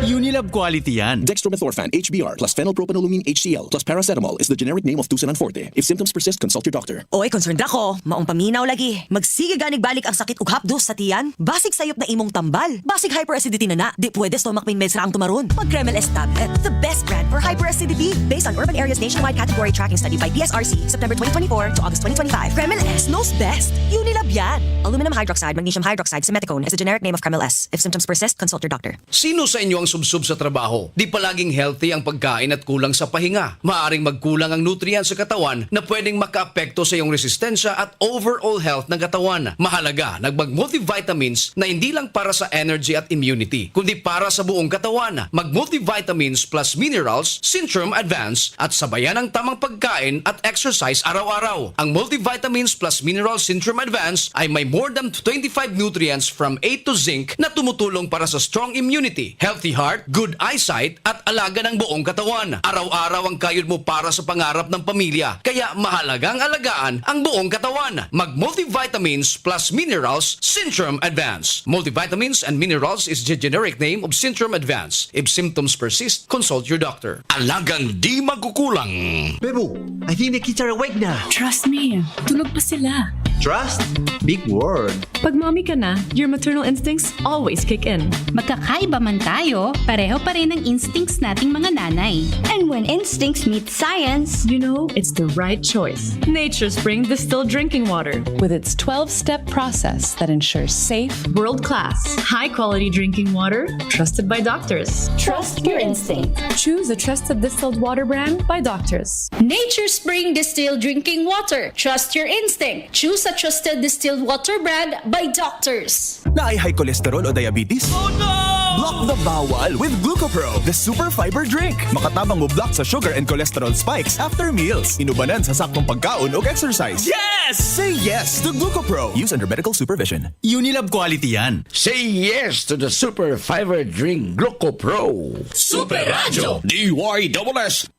Unilab quality yan. Dextromethorphan HBr plus phenylpropanolamine HCl plus paracetamol is the generic name of Tusiran Forte. If symptoms persist, consult your doctor. Oy, concerned ako. Maong paminaw lagi. Magsige ganig balik ang sakit ug hapdos sa tiyan. Basig sayop na imong tambal. Basig hyperacidity na. Di pwede stomach pain meds ra ang tumaron. Mag Kremel S tablet. The best brand for hyperacidity. Based on Urban Areas Nationwide Category Tracking Study by PSRC, September 2024 to August 2025. Kremel S knows best. Unilab yan. Aluminum hydroxide, magnesium hydroxide, simeticone is the generic name of Kremel S. If symptoms persist, consult your doctor. Sino sa inyo ang subsub sa trabaho? Di palaging healthy ang pagkain at kulang sa pahinga. Maaring magkulang ang nutrients sa katawan na pwedeng makaapekto sa iyong resistensya at overall health ng katawan. Mahalaga, multivitamins na hindi lang para sa energy at immunity, kundi para sa buong katawan. Multivitamins plus minerals, Centrum Advance at sabayan ng tamang pagkain at exercise araw-araw. Ang multivitamins plus minerals Centrum Advance ay may more than 25 nutrients from A to zinc na tumutulong para sa strong immunity, healthy heart, good eyesight at alaga ng buong katawan. Araw-araw ang kayod mo para sa pangarap ng pamilya. Kaya mahalagang alagaan ang buong katawan. Multivitamins plus minerals Centrum Advance. Multivitamins and minerals is the generic name of Centrum Advance. If symptoms persist, consult your doctor. Alagang di magkukulang. Bebo, I think the kids are awake na. Trust me, tulog pa sila. Trust? Big word. Pag mommy ka na, your maternal instincts always kick in. Magkakaiba man tayo, pareho pa rin ang instincts nating mga nanay. And when instincts meet science, you know it's the right choice. Nature Spring Distilled Drinking Water with its 12-step process that ensures safe, world-class, high-quality drinking water trusted by doctors. Trust your instinct. Choose a trusted distilled water brand by doctors. Nature Spring Distilled Drinking Water. Trust your instinct. Choose a trusted distilled water brand by doctors. Na ay high cholesterol o diabetes? Oh no! Block the bawal with Glucopro, the super fiber drink. Makatabang mo block sa sugar and cholesterol spikes after meals. Inubanan sa saktong pagkaon o exercise. Yes! Say yes to Glucopro. Use under medical supervision. Unilab quality yan. Say yes to the super fiber drink Glucopro. Super Radio DYSS.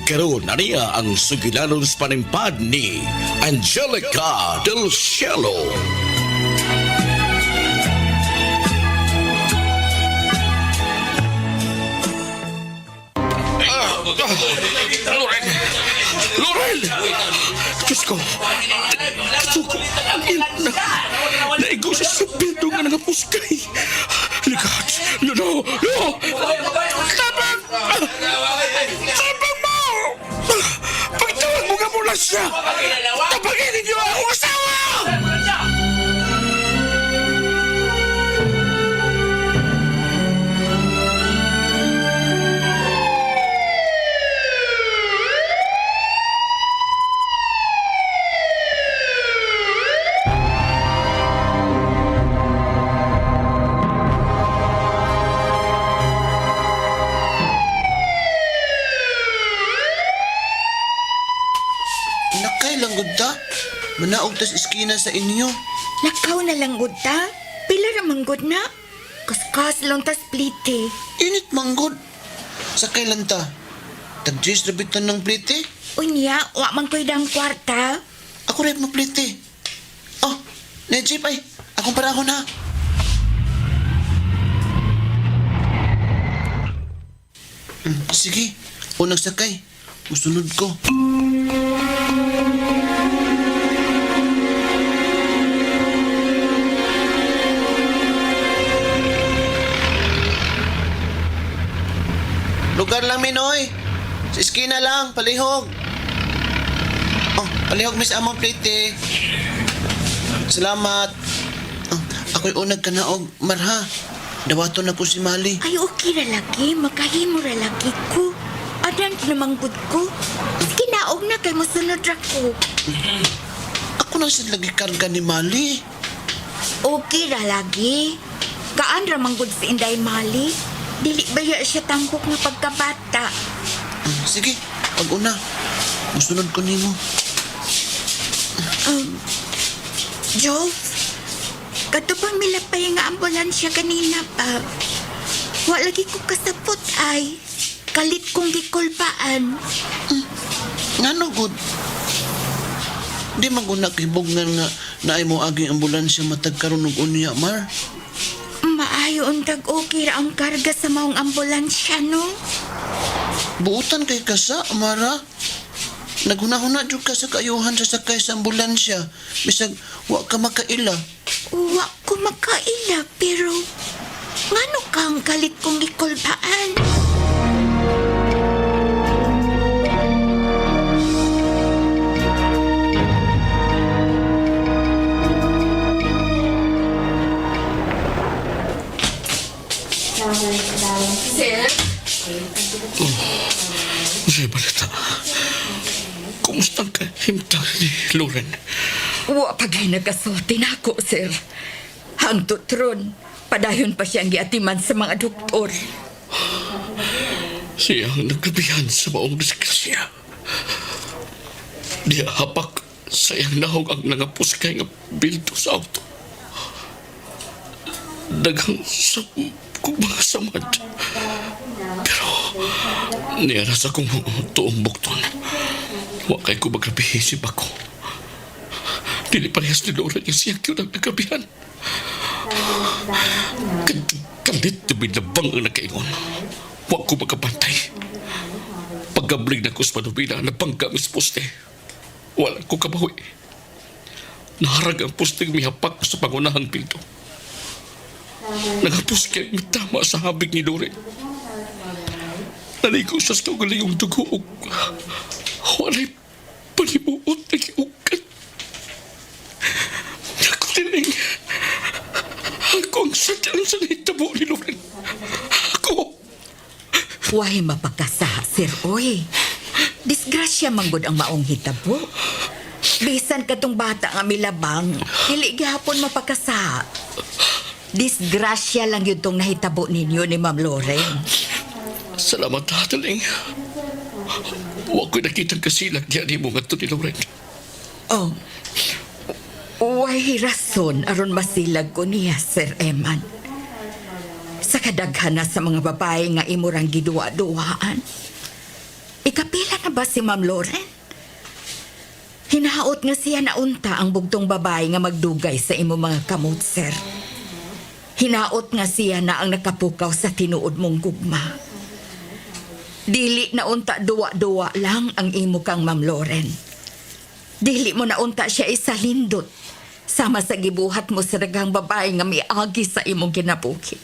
Karon na niya ang sugilanon sa panimpad ni Angelica Del Cielo. Loren! Diyos ko! Ito ko! Naigo sa sabido nga nga puskay! Ligat! No! Tabang! Tabang mo! Pagtawag mo nga mula siya! Tabagin ninyo ang asawa! Nakay lang gud ta. Manaog tas iskina sa inyo. Lakaw na lang gud ta. Pila ra man gud na. Kaskas lang tas plite. Init manggod. Sakay lang ta. Tag-jis rabitan ng plite. Unya, wa man ko'y dang kwarta. Ako rin mo plite. Oh, na-jeep ay. Akong para ako na. Sige, unang sakay. Musunod ko. Lugar lang, Minoy. Sa iskina lang, palihog. Oh, palihog miss among plate. Salamat. Oh, ako'y unag ka na og marha. Dawaton na ko si Mali. Ay, okay ra lagi. Makahimo ra lagi ko. Adan namanggod ko. Kinaog na kay mosunod ra ko. Ako na siya lagi karga ni Mali. Okay ra lagi. Kaan ra manggod si Inday Mali. Dili baya siya tangkok nga pagkabata. Sige, pag-una. Musunod ko nimo. Joe, katupang milapay nga ambulansya kanina pa. Wa lagi ko kasapot ay. Kalit kong gikulpaan. Ngano good? Di maguna kibog nga naay mo aging ambulansya matag karon og unya, Mar. Maayo untag okay ra ang karga sa maong ambulansya, no? Buutan kay kasa, Mara. Naghuna-huna jud ka sa kaayuhan sa sakay sa ambulansya. Bisag wa ka makaila. Wa ko makaila, pero ngano kang kalit kong gikulpaan? Sir? Sa'yo balita. Kumusta ka himtang ni Loren? Wa pagay nagasulti na ako, sir. Hangtod ron, padayon pa siyang giatiman sa mga doktor. Siyang nagkabihan sa maong disgrasya. Di hapak sa iyang nahog ang nangapos kay nga bildo sa auto. Daghang sa kong mga samad. Pero niyara sa kong tuong bukton. Wakay ko magrabihisip ako. Dili parehas ni Loren yung siyang yun ang nagkabihan. Kalit na binabang ang nagkaingon. Huwag ko magkabantay. Pagkabling na ko sa manubina na panggamis poste. Walang ko kabawi. Naharag ang posting mihapak sa pangunahang pinto. Nagapos kayo mitama sa habig ni Loren. Naligo siya sa kagalingong dugo. Walay panimuot na giugat. Nakuliling. Ako ang sadyang sa nahitabo ni Loren. Ako. Wahay mapakasaha, sir, oy. Disgrasya manggod ang maong hitabo. Bisan katong bata nga milabang, dili gihapon mapakasaha. Disgrasya lang yun tong nahitabo ninyo ni Ma'am Loren. Salamat, Hataling. Huwag ko'y nakitang kasilag diyan mo nga ito ni Loren. Oh, way rason aron masilag ko niya, Sir Eman. Sa kadaghan na sa mga babae nga imurang giduwa-duwaan. Ikapila na ba si Ma'am Loren? Hinahaot nga siya na unta ang bugtong babae nga magdugay sa imo mga kamot, sir. Hinaot nga siya na ang nakapukaw sa tinuod mong gugma. Dili na unta duwa-duwa lang ang imo kang Ma'am Loren. Dili mo na unta siya isalindot sama sa gibuhat mo sa daghang babae nga miagi sa imong ginabuhi.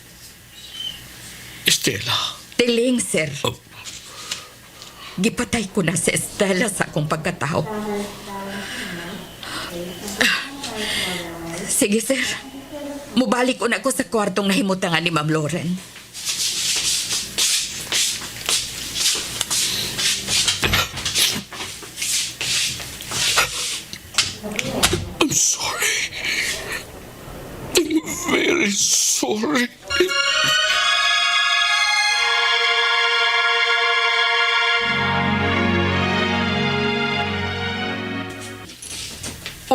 Estela. Tiling, sir. Gipatay ko na si Estela sa akong pagkatao. Sige, sir. Mubalik ko na ko sa kwartong nahimutangan ni Ma'am Loren. I'm sorry. I'm very sorry.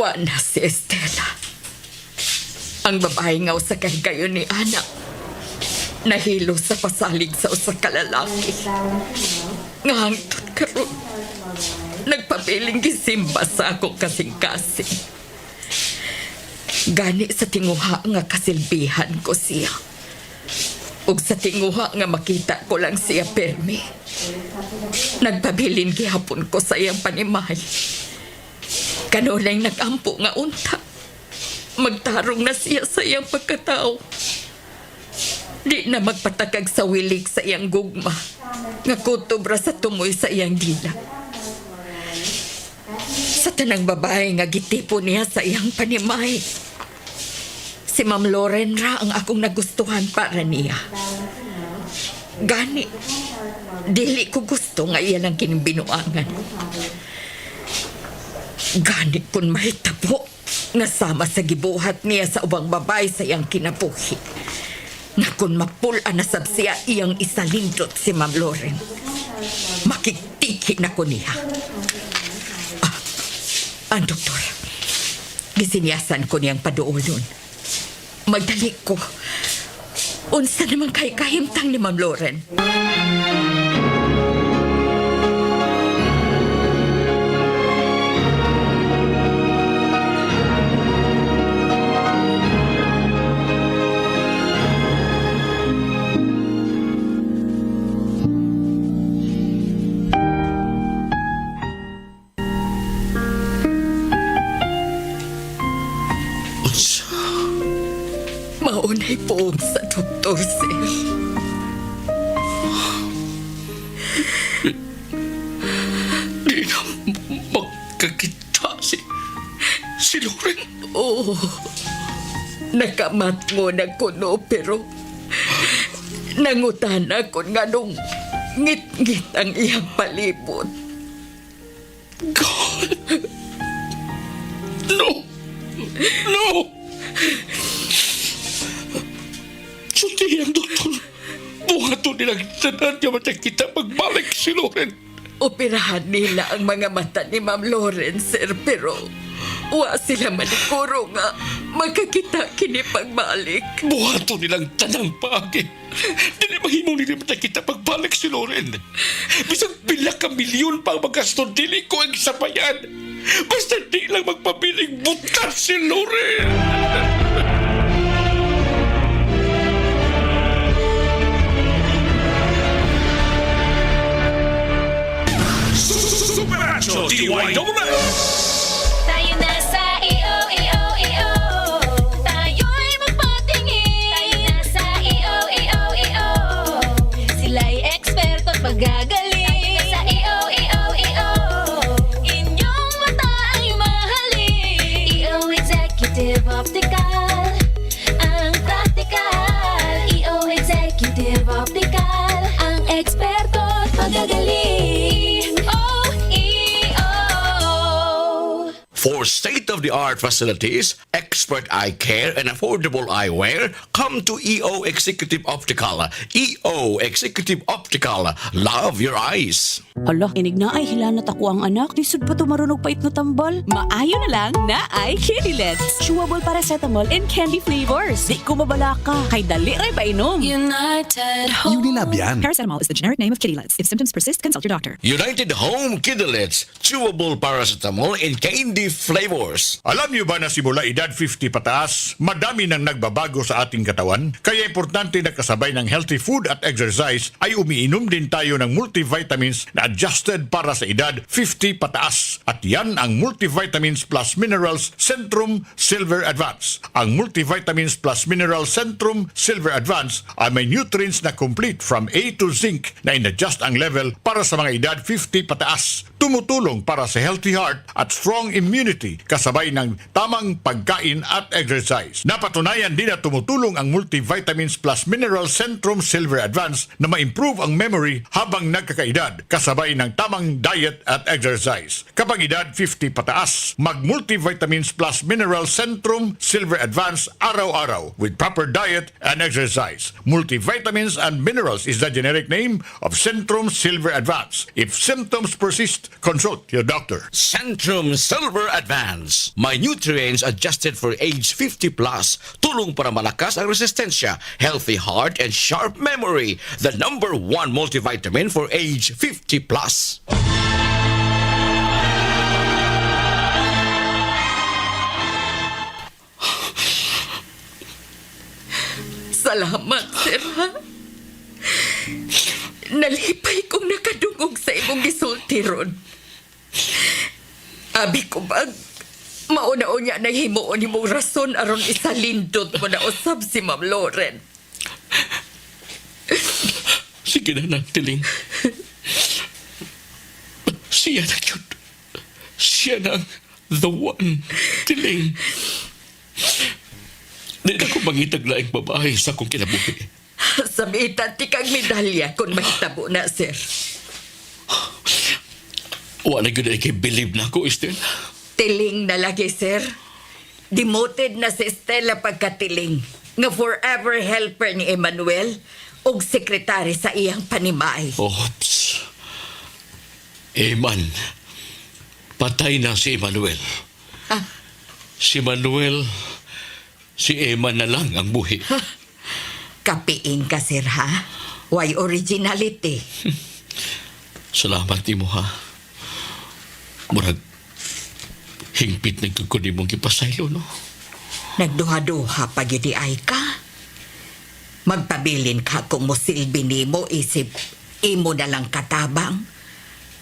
Wala si Estela. Ang babae nga usa kay kayo ni anak. Nahilo sa pasalig sa usa ka lalaki. Nga hangtod karon. Nagpapiling gisimba sa ako kasing-kasing. Gani sa tinguha nga kasilbihan ko siya. Ug sa tinguha nga makita ko lang siya permi. Nagpabilin gihapon ko sa iyang panimay. Kanulay nagampo nga unta. Magtarong na siya sa iyang pagkatao. Di na magpatakag sa wilig sa iyang gugma. Nga kutubra sa tumoy sa iyang dila. Sa tanang babae nga gitipo niya sa iyang panimay. Si Ma'am Lauren ra ang akong nagustuhan para niya. Gani, dili ko gusto nga iya lang kinibinuangan. Gani kun mahitabo nga sama sa gibuhat niya sa ubang babae sa iyang kinabuhi. Nga kun mapula na sab siya iyang isalindot si Ma'am Lauren. Makikitiki na ko niya. Ang doktor, gisinyasan ko niyang paduolon. Magdali ko. Unsa naman kay kahimtang ni Ma'am Lauren? Maunay po sa doktor, sir. Di na magkakita si Lauren. Oo. Nakamat mo na kuno, pero nangutana ko nga nung ngit-ngit ang iyang palibot. God! No! No! Suti ang doktor. Buhato nilang tanan niya matang kita pagbalik si Lauren. Operahan nila ang mga mata ni Ma'am Lauren, sir, pero wa sila manikuro nga magkakita kini pagbalik. Buhato nilang tanang paagi. Dili mahimo nila matang kita pagbalik si Lauren. Bisang pila ka milyon pa magasto, dili ko ang sabayan. Basta di lang magpabiling butas si Lauren. Supernatural DYSS. Tayo na sa EO. Tayo'y magpatingin. Tayo na sa EO. Sila'y eksperto at magagaling. Tayo na sa EO. Inyong mata ay mahalin. EO Executive Optical. Ang practical. EO Executive Optical. Ang eksperto at magagaling. For state-of-the-art facilities, expert eye care, and affordable eyewear, come to EO Executive Optical. EO Executive Optical. Love your eyes. Hala, inig na ay hilanat ako ang anak. Lisod pa tumarunog pait na tambal. Maayo na lang na ay Kidilets. Chewable paracetamol in candy flavors. Di ko mabalaka. Kay dali ray pa inom. United Unilab yan. Paracetamol is the generic name of Kidilets. If symptoms persist, consult your doctor. United Home Kidulets, chewable paracetamol in candy flavors. Alam niyo ba na simula edad 50 pataas, madami nang nagbabago sa ating katawan? Kaya importante na kasabay ng healthy food at exercise ay umiinom din tayo ng multivitamins na adjusted para sa edad 50 pataas. At yan ang Multivitamins Plus Minerals Centrum Silver Advance. Ang Multivitamins Plus Minerals Centrum Silver Advance ay may nutrients na complete from A to zinc na in-adjust ang level para sa mga edad 50 pataas. Tumutulong para sa healthy heart at strong immunity kasabay ng tamang pagkain at exercise. Napatunayan din na tumutulong ang Multivitamins Plus Minerals Centrum Silver Advance na ma-improve ang memory habang nagkakaedad kasabay ng tamang diet at exercise. Kapag edad 50 pataas, mag-Multivitamins Plus Minerals Centrum Silver Advance araw-araw with proper diet and exercise. Multivitamins and Minerals is the generic name of Centrum Silver Advance. If symptoms persist, consult your doctor. Centrum Silver Advance. May nutrients adjusted for age 50 plus. Tulong para malakas ang resistensya, healthy heart, and sharp memory. The #1 multivitamin for age 50 plus. Salamat, sir, ha? Nalipay kong nakadungog sa imong gisulti ron. Abi ko bag, maunaon niya na himuon imong rason aron isa lindot mo na usab si Ma'am Lauren. Sige na nang tiling. Siya na yun. Siya na the one, tiling. Di na ko mangitag laing babae sa akong kinabuhi. Samitan ti kag medalya kung mahitabo na, sir. Wala yun ay believe na ako, Estelle. Tiling na lagi, sir. Demoted na si Estela pagkatiling nga forever helper ni Emmanuel ug sekretary sa iyang panimay. Oops. Eman, patay na si Emmanuel. Ah. Si Manuel, si Eman na lang ang buhi. Kapiing ka, sir, ha? Why originality? Salamat mo, ha? Murag, hingpit na kukuni mong kipasaylo, no? Nagduha-duha pag yun ay ka. Magpabilin ka kung musilbi nimo isip imo na lang katabang.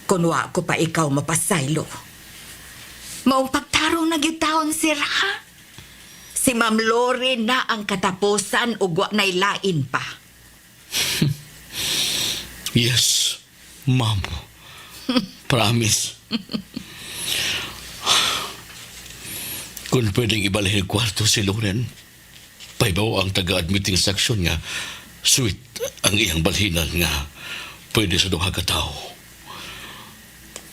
Kunwa ko pa ikaw mapasaylo. Maong pagtarong na gyud taon, sir, ha? Si Ma'am Lauren na ang katapusan ug wa nay lain pa. Yes, ma'am. Promise. Kung pwedeng ibalhin ang kwarto si Lauren, paibaw ang taga-admitting section nga sweet ang iyang balhinan nga pwede sa duha ka tao.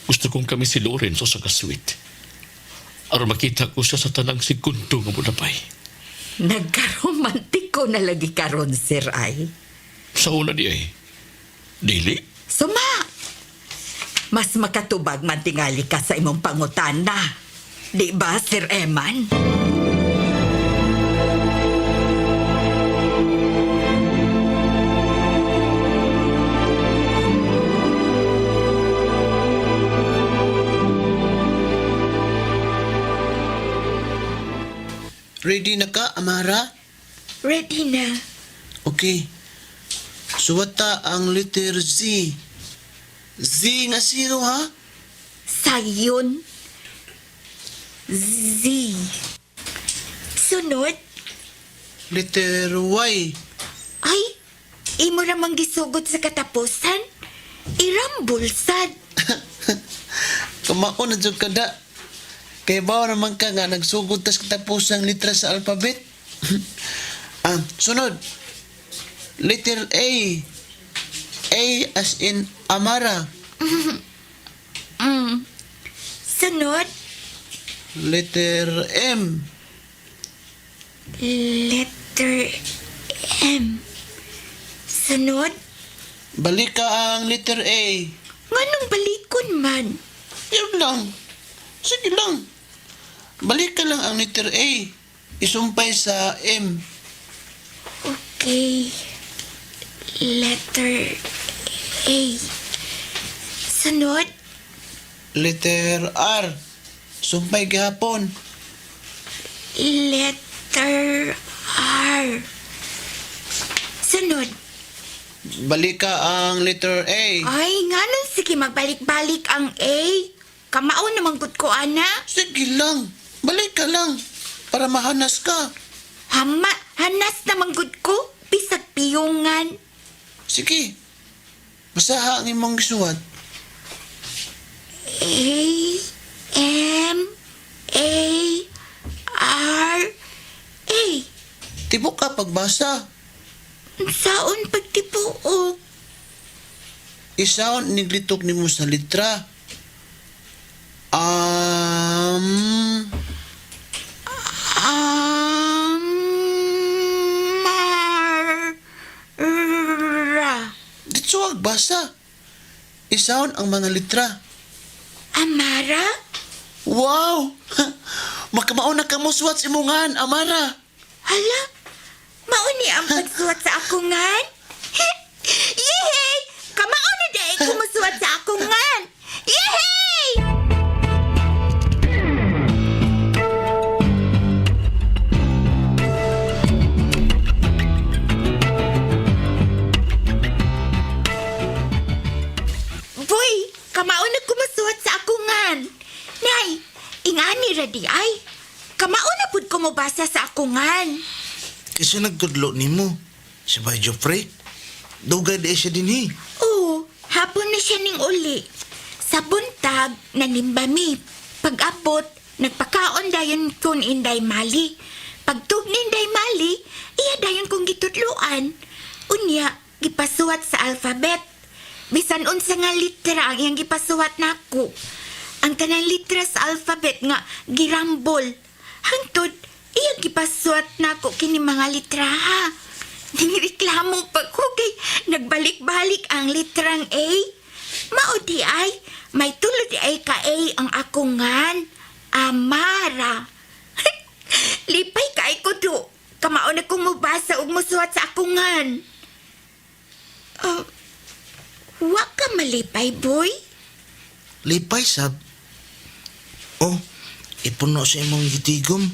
Gusto kong kami si Lauren so sa ka-sweet. Aron makita ko siya sa tanang segundo nga munapay. Nagkaromantiko na lagi karon, sir, ay. Sa una di ay, dili? Suma! Mas makatubag man tingali ka sa imong pangutana. Di ba, Sir Eman? Ready na ka, Amara? Ready na. Okay. Suwata ang letter Z. Z nga zero, ha? Sayon. Z. Sunod. Letter Y. Ay, imo namang gisugod sa katapusan. Irambulsad. Kamaon na dyan kada. Kaya ba naman ka nga nagsugod tas katapusang litra sa alphabet? Sunod. Letter A. A as in Amara. Sunod. Letter M. Letter M. Sunod. Balik ka ang letter A. Nganong balikon man? Yun lang. Sige lang. Balik ka lang ang letter A. Isumpay sa M. Okay. Letter A. Sunod. Letter R. Sumpay gihapon. Letter R. Sunod. Balik ka ang letter A. Ay, nga nun sige magbalik-balik ang A. Kamao naman gud ko, ana. Sige lang. Balik ka lang. Para mahanas ka. Hanas naman gud ko. Bisag piyungan. Sige. Basaha ang imong gisuwat. A, M, A, R, A. Tibok ka pagbasa. Saon pagtipuok? Isaon niglitok nimo sa litra. Basa. Isaon ang mga litra. Amara? Wow! Makamao na ka mo suwat sa imungan, Amara. Hala, mauni ang pagsuwat sa akungan? Yehey! Kamao na dahil kumusuwat sa akungan! Yehey! Boy, kamao na kumusuwat sa akungan. Nay, ingani radi ay. Kamao na pud kumubasa sa akungan. Kasi nagtudlo ni mo. Si Bay Jofre. Dugay di siya din eh. Oo, hapon na siya ning uli. Sa buntag, nanimba mi. Pag-abot, nagpakaon dayon kun inday mali. Pagtug ni inday mali, iya dayon kong gitutluan. Unya, gipasuwat sa alphabet. Bisan unsa nga litra ang iyang gipasuwat nako. Ang tanang litra sa alphabet nga girambol. Hangtod, iyang gipasuwat nako kini mga litra ha. Ninireklamo pa ko kay nagbalik-balik ang litrang A. Maudi ay, may tulad ay ka A ang akungan. Amara. Lipay ka ay ko do. Kamao na kong mubasa ug musuwat sa akungan. Wa ka malipay, boy? Lipay, sab. Oh, ipuno sa imong gitigom.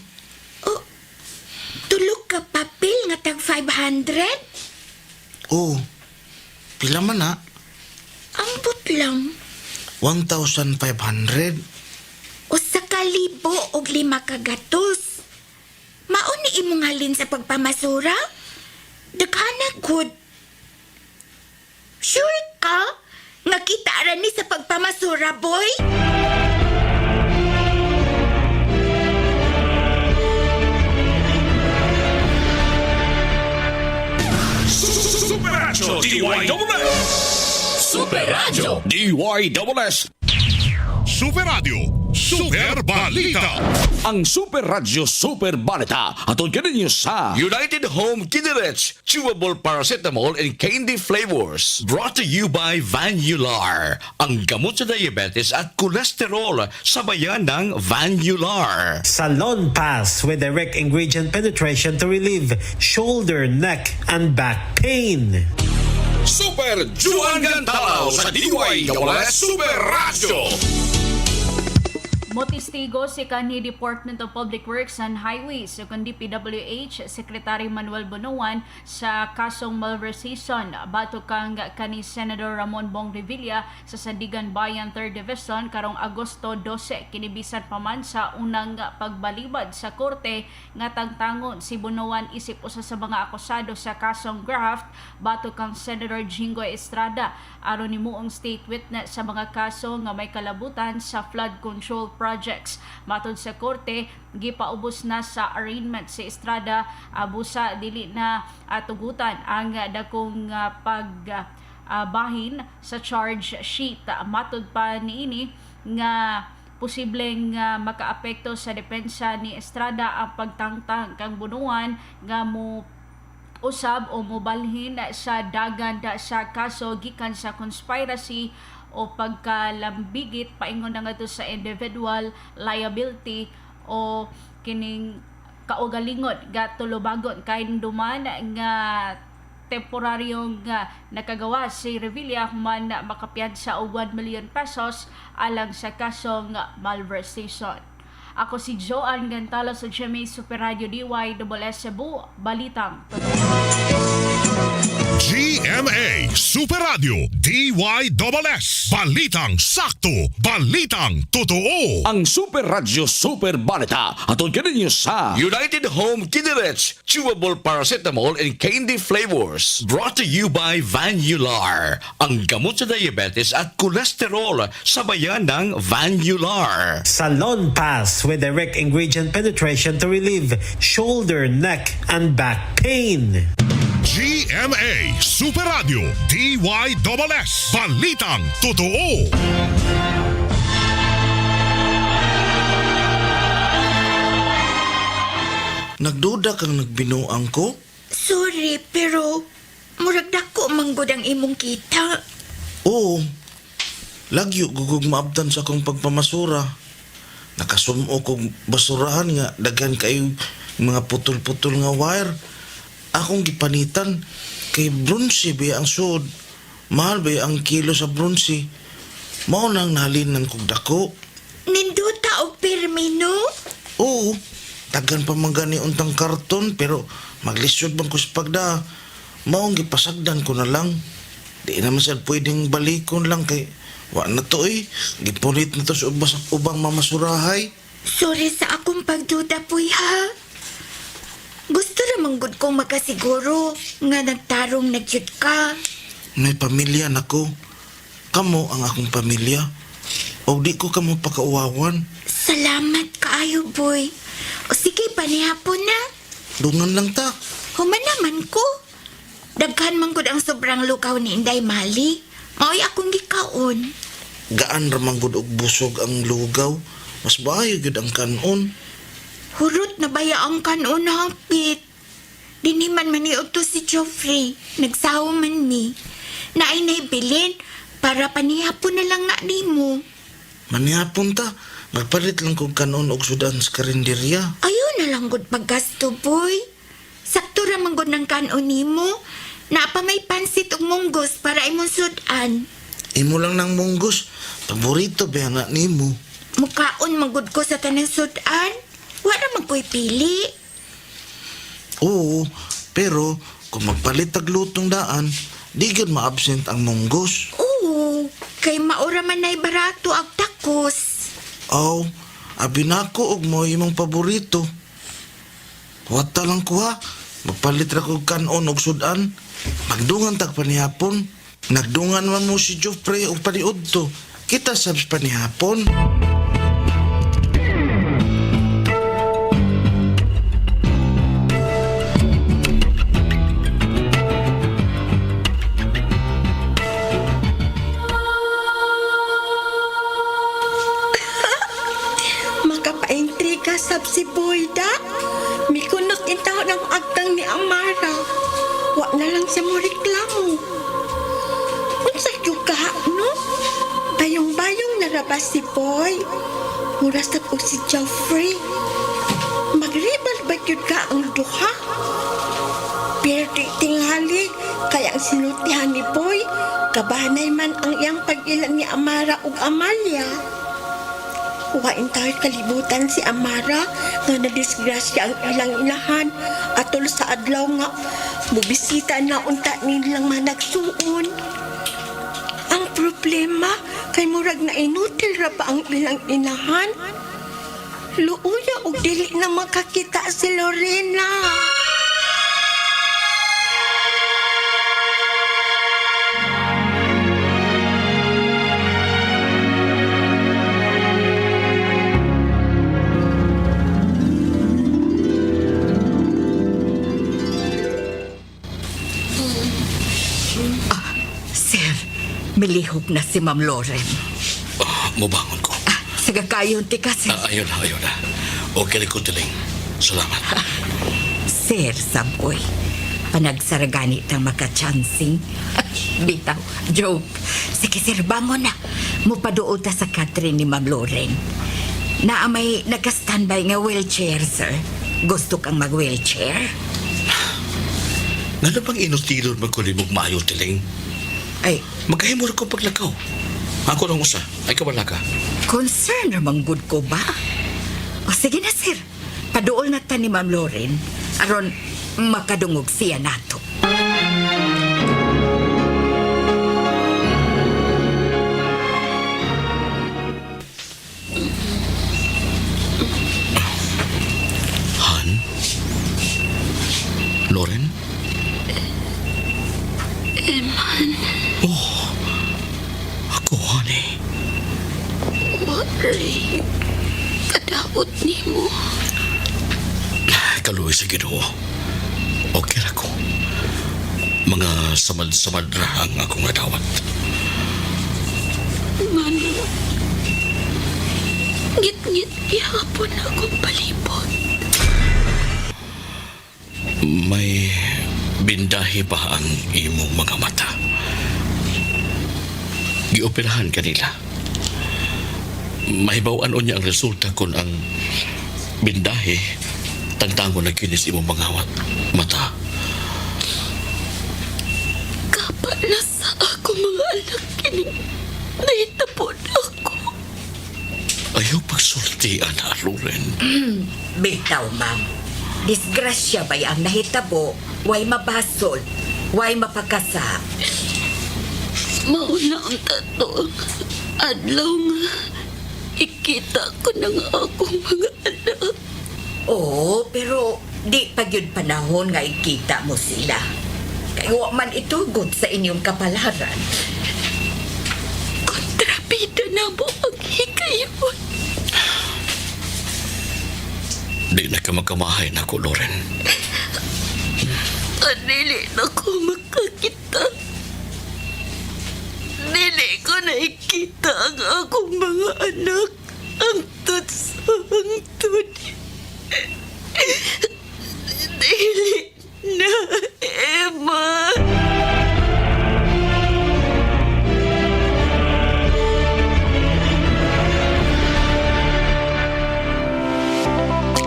Tulog ka papel nga tag 500? Oh, pila man na? Ambot lang. 1,500. Usa ka libo og 5 ka gatos. Mao ni imong halin sa pagpamasura? Daghana good. Sure ka? Nga kita ra ni sa pagpamasura, boy? Super Radio DYSS. Super Radio DYSS. Super Radio, Super Balita. Ang Super Radio Super Balita atong kaninyo sa United Home Kinderets Chewable Paracetamol and Candy Flavors. Brought to you by Vanular. Ang gamot sa diabetes at kolesterol sa bayan ng Vanular. Salon Pass with direct ingredient penetration to relieve shoulder, neck, and back pain. Super Juan Gantalaw sa DYSS Super Radio. Motistigo si kanhi Department of Public Works and Highways o kundi PWH Secretary Manuel Bonoan sa kasong malversation bato kang kani Senator Ramon Bong Revilla sa Sandigan Bayan 3rd Division karong Agosto 12 kinibisan pa man sa unang pagbalibad sa korte nga tangtangon si Bonoan isip usa sa mga akusado sa kasong graft bato kang Senator Jinggoy Estrada aron nimuong state witness sa mga kaso nga may kalabutan sa flood control projects. Matod sa korte, gipaubos na sa arraignment si Estrada busa dili na tugutan ang dakong pagbahin sa charge sheet. Matod pa niini nga posibleng makaapekto sa depensa ni Estrada ang pagtangtang kang Bonoan nga mo usab o mobalhin sa dagan sa kaso gikan sa conspiracy o pagkalambigit paingon na nga to sa individual liability o kining kaugalingon gatulubagon kay duman nga temporaryong nakagawa si Revilla human makapiyansa og 1 million pesos alang sa kasong malversation. Ako si Joan Gantalo sa GMA Super Radio DYSS Cebu, Balitang Totoo. GMA Super Radio DYSS. Balitang sakto, balitang totoo. Ang Super Radio Super Balita atong kaninyo sa United Home Kinderets Chewable Paracetamol and Candy Flavors. Brought to you by Vanular. Ang gamot sa diabetes at kolesterol sa bayan ng Vanular. Salon Pass with direct ingredient penetration to relieve shoulder, neck, and back pain. GMA Super Radio DYSS. Balitang totoo. Nagduda kang nagbinuang ko? Sorry, pero murag dako manggod ang imong kita. Oo. Lagyo gugug maabtan sa akong pagpamasura. Nakasumo kong basurahan nga daghan kayo mga putol-putol nga wire. Akong gipanitan kay bronze ba ang suod. Mahal ba ang kilo sa bronze? Mao nang nalinan kong dako. Ninduta og permino? Oo, tagan pa man gani untang karton pero maglisod bang ko sa pagda. Maong gipasagdan ko na lang. Di naman sad pwedeng balikon lang kay wa na to gipunit na to sa ubang mamasurahay. Sorry sa akong pagduda, Puy, ha? Gusto naman gud kong makasiguro nga nagtarong nagyud ka. May pamilya na ko. Kamo ang akong pamilya. O di ko kamo pakauwawan. Salamat kaayo, boy. O sige, panihapon na. Dungan lang ta. Human naman ko. Daghan man gud ang sobrang lukaw ni Inday Mali. Mao'y akong gikaon. Gaan ramang gud og busog ang lugaw. Mas maayo gud ang kanon. Hurot na baya ang kanon hapit. Diniman man ni to si Geoffrey. Nagsawa man ni. Naay bilin para panihapon na lang nga nimo. Manihapon ta. Magpalit lang kong kanon og sudan sa karinderya. Ayaw na lang gud paggasto, boy. Sakto ramang gud ng kanon nimo. Napa may pansit ug munggos para imong sudan. Imo lang ng munggos. Paborito ba nga nimo? Mukaon manggod ko sa tanang sudan. Wala man ko'y pili. Oo, pero kung magpalit tag lutong daan, di gud ma-absent ang munggos. Oo, kay maura man na'y barato ag takos. Aw, abi na ko og mo imong paborito. Wata lang ko ha. Magpalit ra ko kanon og sudan. Magdungan tag panihapon. Nagdungan man mo si Geoffrey og paniudto. Kita sabs panihapon. Makapaintriga sab si Boyda. Mikunot itaw ng agtang ni Amara. Wa na lang siya mo reklamo. Unsa juga, no? Bayong-bayong narabas si Boy. Muras na po si Geoffrey. Magribal ba yun ka ang duha? Pero di tingali, kaya ang sinutihan ni Boy, kabanay man ang iyang pag-ilan ni Amara ug Amalia. Wain tayo kalibutan si Amara nga nadisgrasya ang ilang inahan atol sa adlaw nga bubisita na unta nilang managsuon. Ang problema kay murag na inutil ra pa ang ilang inahan. Luuya og dili na makakita si Lorena. Milihog na si Ma'am Loren. Mubangon ko. Saga kayon ti kasi. Ayun na. Okay ko tiling. Salamat. Sir, Saboy. Panagsaragani tang makachansing. Bitaw, joke. Sige, sir, bangon na. Mupaduol ta sa Catherine ni Ma'am Loren. Na may nagka-standby nga wheelchair, sir. Gusto kang mag-wheelchair? Nga na bang inutilon magkulimog maayo tiling? Ay, magkahimura ko paglakaw. Ako lang usa. Ay kawala ka. Concern namang good ko ba? O sige na, sir. Paduol na ta ni Ma'am Loren. Aron makadungog siya nato. Han? Loren? Eman. Oh, ako, honey. Waray, kadaot ni mo. Kaluwi sa Ginoo. Okay ako. Mga samad-samad na ang akong adawat. Ngano, ngit-ngit ihapon akong palibot. May bindahi ba ang imong mga mata? Gioperahan kanila. Mahibaw-ano niya ang resulta kung ang bindahe tangtango na kinis imong mga mata. Kapala sa ako mga anak kining nahitapon ako. Ayaw pagsultian na, Loren. Bitaw, ma'am. Disgrasya ba'y ang nahitabo? Way mabasol? Way mapagkasa? Mauna ang tato. Adlaw nga. Ikita ko ng akong mga anak. Oo, pero di pa yun panahon nga ikita mo sila. Kaya man itugod sa inyong kapalaran. Kontrabida na mo ang hikayon. Di na ka magkamahay na ko, Loren. Dili na ko makakita. Dili ko nakikita ang akong mga anak. Ang tutsang-tut. Dili na, Emma.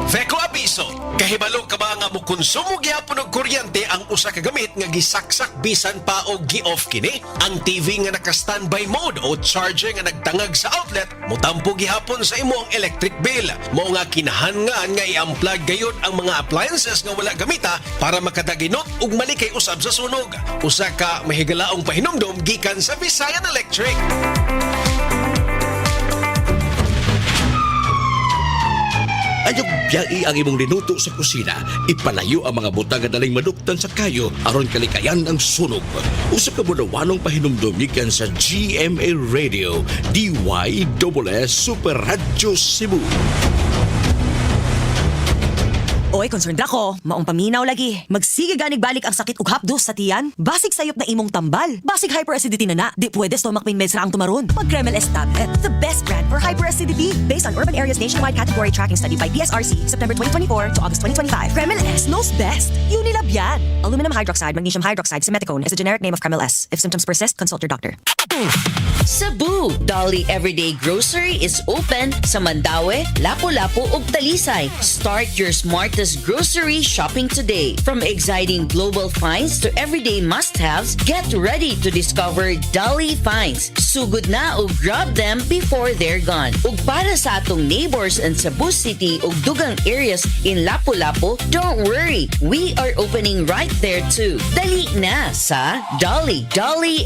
Veko abiso, kahibalo ka ba nga mo konsumo gyapon og kuryente ang usa ka gamit nga gisaksak bisan pa og gi-off kini? Ang TV nga naka-standby mode o charger nga nagtangag sa outlet motampo gihapon sa imo ang electric bill. Mao nga kinahanglan nga i-unplug gayud ang mga appliances nga wala gamita para makadaginot ug malikay usab sa sunog. Usa ka mahigalaong pahinumdom gikan sa Visayan Electric. Ayog biyai ang imong linuto sa kusina. Ipalayo ang mga butang nga daling maduktan sa kayo aron kalikayan ang sunog. Usa ka bunawanong pahinumdom gikan sa GMA Radio, DYSS Super Radio Cebu. Oy, concerned ako. Maong paminaw lagi. Magsige ganig balik ang sakit ug hapdos sa tiyan. Basig sayop na imong tambal. Basig hyperacidity na. Di pwede stomach pain meds ra ang tumaron. Pag Kremel S tablet, the best brand for hyperacidity. Based on Urban Areas Nationwide Category Tracking Study by PSRC, September 2024 to August 2025. Kremel S knows best. Unilab yan. Aluminum hydroxide, magnesium hydroxide, simethicone is the generic name of Kremel S. If symptoms persist, consult your doctor. Cebu, Dolly Everyday Grocery is open sa Mandaue, Lapu-Lapu ug Talisay. Start your smartest grocery shopping today. From exciting global finds to everyday must-haves, get ready to discover Dolly Finds. Sugod na ug grab them before they're gone. Ug para sa atong neighbors in Cebu City ug dugang areas in Lapu-Lapu, don't worry, we are opening right there too. Dali na sa Dolly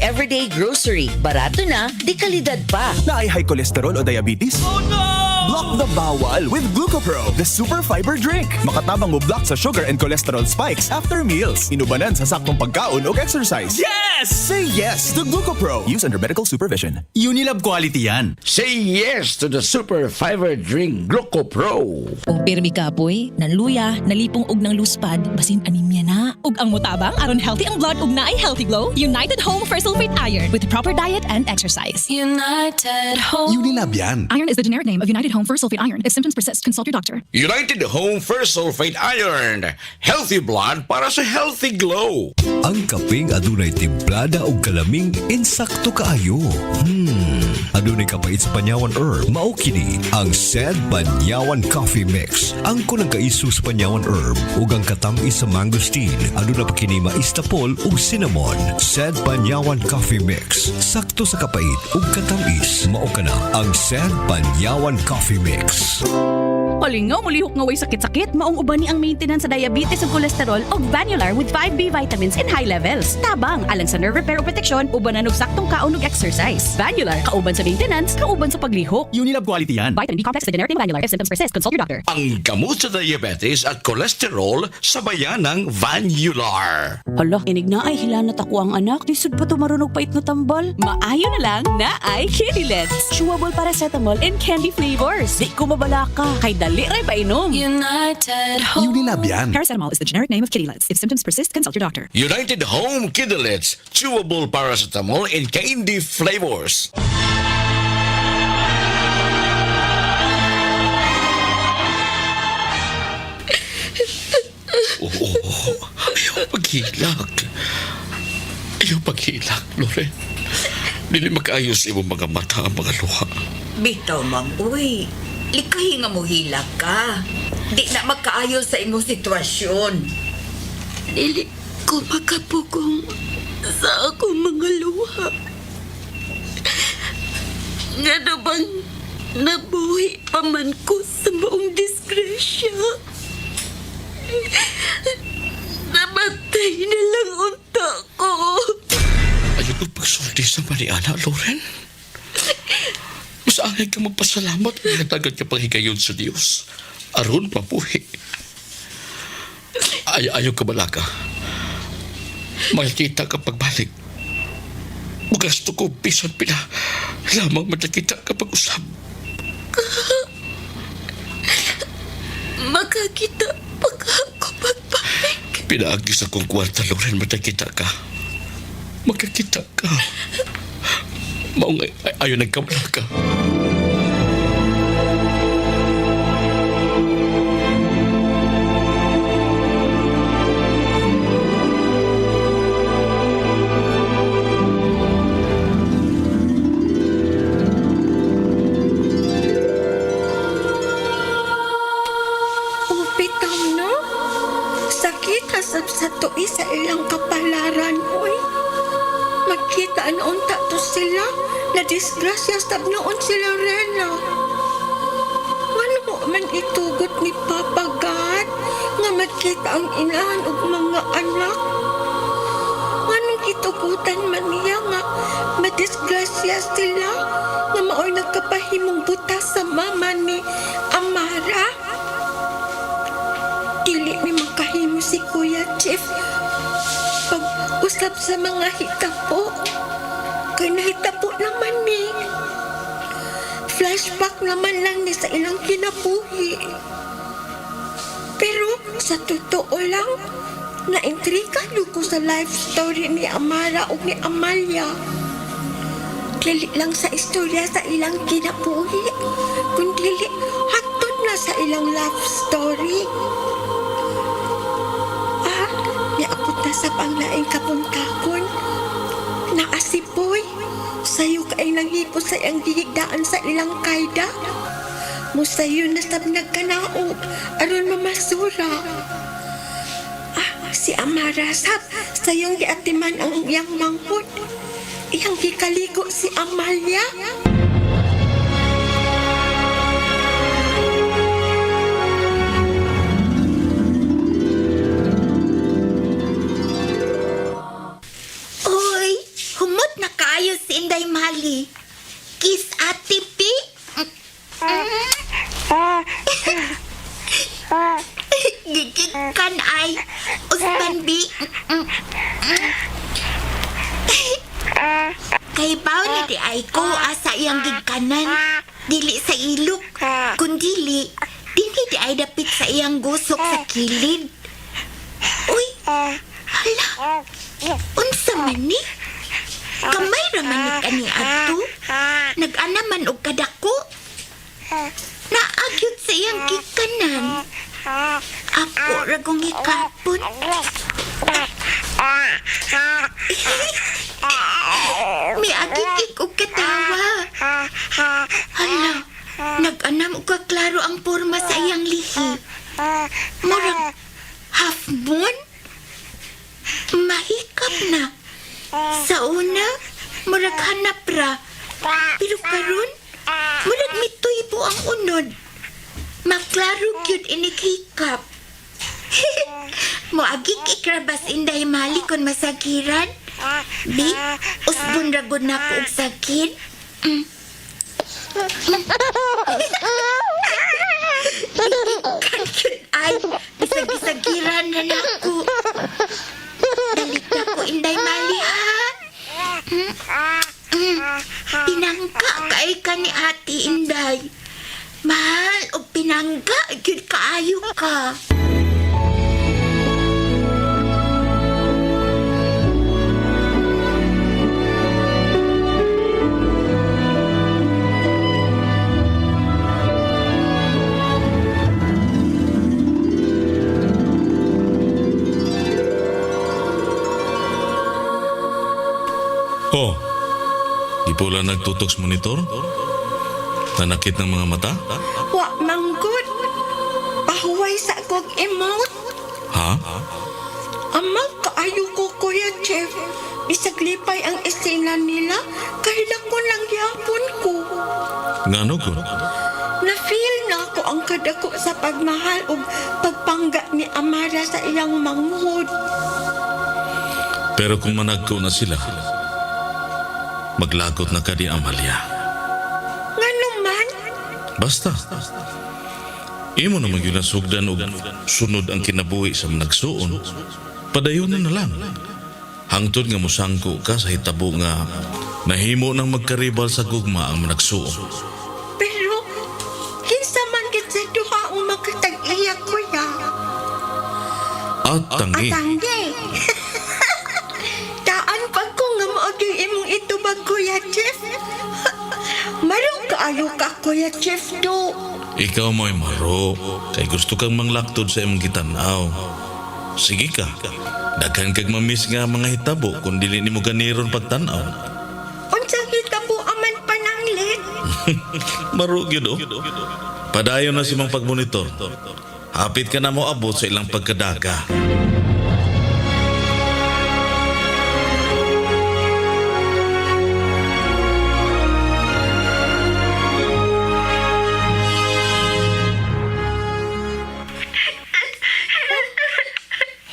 Everyday Grocery. Barato na, di kalidad pa. Na ay high cholesterol o diabetes? Oh no! Block the bawal with Glucopro, the super fiber drink. Makatabang mo block sa sugar and cholesterol spikes after meals. Inubanan sa saktong pagkaon o exercise. Yes! Say yes to Glucopro. Use under medical supervision. Unilab quality yan. Say yes to the super fiber drink Glucopro. Kung pirmi kapoy, nanluya, nalipong og ng luspad, basin anemia na. Ug ang mutabang aron healthy ang blood ug naay healthy glow, United Home for Sulfate Iron with proper diet and exercise. United Home. Unilab yan. Iron is the generic name of United Home for Sulfate Iron. If symptoms persist, consult your doctor. United Home for Sulfate Iron. Healthy blood para sa healthy glow. Ang kaping adunay timplada o kalaming insakto kaayo. Adunay kapait sa panyawan herb. Mao kini ang Sad Panyawan Coffee Mix. Ang kunang kaiso sa panyawan herb ug ang katamis sa mangosteen. Aduna pa kini maistapol ug cinnamon. Sad Panyawan Coffee Mix. Sakto sa kapait ug katamis. Mao kana ang Sad Panyawan Coffee Mix. Palingaw, mulihok nga way sakit-sakit, maong uban ni ang maintenance sa diabetes ug cholesterol og Vanular with 5B vitamins in high levels. Tabang alang sa nerve repair o protection, ubanan og saktong kaon ug exercise. Vanular, kauban sa maintenance, kauban sa paglihok. Unilab quality yan. Vitamin B complex is the generic name Vanular. If symptoms persist, consult your doctor. Ang gamot sa diabetes at cholesterol sa bayanang Vanular. Hala, inig na ay hilanat ako ang anak. Lisod pa tumarunog pait na tambal. Maayo na lang na ay Kidilets. Chewable paracetamol and candy flavors. Di ko mabala ka. Kay dali ray pa inom. United Home. Unilab yan. Paracetamol is the generic name of Kidilets. If symptoms persist, consult your doctor. United Home Kidilets, chewable paracetamol and candy flavors. Ayaw paghilak. Ayaw paghilak, Loren. Dili makaayos imong mga mata ang mga luha. Bitaw, ma'am, uy. Likahi nga mo hila ka. Di na magkaayo sa imong sitwasyon. Dili ko makapugong sa akong mga luha. Nga na bang nabuhi pa man ko sa maong disgrasya. Namatay na lang unta ko. Ayaw ko pagsulti sa Mariana, Lauren. Mas angay ka magpasalamat at nagtagad ka panghigayon sa Diyos. Aron mabuhi. Ayaw ka balaka. Makikita ka pagbalik. Magasto ko bisan pila. Lamang madakita ka pag-usap. Makakita pag ako pagbalik. Pinaagi sa kong kwarta, Lauren, madakita ka. Magkakita ka. Maong ayaw nagkamala ka. Bitaw no? Sakit hasab sa tuwi sa ilang kapalaran, oy. Magkita noon to sila na disgrasya sab noon sila Rena. Ano mo man itugot ni Papa God nga magkita ang inahan ug mga anak? Anong itugutan man niya nga madisgrasya sila nga maoy nagkapahimong buta sa mama ni Amara? Dili ni makahimo si Kuya Chief pag-usap sa mga hitapo. Kaya nahitapo naman ni. Flashback naman lang ni sa ilang kinabuhi. Pero sa totoo lang, naintriga ko sa life story ni Amara o ni Amalia. Dili lang sa istorya sa ilang kinabuhi, kundi hatod na sa ilang love story. Niabot na sa panglaing kapuntakon. Naasipoy. Sayo ka ay nanghipos sa iyang gihigdaan sa ilang kayda. Musayo na sab nagkanaog aron mamasura. Si Amara sab sayong giatiman ang iyang manghod. Iyang gikaligo si Amalia. Humot na kaayo si Inday Mali. Kiss Ate P. Gigikan ay usban B. Kay baw ni di ay ko asa iyang gigkanan. Dili sa ilok. Kundili, dili di ay dapit sa iyang gusok sa kilid. Uy, hala. Unsa man ni? Kamay raman ni kani adto. Nag-anaman og kadako. Naagyod sa iyang gikanan. Ako ragong ikapon. May agikik og katawa. Hala, nag-anam og kaklaro ang porma sa iyang lihi. Murag half moon? Mahikap na. Sa una, murag hanap ra. Pero karon, murag mitoy po ang unod. Maklaro gyud inikikap. Moagik ikrabas Inday Mali kon masakiran. Bi, usbon ragod na ko og sakit. Ay, bisag-bisagiran na nako. Dalit na ko, Inday Mali, ha? Pinangga kay ka ni Ate Inday. Mahal o pinangga, yun kaayo ka. Oh, di pula nagtutok sa monitor? Nanakit ng mga mata? Wa manggod. Pahuway sa akong emote. Ha? Amang kaayo ko, Kuya Jeff. Bisag lipay ang esena nila, kahit ako lang yapon ko. Ngano ko? Na-feel na ako ang kadako sa pagmahal o pagpangga ni Amara sa iyang manghod. Pero kung managko na sila, maglagot na ka di Amalia. Ngano man? Basta. Imo na magyunasugdan o sunod ang kinabuhi sa nagsuon. Padayon na lang. Hangtod nga musangko ka sa hitabo nga nahimo nang magkaribal sa gugma ang managsuon. Pero, kinsa man gid sa duha ang makatag-iya, Kuya. At tangi. Atanggi. Daan pa ko nga maaging imong itubag, Kuya Jeff. Marong kaayo ka, Kuya Jeff, do. Ikaw mo'y maro, kay gusto kang manglaktod sa imong gitanaw. Sige ka, daghan kag mamiss nga mga hitabo kung dili nimo ganiron pagtanaw. Unsang hitabo aman pananglit? Maro gyud o. Padayon na si mong pagmonitor. Hapit ka na mo abot sa ilang pagkadaga.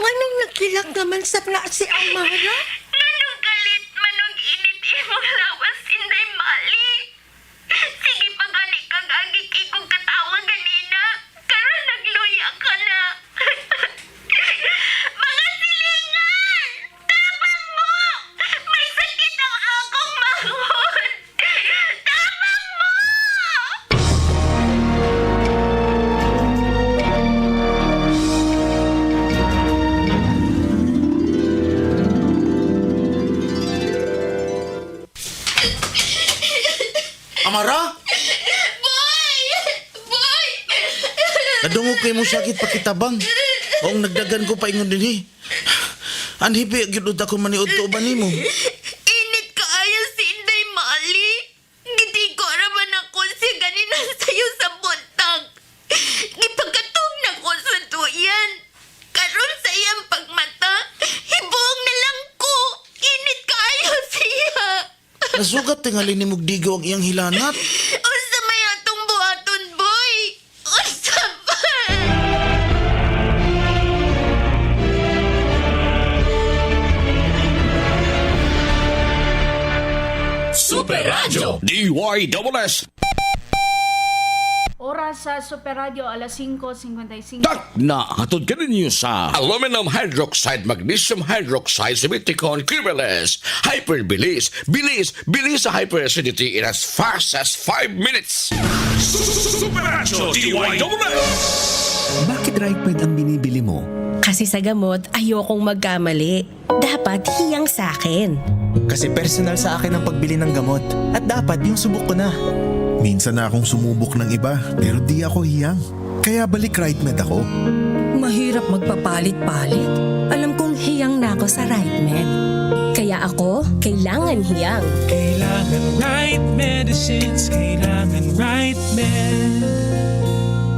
Anong nagkilak naman sa na si Amara? Manong galit, manong init imong lawas, Inday Mali. Sige pa gani kag agi kikong katawa ganina. Karon nagluya ka na. Mga silingan! Tabang mo! May sakit ang akong mahon! Tabang mo! Amara? Boy! Boy! Nadungog kay mo sakit pakitabang. O nagdagan ko pa ingon dinhi. Anhipi gyud ako maniud to uban nimo. Init kaayo si Inday Mali. Giti ko raman ako siya ganina sa'yo sa buntag. Gipagkatog na ko sa tuyan. Karon sa iyang pagmata, hibong na lang ko. Init kaayo siya. Nasugat tingali ni Mugdigo ang iyang hilanat. Unsa may atong buhaton, boy? Unsa ba? Super Radio DYSS. Oras sa Super Radio, alas 5:55. Na hatod ka ninyo sa aluminum hydroxide, magnesium hydroxide, silicon criminals, hyperbilis, bilis sa hyperacidity in as fast as 5 minutes. Super Radio DYSS. Bakit right med ang binibili mo? Kasi sa gamot, ayokong magkamali. Dapat hiyang sa akin. Kasi personal sa akin ang pagbili ng gamot. At dapat yung subok ko na. Minsan na akong sumubok ng iba, pero di ako hiyang. Kaya balik right med ako. Mahirap magpapalit-palit. Alam kong hiyang na ako sa RightMed. Kaya ako, kailangan hiyang. Kailangan right medicines, kailangan RightMed.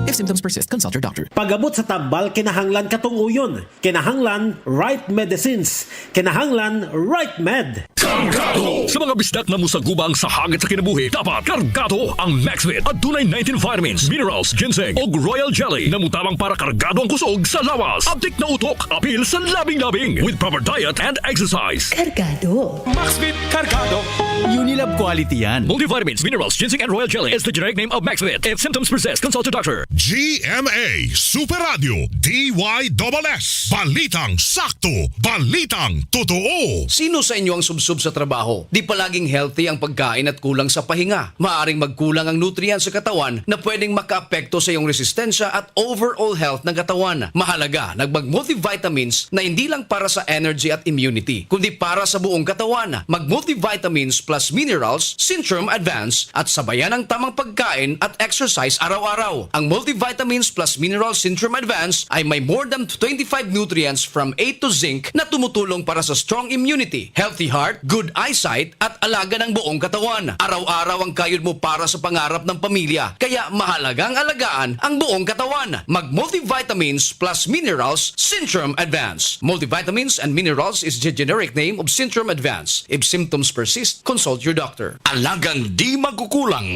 If symptoms persist, consult your doctor. Pagabot sa tambal, kinahanglan katunguyon. Kinahanglan right medicines. Kinahanglan right med. Kargado! Sa mga bisdak na musagubang sa hagit sa kinabuhi, dapat kargado ang Maxvit at dunay 19 vitamins, minerals, ginseng o royal jelly na mutabang para kargado ang kusog sa lawas. Aptik na utok, apil sa labing-labing with proper diet and exercise. Kargado. Maxvit Cargado. Unilab quality yan. Multivitamins, minerals, ginseng and royal jelly is the generic name of Maxvit. If symptoms persist, consult your doctor. GMA Super Radio DYSS. Balitang sakto, balitang totoo. Sino sa inyo ang subsub sa trabaho? Di palaging healthy ang pagkain at kulang sa pahinga. Maaring magkulang ang nutrients sa katawan na pwedeng makaapekto sa iyong resistensya at overall health ng katawan. Mahalaga, mag-multivitamins na hindi lang para sa energy at immunity, kundi para sa buong katawan. Mag-multivitamins plus minerals, Centrum Advance at sabayan ng tamang pagkain at exercise araw-araw. Ang multivitamins plus minerals Centrum Advance ay may more than 25 nutrients from A to zinc na tumutulong para sa strong immunity, healthy heart, good good eyesight at alaga ng buong katawan. Araw-araw ang kayod mo para sa pangarap ng pamilya. Kaya mahalagang alagaan ang buong katawan. Mag-multivitamins plus minerals Centrum Advance. Multivitamins and minerals is the generic name of Centrum Advance. If symptoms persist, consult your doctor. Alagang di magkukulang.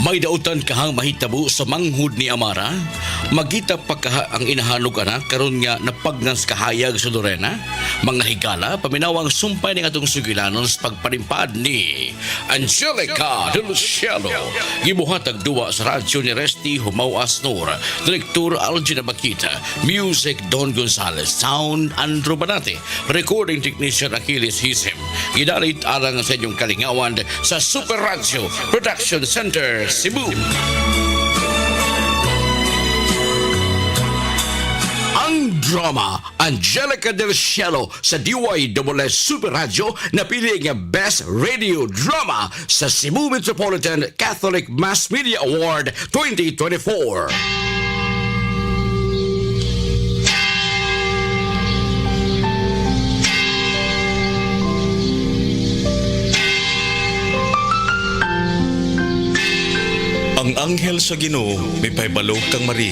May dautan kahang mahitabo sa manghud ni Amara? Magita pa kaha ang inahanog anak karon nga napagnas kahayag sa Lorena? Mga higala, paminawang sumpay ng atong sugilanon sa pagpanimpad ni Angelica del Cielo. Gibuhatag duwa sa radyo ni Resti Humau Asnor, Direktor Algina Bakita, Music Don Gonzales, Sound Andrew Banate, Recording Technician Achilles Hisem. Gidalit alang sa inyong kalingawan sa Super Radio Production Center, Cebu. Ang drama Angelica del Cielo sa DYSS Super Radio napili nga Best Radio Drama sa Cebu Metropolitan Catholic Mass Media Award 2024. Ang anghel sa Ginoo may pahibalo kang Maria.